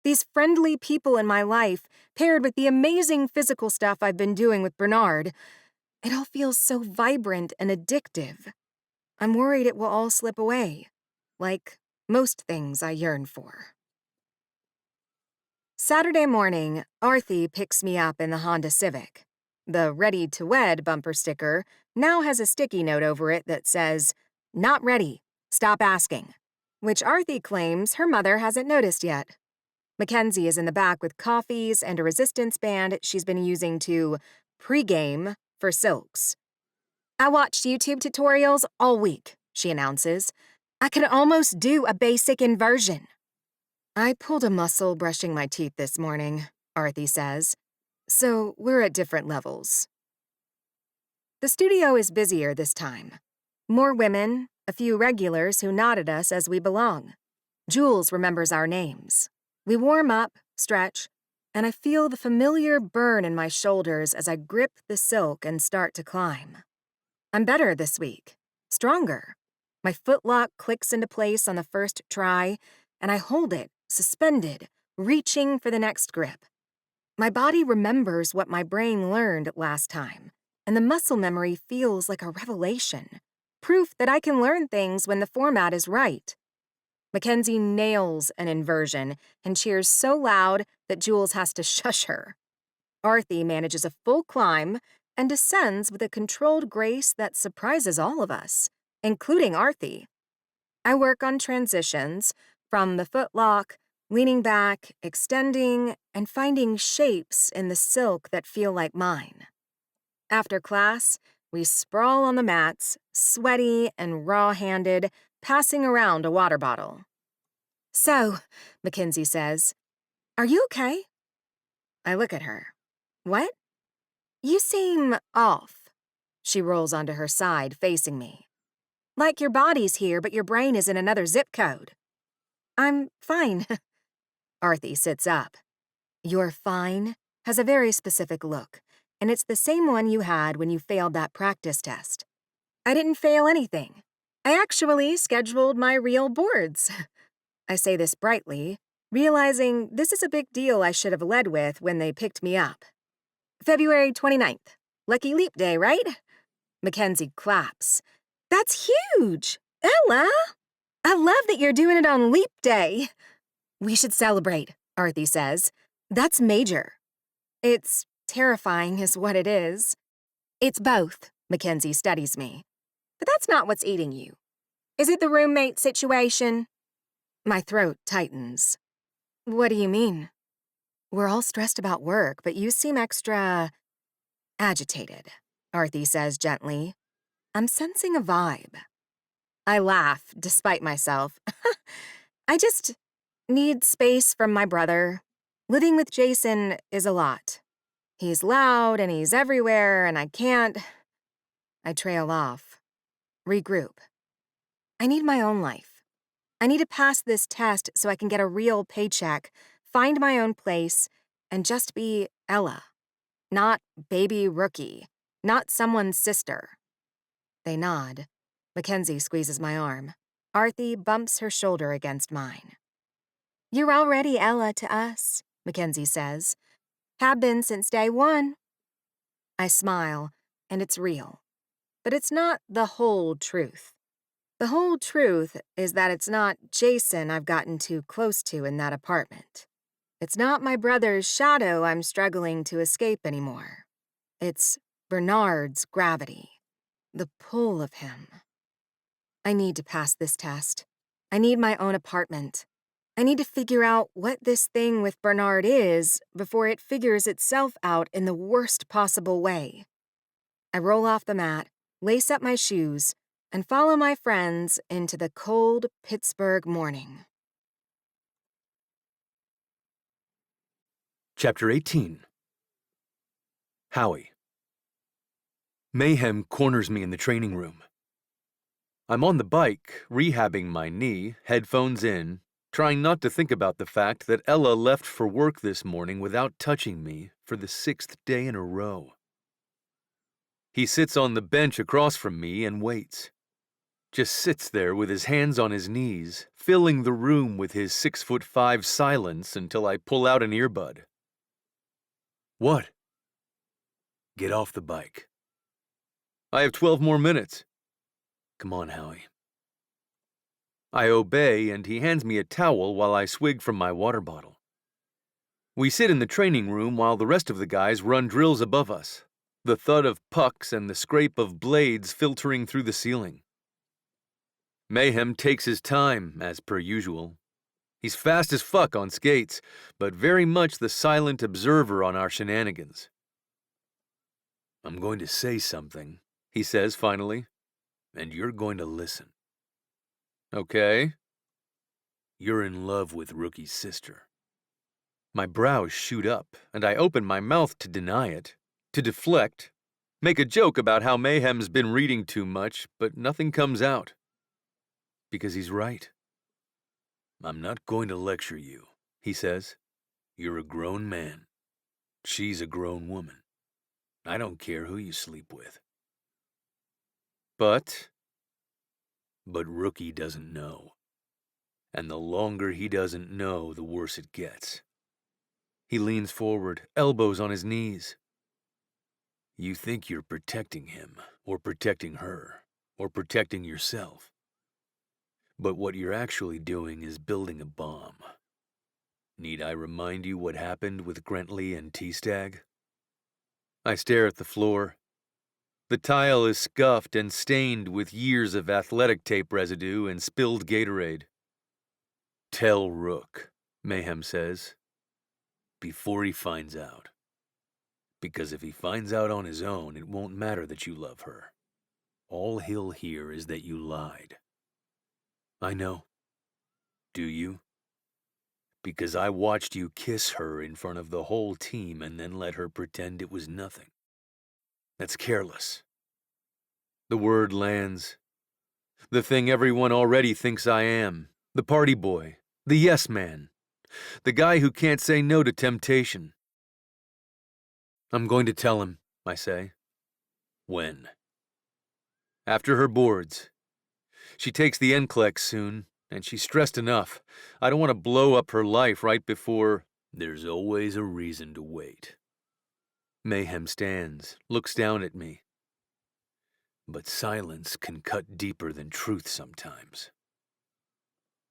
These friendly people in my life, paired with the amazing physical stuff I've been doing with Bernard, it all feels so vibrant and addictive. I'm worried it will all slip away, like most things I yearn for. Saturday morning, Arthi picks me up in the Honda Civic. The Ready to Wed bumper sticker now has a sticky note over it that says, "Not ready, stop asking," which Arthi claims her mother hasn't noticed yet. Mackenzie is in the back with coffees and a resistance band she's been using to pregame for silks. I watched YouTube tutorials all week, she announces. I could almost do a basic inversion. I pulled a muscle brushing my teeth this morning, Arthi says. So we're at different levels. The studio is busier this time. More women, a few regulars who nod at us as we belong. Jules remembers our names. We warm up, stretch, and I feel the familiar burn in my shoulders as I grip the silk and start to climb. I'm better this week, stronger. My footlock clicks into place on the first try, and I hold it, suspended, reaching for the next grip. My body remembers what my brain learned last time, and the muscle memory feels like a revelation, proof that I can learn things when the format is right. Mackenzie nails an inversion and cheers so loud that Jules has to shush her. Arthie manages a full climb and descends with a controlled grace that surprises all of us, including Arthie. I work on transitions, from the footlock, leaning back, extending, and finding shapes in the silk that feel like mine. After class, we sprawl on the mats, sweaty and raw-handed, passing around a water bottle. "So," Mackenzie says, "are you okay?" I look at her. "What?" "You seem off." She rolls onto her side, facing me. "Like your body's here, but your brain is in another zip code." "I'm fine." Arthie sits up. "Your fine" has a very specific look, and it's the same one you had when you failed that practice test. I didn't fail anything. I actually scheduled my real boards. I say this brightly, realizing this is a big deal I should have led with when they picked me up. February 29th. Lucky leap day, right? Mackenzie claps. "That's huge! Ella! I love that you're doing it on leap day." "We should celebrate," Arthie says. "That's major." "It's terrifying is what it is." "It's both," Mackenzie studies me. "But that's not what's eating you. Is it the roommate situation?" My throat tightens. "What do you mean?" "We're all stressed about work, but you seem extra agitated," Arthie says gently. "I'm sensing a vibe." I laugh, despite myself. I just need space from my brother. Living with Jason is a lot. He's loud and he's everywhere, and I can't. I trail off. Regroup. I need my own life. I need to pass this test so I can get a real paycheck, find my own place, and just be Ella. Not baby rookie. Not someone's sister. They nod. Mackenzie squeezes my arm. Arthie bumps her shoulder against mine. "You're already Ella to us," Mackenzie says. "Have been since day one." I smile, and it's real. But it's not the whole truth. The whole truth is that it's not Jason I've gotten too close to in that apartment. It's not my brother's shadow I'm struggling to escape anymore. It's Bernard's gravity. The pull of him. I need to pass this test. I need my own apartment. I need to figure out what this thing with Bernard is before it figures itself out in the worst possible way. I roll off the mat, lace up my shoes, and follow my friends into the cold Pittsburgh morning. Chapter 18. Howie. Mayhem corners me in the training room. I'm on the bike, rehabbing my knee, headphones in, trying not to think about the fact that Ella left for work this morning without touching me for the 6th day in a row. He sits on the bench across from me and waits. Just sits there with his hands on his knees, filling the room with his 6'5" silence until I pull out an earbud. "What?" "Get off the bike." "I have 12 more minutes." "Come on, Howie." I obey, and he hands me a towel while I swig from my water bottle. We sit in the training room while the rest of the guys run drills above us, the thud of pucks and the scrape of blades filtering through the ceiling. Mayhem takes his time, as per usual. He's fast as fuck on skates, but very much the silent observer on our shenanigans. "I'm going to say something," he says finally, "and you're going to listen." "Okay." "You're in love with Rookie's sister." My brows shoot up, and I open my mouth to deny it, to deflect, Make a joke about how Mayhem's been reading too much, but nothing comes out. Because he's right. "I'm not going to lecture you," he says. "You're a grown man. She's a grown woman. I don't care who you sleep with." But Rookie doesn't know. And the longer he doesn't know, the worse it gets. He leans forward, elbows on his knees. "You think you're protecting him, or protecting her, or protecting yourself. But what you're actually doing is building a bomb. Need I remind you what happened with Grentley and T-Stag?" I stare at the floor. The tile is scuffed and stained with years of athletic tape residue and spilled Gatorade. "Tell Rook," Mayhem says, "before he finds out. Because if he finds out on his own, it won't matter that you love her. All he'll hear is that you lied." "I know." "Do you?" "Because I watched you kiss her in front of the whole team and then let her pretend it was nothing. That's careless." The word lands. The thing everyone already thinks I am. The party boy. The yes man. The guy who can't say no to temptation. "I'm going to tell him," I say. "When?" "After her boards. She takes the NCLEX soon, and she's stressed enough. I don't want to blow up her life right before—" "There's always a reason to wait." Mayhem stands, looks down at me. "But silence can cut deeper than truth sometimes."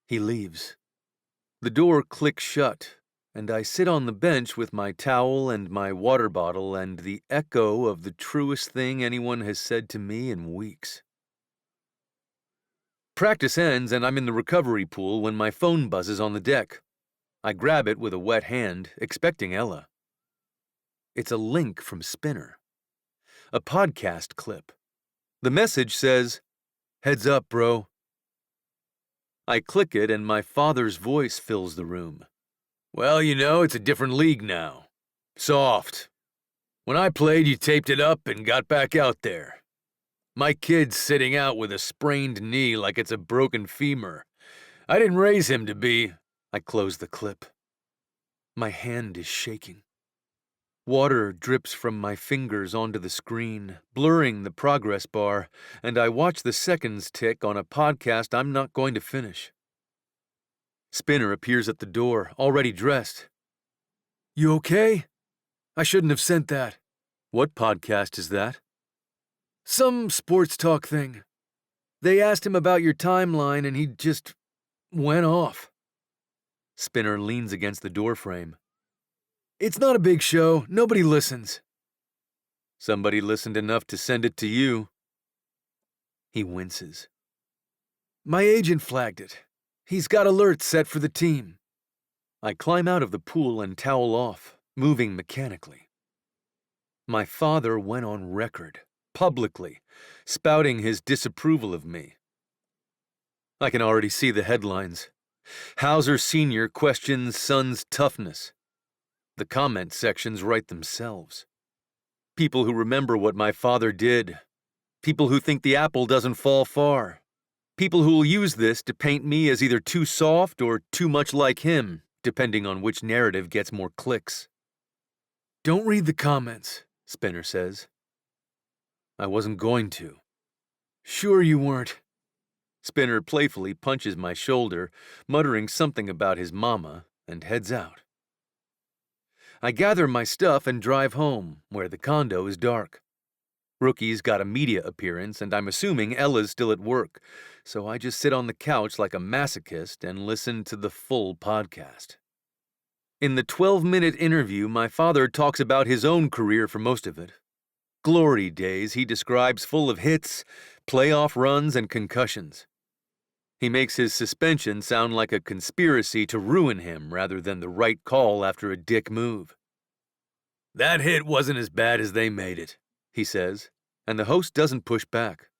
He leaves. The door clicks shut, and I sit on the bench with my towel and my water bottle and the echo of the truest thing anyone has said to me in weeks. Practice ends and I'm in the recovery pool when my phone buzzes on the deck. I grab it with a wet hand, expecting Ella. It's a link from Spinner. A podcast clip. The message says, "Heads up, bro." I click it and my father's voice fills the room. "Well, you know, it's a different league now. Soft. When I played, you taped it up and got back out there. My kid's sitting out with a sprained knee like it's a broken femur. I didn't raise him to be—" I close the clip. My hand is shaking. Water drips from my fingers onto the screen, blurring the progress bar, and I watch the seconds tick on a podcast I'm not going to finish. Spinner appears at the door, already dressed. "You okay? I shouldn't have sent that." "What podcast is that?" "Some sports talk thing. They asked him about your timeline and he just went off." Spinner leans against the doorframe. "It's not a big show. Nobody listens." "Somebody listened enough to send it to you." He winces. "My agent flagged it. He's got alerts set for the team." I climb out of the pool and towel off, moving mechanically. My father went on record, publicly, spouting his disapproval of me. I can already see the headlines. Hauser Sr. questions son's toughness. The comment sections write themselves. People who remember what my father did. People who think the apple doesn't fall far. People who will use this to paint me as either too soft or too much like him, depending on which narrative gets more clicks. "Don't read the comments," Spinner says. I wasn't going to. "Sure you weren't." Spinner playfully punches my shoulder, muttering something about his mama, and heads out. I gather my stuff and drive home, where the condo is dark. Rookie's got a media appearance, and I'm assuming Ella's still at work, so I just sit on the couch like a masochist and listen to the full podcast. In the 12-minute interview, my father talks about his own career for most of it. Glory days he describes full of hits, playoff runs, and concussions. He makes his suspension sound like a conspiracy to ruin him rather than the right call after a dick move. "That hit wasn't as bad as they made it," he says, and the host doesn't push back.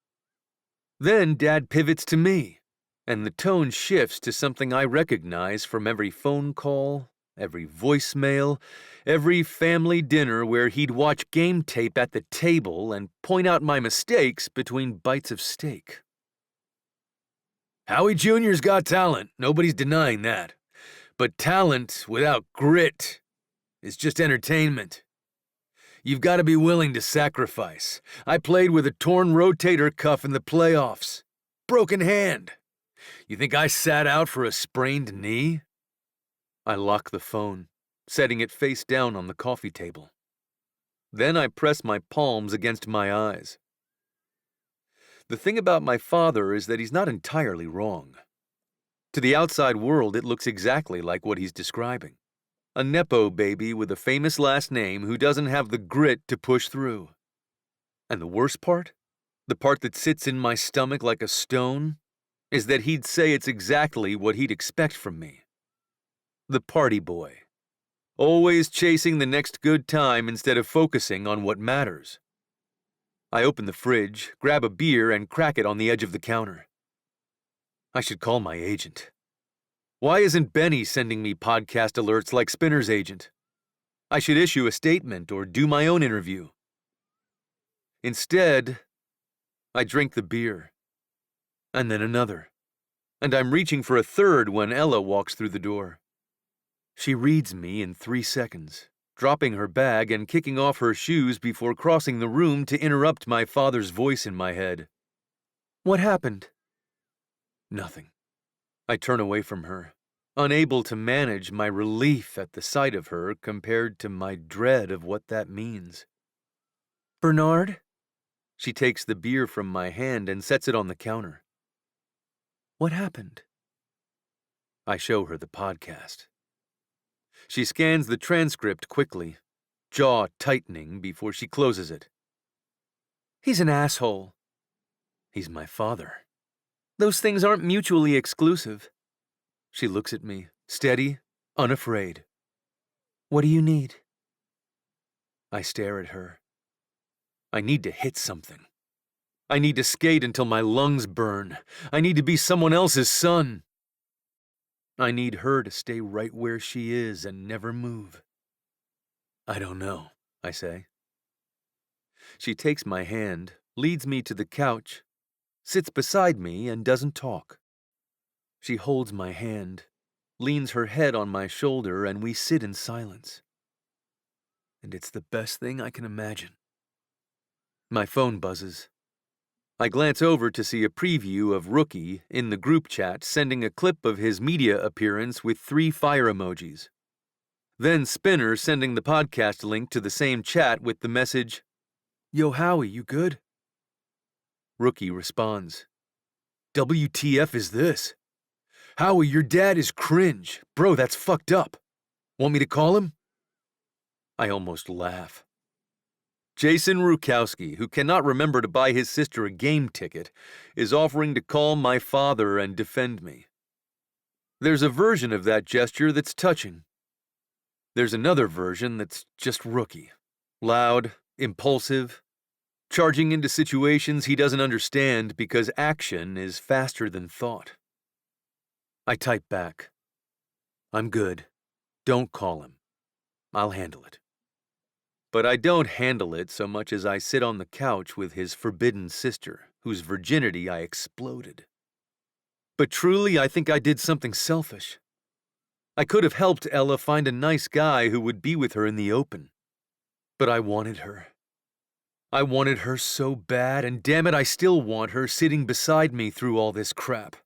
Then Dad pivots to me, and the tone shifts to something I recognize from every phone call every voicemail, every family dinner where he'd watch game tape at the table and point out my mistakes between bites of steak. Howie Jr.'s got talent, nobody's denying that. But talent without grit is just entertainment. You've got to be willing to sacrifice. I played with a torn rotator cuff in the playoffs. Broken hand. You think I sat out for a sprained knee? I lock the phone, setting it face down on the coffee table. Then I press my palms against my eyes. The thing about my father is that he's not entirely wrong. To the outside world, it looks exactly like what he's describing. A nepo baby with a famous last name who doesn't have the grit to push through. And the worst part, the part that sits in my stomach like a stone, is that he'd say it's exactly what he'd expect from me. The party boy. Always chasing the next good time instead of focusing on what matters. I open the fridge, grab a beer, and crack it on the edge of the counter. I should call my agent. Why isn't Benny sending me podcast alerts like Spinner's agent? I should issue a statement or do my own interview. Instead, I drink the beer. And then another. And I'm reaching for a third when Ella walks through the door. She reads me in 3 seconds, dropping her bag and kicking off her shoes before crossing the room to interrupt my father's voice in my head. What happened? Nothing. I turn away from her, unable to manage my relief at the sight of her compared to my dread of what that means. Bernard? She takes the beer from my hand and sets it on the counter. What happened? I show her the podcast. She scans the transcript quickly, jaw tightening before she closes it. He's an asshole. He's my father. Those things aren't mutually exclusive. She looks at me, steady, unafraid. What do you need? I stare at her. I need to hit something. I need to skate until my lungs burn. I need to be someone else's son. I need her to stay right where she is and never move. I don't know, I say. She takes my hand, leads me to the couch, sits beside me, and doesn't talk. She holds my hand, leans her head on my shoulder, and we sit in silence. And it's the best thing I can imagine. My phone buzzes. I glance over to see a preview of Rookie in the group chat sending a clip of his media appearance with 3 fire emojis. Then Spinner sending the podcast link to the same chat with the message, Yo, Howie, you good? Rookie responds, WTF is this? Howie, your dad is cringe. Bro, that's fucked up. Want me to call him? I almost laugh. Jason Rujkowski, who cannot remember to buy his sister a game ticket, is offering to call my father and defend me. There's a version of that gesture that's touching. There's another version that's just Rookie. Loud, impulsive, charging into situations he doesn't understand because action is faster than thought. I type back. I'm good. Don't call him. I'll handle it. But I don't handle it so much as I sit on the couch with his forbidden sister, whose virginity I exploded. But truly, I think I did something selfish. I could have helped Ella find a nice guy who would be with her in the open. But I wanted her. I wanted her so bad, and damn it, I still want her sitting beside me through all this crap.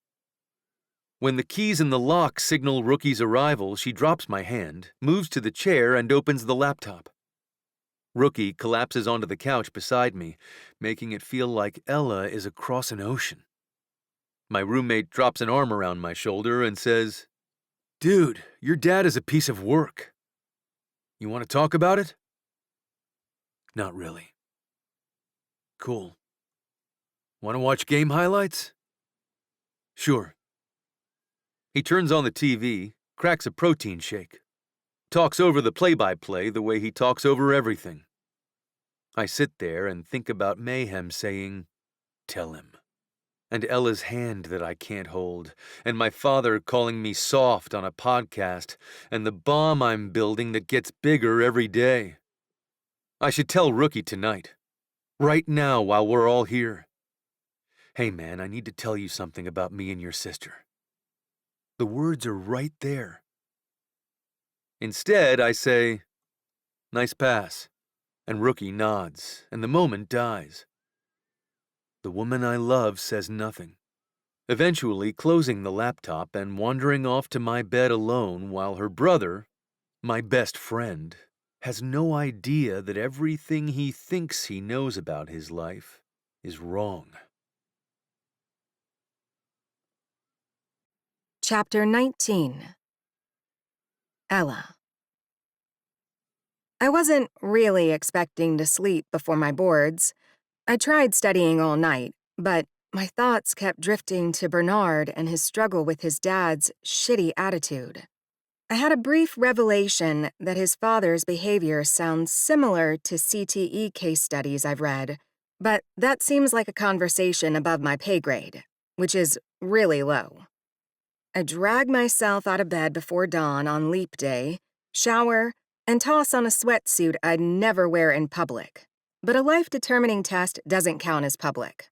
When the keys in the lock signal Rookie's arrival, she drops my hand, moves to the chair, and opens the laptop. Rookie collapses onto the couch beside me, making it feel like Ella is across an ocean. My roommate drops an arm around my shoulder and says, Dude, your dad is a piece of work. You want to talk about it? Not really. Cool. Want to watch game highlights? Sure. He turns on the TV, cracks a protein shake. Talks over the play-by-play the way he talks over everything. I sit there and think about Mayhem saying, Tell him. and Ella's hand that I can't hold, and my father calling me soft on a podcast, and the bomb I'm building that gets bigger every day. I should tell Rookie tonight. Right now, while we're all here. Hey man, I need to tell you something about me and your sister. The words are right there. Instead, I say, nice pass, and Rookie nods, and the moment dies. The woman I love says nothing, eventually closing the laptop and wandering off to my bed alone while her brother, my best friend, has no idea that everything he thinks he knows about his life is wrong. Chapter 19. Ella. I wasn't really expecting to sleep before my boards. I tried studying all night, but my thoughts kept drifting to Bernard and his struggle with his dad's shitty attitude. I had a brief revelation that his father's behavior sounds similar to CTE case studies I've read, but that seems like a conversation above my pay grade, which is really low. I drag myself out of bed before dawn on leap day, shower, and toss on a sweatsuit I'd never wear in public. But a life-determining test doesn't count as public.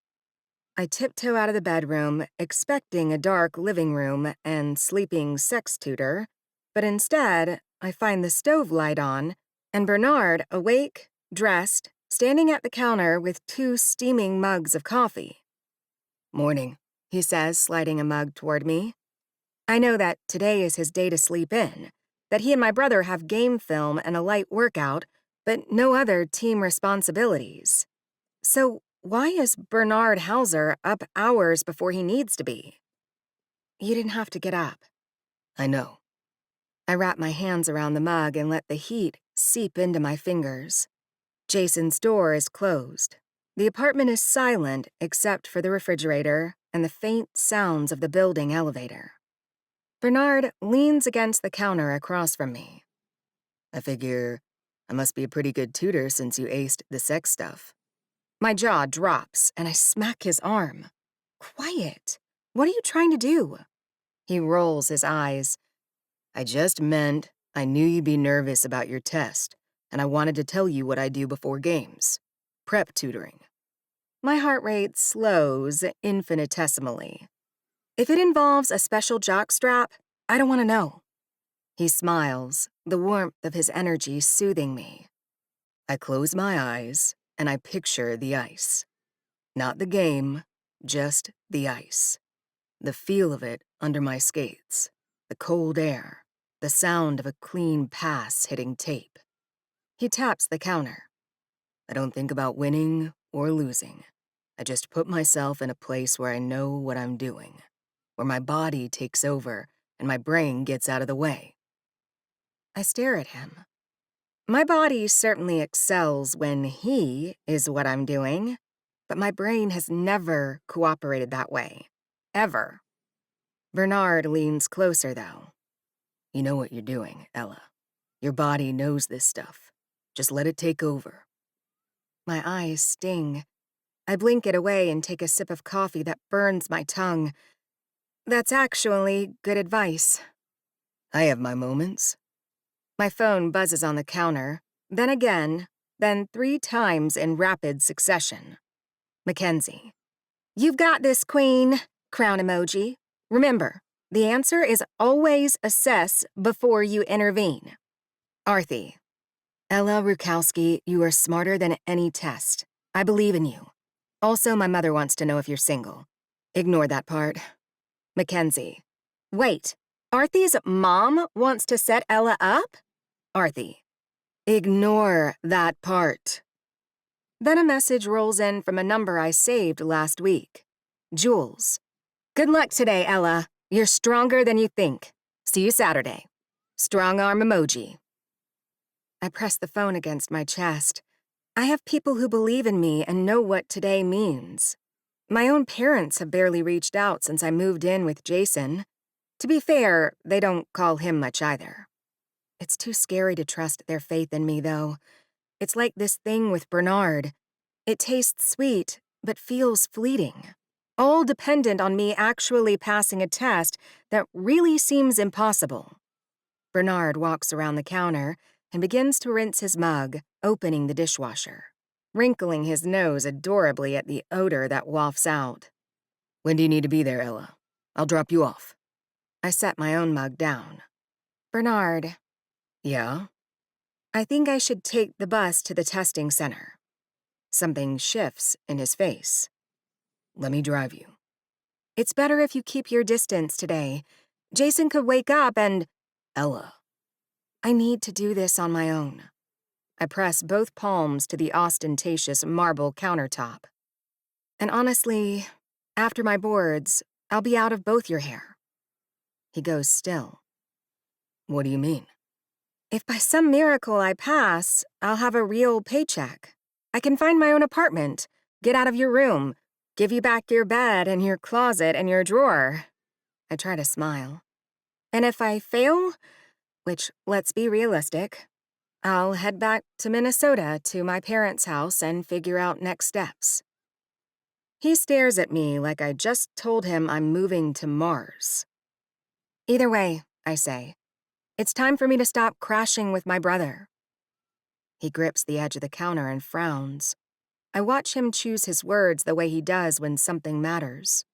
I tiptoe out of the bedroom, expecting a dark living room and sleeping sex tutor, but instead, I find the stove light on, and Bernard awake, dressed, standing at the counter with 2 steaming mugs of coffee. "Morning," he says, sliding a mug toward me. I know that today is his day to sleep in, that he and my brother have game film and a light workout, but no other team responsibilities. So why is Bernard Hauser up hours before he needs to be? You didn't have to get up. I know. I wrap my hands around the mug and let the heat seep into my fingers. Jason's door is closed. The apartment is silent except for the refrigerator and the faint sounds of the building elevator. Bernard leans against the counter across from me. I figure I must be a pretty good tutor since you aced the sex stuff. My jaw drops and I smack his arm. Quiet. What are you trying to do? He rolls his eyes. I just meant I knew you'd be nervous about your test, and I wanted to tell you what I do before games. Prep tutoring. My heart rate slows infinitesimally. If it involves a special jockstrap, I don't want to know. He smiles, the warmth of his energy soothing me. I close my eyes and I picture the ice. Not the game, just the ice. The feel of it under my skates, the cold air, the sound of a clean pass hitting tape. He taps the counter. I don't think about winning or losing. I just put myself in a place where I know what I'm doing, where my body takes over and my brain gets out of the way. I stare at him. My body certainly excels when he is what I'm doing, but my brain has never cooperated that way. Ever. Bernard leans closer, though. You know what you're doing, Ella. Your body knows this stuff. Just let it take over. My eyes sting. I blink it away and take a sip of coffee that burns my tongue. That's actually good advice. I have my moments. My phone buzzes on the counter, then again, then 3 times in rapid succession. Mackenzie. You've got this, queen. Crown emoji. Remember, the answer is always assess before you intervene. Arthi. Ella Rujkowski, you are smarter than any test. I believe in you. Also, my mother wants to know if you're single. Ignore that part. Mackenzie. Wait, Arthi's mom wants to set Ella up? Arthi. Ignore that part. Then a message rolls in from a number I saved last week. Jules. Good luck today, Ella. You're stronger than you think. See you Saturday. Strong arm emoji. I press the phone against my chest. I have people who believe in me and know what today means. My own parents have barely reached out since I moved in with Jason. To be fair, they don't call him much either. It's too scary to trust their faith in me, though. It's like this thing with Bernard. It tastes sweet, but feels fleeting. all dependent on me actually passing a test that really seems impossible. Bernard walks around the counter and begins to rinse his mug, opening the dishwasher, wrinkling his nose adorably at the odor that wafts out. When do you need to be there, Ella? I'll drop you off. I set my own mug down. Bernard. Yeah? I think I should take the bus to the testing center. Something shifts in his face. Let me drive you. It's better if you keep your distance today. Jason could wake up and... Ella. I need to do this on my own. I press both palms to the ostentatious marble countertop. And honestly, after my boards, I'll be out of both your hair. He goes still. What do you mean? If by some miracle I pass, I'll have a real paycheck. I can find my own apartment, get out of your room, give you back your bed and your closet and your drawer. I try to smile. And if I fail, which, let's be realistic, I'll head back to Minnesota to my parents' house and figure out next steps. He stares at me like I just told him I'm moving to Mars. Either way, I say, it's time for me to stop crashing with my brother. He grips the edge of the counter and frowns. I watch him choose his words the way he does when something matters.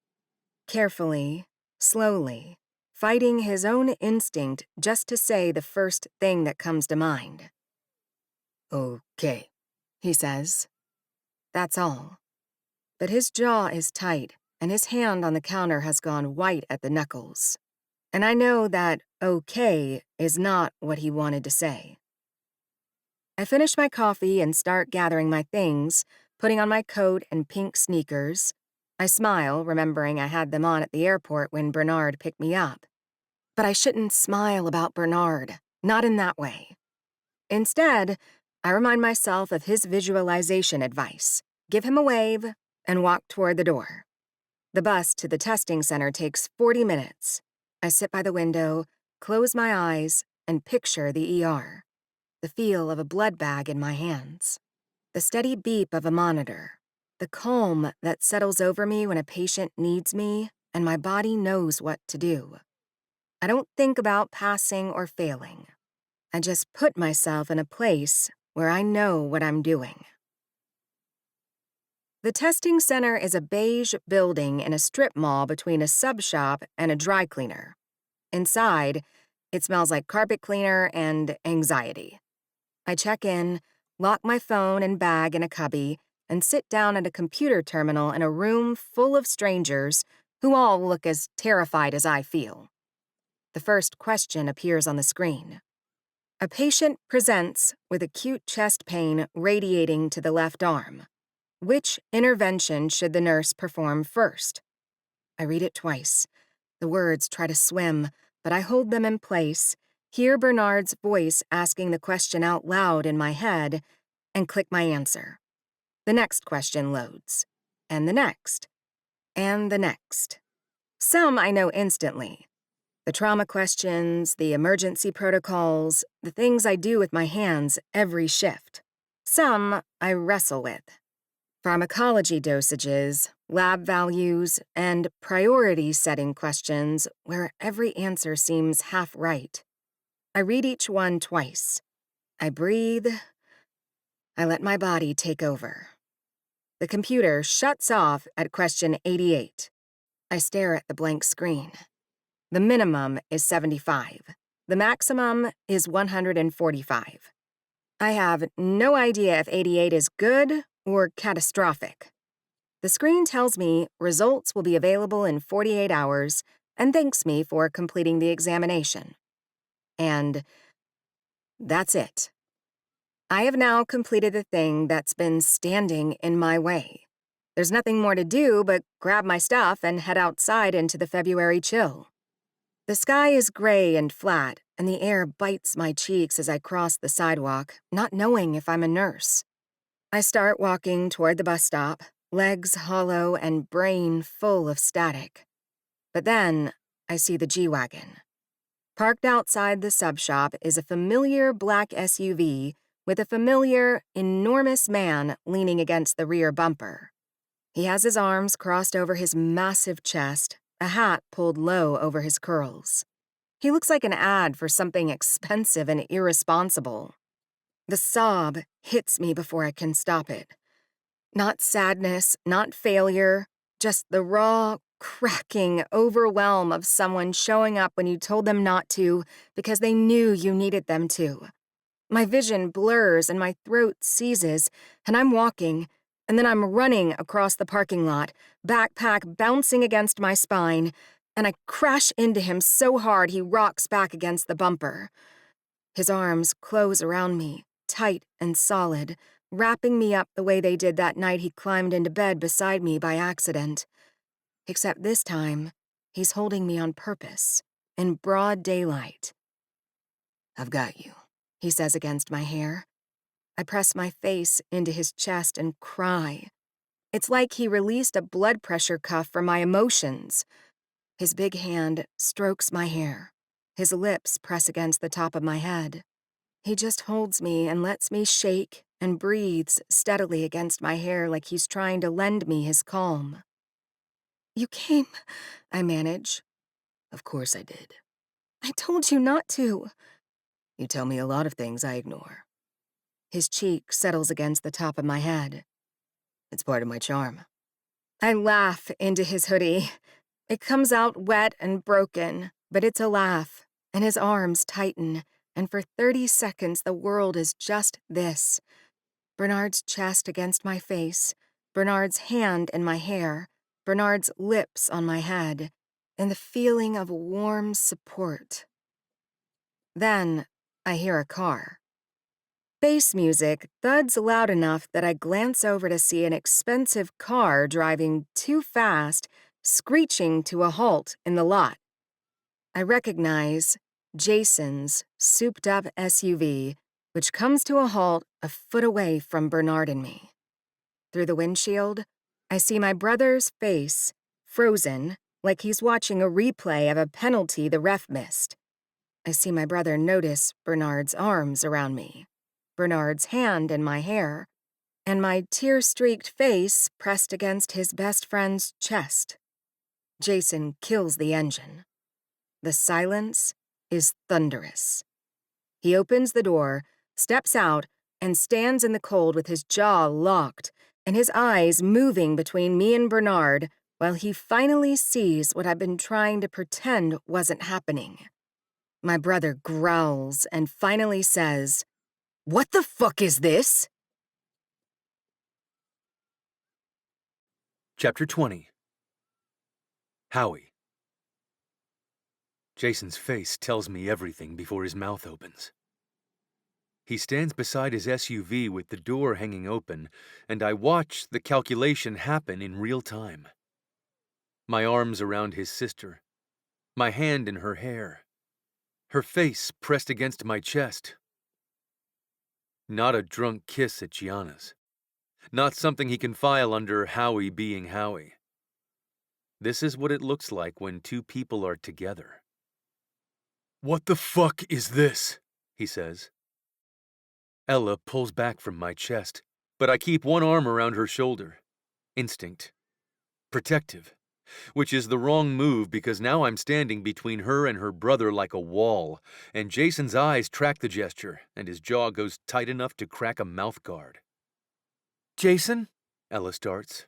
Carefully, slowly, fighting his own instinct just to say the first thing that comes to mind. Okay, he says. That's all. But his jaw is tight, and his hand on the counter has gone white at the knuckles. And I know that okay is not what he wanted to say. I finish my coffee and start gathering my things, putting on my coat and pink sneakers. I smile, remembering I had them on at the airport when Bernard picked me up. But I shouldn't smile about Bernard, not in that way. Instead, I remind myself of his visualization advice, give him a wave, and walk toward the door. The bus to the testing center takes 40 minutes. I sit by the window, close my eyes, and picture the ER. The feel of a blood bag in my hands. The steady beep of a monitor. The calm that settles over me when a patient needs me and my body knows what to do. I don't think about passing or failing. I just put myself in a place where I know what I'm doing. The testing center is a beige building in a strip mall between a sub shop and a dry cleaner. Inside, it smells like carpet cleaner and anxiety. I check in, lock my phone and bag in a cubby, and sit down at a computer terminal in a room full of strangers who all look as terrified as I feel. The first question appears on the screen. A patient presents with acute chest pain radiating to the left arm. Which intervention should the nurse perform first? I read it twice. The words try to swim, but I hold them in place, hear Bernard's voice asking the question out loud in my head, and click my answer. The next question loads, and the next, and the next. Some I know instantly. The trauma questions, the emergency protocols, the things I do with my hands every shift. Some I wrestle with. Pharmacology dosages, lab values, and priority setting questions where every answer seems half right. I read each one twice. I breathe. I let my body take over. The computer shuts off at question 88. I stare at the blank screen. The minimum is 75. The maximum is 145. I have no idea if 88 is good or catastrophic. The screen tells me results will be available in 48 hours and thanks me for completing the examination. And that's it. I have now completed the thing that's been standing in my way. There's nothing more to do but grab my stuff and head outside into the February chill. The sky is gray and flat, and the air bites my cheeks as I cross the sidewalk, not knowing if I'm a nurse. I start walking toward the bus stop, legs hollow and brain full of static. But then I see the G-Wagon. Parked outside the sub shop is a familiar black SUV with a familiar, enormous man leaning against the rear bumper. He has his arms crossed over his massive chest, a hat pulled low over his curls. He looks like an ad for something expensive and irresponsible. The sob hits me before I can stop it. Not sadness, not failure, just the raw, cracking overwhelm of someone showing up when you told them not to because they knew you needed them to. My vision blurs and my throat seizes, and I'm walking, and then I'm running across the parking lot, backpack bouncing against my spine, and I crash into him so hard he rocks back against the bumper. His arms close around me, tight and solid, wrapping me up the way they did that night he climbed into bed beside me by accident. Except this time, he's holding me on purpose, in broad daylight. "I've got you," he says against my hair. I press my face into his chest and cry. It's like he released a blood pressure cuff for my emotions. His big hand strokes my hair. His lips press against the top of my head. He just holds me and lets me shake and breathes steadily against my hair like he's trying to lend me his calm. "You came," I manage. "Of course I did." "I told you not to." "You tell me a lot of things I ignore." His cheek settles against the top of my head. "It's part of my charm." I laugh into his hoodie. It comes out wet and broken, but it's a laugh, and his arms tighten, and for 30 seconds the world is just this. Bernard's chest against my face, Bernard's hand in my hair, Bernard's lips on my head, and the feeling of warm support. Then I hear a car. Bass music thuds loud enough that I glance over to see an expensive car driving too fast, screeching to a halt in the lot. I recognize Jason's souped-up SUV, which comes to a halt a foot away from Bernard and me. Through the windshield, I see my brother's face, frozen, like he's watching a replay of a penalty the ref missed. I see my brother notice Bernard's arms around me, Bernard's hand in my hair, and my tear-streaked face pressed against his best friend's chest. Jason kills the engine. The silence is thunderous. He opens the door, steps out, and stands in the cold with his jaw locked and his eyes moving between me and Bernard while he finally sees what I've been trying to pretend wasn't happening. My brother growls and finally says, "What the fuck is this?" Chapter 20. Howie. Jason's face tells me everything before his mouth opens. He stands beside his SUV with the door hanging open, and I watch the calculation happen in real time. My arms around his sister, my hand in her hair, her face pressed against my chest. Not a drunk kiss at Gianna's. Not something he can file under Howie being Howie. This is what it looks like when two people are together. "What the fuck is this?" he says. Ella pulls back from my chest, but I keep one arm around her shoulder. Instinct. Protective. Which is the wrong move because now I'm standing between her and her brother like a wall, and Jason's eyes track the gesture, and his jaw goes tight enough to crack a mouth guard. "Jason?" Ella starts.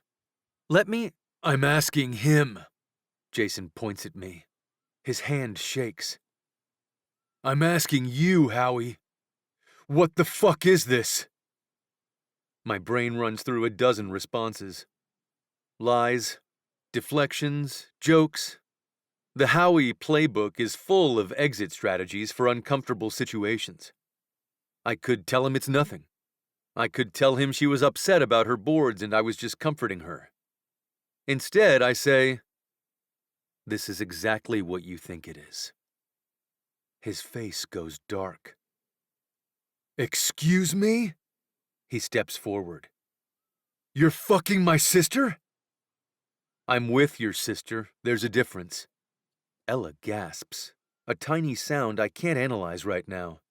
I'm asking him." Jason points at me. His hand shakes. "I'm asking you, Howie. What the fuck is this?" My brain runs through a dozen responses. Lies, deflections, jokes. The Howie playbook is full of exit strategies for uncomfortable situations. I could tell him it's nothing. I could tell him she was upset about her boards and I was just comforting her. Instead, I say, "This is exactly what you think it is." His face goes dark. "Excuse me?" He steps forward. "You're fucking my sister?" "I'm with your sister. There's a difference." Ella gasps, a tiny sound I can't analyze right now.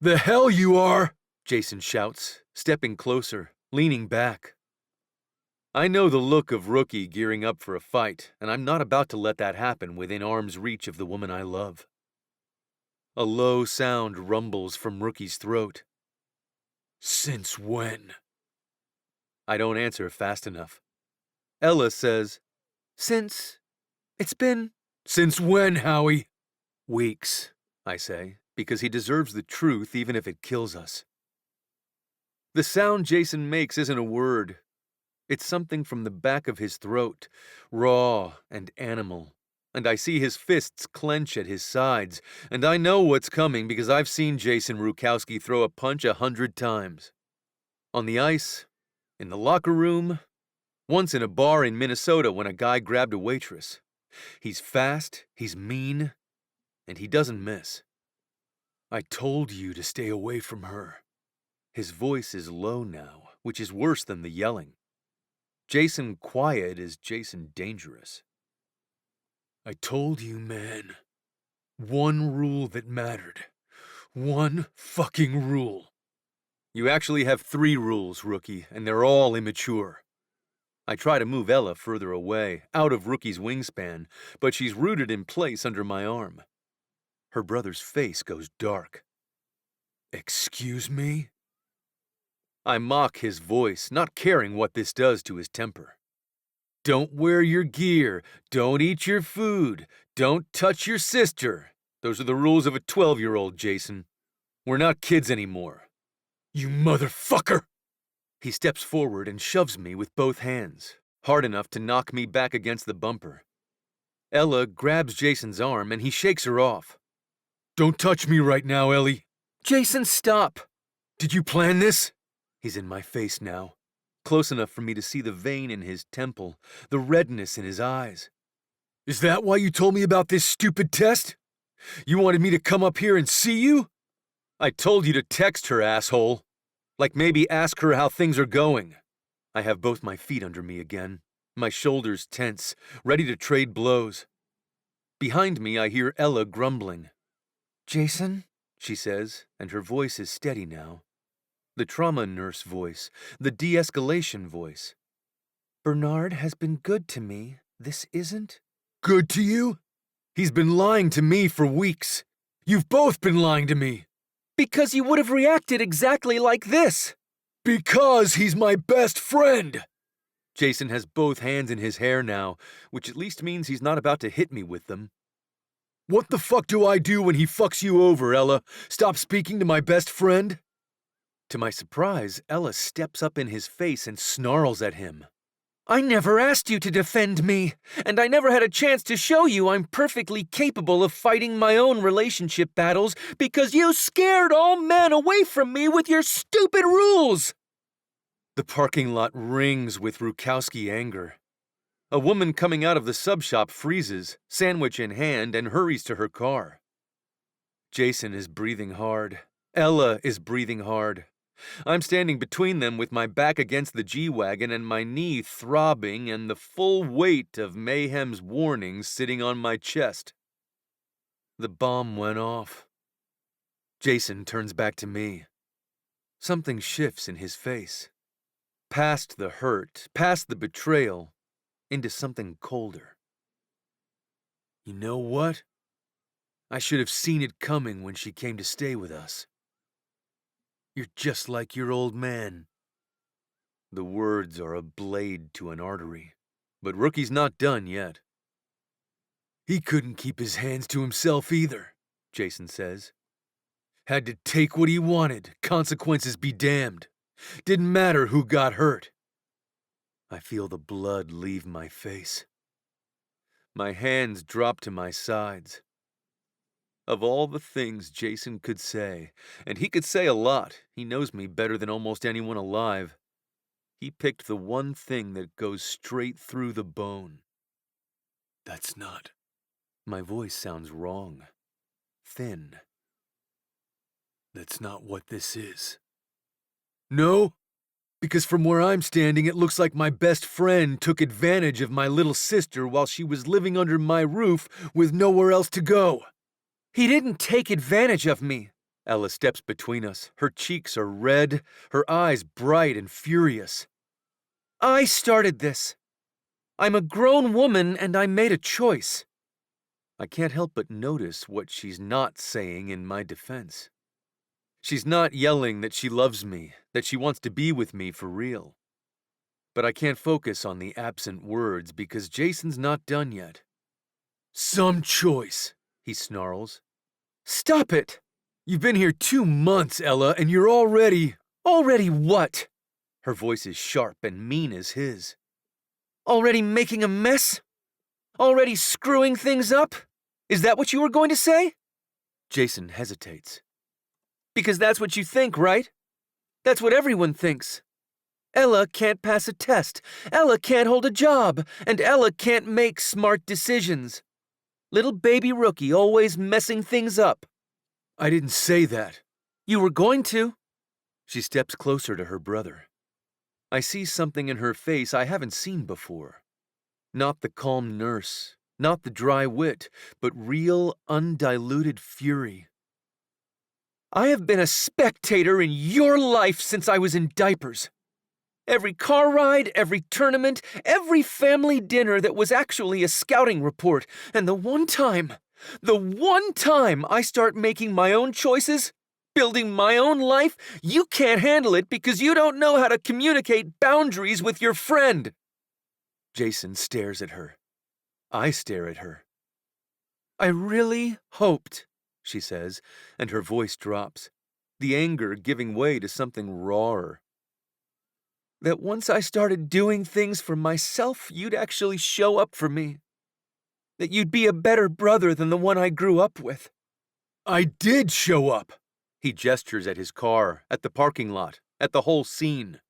"The hell you are!" Jason shouts, stepping closer, leaning back. I know the look of Rookie gearing up for a fight, and I'm not about to let that happen within arm's reach of the woman I love. A low sound rumbles from Rookie's throat. Since when? I don't answer fast enough. Ella says, Since when, Howie? Weeks, I say, because he deserves the truth even if it kills us. The sound Jason makes isn't a word. It's something from the back of his throat, raw and animal. And I see his fists clench at his sides, and I know what's coming because I've seen Jason Rujkowski throw a punch 100 times. On the ice, in the locker room, once in a bar in Minnesota when a guy grabbed a waitress. He's fast, he's mean, and he doesn't miss. I told you to stay away from her. His voice is low now, which is worse than the yelling. Jason quiet is Jason dangerous. I told you, man. One rule that mattered. One fucking rule. You actually have 3 rules, Rookie, and they're all immature. I try to move Ella further away, out of Rookie's wingspan, but she's rooted in place under my arm. Her brother's face goes dark. Excuse me? I mock his voice, not caring what this does to his temper. Don't wear your gear. Don't eat your food. Don't touch your sister. Those are the rules of a 12-year-old, Jason. We're not kids anymore. You motherfucker! He steps forward and shoves me with both hands, hard enough to knock me back against the bumper. Ella grabs Jason's arm and he shakes her off. Don't touch me right now, Ellie. Jason, stop! Did you plan this? He's in my face now. Close enough for me to see the vein in his temple, the redness in his eyes. Is that why you told me about this stupid test? You wanted me to come up here and see you? I told you to text her, asshole. Like maybe ask her how things are going. I have both my feet under me again, my shoulders tense, ready to trade blows. Behind me, I hear Ella grumbling. Jason, she says, and her voice is steady now. The trauma nurse voice, the de-escalation voice. Bernard has been good to me. This isn't good to you? He's been lying to me for weeks. You've both been lying to me. Because you would have reacted exactly like this. Because he's my best friend. Jason has both hands in his hair now, which at least means he's not about to hit me with them. What the fuck do I do when he fucks you over, Ella? Stop speaking to my best friend? To my surprise, Ella steps up in his face and snarls at him. I never asked you to defend me, and I never had a chance to show you I'm perfectly capable of fighting my own relationship battles because you scared all men away from me with your stupid rules. The parking lot rings with Rujkowski anger. A woman coming out of the sub shop freezes, sandwich in hand, and hurries to her car. Jason is breathing hard. Ella is breathing hard. I'm standing between them with my back against the G-Wagon and my knee throbbing and the full weight of Mayhem's warnings sitting on my chest. The bomb went off. Jason turns back to me. Something shifts in his face. Past the hurt, past the betrayal, into something colder. You know what? I should have seen it coming when she came to stay with us. You're just like your old man. The words are a blade to an artery, but Rookie's not done yet. He couldn't keep his hands to himself either, Jason says. Had to take what he wanted, consequences be damned. Didn't matter who got hurt. I feel the blood leave my face. My hands drop to my sides. Of all the things Jason could say, and he could say a lot, he knows me better than almost anyone alive, he picked the one thing that goes straight through the bone. That's not. My voice sounds wrong. Thin. That's not what this is. No? Because from where I'm standing, it looks like my best friend took advantage of my little sister while she was living under my roof with nowhere else to go. He didn't take advantage of me. Ella steps between us. Her cheeks are red, her eyes bright and furious. I started this. I'm a grown woman and I made a choice. I can't help but notice what she's not saying in my defense. She's not yelling that she loves me, that she wants to be with me for real. But I can't focus on the absent words because Jason's not done yet. Some choice, he snarls. Stop it! You've been here 2 months, Ella, and you're already... Already what? Her voice is sharp and mean as his. Already making a mess? Already screwing things up? Is that what you were going to say? Jason hesitates. Because that's what you think, right? That's what everyone thinks. Ella can't pass a test, Ella can't hold a job, and Ella can't make smart decisions. Little baby rookie always messing things up. I didn't say that. You were going to. She steps closer to her brother. I see something in her face I haven't seen before. Not the calm nurse, not the dry wit, but real, undiluted fury. I have been a spectator in your life since I was in diapers. Every car ride, every tournament, every family dinner that was actually a scouting report, and the one time I start making my own choices, building my own life, you can't handle it because you don't know how to communicate boundaries with your friend. Jason stares at her. I stare at her. I really hoped, she says, and her voice drops, the anger giving way to something rawer. That once I started doing things for myself, you'd actually show up for me. That you'd be a better brother than the one I grew up with. I did show up. He gestures at his car, at the parking lot, at the whole scene.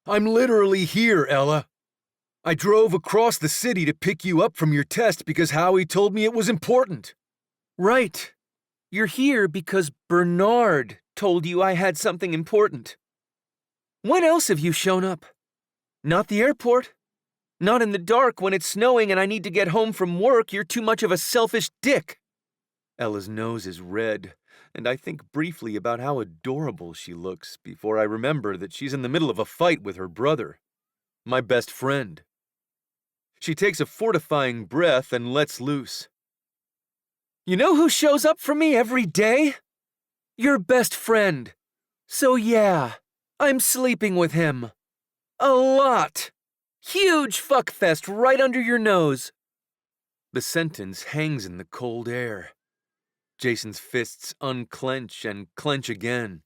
I'm literally here, Ella. I drove across the city to pick you up from your test because Howie told me it was important. Right. You're here because Bernard told you I had something important. When else have you shown up? Not the airport. Not in the dark when it's snowing and I need to get home from work. You're too much of a selfish dick. Ella's nose is red, and I think briefly about how adorable she looks before I remember that she's in the middle of a fight with her brother, my best friend. She takes a fortifying breath and lets loose. You know who shows up for me every day? Your best friend. So yeah, I'm sleeping with him. A lot. Huge fuckfest right under your nose. The sentence hangs in the cold air. Jason's fists unclench and clench again.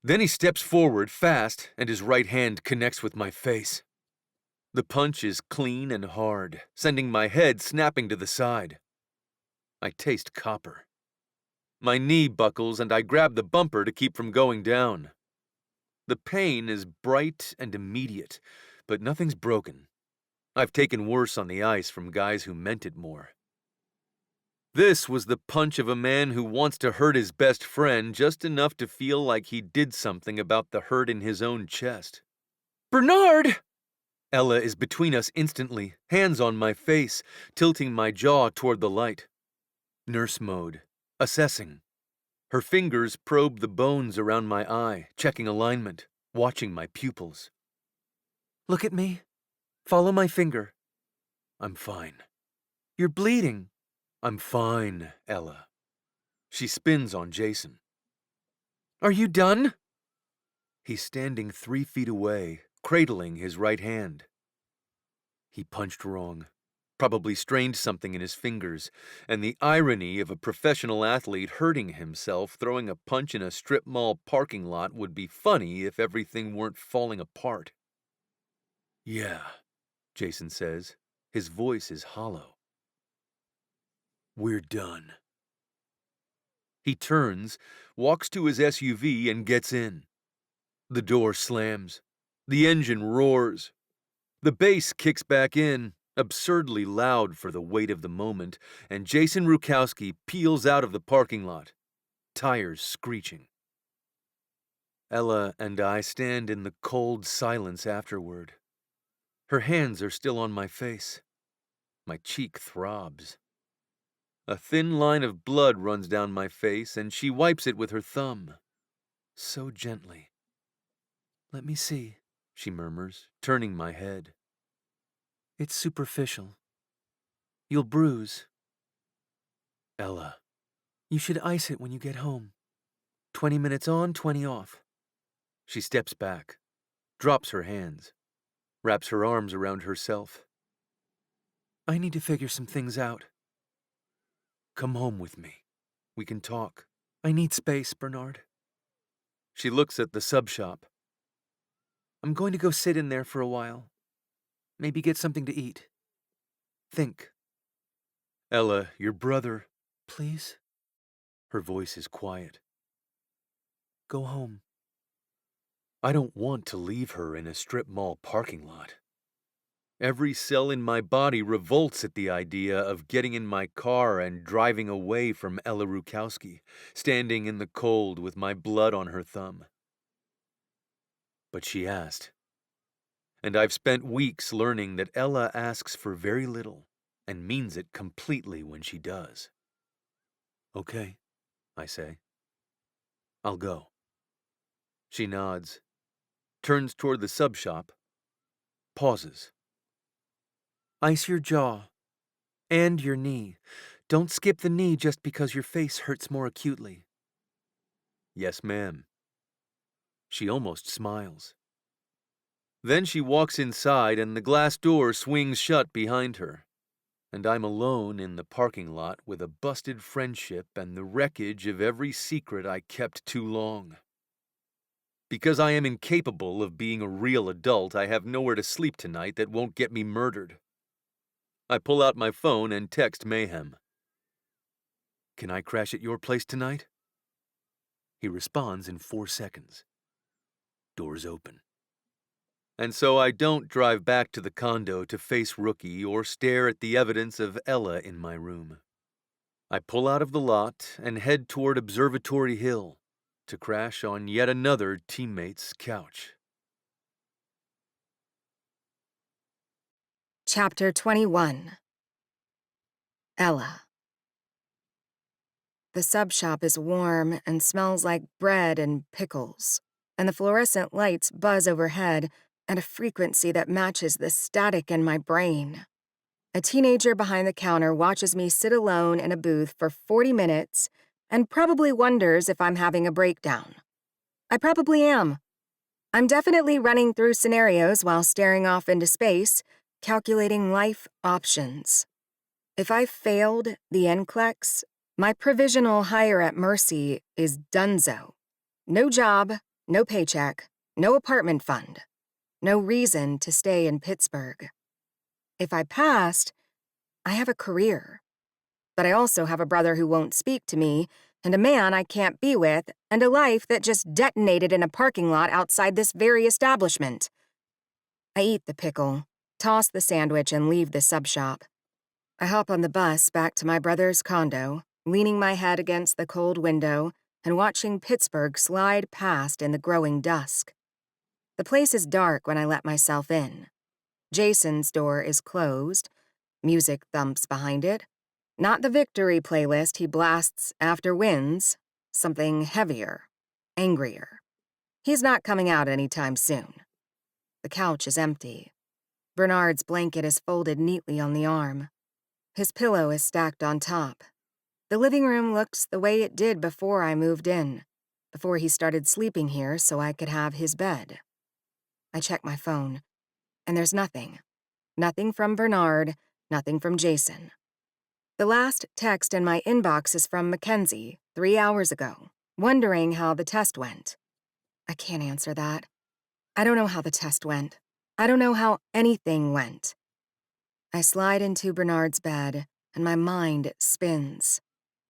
Then he steps forward fast and his right hand connects with my face. The punch is clean and hard, sending my head snapping to the side. I taste copper. My knee buckles and I grab the bumper to keep from going down. The pain is bright and immediate, but nothing's broken. I've taken worse on the ice from guys who meant it more. This was the punch of a man who wants to hurt his best friend just enough to feel like he did something about the hurt in his own chest. Bernard! Ella is between us instantly, hands on my face, tilting my jaw toward the light. Nurse mode, assessing. Her fingers probe the bones around my eye, checking alignment, watching my pupils. Look at me. Follow my finger. I'm fine. You're bleeding. I'm fine, Ella. She spins on Jason. Are you done? He's standing 3 feet away, cradling his right hand. He punched wrong, probably strained something in his fingers, and the irony of a professional athlete hurting himself throwing a punch in a strip mall parking lot would be funny if everything weren't falling apart. Yeah, Jason says. His voice is hollow. We're done. He turns, walks to his SUV, and gets in. The door slams. The engine roars. The bass kicks back in, absurdly loud for the weight of the moment, and Jason Rujkowski peels out of the parking lot, tires screeching. Ella and I stand in the cold silence afterward. Her hands are still on my face. My cheek throbs. A thin line of blood runs down my face, and she wipes it with her thumb. So gently. Let me see. she murmurs, turning my head. It's superficial. You'll bruise. Ella, you should ice it when you get home. 20 minutes on, 20 off. She steps back, drops her hands, wraps her arms around herself. I need to figure some things out. Come home with me. We can talk. I need space, Bernard. She looks at the sub shop. I'm going to go sit in there for a while. Maybe get something to eat. Think. Ella, your brother. Please? Her voice is quiet. Go home. I don't want to leave her in a strip mall parking lot. Every cell in my body revolts at the idea of getting in my car and driving away from Ella Rujkowski, standing in the cold with my blood on her thumb. But she asked. And I've spent weeks learning that Ella asks for very little and means it completely when she does. Okay, I say. I'll go. She nods, turns toward the sub shop, pauses. Ice your jaw and your knee. Don't skip the knee just because your face hurts more acutely. Yes, ma'am. She almost smiles. Then she walks inside and the glass door swings shut behind her, and I'm alone in the parking lot with a busted friendship and the wreckage of every secret I kept too long. Because I am incapable of being a real adult, I have nowhere to sleep tonight that won't get me murdered. I pull out my phone and text Mayhem. Can I crash at your place tonight? He responds in 4 seconds. Doors open. And so I don't drive back to the condo to face Rookie or stare at the evidence of Ella in my room. I pull out of the lot and head toward Observatory Hill to crash on yet another teammate's couch. Chapter 21. Ella. The sub shop is warm and smells like bread and pickles, and the fluorescent lights buzz overhead at a frequency that matches the static in my brain. A teenager behind the counter watches me sit alone in a booth for 40 minutes and probably wonders if I'm having a breakdown. I probably am. I'm definitely running through scenarios while staring off into space, calculating life options. If I failed the NCLEX, my provisional hire at Mercy is donezo. No job, no paycheck, no apartment fund, no reason to stay in Pittsburgh. If I passed, I have a career. But I also have a brother who won't speak to me, and a man I can't be with, and a life that just detonated in a parking lot outside this very establishment. I eat the pickle, toss the sandwich, and leave the sub shop. I hop on the bus back to my brother's condo, leaning my head against the cold window and watching Pittsburgh slide past in the growing dusk. The place is dark when I let myself in. Jason's door is closed. Music thumps behind it. Not the victory playlist he blasts after wins, something heavier, angrier. He's not coming out anytime soon. The couch is empty. Bernard's blanket is folded neatly on the arm. His pillow is stacked on top. The living room looks the way it did before I moved in, before he started sleeping here so I could have his bed. I check my phone, and there's nothing. Nothing from Bernard, nothing from Jason. The last text in my inbox is from Mackenzie, 3 hours ago, wondering how the test went. I can't answer that. I don't know how the test went. I don't know how anything went. I slide into Bernard's bed, and my mind spins.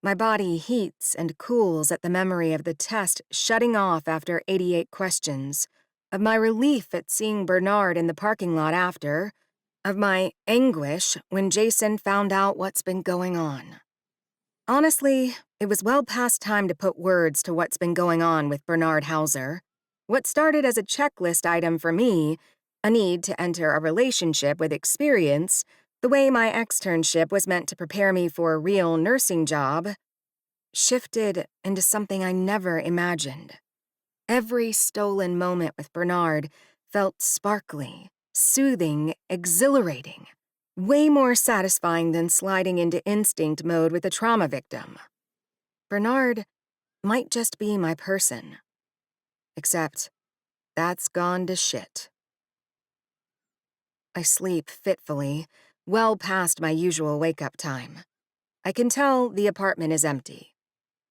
My body heats and cools at the memory of the test shutting off after 88 questions, of my relief at seeing Bernard in the parking lot after, of my anguish when Jason found out what's been going on. Honestly, it was well past time to put words to what's been going on with Bernard Hauser. What started as a checklist item for me, a need to enter a relationship with experience, the way my externship was meant to prepare me for a real nursing job, shifted into something I never imagined. Every stolen moment with Bernard felt sparkly, soothing, exhilarating, way more satisfying than sliding into instinct mode with a trauma victim. Bernard might just be my person. Except, that's gone to shit. I sleep fitfully, well past my usual wake-up time. I can tell the apartment is empty.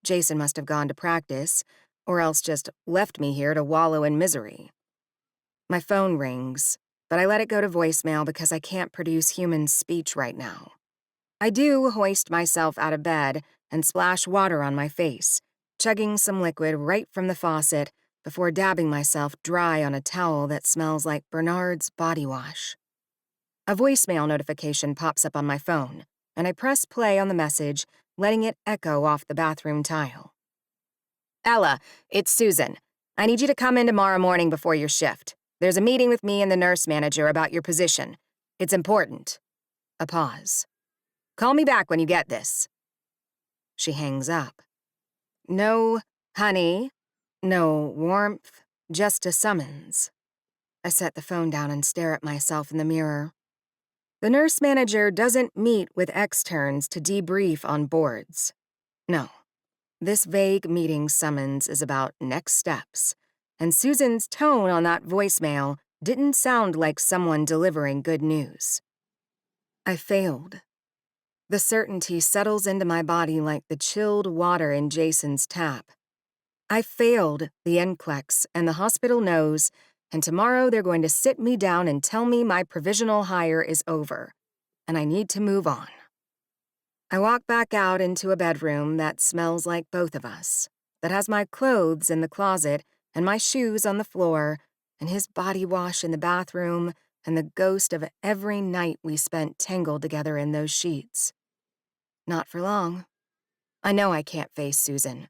Jason must have gone to practice, or else just left me here to wallow in misery. My phone rings, but I let it go to voicemail because I can't produce human speech right now. I do hoist myself out of bed and splash water on my face, chugging some liquid right from the faucet before dabbing myself dry on a towel that smells like Bernard's body wash. A voicemail notification pops up on my phone, and I press play on the message, letting it echo off the bathroom tile. Ella, it's Susan. I need you to come in tomorrow morning before your shift. There's a meeting with me and the nurse manager about your position. It's important. A pause. Call me back when you get this. She hangs up. No honey, no warmth, just a summons. I set the phone down and stare at myself in the mirror. The nurse manager doesn't meet with externs to debrief on boards. No, this vague meeting summons is about next steps, and Susan's tone on that voicemail didn't sound like someone delivering good news. I failed. The certainty settles into my body like the chilled water in Jason's tap. I failed the NCLEX, and the hospital knows, and tomorrow they're going to sit me down and tell me my provisional hire is over, and I need to move on. I walk back out into a bedroom that smells like both of us, that has my clothes in the closet and my shoes on the floor, and his body wash in the bathroom, and the ghost of every night we spent tangled together in those sheets. Not for long. I know I can't face Susan.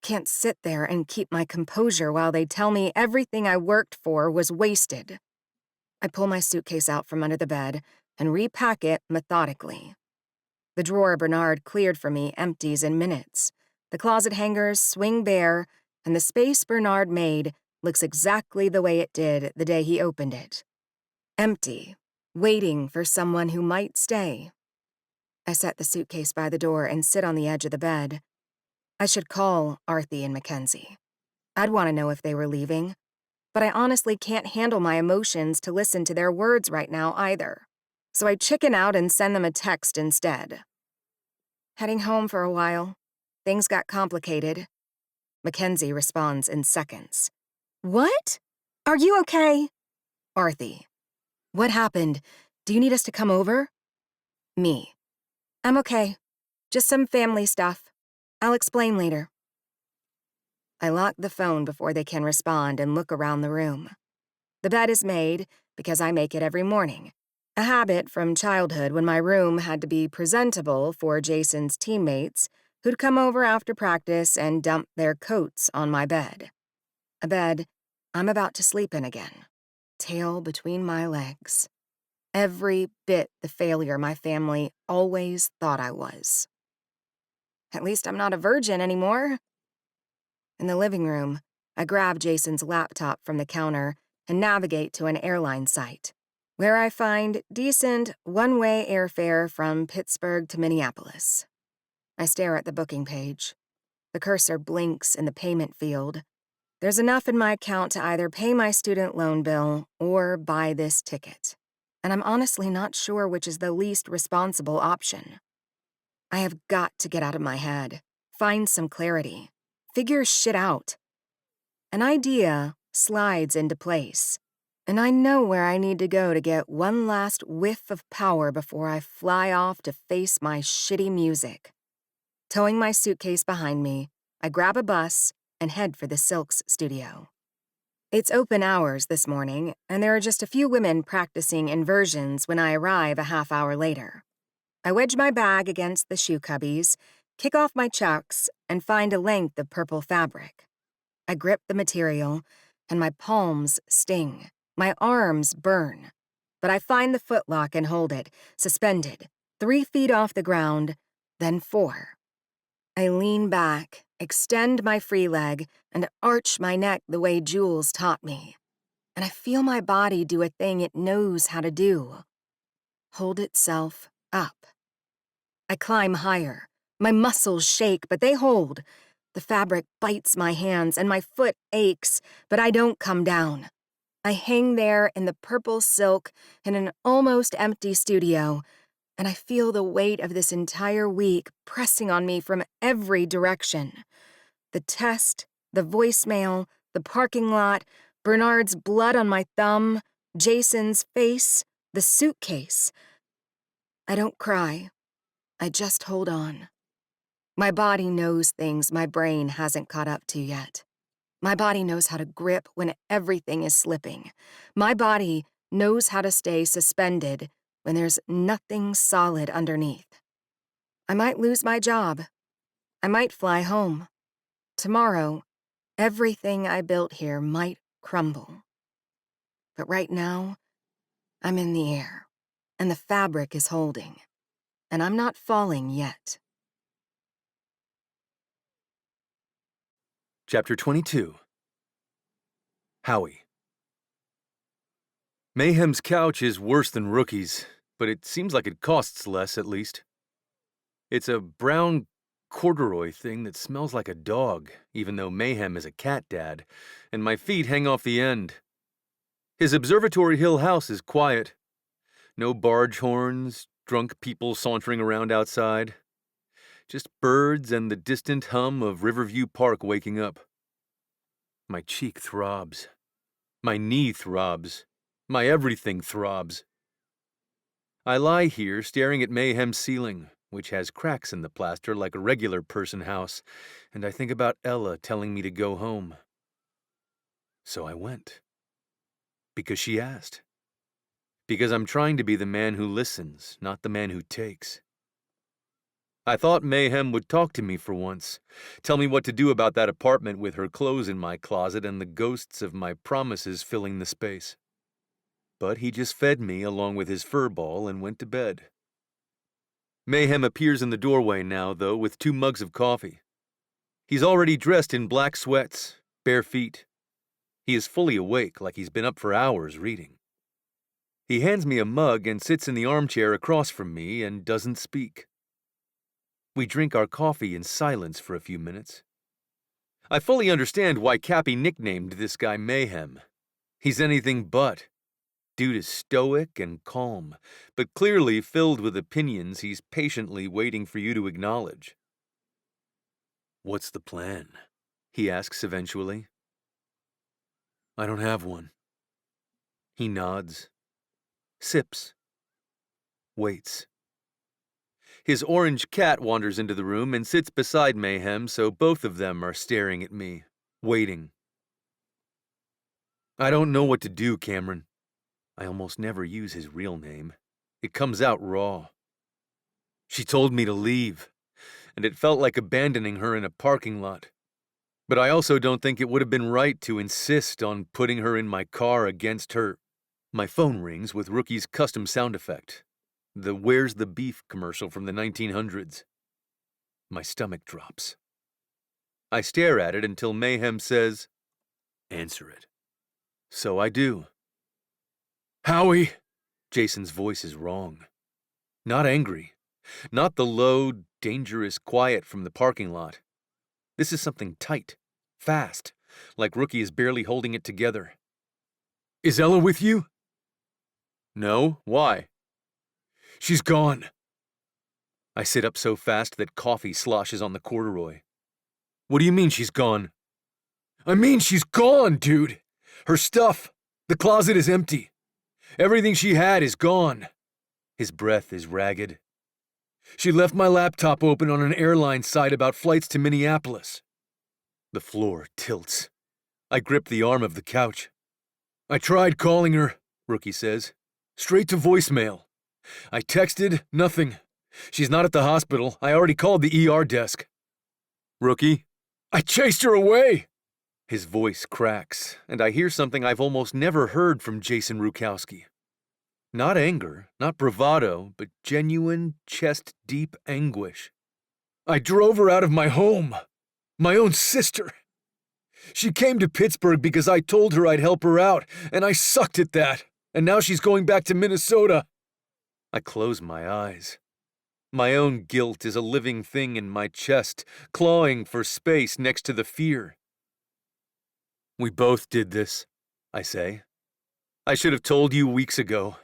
Can't sit there and keep my composure while they tell me everything I worked for was wasted. I pull my suitcase out from under the bed and repack it methodically. The drawer Bernard cleared for me empties in minutes. The closet hangers swing bare, and the space Bernard made looks exactly the way it did the day he opened it. Empty, waiting for someone who might stay. I set the suitcase by the door and sit on the edge of the bed. I should call Arthie and Mackenzie. I'd want to know if they were leaving, but I honestly can't handle my emotions to listen to their words right now either. So I chicken out and send them a text instead. Heading home for a while. Things got complicated. Mackenzie responds in seconds. What? Are you okay? Arthie. What happened? Do you need us to come over? Me. I'm okay. Just some family stuff. I'll explain later. I lock the phone before they can respond and look around the room. The bed is made because I make it every morning, a habit from childhood when my room had to be presentable for Jason's teammates who'd come over after practice and dump their coats on my bed. A bed I'm about to sleep in again, tail between my legs. Every bit the failure my family always thought I was. At least I'm not a virgin anymore. In the living room, I grab Jason's laptop from the counter and navigate to an airline site, where I find decent one-way airfare from Pittsburgh to Minneapolis. I stare at the booking page. The cursor blinks in the payment field. There's enough in my account to either pay my student loan bill or buy this ticket, and I'm honestly not sure which is the least responsible option. I have got to get out of my head, find some clarity, figure shit out. An idea slides into place, and I know where I need to go to get one last whiff of power before I fly off to face my shitty music. Towing my suitcase behind me, I grab a bus and head for the Silks studio. It's open hours this morning, and there are just a few women practicing inversions when I arrive a half hour later. I wedge my bag against the shoe cubbies, kick off my chucks, and find a length of purple fabric. I grip the material, and my palms sting. My arms burn. But I find the footlock and hold it, suspended, 3 feet off the ground, then 4. I lean back, extend my free leg, and arch my neck the way Jules taught me. and I feel my body do a thing it knows how to do. Hold itself up. I climb higher. My muscles shake, but they hold. The fabric bites my hands, and my foot aches, but I don't come down. I hang there in the purple silk in an almost empty studio, and I feel the weight of this entire week pressing on me from every direction. The test, the voicemail, the parking lot, Bernard's blood on my thumb, Jason's face, the suitcase. I don't cry. I just hold on. My body knows things my brain hasn't caught up to yet. My body knows how to grip when everything is slipping. My body knows how to stay suspended when there's nothing solid underneath. I might lose my job. I might fly home. Tomorrow, everything I built here might crumble. But right now, I'm in the air, and the fabric is holding, and I'm not falling yet. Chapter 22. Howie. Mayhem's couch is worse than Rookie's, but it seems like it costs less, at least. It's a brown corduroy thing that smells like a dog, even though Mayhem is a cat dad, and my feet hang off the end. His Observatory Hill house is quiet. No barge horns, drunk people sauntering around outside. Just birds and the distant hum of Riverview Park waking up. My cheek throbs. My knee throbs. My everything throbs. I lie here staring at Mayhem's ceiling, which has cracks in the plaster like a regular person house, and I think about Ella telling me to go home. So I went. Because she asked. Because I'm trying to be the man who listens, not the man who takes. I thought Mayhem would talk to me for once, tell me what to do about that apartment with her clothes in my closet and the ghosts of my promises filling the space. But he just fed me along with his fur ball and went to bed. Mayhem appears in the doorway now, though, with 2 mugs of coffee. He's already dressed in black sweats, bare feet. He is fully awake, like he's been up for hours reading. He hands me a mug and sits in the armchair across from me and doesn't speak. We drink our coffee in silence for a few minutes. I fully understand why Cappy nicknamed this guy Mayhem. He's anything but. Dude is stoic and calm, but clearly filled with opinions he's patiently waiting for you to acknowledge. "What's the plan?" he asks eventually. "I don't have one." He nods, sips, waits. His orange cat wanders into the room and sits beside Mayhem, so both of them are staring at me, waiting. "I don't know what to do, Cameron." I almost never use his real name. It comes out raw. "She told me to leave, and it felt like abandoning her in a parking lot. But I also don't think it would have been right to insist on putting her in my car against her." My phone rings with Rookie's custom sound effect. The Where's the Beef commercial from the 1900s. My stomach drops. I stare at it until Mayhem says, "Answer it." So I do. "Howie!" Jason's voice is wrong. Not angry. Not the low, dangerous quiet from the parking lot. This is something tight, fast, like Rookie is barely holding it together. "Is Ella with you?" "No, why?" "She's gone." I sit up so fast that coffee sloshes on the corduroy. "What do you mean she's gone?" "I mean she's gone, dude. Her stuff. The closet is empty. Everything she had is gone." His breath is ragged. "She left my laptop open on an airline site about flights to Minneapolis." The floor tilts. I grip the arm of the couch. "I tried calling her," Rookie says. "Straight to voicemail. I texted, nothing. She's not at the hospital. I already called the ER desk." "Rookie?" "I chased her away." His voice cracks, and I hear something I've almost never heard from Jason Rujkowski. Not anger, not bravado, but genuine, chest-deep anguish. "I drove her out of my home. My own sister. She came to Pittsburgh because I told her I'd help her out, and I sucked at that, and now she's going back to Minnesota. I close my eyes. My own guilt is a living thing in my chest, clawing for space next to the fear. We both did this, I say. I should have told you weeks ago.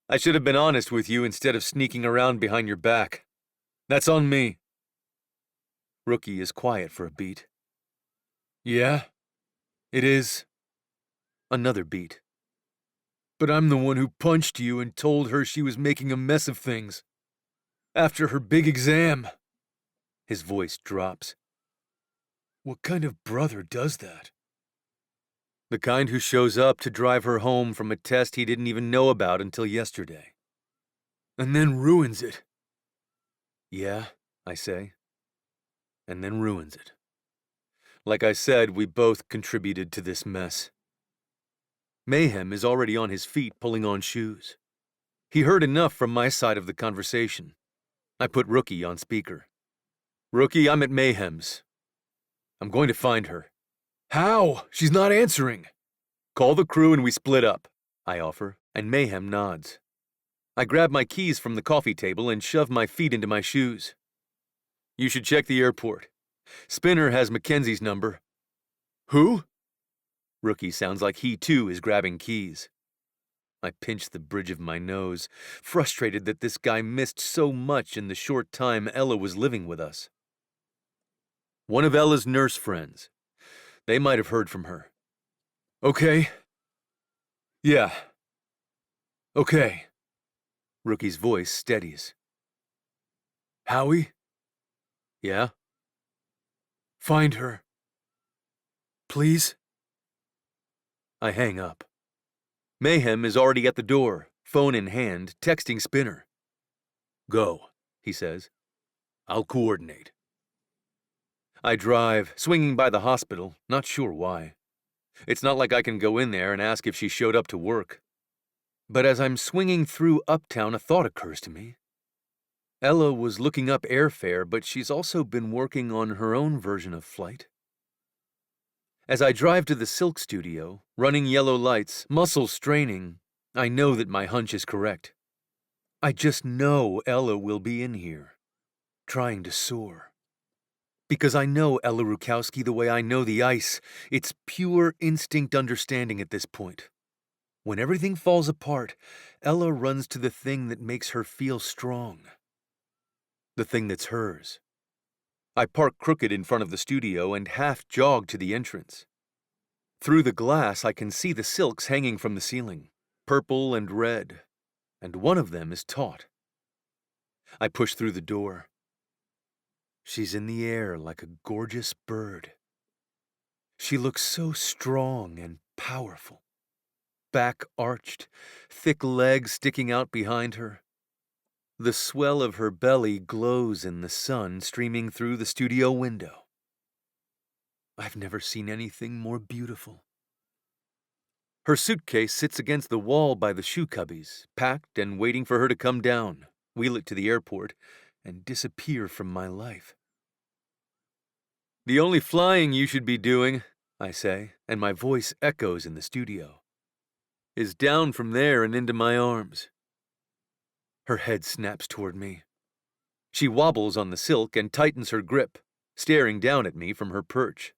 I should have been honest with you instead of sneaking around behind your back. That's on me. Rookie is quiet for a beat. Yeah, it is. Another beat. But I'm the one who punched you and told her she was making a mess of things. After her big exam. His voice drops. What kind of brother does that? The kind who shows up to drive her home from a test he didn't even know about until yesterday. And then ruins it. Yeah, I say. And then ruins it. Like I said, we both contributed to this mess. Mayhem is already on his feet pulling on shoes. He heard enough from my side of the conversation. I put Rookie on speaker. Rookie, I'm at Mayhem's. I'm going to find her. How? She's not answering. Call the crew and we split up, I offer, and Mayhem nods. I grab my keys from the coffee table and shove my feet into my shoes. You should check the airport. Spinner has Mackenzie's number. Who? Rookie sounds like he too is grabbing keys. I pinch the bridge of my nose, frustrated that this guy missed so much in the short time Ella was living with us. One of Ella's nurse friends. They might have heard from her. Okay. Yeah. Okay. Rookie's voice steadies. Howie? Yeah? Find her. Please? I hang up. Mayhem is already at the door, phone in hand, texting Spinner. Go, he says. I'll coordinate. I drive, swinging by the hospital, not sure why. It's not like I can go in there and ask if she showed up to work. But as I'm swinging through Uptown, a thought occurs to me. Ella was looking up airfare, but she's also been working on her own version of flight. As I drive to the Silk studio, running yellow lights, muscles straining, I know that my hunch is correct. I just know Ella will be in here, trying to soar. Because I know Ella Rujkowski the way I know the ice. It's pure instinct understanding at this point. When everything falls apart, Ella runs to the thing that makes her feel strong. The thing that's hers. I park crooked in front of the studio and half jog to the entrance. Through the glass, I can see the silks hanging from the ceiling, purple and red, and one of them is taut. I push through the door. She's in the air like a gorgeous bird. She looks so strong and powerful. Back arched, thick legs sticking out behind her. The swell of her belly glows in the sun streaming through the studio window. I've never seen anything more beautiful. Her suitcase sits against the wall by the shoe cubbies, packed and waiting for her to come down, wheel it to the airport, and disappear from my life. The only flying you should be doing, I say, and my voice echoes in the studio, is down from there and into my arms. Her head snaps toward me. She wobbles on the silk and tightens her grip, staring down at me from her perch.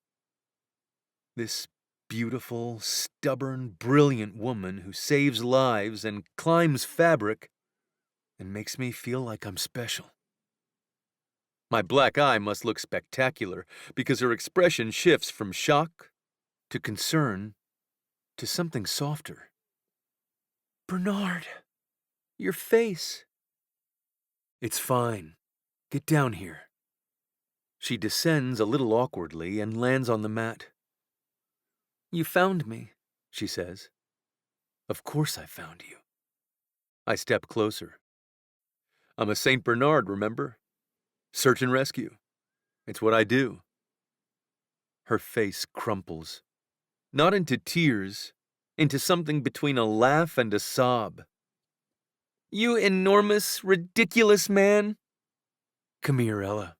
This beautiful, stubborn, brilliant woman who saves lives and climbs fabric and makes me feel like I'm special. My black eye must look spectacular because her expression shifts from shock to concern to something softer. Bernard, your face. It's fine. Get down here. She descends a little awkwardly and lands on the mat. You found me, she says. Of course I found you. I step closer. I'm a St. Bernard, remember? Search and rescue. It's what I do. Her face crumples. Not into tears, into something between a laugh and a sob. You enormous, ridiculous man. Come here, Ella.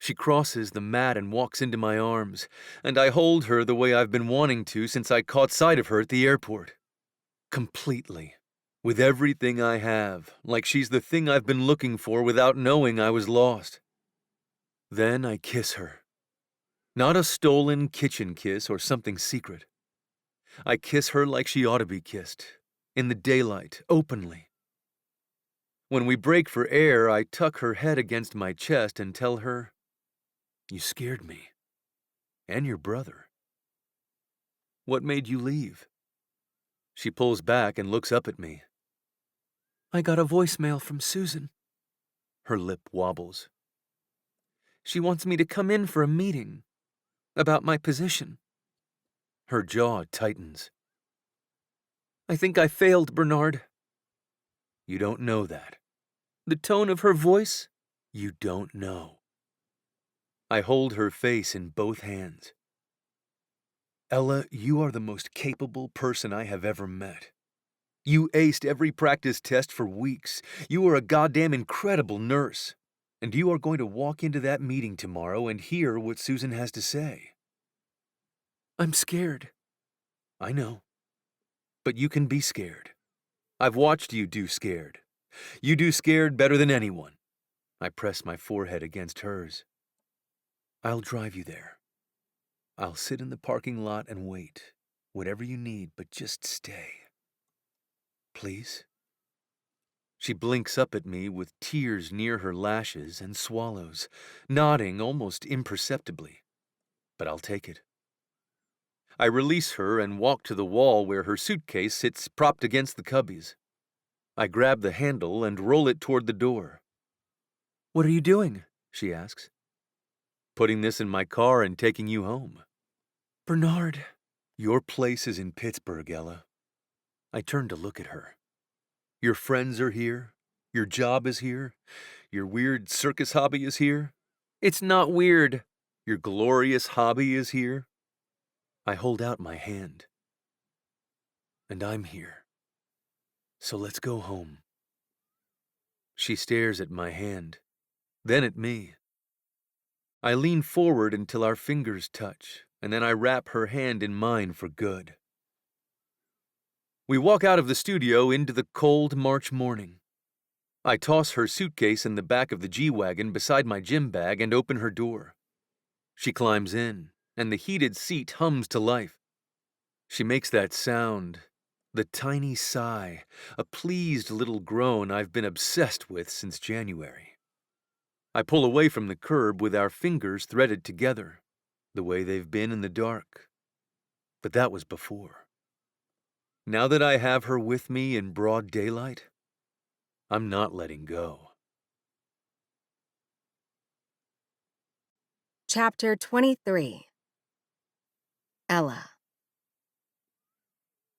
She crosses the mat and walks into my arms, and I hold her the way I've been wanting to since I caught sight of her at the airport. Completely. With everything I have, like she's the thing I've been looking for without knowing I was lost. Then I kiss her. Not a stolen kitchen kiss or something secret. I kiss her like she ought to be kissed, in the daylight, openly. When we break for air, I tuck her head against my chest and tell her, "You scared me. And your brother. What made you leave?" She pulls back and looks up at me. "I got a voicemail from Susan." Her lip wobbles. "She wants me to come in for a meeting about my position." Her jaw tightens. "I think I failed, Bernard." "You don't know that." The tone of her voice? You don't know. I hold her face in both hands. "Ella, you are the most capable person I have ever met. You aced every practice test for weeks. You are a goddamn incredible nurse. And you are going to walk into that meeting tomorrow and hear what Susan has to say." "I'm scared." "I know. But you can be scared. I've watched you do scared. You do scared better than anyone." I press my forehead against hers. "I'll drive you there. I'll sit in the parking lot and wait. Whatever you need, but just stay. Please?" She blinks up at me with tears near her lashes and swallows, nodding almost imperceptibly. But I'll take it. I release her and walk to the wall where her suitcase sits propped against the cubbies. I grab the handle and roll it toward the door. "What are you doing?" she asks. "Putting this in my car and taking you home." "Bernard." "Your place is in Pittsburgh, Ella." I turn to look at her. "Your friends are here. Your job is here. Your weird circus hobby is here." "It's not weird." "Your glorious hobby is here." I hold out my hand. "And I'm here. So let's go home." She stares at my hand, then at me. I lean forward until our fingers touch, and then I wrap her hand in mine for good. We walk out of the studio into the cold March morning. I toss her suitcase in the back of the G-Wagon beside my gym bag and open her door. She climbs in, and the heated seat hums to life. She makes that sound, the tiny sigh, a pleased little groan I've been obsessed with since January. I pull away from the curb with our fingers threaded together, the way they've been in the dark. But that was before. Now that I have her with me in broad daylight, I'm not letting go. Chapter 23. Ella.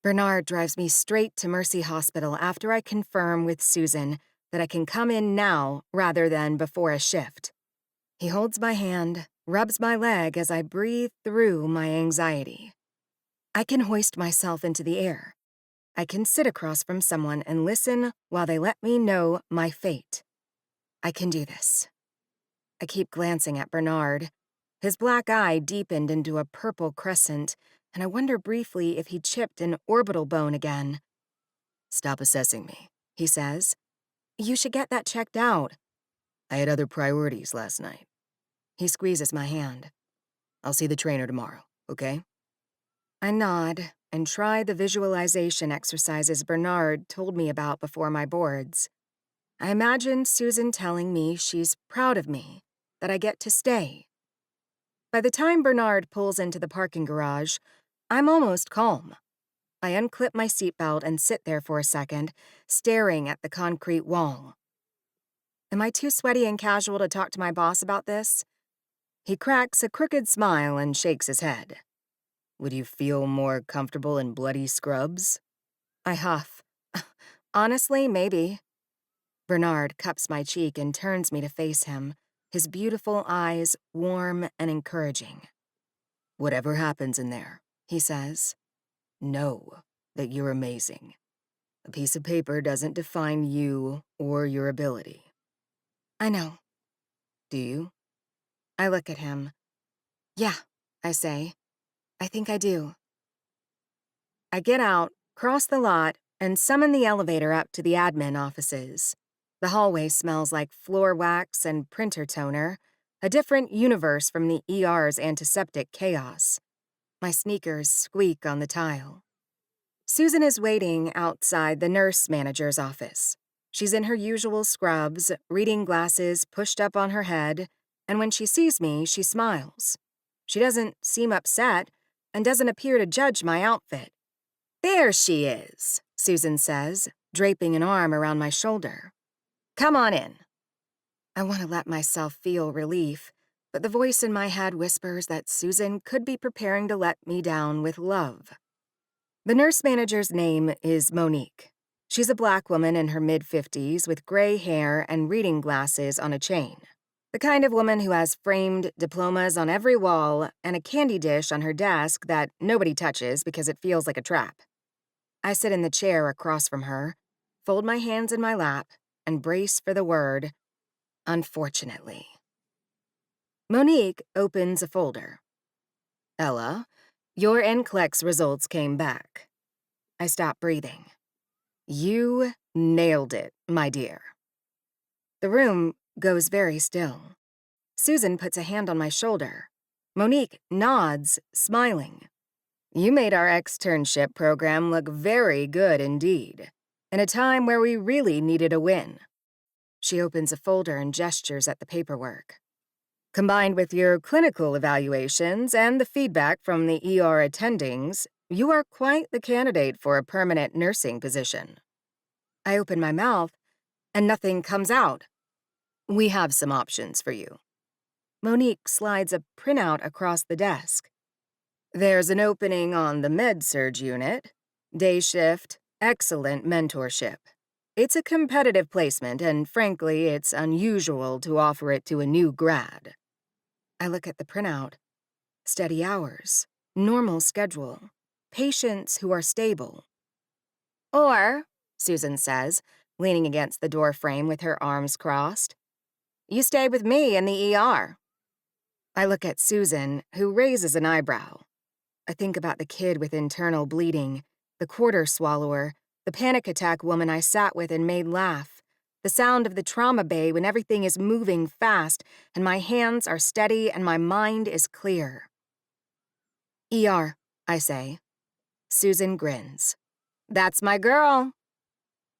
Bernard drives me straight to Mercy Hospital after I confirm with Susan that I can come in now rather than before a shift. He holds my hand, rubs my leg as I breathe through my anxiety. I can hoist myself into the air. I can sit across from someone and listen while they let me know my fate. I can do this. I keep glancing at Bernard. His black eye deepened into a purple crescent, and I wonder briefly if he chipped an orbital bone again. "Stop assessing me," he says. "You should get that checked out." "I had other priorities last night." He squeezes my hand. "I'll see the trainer tomorrow, okay?" I nod and try the visualization exercises Bernard told me about before my boards. I imagine Susan telling me she's proud of me, that I get to stay. By the time Bernard pulls into the parking garage, I'm almost calm. I unclip my seatbelt and sit there for a second, staring at the concrete wall. Am I too sweaty and casual to talk to my boss about this? He cracks a crooked smile and shakes his head. "Would you feel more comfortable in bloody scrubs?" I huff. "Honestly, maybe." Bernard cups my cheek and turns me to face him, his beautiful eyes warm and encouraging. "Whatever happens in there," he says, "know that you're amazing. A piece of paper doesn't define you or your ability." I know. Do you? I look at him. Yeah, I say. I think I do. I get out, cross the lot, and summon the elevator up to the admin offices. The hallway smells like floor wax and printer toner, a different universe from the ER's antiseptic chaos. My sneakers squeak on the tile. Susan is waiting outside the nurse manager's office. She's in her usual scrubs, reading glasses pushed up on her head, and when she sees me, she smiles. She doesn't seem upset and doesn't appear to judge my outfit. There she is, Susan says, draping an arm around my shoulder. Come on in. I want to let myself feel relief, but the voice in my head whispers that Susan could be preparing to let me down with love. The nurse manager's name is Monique. She's a black woman in her mid-50s with gray hair and reading glasses on a chain. The kind of woman who has framed diplomas on every wall and a candy dish on her desk that nobody touches because it feels like a trap. I sit in the chair across from her, fold my hands in my lap, and brace for the word, unfortunately. Monique opens a folder. Ella, your NCLEX results came back. I stop breathing. You nailed it, my dear. The room goes very still. Susan puts a hand on my shoulder. Monique nods, smiling. You made our externship program look very good indeed, in a time where we really needed a win. She opens a folder and gestures at the paperwork. Combined with your clinical evaluations and the feedback from the ER attendings, you are quite the candidate for a permanent nursing position. I open my mouth, and nothing comes out. We have some options for you. Monique slides a printout across the desk. There's an opening on the med-surg unit. Day shift, excellent mentorship. It's a competitive placement, and frankly, it's unusual to offer it to a new grad. I look at the printout. Steady hours, normal schedule, patients who are stable. Or, Susan says, leaning against the door frame with her arms crossed, you stay with me in the ER. I look at Susan, who raises an eyebrow. I think about the kid with internal bleeding, the quarter swallower, the panic attack woman I sat with and made laugh, the sound of the trauma bay when everything is moving fast and my hands are steady and my mind is clear. ER, I say. Susan grins. That's my girl.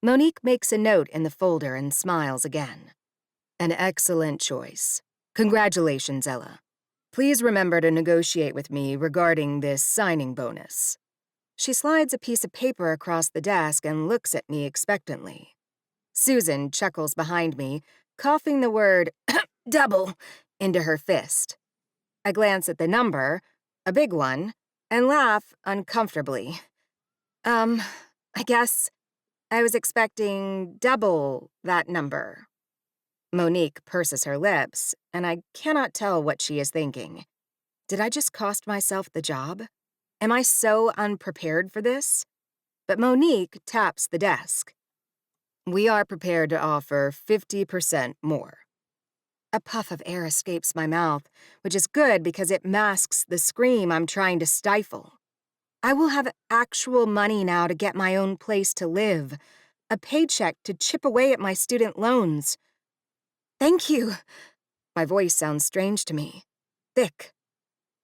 Monique makes a note in the folder and smiles again. An excellent choice. Congratulations, Ella. Please remember to negotiate with me regarding this signing bonus. She slides a piece of paper across the desk and looks at me expectantly. Susan chuckles behind me, coughing the word double into her fist. I glance at the number, a big one, and laugh uncomfortably. I guess I was expecting double that number. Monique purses her lips, and I cannot tell what she is thinking. Did I just cost myself the job? Am I so unprepared for this? But Monique taps the desk. We are prepared to offer 50% more. A puff of air escapes my mouth, which is good because it masks the scream I'm trying to stifle. I will have actual money now to get my own place to live, a paycheck to chip away at my student loans. Thank you. My voice sounds strange to me. Thick.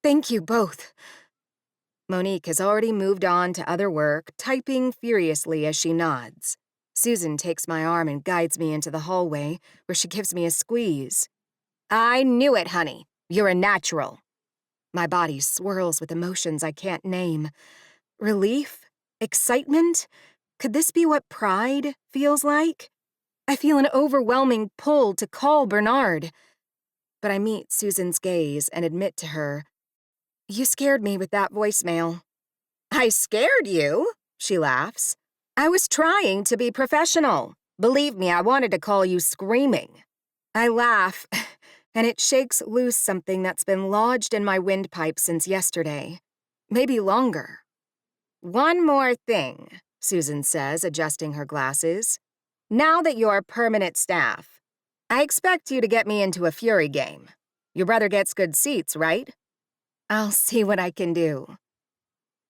Thank you both. Monique has already moved on to other work, typing furiously as she nods. Susan takes my arm and guides me into the hallway, where she gives me a squeeze. I knew it, honey. You're a natural. My body swirls with emotions I can't name. Relief? Excitement? Could this be what pride feels like? I feel an overwhelming pull to call Bernard. But I meet Susan's gaze and admit to her, you scared me with that voicemail. I scared you? She laughs. I was trying to be professional. Believe me, I wanted to call you screaming. I laugh, and it shakes loose something that's been lodged in my windpipe since yesterday. Maybe longer. One more thing, Susan says, adjusting her glasses. Now that you're permanent staff, I expect you to get me into a Fury game. Your brother gets good seats, right? I'll see what I can do.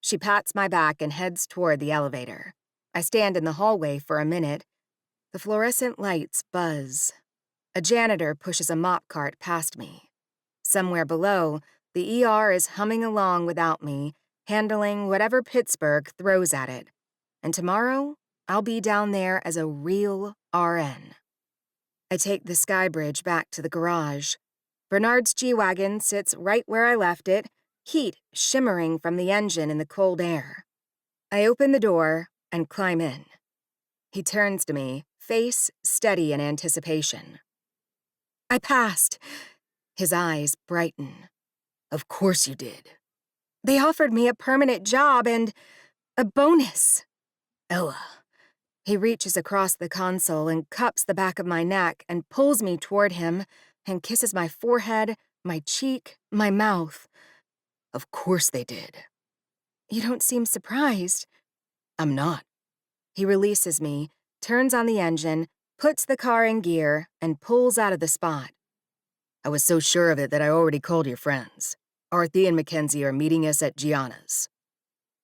She pats my back and heads toward the elevator. I stand in the hallway for a minute. The fluorescent lights buzz. A janitor pushes a mop cart past me. Somewhere below, the ER is humming along without me, handling whatever Pittsburgh throws at it. And tomorrow, I'll be down there as a real RN. I take the sky bridge back to the garage. Bernard's G-Wagon sits right where I left it, heat shimmering from the engine in the cold air. I open the door and climb in. He turns to me, face steady in anticipation. I passed. His eyes brighten. Of course you did. They offered me a permanent job and a bonus. Ella. He reaches across the console and cups the back of my neck and pulls me toward him and kisses my forehead, my cheek, my mouth. Of course they did. You don't seem surprised. I'm not. He releases me, turns on the engine, puts the car in gear, and pulls out of the spot. I was so sure of it that I already called your friends. Arthie and Mackenzie are meeting us at Gianna's.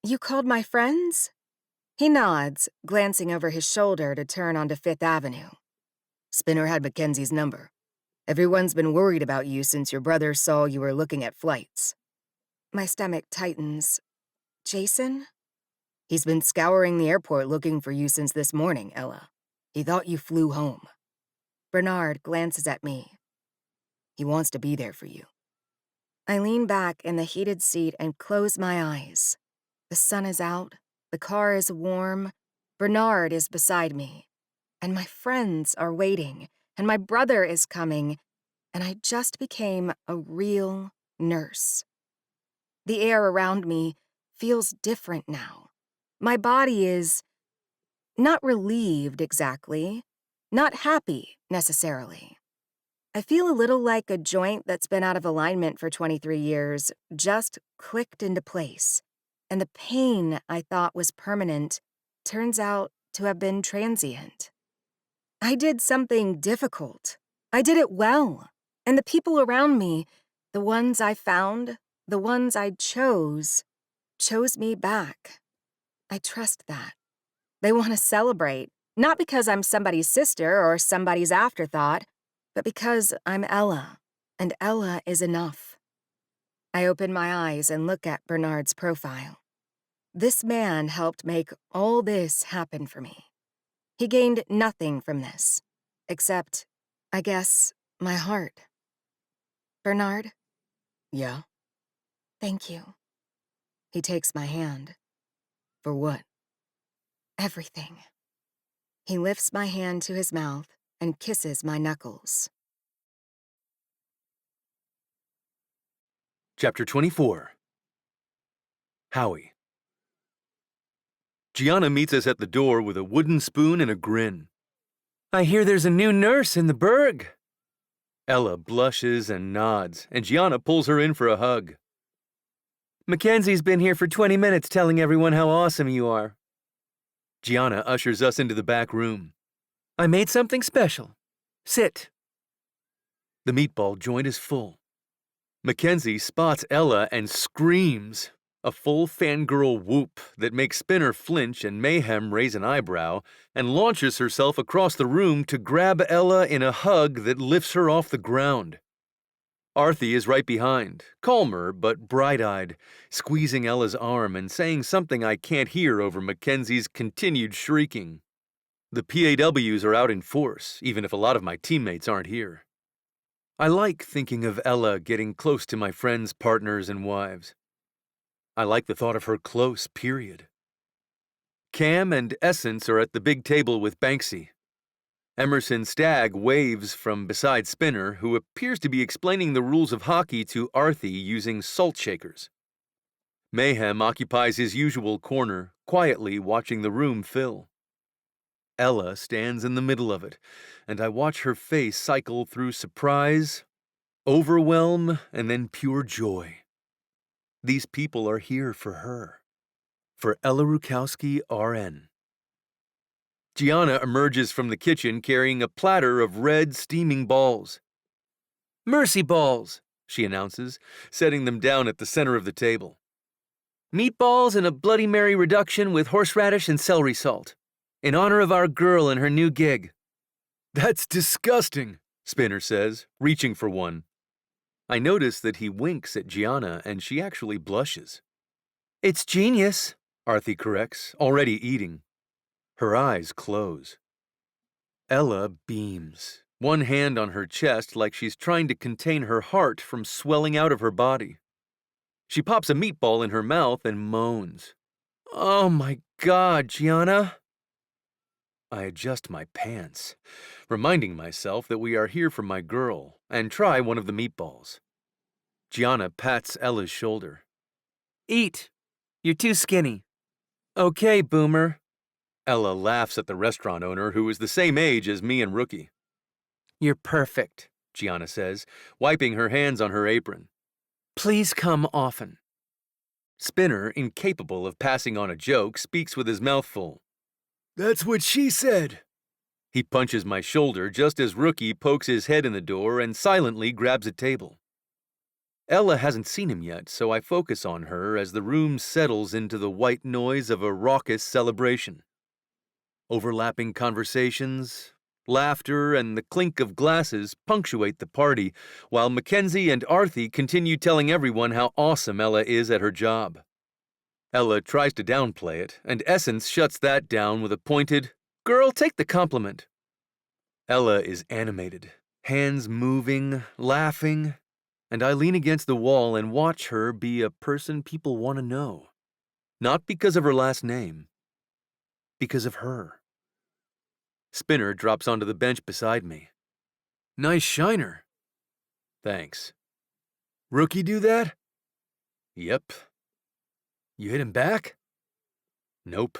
You called my friends? He nods, glancing over his shoulder to turn onto Fifth Avenue. Spinner had Mackenzie's number. Everyone's been worried about you since your brother saw you were looking at flights. My stomach tightens. Jason? He's been scouring the airport looking for you since this morning, Ella. He thought you flew home. Bernard glances at me. He wants to be there for you. I lean back in the heated seat and close my eyes. The sun is out. The car is warm. Bernard is beside me. And my friends are waiting. And my brother is coming. And I just became a real nurse. The air around me feels different now. My body is not relieved exactly, not happy necessarily. I feel a little like a joint that's been out of alignment for 23 years just clicked into place. And the pain I thought was permanent turns out to have been transient. I did something difficult. I did it well. And the people around me, the ones I found, the ones I chose me back. I trust that. They want to celebrate, not because I'm somebody's sister or somebody's afterthought, but because I'm Ella, and Ella is enough. I open my eyes and look at Bernard's profile. This man helped make all this happen for me. He gained nothing from this, except, I guess, my heart. Bernard? Yeah? Thank you. He takes my hand. For what? Everything. He lifts my hand to his mouth and kisses my knuckles. Chapter 24. Howie. Gianna meets us at the door with a wooden spoon and a grin. I hear there's a new nurse in the burg. Ella blushes and nods, and Gianna pulls her in for a hug. Mackenzie's been here for 20 minutes telling everyone how awesome you are. Gianna ushers us into the back room. I made something special. Sit. The meatball joint is full. Mackenzie spots Ella and screams, a full fangirl whoop that makes Spinner flinch and Mayhem raise an eyebrow, and launches herself across the room to grab Ella in a hug that lifts her off the ground. Arthie is right behind, calmer but bright-eyed, squeezing Ella's arm and saying something I can't hear over Mackenzie's continued shrieking. The PAWs are out in force, even if a lot of my teammates aren't here. I like thinking of Ella getting close to my friends' partners and wives. I like the thought of her close, period. Cam and Essence are at the big table with Banksy. Emerson Stagg waves from beside Spinner, who appears to be explaining the rules of hockey to Arthie using salt shakers. Mayhem occupies his usual corner, quietly watching the room fill. Ella stands in the middle of it, and I watch her face cycle through surprise, overwhelm, and then pure joy. These people are here for her. For Ella Rujkowski, RN. Gianna emerges from the kitchen carrying a platter of red, steaming balls. Mercy balls, she announces, setting them down at the center of the table. Meatballs and a Bloody Mary reduction with horseradish and celery salt, in honor of our girl and her new gig. That's disgusting, Spinner says, reaching for one. I notice that he winks at Gianna and she actually blushes. It's genius, Arthi corrects, already eating. Her eyes close. Ella beams, one hand on her chest like she's trying to contain her heart from swelling out of her body. She pops a meatball in her mouth and moans. Oh my God, Gianna! I adjust my pants, reminding myself that we are here for my girl, and try one of the meatballs. Gianna pats Ella's shoulder. Eat. You're too skinny. Okay, boomer. Ella laughs at the restaurant owner, who is the same age as me and Rookie. You're perfect, Gianna says, wiping her hands on her apron. Please come often. Spinner, incapable of passing on a joke, speaks with his mouth full. That's what she said. He punches my shoulder just as Rookie pokes his head in the door and silently grabs a table. Ella hasn't seen him yet, so I focus on her as the room settles into the white noise of a raucous celebration. Overlapping conversations, laughter, and the clink of glasses punctuate the party, while Mackenzie and Arthi continue telling everyone how awesome Ella is at her job. Ella tries to downplay it, and Essence shuts that down with a pointed, "Girl, take the compliment." Ella is animated, hands moving, laughing, and I lean against the wall and watch her be a person people want to know. Not because of her last name, because of her. Spinner drops onto the bench beside me. Nice shiner. Thanks. Rookie do that? Yep. You hit him back? Nope.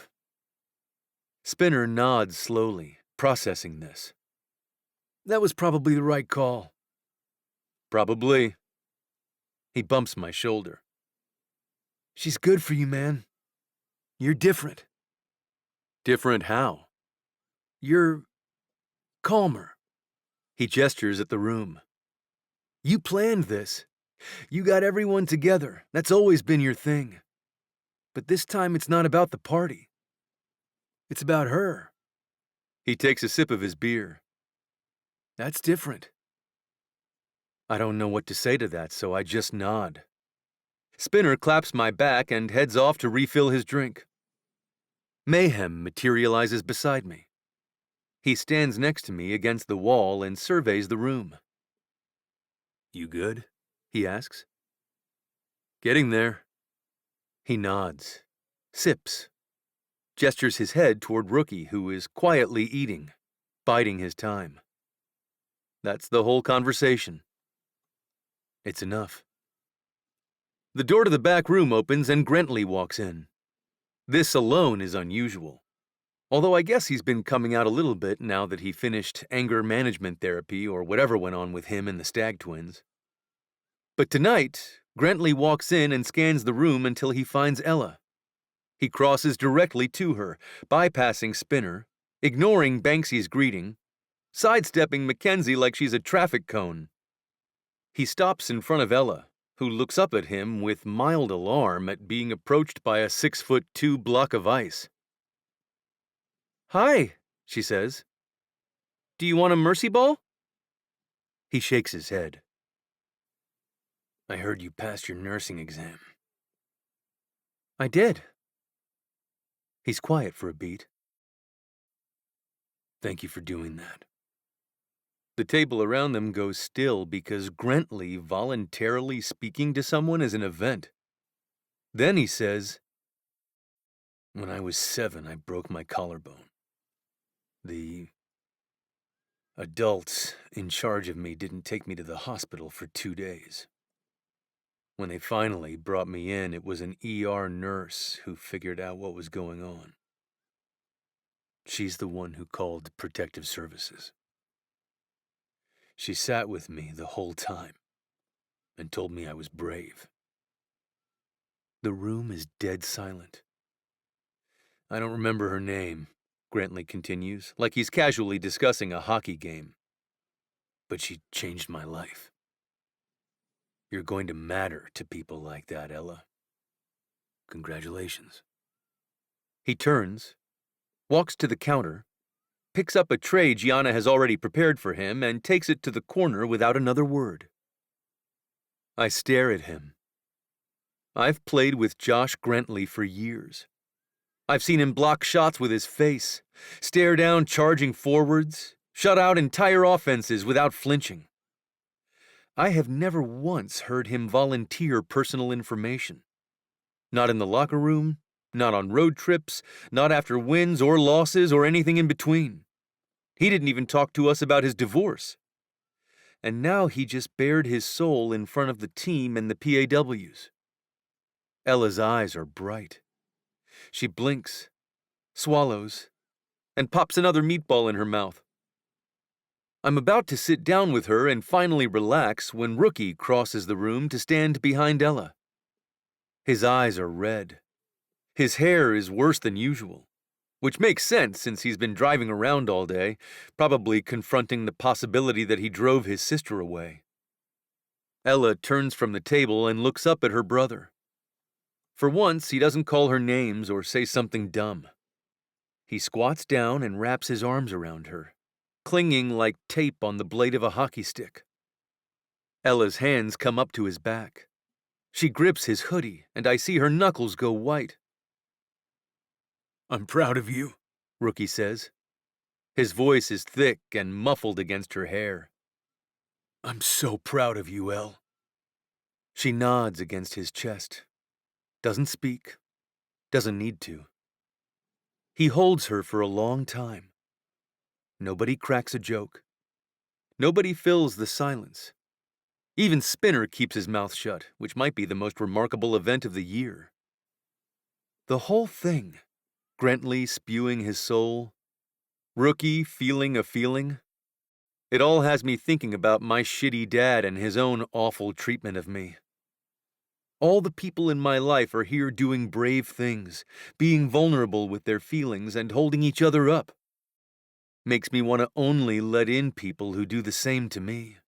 Spinner nods slowly, processing this. That was probably the right call. Probably. He bumps my shoulder. She's good for you, man. You're different. Different how? You're calmer. He gestures at the room. You planned this. You got everyone together. That's always been your thing. But this time it's not about the party. It's about her. He takes a sip of his beer. That's different. I don't know what to say to that, so I just nod. Spinner claps my back and heads off to refill his drink. Mayhem materializes beside me. He stands next to me against the wall and surveys the room. You good? He asks. Getting there. He nods, sips, gestures his head toward Rookie, who is quietly eating, biding his time. That's the whole conversation. It's enough. The door to the back room opens and Grentley walks in. This alone is unusual, although I guess he's been coming out a little bit now that he finished anger management therapy or whatever went on with him and the Stag twins. But tonight, Grentley walks in and scans the room until he finds Ella. He crosses directly to her, bypassing Spinner, ignoring Banksy's greeting, sidestepping Mackenzie like she's a traffic cone. He stops in front of Ella, who looks up at him with mild alarm at being approached by a 6'2" block of ice. Hi, she says. Do you want a mercy ball? He shakes his head. I heard you passed your nursing exam. I did. He's quiet for a beat. Thank you for doing that. The table around them goes still because Grentley voluntarily speaking to someone is an event. Then he says, When I was 7, I broke my collarbone. The adults in charge of me didn't take me to the hospital for 2 days. When they finally brought me in, it was an ER nurse who figured out what was going on. She's the one who called Protective Services. She sat with me the whole time and told me I was brave. The room is dead silent. I don't remember her name, Grentley continues, like he's casually discussing a hockey game. But she changed my life. You're going to matter to people like that, Ella. Congratulations. He turns, walks to the counter, picks up a tray Gianna has already prepared for him, and takes it to the corner without another word. I stare at him. I've played with Josh Grentley for years. I've seen him block shots with his face, stare down charging forwards, shut out entire offenses without flinching. I have never once heard him volunteer personal information. Not in the locker room, not on road trips, not after wins or losses or anything in between. He didn't even talk to us about his divorce. And now he just bared his soul in front of the team and the PAWs. Ella's eyes are bright. She blinks, swallows, and pops another meatball in her mouth. I'm about to sit down with her and finally relax when Rookie crosses the room to stand behind Ella. His eyes are red. His hair is worse than usual, which makes sense since he's been driving around all day, probably confronting the possibility that he drove his sister away. Ella turns from the table and looks up at her brother. For once, he doesn't call her names or say something dumb. He squats down and wraps his arms around her, clinging like tape on the blade of a hockey stick. Ella's hands come up to his back. She grips his hoodie, and I see her knuckles go white. "I'm proud of you," Rookie says. His voice is thick and muffled against her hair. "I'm so proud of you, Elle." She nods against his chest. Doesn't speak. Doesn't need to. He holds her for a long time. Nobody cracks a joke. Nobody fills the silence. Even Spinner keeps his mouth shut, which might be the most remarkable event of the year. The whole thing, Grentley spewing his soul, Rookie feeling a feeling, it all has me thinking about my shitty dad and his own awful treatment of me. All the people in my life are here doing brave things, being vulnerable with their feelings and holding each other up. Makes me want to only let in people who do the same to me.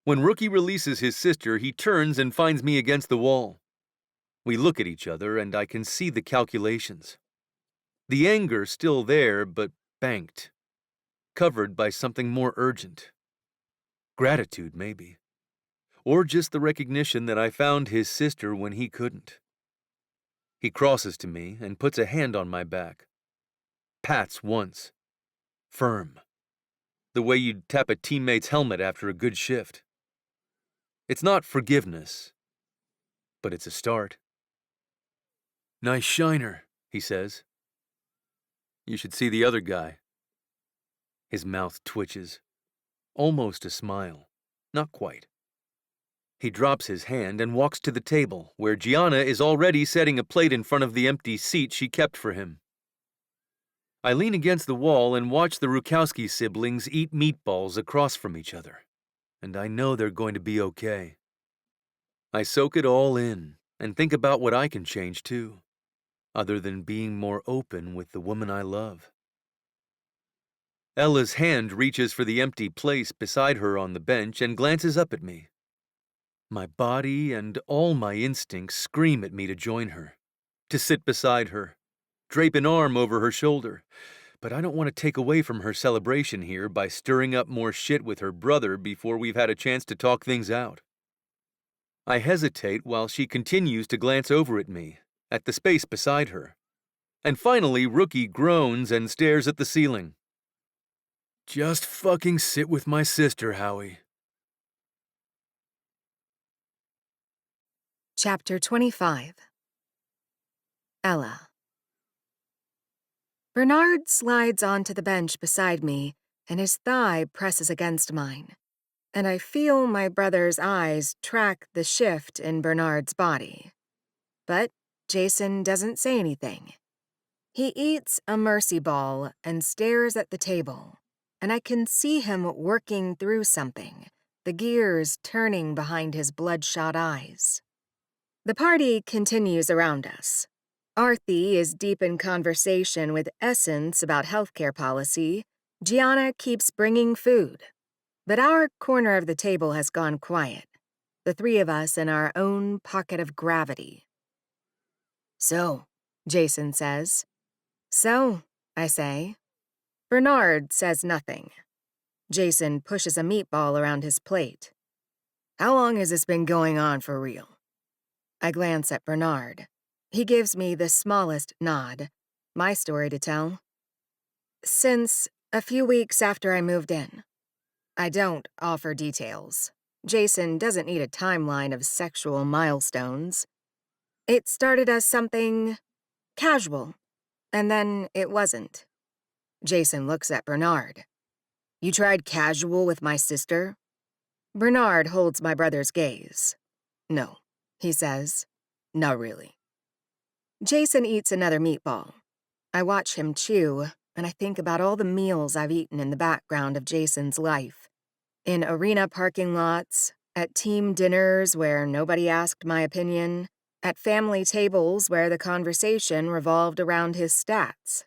When Rookie releases his sister, he turns and finds me against the wall. We look at each other, and I can see the calculations. The anger still there, but banked. Covered by something more urgent. Gratitude, maybe. Or just the recognition that I found his sister when he couldn't. He crosses to me and puts a hand on my back. Pats once. Firm. The way you'd tap a teammate's helmet after a good shift. It's not forgiveness, but it's a start. "Nice shiner," he says. "You should see the other guy." His mouth twitches. Almost a smile. Not quite. He drops his hand and walks to the table, where Gianna is already setting a plate in front of the empty seat she kept for him. I lean against the wall and watch the Rujkowski siblings eat meatballs across from each other, and I know they're going to be okay. I soak it all in and think about what I can change too, other than being more open with the woman I love. Ella's hand reaches for the empty place beside her on the bench and glances up at me. My body and all my instincts scream at me to join her, to sit beside her, drape an arm over her shoulder, but I don't want to take away from her celebration here by stirring up more shit with her brother before we've had a chance to talk things out. I hesitate while she continues to glance over at me, at the space beside her, and finally Rookie groans and stares at the ceiling. "Just fucking sit with my sister, Howie." Chapter 25. Ella. Bernard slides onto the bench beside me, and his thigh presses against mine, and I feel my brother's eyes track the shift in Bernard's body. But Jason doesn't say anything. He eats a mercy ball and stares at the table, and I can see him working through something, the gears turning behind his bloodshot eyes. The party continues around us. Arthi is deep in conversation with Essence about healthcare policy. Gianna keeps bringing food. But our corner of the table has gone quiet. the three of us in our own pocket of gravity. "So," Jason says. "So," I say. Bernard says nothing. Jason pushes a meatball around his plate. "How long has this been going on for real?" I glance at Bernard. He gives me the smallest nod. My story to tell. "Since a few weeks after I moved in." I don't offer details. Jason doesn't need a timeline of sexual milestones. It started as something casual, and then it wasn't. Jason looks at Bernard. "You tried casual with my sister?" Bernard holds my brother's gaze. "No," he says. "Not really." Jason eats another meatball. I watch him chew, and I think about all the meals I've eaten in the background of Jason's life. In arena parking lots, at team dinners where nobody asked my opinion, at family tables where the conversation revolved around his stats.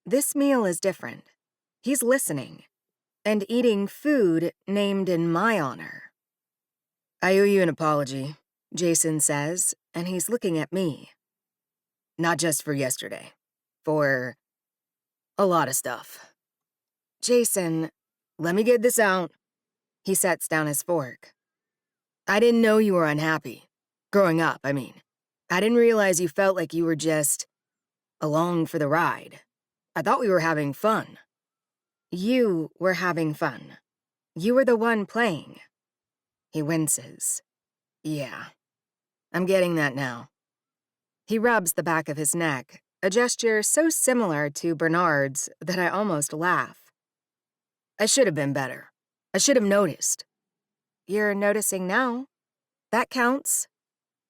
This meal is different. He's listening, and eating food named in my honor. "I owe you an apology," Jason says, and he's looking at me. "Not just for yesterday. For a lot of stuff." "Jason, let me get this out." He sets down his fork. "I didn't know you were unhappy. Growing up, I mean. I didn't realize you felt like you were just along for the ride. I thought we were having fun." "You were having fun. You were the one playing." He winces. "Yeah, I'm getting that now." He rubs the back of his neck, a gesture so similar to Bernard's that I almost laugh. "I should have been better. I should have noticed." "You're noticing now. That counts."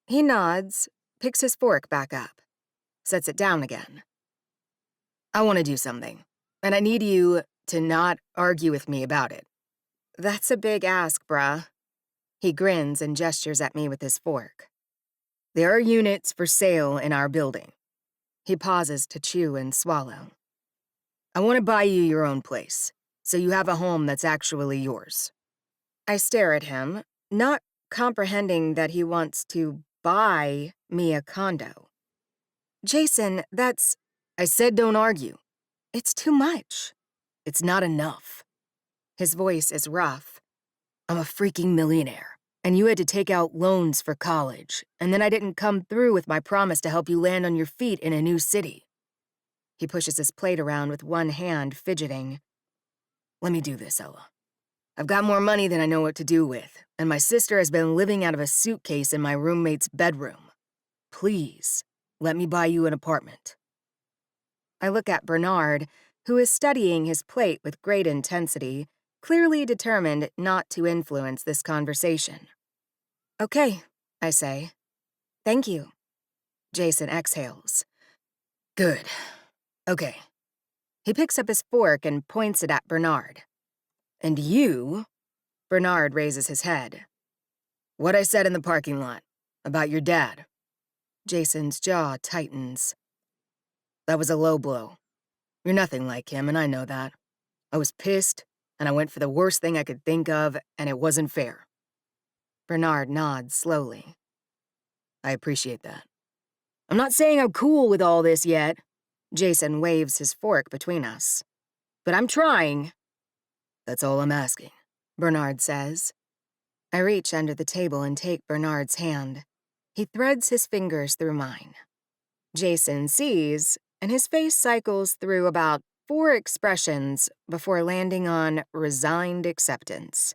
He nods, picks his fork back up, sets it down again. "I want to do something, and I need you to not argue with me about it." "That's a big ask, bruh." He grins and gestures at me with his fork. "There are units for sale in our building." He pauses to chew and swallow. "I want to buy you your own place, so you have a home that's actually yours." I stare at him, not comprehending that he wants to buy me a condo. "Jason, that's—" "I said don't argue." "It's too much." "It's not enough." His voice is rough. "I'm a freaking millionaire, and you had to take out loans for college, and then I didn't come through with my promise to help you land on your feet in a new city." He pushes his plate around with one hand, fidgeting. "Let me do this, Ella. I've got more money than I know what to do with, and my sister has been living out of a suitcase in my roommate's bedroom. Please, let me buy you an apartment." I look at Bernard, who is studying his plate with great intensity, clearly determined not to influence this conversation. "Okay," I say. "Thank you." Jason exhales. "Good. Okay." He picks up his fork and points it at Bernard. "And you—" Bernard raises his head. "What I said in the parking lot, about your dad." Jason's jaw tightens. "That was a low blow. You're nothing like him, and I know that. I was pissed, and I went for the worst thing I could think of, and it wasn't fair." Bernard nods slowly. "I appreciate that. I'm not saying I'm cool with all this yet." Jason waves his fork between us. "But I'm trying." "That's all I'm asking," Bernard says. I reach under the table and take Bernard's hand. He threads his fingers through mine. Jason sees, and his face cycles through about 4 expressions before landing on resigned acceptance.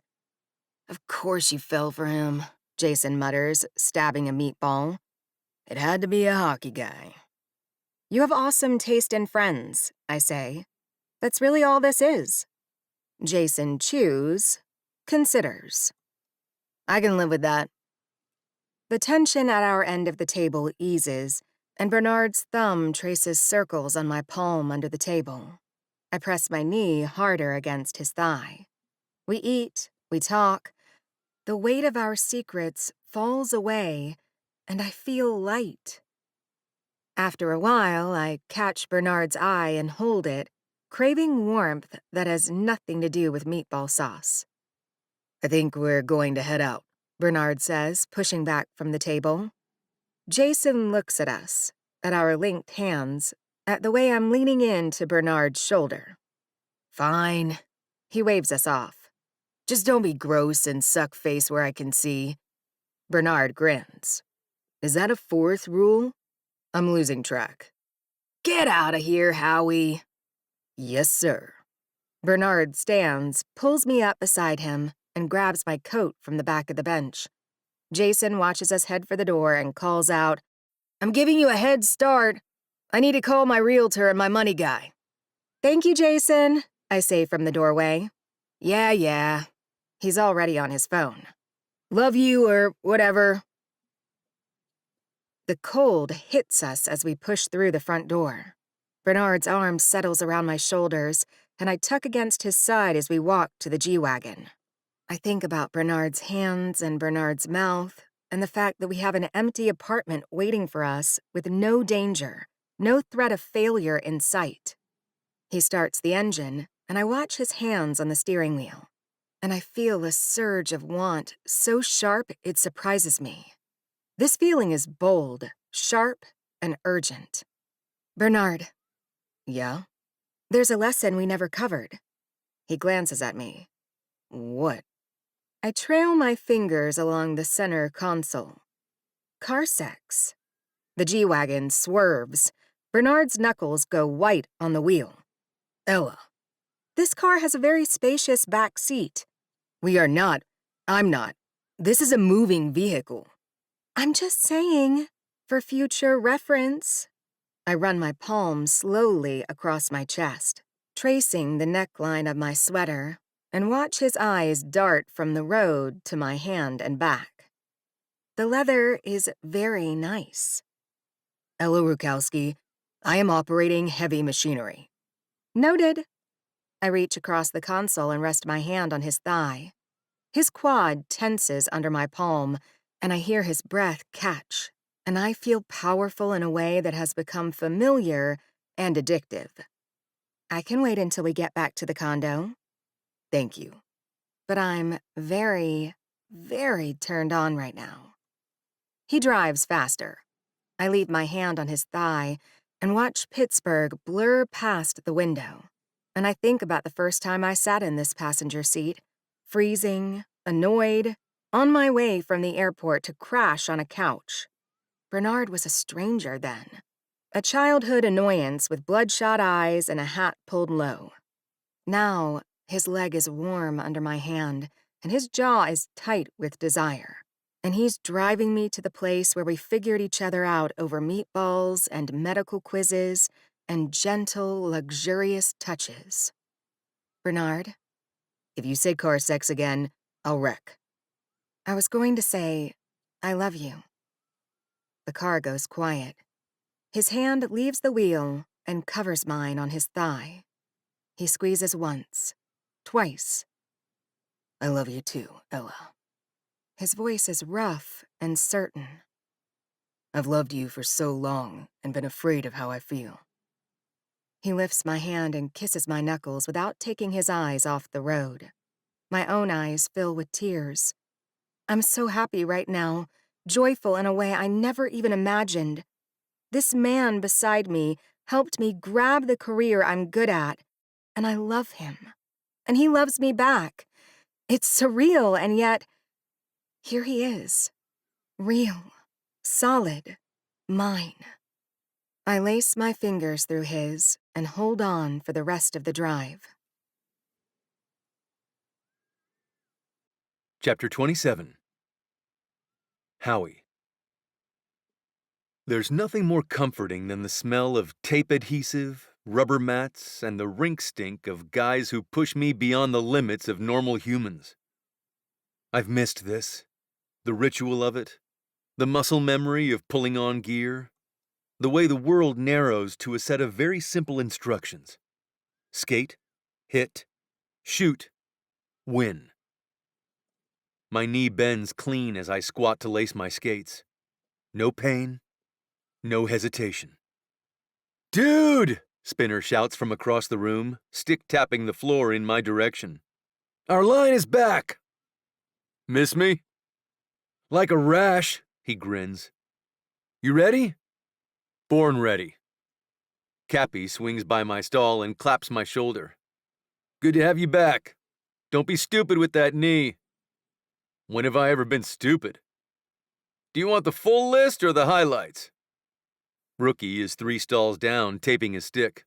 "Of course you fell for him," Jason mutters, stabbing a meatball. "It had to be a hockey guy." "You have awesome taste in friends," I say. "That's really all this is." Jason chews, considers. "I can live with that." The tension at our end of the table eases, and Bernard's thumb traces circles on my palm under the table. I press my knee harder against his thigh. We eat, we talk. The weight of our secrets falls away, and I feel light. After a while, I catch Bernard's eye and hold it, craving warmth that has nothing to do with meatball sauce. "I think we're going to head out," Bernard says, pushing back from the table. Jason looks at us, at our linked hands, at the way I'm leaning in to Bernard's shoulder. Fine. He waves us off. Just don't be gross and suck face where I can see. Bernard grins. Is that a fourth rule? I'm losing track. Get out of here, Howie. Yes, sir. Bernard stands, pulls me up beside him, and grabs my coat from the back of the bench. Jason watches us head for the door and calls out, I'm giving you a head start. I need to call my realtor and my money guy. Thank you, Jason, I say from the doorway. Yeah. He's already on his phone. Love you or whatever. The cold hits us as we push through the front door. Bernard's arm settles around my shoulders, and I tuck against his side as we walk to the G-Wagon. I think about Bernard's hands and Bernard's mouth, and the fact that we have an empty apartment waiting for us with no danger, no threat of failure in sight. He starts the engine, and I watch his hands on the steering wheel, and I feel a surge of want so sharp it surprises me. This feeling is bold, sharp, and urgent. Bernard. Yeah? There's a lesson we never covered. He glances at me. What? I trail my fingers along the center console. Car sex. The G-Wagon swerves. Bernard's knuckles go white on the wheel. Ella. This car has a very spacious back seat. I'm not. This is a moving vehicle. I'm just saying, for future reference. I run my palm slowly across my chest, tracing the neckline of my sweater, and watch his eyes dart from the road to my hand and back. The leather is very nice. Ella Rujkowski, I am operating heavy machinery. Noted. I reach across the console and rest my hand on his thigh. His quad tenses under my palm, and I hear his breath catch, and I feel powerful in a way that has become familiar and addictive. I can wait until we get back to the condo. Thank you. But I'm very, very turned on right now. He drives faster. I leave my hand on his thigh and watch Pittsburgh blur past the window. And I think about the first time I sat in this passenger seat, freezing, annoyed, on my way from the airport to crash on a couch. Bernard was a stranger then. A childhood annoyance with bloodshot eyes and a hat pulled low. Now, his leg is warm under my hand, and his jaw is tight with desire. And he's driving me to the place where we figured each other out over meatballs and medical quizzes and gentle, luxurious touches. Bernard, if you say car sex again, I'll wreck. I was going to say, I love you. The car goes quiet. His hand leaves the wheel and covers mine on his thigh. He squeezes once, twice. I love you too, Ella. His voice is rough and certain. I've loved you for so long and been afraid of how I feel. He lifts my hand and kisses my knuckles without taking his eyes off the road. My own eyes fill with tears. I'm so happy right now, joyful in a way I never even imagined. This man beside me helped me grab the career I'm good at, and I love him. And he loves me back. It's surreal, and yet, here he is. Real, solid, mine. I lace my fingers through his and hold on for the rest of the drive. Chapter 27. Howie. There's nothing more comforting than the smell of tape adhesive, rubber mats, and the rink stink of guys who push me beyond the limits of normal humans. I've missed this, the ritual of it, the muscle memory of pulling on gear, the way the world narrows to a set of very simple instructions. Skate, hit, shoot, win. My knee bends clean as I squat to lace my skates. No pain, no hesitation. Dude! Spinner shouts from across the room, stick tapping the floor in my direction. Our line is back! Miss me? Like a rash, he grins. You ready? Born ready. Cappy swings by my stall and claps my shoulder. Good to have you back. Don't be stupid with that knee. When have I ever been stupid? Do you want the full list or the highlights? Rookie is 3 stalls down, taping his stick.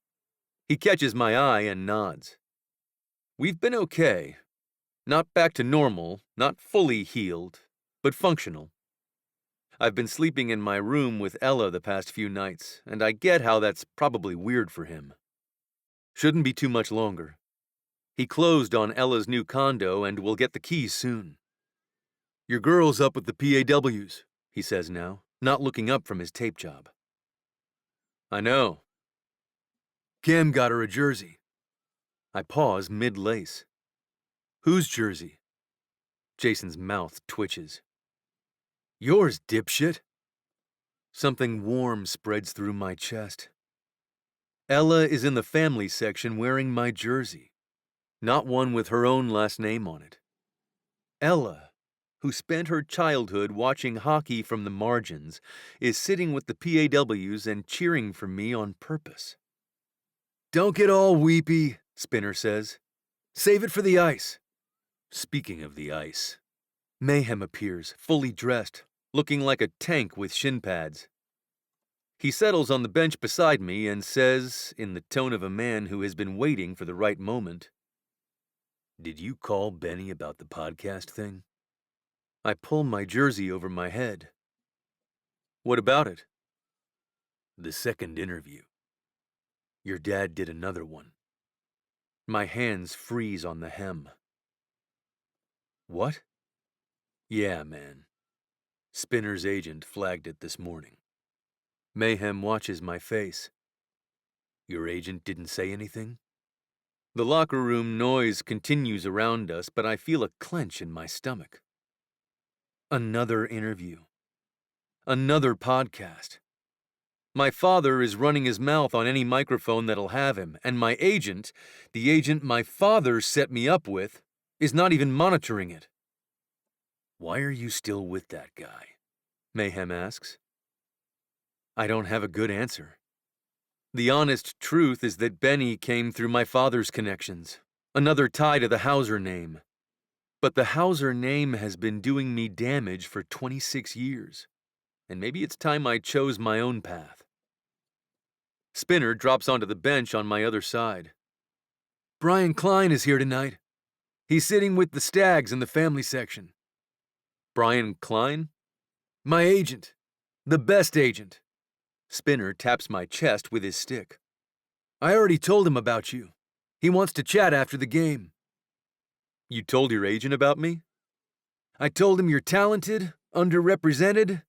He catches my eye and nods. We've been okay. Not back to normal, not fully healed, but functional. I've been sleeping in my room with Ella the past few nights, and I get how that's probably weird for him. Shouldn't be too much longer. He closed on Ella's new condo and will get the keys soon. Your girl's up with the PAWs, he says now, not looking up from his tape job. I know. Cam got her a jersey. I pause mid-lace. Whose jersey? Jason's mouth twitches. Yours, dipshit. Something warm spreads through my chest. Ella is in the family section wearing my jersey, not one with her own last name on it. Ella, who spent her childhood watching hockey from the margins, is sitting with the PAWs and cheering for me on purpose. Don't get all weepy, Spinner says. Save it for the ice. Speaking of the ice, Mayhem appears, fully dressed, looking like a tank with shin pads. He settles on the bench beside me and says, in the tone of a man who has been waiting for the right moment, Did you call Benny about the podcast thing? I pull my jersey over my head. What about it? The second interview. Your dad did another one. My hands freeze on the hem. What? Yeah, man. Spinner's agent flagged it this morning. Mayhem watches my face. Your agent didn't say anything? The locker room noise continues around us, but I feel a clench in my stomach. Another interview. Another podcast. My father is running his mouth on any microphone that'll have him, and my agent, the agent my father set me up with, is not even monitoring it. Why are you still with that guy? Mayhem asks. I don't have a good answer. The honest truth is that Benny came through my father's connections, another tie to the Hauser name. But the Hauser name has been doing me damage for 26 years, and maybe it's time I chose my own path. Spinner drops onto the bench on my other side. Brian Klein is here tonight. He's sitting with the Stags in the family section. Brian Klein? My agent. The best agent. Spinner taps my chest with his stick. I already told him about you. He wants to chat after the game. You told your agent about me? I told him you're talented, underrepresented,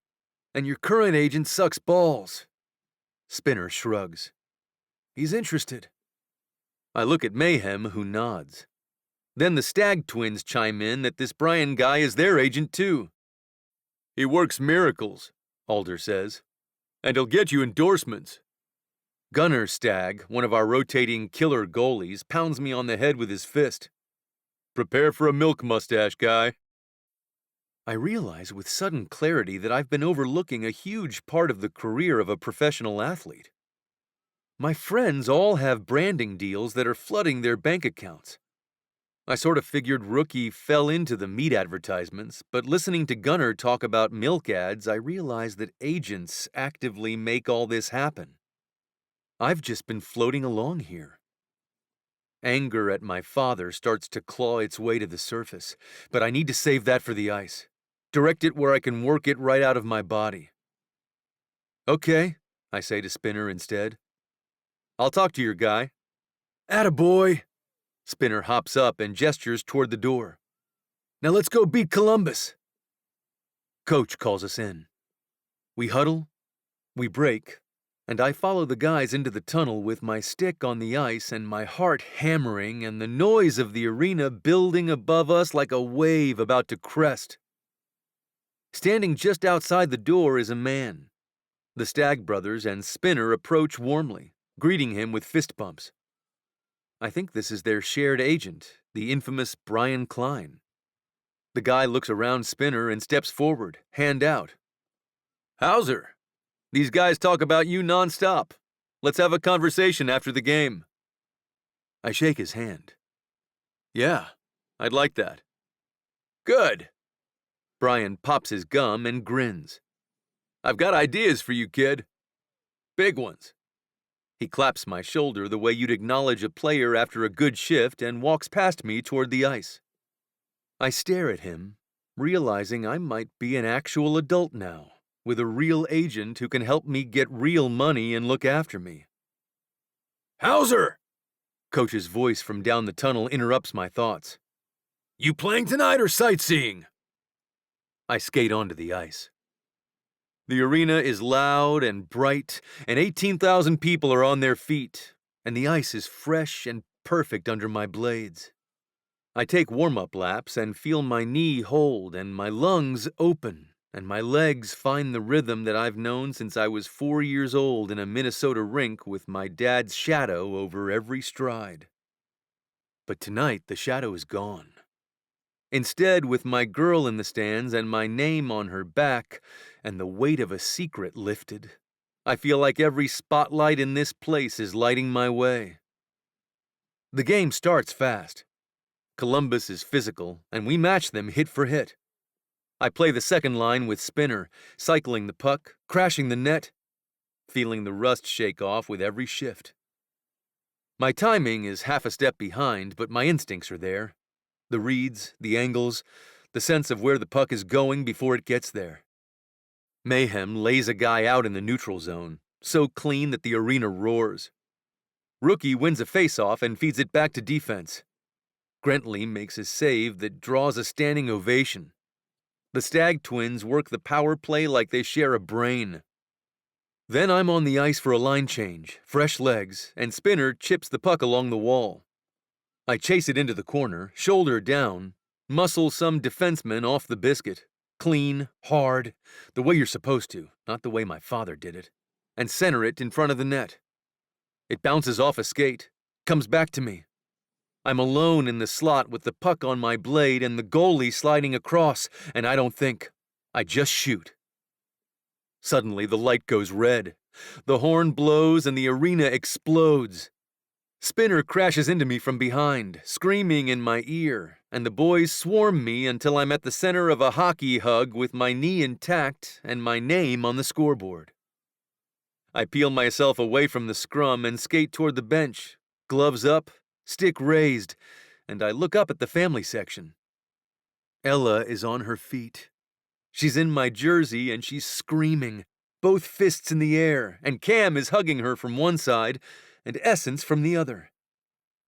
and your current agent sucks balls. Spinner shrugs. He's interested. I look at Mayhem, who nods. Then the Stag twins chime in that this Brian guy is their agent too. He works miracles, Alder says, and he'll get you endorsements. Gunner Stag, one of our rotating killer goalies, pounds me on the head with his fist. Prepare for a milk mustache, guy. I realize with sudden clarity that I've been overlooking a huge part of the career of a professional athlete. My friends all have branding deals that are flooding their bank accounts. I sort of figured Rookie fell into the meat advertisements, but listening to Gunner talk about milk ads, I realized that agents actively make all this happen. I've just been floating along here. Anger at my father starts to claw its way to the surface, but I need to save that for the ice. Direct it where I can work it right out of my body. Okay, I say to Spinner instead. I'll talk to your guy. Attaboy! Spinner hops up and gestures toward the door. Now let's go beat Columbus. Coach calls us in. We huddle, we break, and I follow the guys into the tunnel with my stick on the ice and my heart hammering and the noise of the arena building above us like a wave about to crest. Standing just outside the door is a man. The Stag brothers and Spinner approach warmly, greeting him with fist bumps. I think this is their shared agent, the infamous Brian Klein. The guy looks around Spinner and steps forward, hand out. Hauser, these guys talk about you nonstop. Let's have a conversation after the game. I shake his hand. Yeah, I'd like that. Good. Brian pops his gum and grins. I've got ideas for you, kid. Big ones. He claps my shoulder the way you'd acknowledge a player after a good shift and walks past me toward the ice. I stare at him, realizing I might be an actual adult now, with a real agent who can help me get real money and look after me. Hauser! Coach's voice from down the tunnel interrupts my thoughts. You playing tonight or sightseeing? I skate onto the ice. The arena is loud and bright, and 18,000 people are on their feet, and the ice is fresh and perfect under my blades. I take warm-up laps and feel my knee hold and my lungs open, and my legs find the rhythm that I've known since I was 4 years old in a Minnesota rink with my dad's shadow over every stride. But tonight the shadow is gone. Instead, with my girl in the stands and my name on her back and the weight of a secret lifted, I feel like every spotlight in this place is lighting my way. The game starts fast. Columbus is physical, and we match them hit for hit. I play the second line with Spinner, cycling the puck, crashing the net, feeling the rust shake off with every shift. My timing is half a step behind, but my instincts are there. The reads, the angles, the sense of where the puck is going before it gets there. Mayhem lays a guy out in the neutral zone, so clean that the arena roars. Rookie wins a face-off and feeds it back to defense. Grentley makes a save that draws a standing ovation. The Stag twins work the power play like they share a brain. Then I'm on the ice for a line change, fresh legs, and Spinner chips the puck along the wall. I chase it into the corner, shoulder down, muscle some defenseman off the biscuit, clean, hard, the way you're supposed to, not the way my father did it, and center it in front of the net. It bounces off a skate, comes back to me. I'm alone in the slot with the puck on my blade and the goalie sliding across, and I don't think. I just shoot. Suddenly, the light goes red. The horn blows and the arena explodes. Spinner crashes into me from behind, screaming in my ear, and the boys swarm me until I'm at the center of a hockey hug with my knee intact and my name on the scoreboard. I peel myself away from the scrum and skate toward the bench, gloves up, stick raised, and I look up at the family section. Ella is on her feet. She's in my jersey and she's screaming, both fists in the air, and Cam is hugging her from one side and Essence from the other.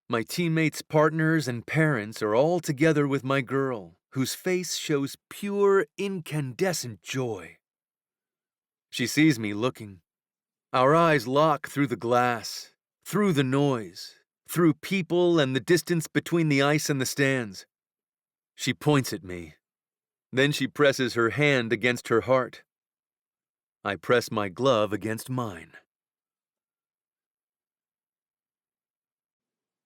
My teammates, partners, and parents are all together with my girl, whose face shows pure, incandescent joy. She sees me looking. Our eyes lock through the glass, through the noise, through people and the distance between the ice and the stands. She points at me. Then she presses her hand against her heart. I press my glove against mine.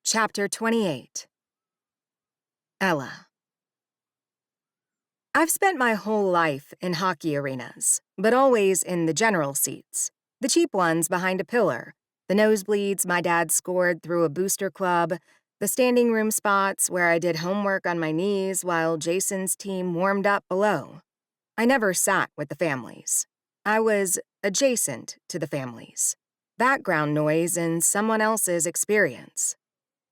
Chapter 28. Ella. I've spent my whole life in hockey arenas, but always in the general seats, the cheap ones behind a pillar, the nosebleeds my dad scored through a booster club, the standing room spots where I did homework on my knees while Jason's team warmed up below. I never sat with the families. I was adjacent to the families, background noise in someone else's experience.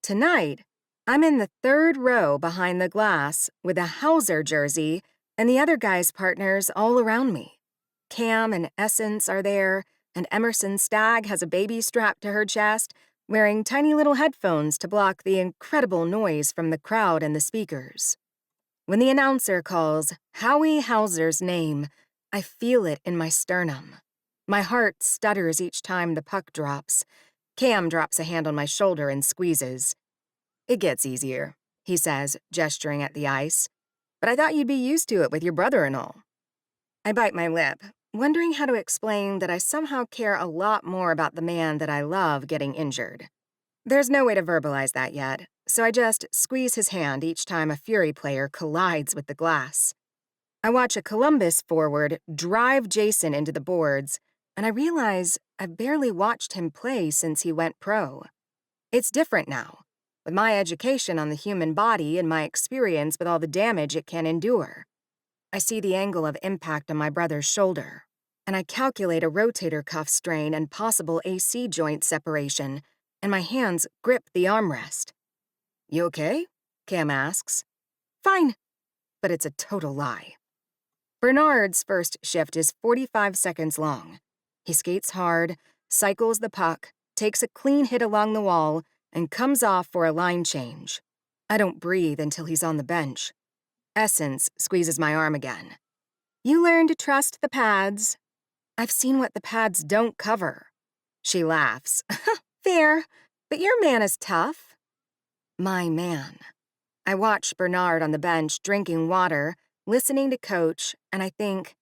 Tonight, I'm in the third row behind the glass with a Hauser jersey and the other guys' partners all around me. Cam and Essence are there, and Emerson Stagg has a baby strapped to her chest, wearing tiny little headphones to block the incredible noise from the crowd and the speakers. When the announcer calls Howie Hauser's name, I feel it in my sternum. My heart stutters each time the puck drops. Cam drops a hand on my shoulder and squeezes. It gets easier, he says, gesturing at the ice. But I thought you'd be used to it with your brother and all. I bite my lip, wondering how to explain that I somehow care a lot more about the man that I love getting injured. There's no way to verbalize that yet, so I just squeeze his hand each time a Fury player collides with the glass. I watch a Columbus forward drive Jason into the boards, and I realize I've barely watched him play since he went pro. It's different now, with my education on the human body and my experience with all the damage it can endure. I see the angle of impact on my brother's shoulder, and I calculate a rotator cuff strain and possible AC joint separation, and my hands grip the armrest. "You okay?" Cam asks. "Fine," but it's a total lie. Bernard's first shift is 45 seconds long. He skates hard, cycles the puck, takes a clean hit along the wall, and comes off for a line change. I don't breathe until he's on the bench. Essence squeezes my arm again. "You learn to trust the pads." "I've seen what the pads don't cover." She laughs. "Fair, but your man is tough." My man. I watch Bernard on the bench drinking water, listening to Coach, and I think,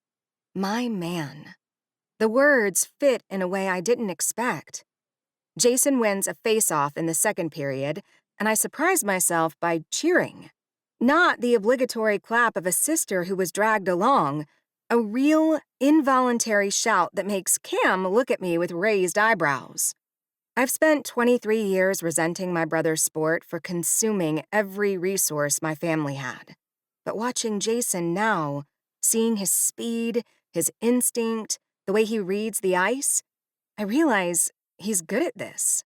my man. The words fit in a way I didn't expect. Jason wins a face-off in the second period, and I surprise myself by cheering. Not the obligatory clap of a sister who was dragged along, a real, involuntary shout that makes Cam look at me with raised eyebrows. I've spent 23 years resenting my brother's sport for consuming every resource my family had. But watching Jason now, seeing his speed, his instinct, the way he reads the ice, I realize he's good at this.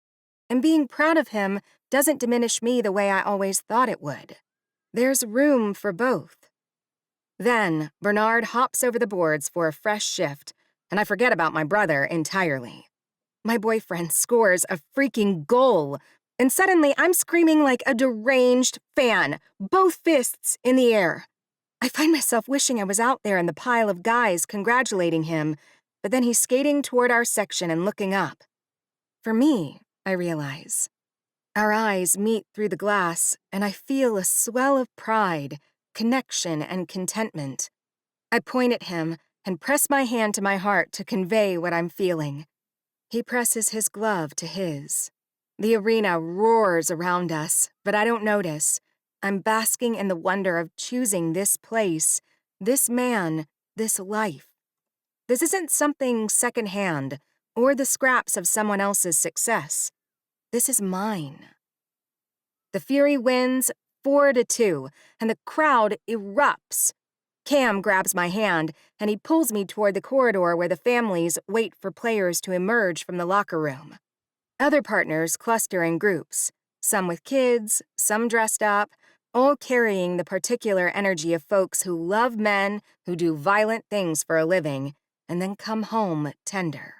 And being proud of him doesn't diminish me the way I always thought it would. There's room for both. Then, Bernard hops over the boards for a fresh shift, and I forget about my brother entirely. My boyfriend scores a freaking goal, and suddenly I'm screaming like a deranged fan, both fists in the air. I find myself wishing I was out there in the pile of guys congratulating him, but then he's skating toward our section and looking up. For me, I realize. Our eyes meet through the glass, and I feel a swell of pride, connection, and contentment. I point at him and press my hand to my heart to convey what I'm feeling. He presses his glove to his. The arena roars around us, but I don't notice. I'm basking in the wonder of choosing this place, this man, this life. This isn't something secondhand or the scraps of someone else's success. This is mine. The Fury wins 4-2, and the crowd erupts. Cam grabs my hand, and he pulls me toward the corridor where the families wait for players to emerge from the locker room. Other partners cluster in groups, some with kids, some dressed up, all carrying the particular energy of folks who love men who do violent things for a living and then come home tender.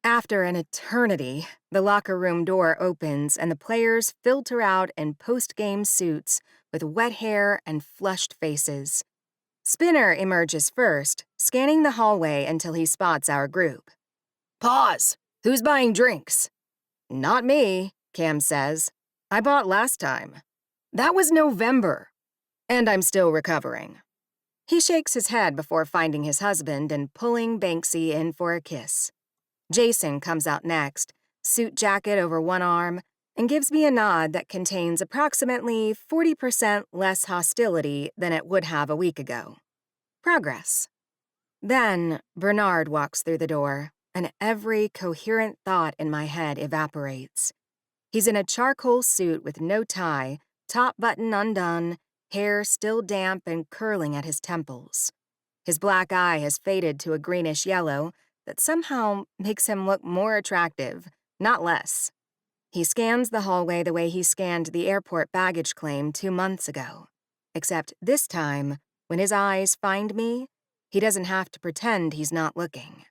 After an eternity, the locker room door opens and the players filter out in post-game suits with wet hair and flushed faces. Spinner emerges first, scanning the hallway until he spots our group. "Pause! Who's buying drinks?" "Not me," Cam says. "I bought last time." "That was November. And I'm still recovering." He shakes his head before finding his husband and pulling Banksy in for a kiss. Jason comes out next, suit jacket over one arm, and gives me a nod that contains approximately 40% less hostility than it would have a week ago. Progress. Then Bernard walks through the door, and every coherent thought in my head evaporates. He's in a charcoal suit with no tie, top button undone, hair still damp and curling at his temples. His black eye has faded to a greenish yellow that somehow makes him look more attractive, not less. He scans the hallway the way he scanned the airport baggage claim 2 months ago. Except this time, when his eyes find me, he doesn't have to pretend he's not looking.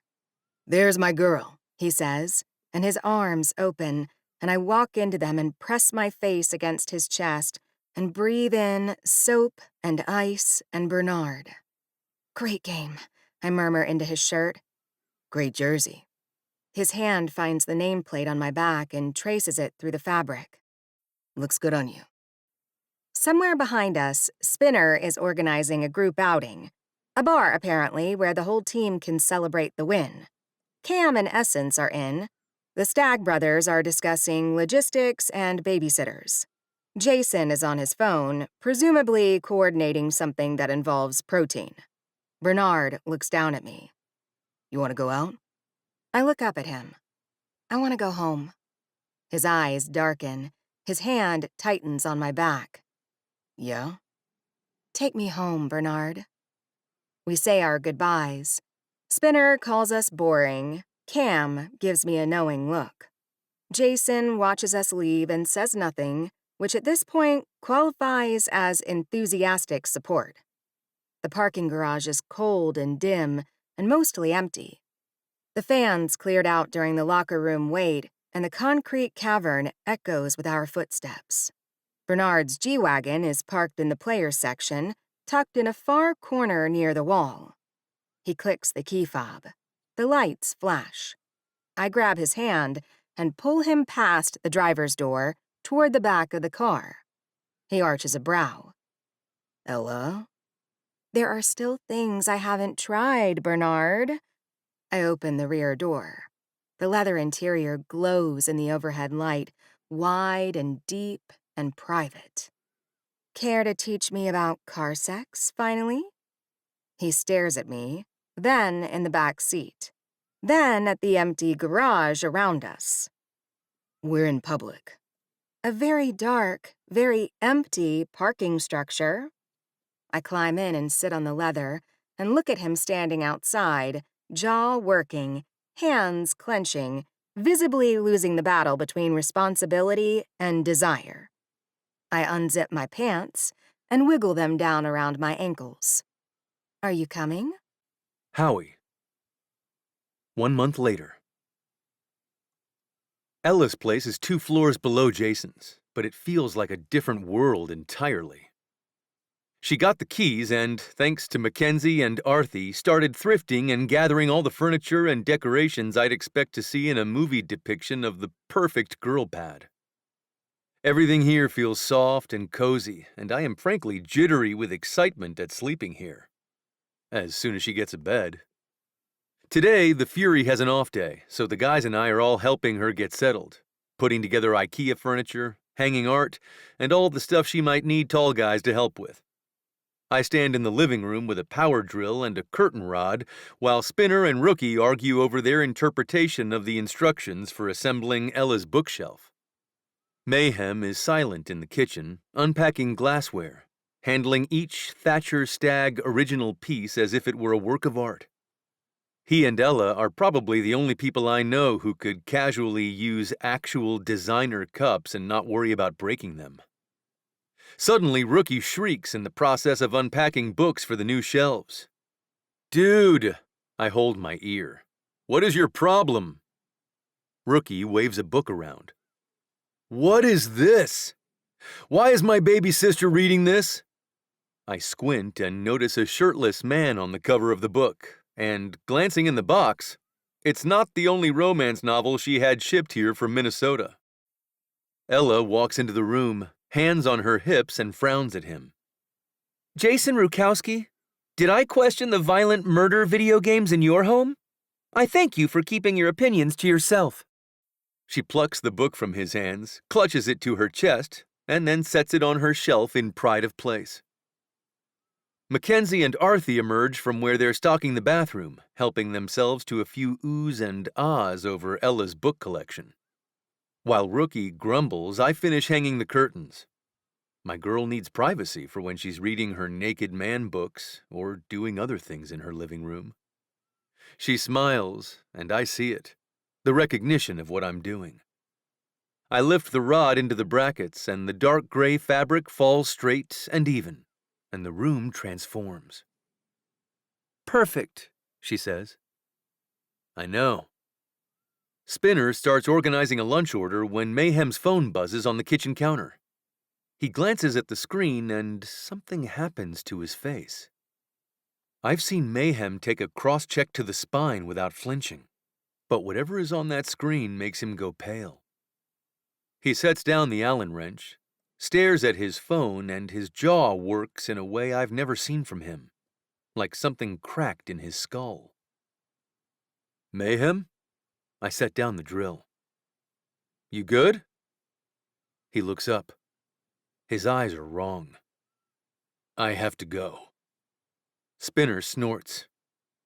"There's my girl," he says, and his arms open, and I walk into them and press my face against his chest and breathe in soap and ice and Bernard. "Great game," I murmur into his shirt. "Great jersey." His hand finds the nameplate on my back and traces it through the fabric. "Looks good on you." Somewhere behind us, Spinner is organizing a group outing. A bar, apparently, where the whole team can celebrate the win. Cam and Essence are in. The Stagg brothers are discussing logistics and babysitters. Jason is on his phone, presumably coordinating something that involves protein. Bernard looks down at me. You want to go out? I look up at him. I want to go home. His eyes darken. His hand tightens on my back. Yeah? Take me home, Bernard. We say our goodbyes. Spinner calls us boring. Cam gives me a knowing look. Jason watches us leave and says nothing, which at this point qualifies as enthusiastic support. The parking garage is cold and dim and mostly empty. The fans cleared out during the locker room wait, and the concrete cavern echoes with our footsteps. Bernard's G-Wagon is parked in the players section, tucked in a far corner near the wall. He clicks the key fob. The lights flash. I grab his hand and pull him past the driver's door toward the back of the car. He arches a brow. Ella? There are still things I haven't tried, Bernard. I open the rear door. The leather interior glows in the overhead light, wide and deep and private. Care to teach me about car sex, finally? He stares at me, then in the back seat, then at the empty garage around us. We're in public. A very dark, very empty parking structure. I climb in and sit on the leather and look at him standing outside, jaw working, hands clenching, visibly losing the battle between responsibility and desire. I unzip my pants and wiggle them down around my ankles. Are you coming? Howie. 1 month later. Ella's place is 2 floors below Jason's, but it feels like a different world entirely. She got the keys and, thanks to Mackenzie and Arthie, started thrifting and gathering all the furniture and decorations I'd expect to see in a movie depiction of the perfect girl pad. Everything here feels soft and cozy, and I am frankly jittery with excitement at sleeping here. As soon as she gets a bed. Today, the Fury has an off day, so the guys and I are all helping her get settled, putting together IKEA furniture, hanging art, and all the stuff she might need tall guys to help with. I stand in the living room with a power drill and a curtain rod, while Spinner and Rookie argue over their interpretation of the instructions for assembling Ella's bookshelf. Mayhem is silent in the kitchen, unpacking glassware, handling each Thatcher Stagg original piece as if it were a work of art. He and Ella are probably the only people I know who could casually use actual designer cups and not worry about breaking them. Suddenly, Rookie shrieks in the process of unpacking books for the new shelves. "Dude!" I hold my ear. "What is your problem?" Rookie waves a book around. "What is this? Why is my baby sister reading this?" I squint and notice a shirtless man on the cover of the book, and, glancing in the box, it's not the only romance novel she had shipped here from Minnesota. Ella walks into the room, hands on her hips, and frowns at him. "Jason Rujkowski, did I question the violent murder video games in your home? I thank you for keeping your opinions to yourself." She plucks the book from his hands, clutches it to her chest, and then sets it on her shelf in pride of place. Mackenzie and Arthie emerge from where they're stocking the bathroom, helping themselves to a few oohs and ahs over Ella's book collection. While Rookie grumbles, I finish hanging the curtains. My girl needs privacy for when she's reading her naked man books or doing other things in her living room. She smiles, and I see it, the recognition of what I'm doing. I lift the rod into the brackets, and the dark gray fabric falls straight and even, and the room transforms. "Perfect," she says. I know. Spinner starts organizing a lunch order when Mayhem's phone buzzes on the kitchen counter. He glances at the screen and something happens to his face. I've seen Mayhem take a cross-check to the spine without flinching, but whatever is on that screen makes him go pale. He sets down the Allen wrench, stares at his phone, and his jaw works in a way I've never seen from him, like something cracked in his skull. "Mayhem?" I set down the drill. "You good?" He looks up. His eyes are wrong. I have to go. Spinner snorts.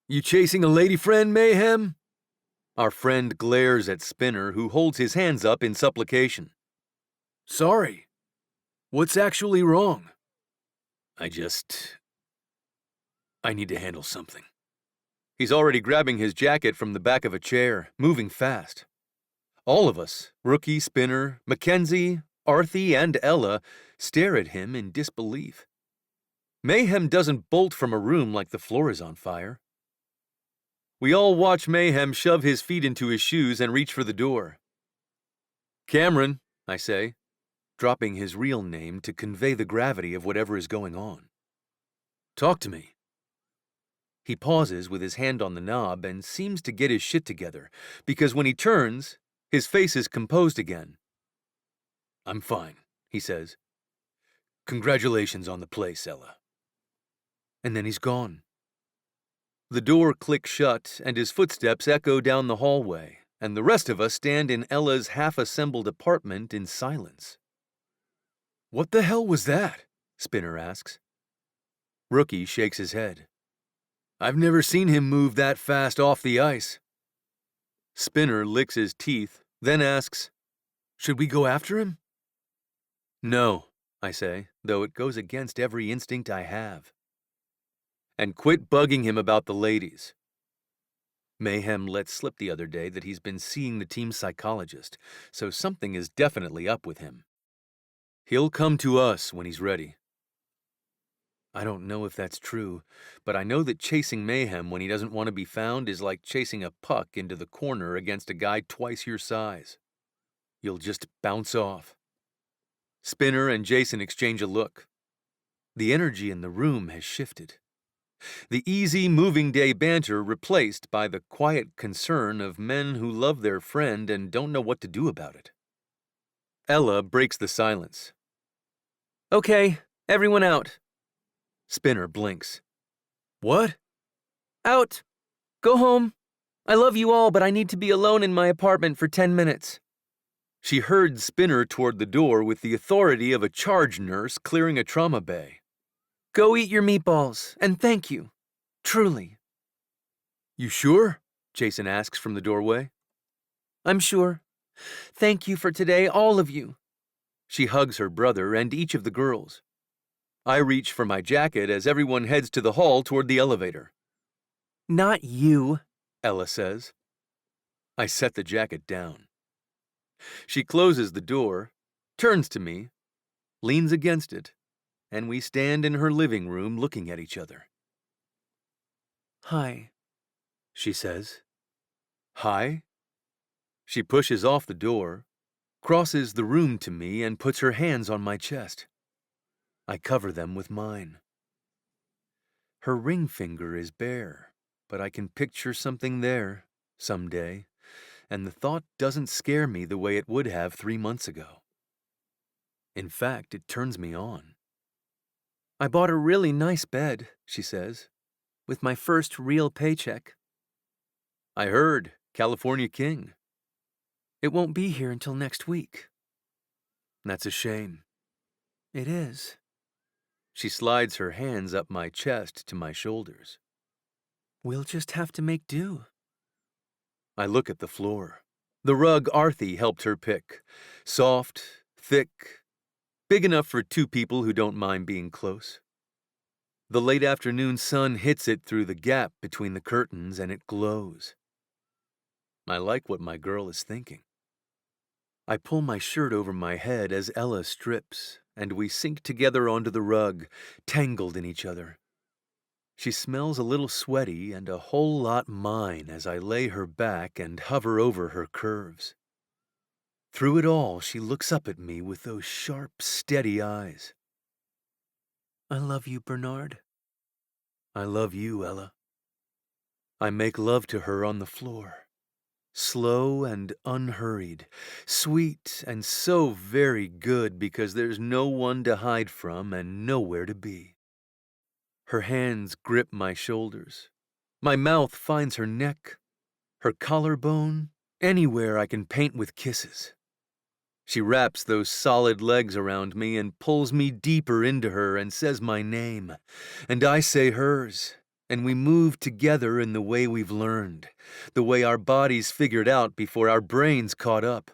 You chasing a lady friend, Mayhem? Our friend glares at Spinner, who holds his hands up in supplication. Sorry. What's actually wrong? I need to handle something. He's already grabbing his jacket from the back of a chair, moving fast. All of us, Rookie, Spinner, Mackenzie, Arthie, and Ella, stare at him in disbelief. Mayhem doesn't bolt from a room like the floor is on fire. We all watch Mayhem shove his feet into his shoes and reach for the door. Cameron, I say, dropping his real name to convey the gravity of whatever is going on. Talk to me. He pauses with his hand on the knob and seems to get his shit together, because when he turns, his face is composed again. I'm fine, he says. Congratulations on the place, Ella. And then he's gone. The door clicks shut, and his footsteps echo down the hallway, and the rest of us stand in Ella's half-assembled apartment in silence. What the hell was that? Spinner asks. Rookie shakes his head. I've never seen him move that fast off the ice. Spinner licks his teeth, then asks, Should we go after him? No, I say, though it goes against every instinct I have. And quit bugging him about the ladies. Mayhem let slip the other day that he's been seeing the team's psychologist, so something is definitely up with him. He'll come to us when he's ready. I don't know if that's true, but I know that chasing Mayhem when he doesn't want to be found is like chasing a puck into the corner against a guy twice your size. You'll just bounce off. Spinner and Jason exchange a look. The energy in the room has shifted. The easy, moving day banter replaced by the quiet concern of men who love their friend and don't know what to do about it. Ella breaks the silence. Okay, everyone out. Spinner blinks. What? Out. Go home. I love you all, but I need to be alone in my apartment for 10 minutes. She hurried Spinner toward the door with the authority of a charge nurse clearing a trauma bay. Go eat your meatballs, and thank you. Truly. You sure? Jason asks from the doorway. I'm sure. Thank you for today, all of you. She hugs her brother and each of the girls. I reach for my jacket as everyone heads to the hall toward the elevator. Not you, Ella says. I set the jacket down. She closes the door, turns to me, leans against it, and we stand in her living room looking at each other. Hi, she says. Hi? She pushes off the door, crosses the room to me, and puts her hands on my chest. I cover them with mine. Her ring finger is bare, but I can picture something there someday, and the thought doesn't scare me the way it would have 3 months ago. In fact, it turns me on. I bought a really nice bed, she says, with my first real paycheck. I heard, California King. It won't be here until next week. That's a shame. It is. She slides her hands up my chest to my shoulders. We'll just have to make do. I look at the floor. The rug Arthie helped her pick. Soft, thick, big enough for 2 people who don't mind being close. The late afternoon sun hits it through the gap between the curtains and it glows. I like what my girl is thinking. I pull my shirt over my head as Ella strips, and we sink together onto the rug, tangled in each other. She smells a little sweaty and a whole lot mine as I lay her back and hover over her curves. Through it all, she looks up at me with those sharp, steady eyes. I love you, Bernard. I love you, Ella. I make love to her on the floor. Slow and unhurried, sweet and so very good because there's no one to hide from and nowhere to be. Her hands grip my shoulders. My mouth finds her neck, her collarbone, anywhere I can paint with kisses. She wraps those solid legs around me and pulls me deeper into her and says my name, and I say hers, and we move together in the way we've learned, the way our bodies figured out before our brains caught up.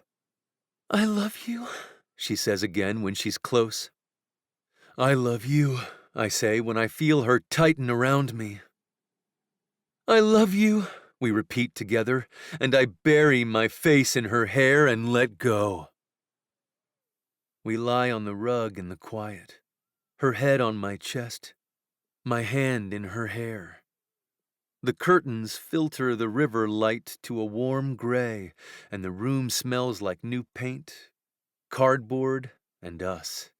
"I love you," she says again when she's close. "I love you," I say when I feel her tighten around me. "I love you," we repeat together, and I bury my face in her hair and let go. We lie on the rug in the quiet, her head on my chest, my hand in her hair. The curtains filter the river light to a warm gray, and the room smells like new paint, cardboard, and us.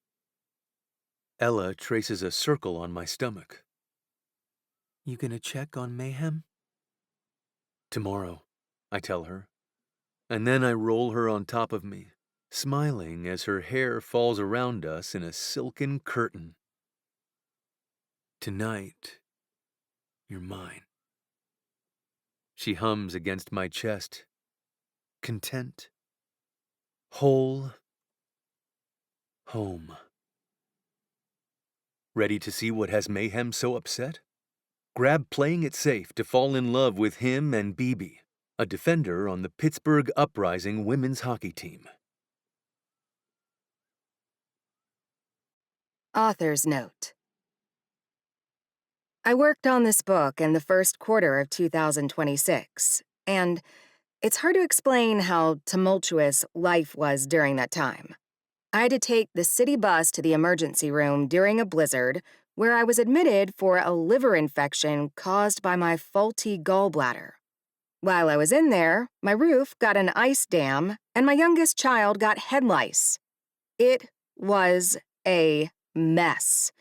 Ella traces a circle on my stomach. "You gonna check on Mayhem?" "Tomorrow," I tell her, and then I roll her on top of me, smiling as her hair falls around us in a silken curtain. "Tonight, you're mine." She hums against my chest, content, whole, home. Ready to see what has Mayhem so upset? Grab Playing It Safe to fall in love with him and BB, a defender on the Pittsburgh Uprising women's hockey team. Author's note. I worked on this book in the first quarter of 2026, and it's hard to explain how tumultuous life was during that time. I had to take the city bus to the emergency room during a blizzard, where I was admitted for a liver infection caused by my faulty gallbladder. While I was in there, my roof got an ice dam, and my youngest child got head lice. It was a mess.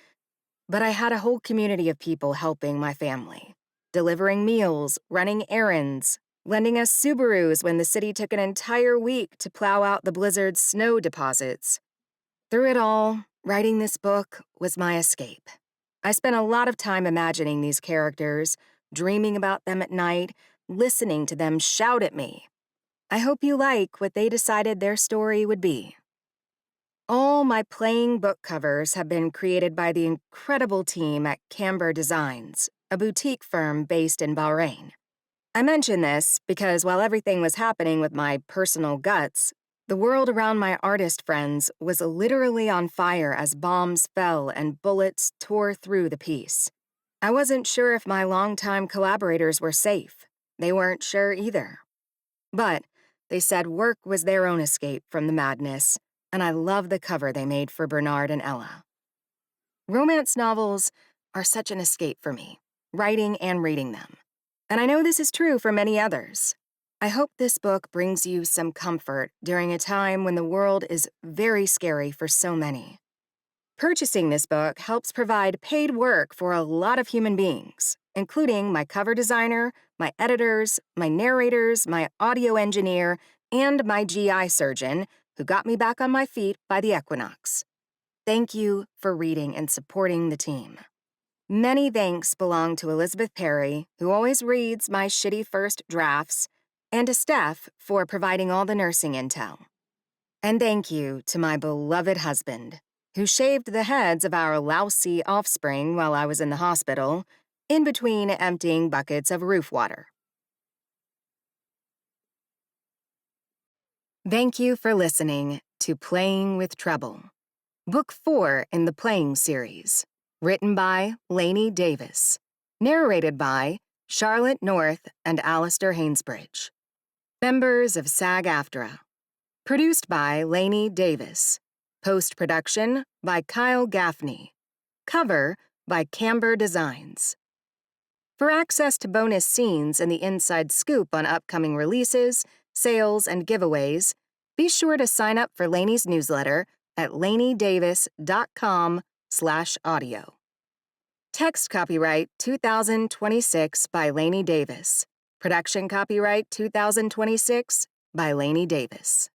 But I had a whole community of people helping my family, delivering meals, running errands, lending us Subarus when the city took an entire week to plow out the blizzard's snow deposits. Through it all, writing this book was my escape. I spent a lot of time imagining these characters, dreaming about them at night, listening to them shout at me. I hope you like what they decided their story would be. All my playing book covers have been created by the incredible team at Camber Designs, a boutique firm based in Bahrain. I mention this because while everything was happening with my personal guts, the world around my artist friends was literally on fire as bombs fell and bullets tore through the piece. I wasn't sure if my longtime collaborators were safe. They weren't sure either. But they said work was their own escape from the madness, and I love the cover they made for Bernard and Ella. Romance novels are such an escape for me, writing and reading them. And I know this is true for many others. I hope this book brings you some comfort during a time when the world is very scary for so many. Purchasing this book helps provide paid work for a lot of human beings, including my cover designer, my editors, my narrators, my audio engineer, and my GI surgeon, who got me back on my feet by the equinox. Thank you for reading and supporting the team. Many thanks belong to Elizabeth Perry, who always reads my shitty first drafts, and to Steph for providing all the nursing intel. And thank you to my beloved husband, who shaved the heads of our lousy offspring while I was in the hospital, in between emptying buckets of roof water. Thank you for listening to Playing with Trouble, Book 4 in the Playing series, written by Lainey Davis, narrated by Charlotte North and Alastair Haynesbridge. Members of SAG-AFTRA. Produced by Lainey Davis. Post-production by Kyle Gaffney. Cover by Camber Designs. For access to bonus scenes and the inside scoop on upcoming releases, sales, and giveaways, be sure to sign up for Lainey's newsletter at laineydavis.com/audio. Text copyright 2026 by Lainey Davis. Production copyright 2026 by Lainey Davis.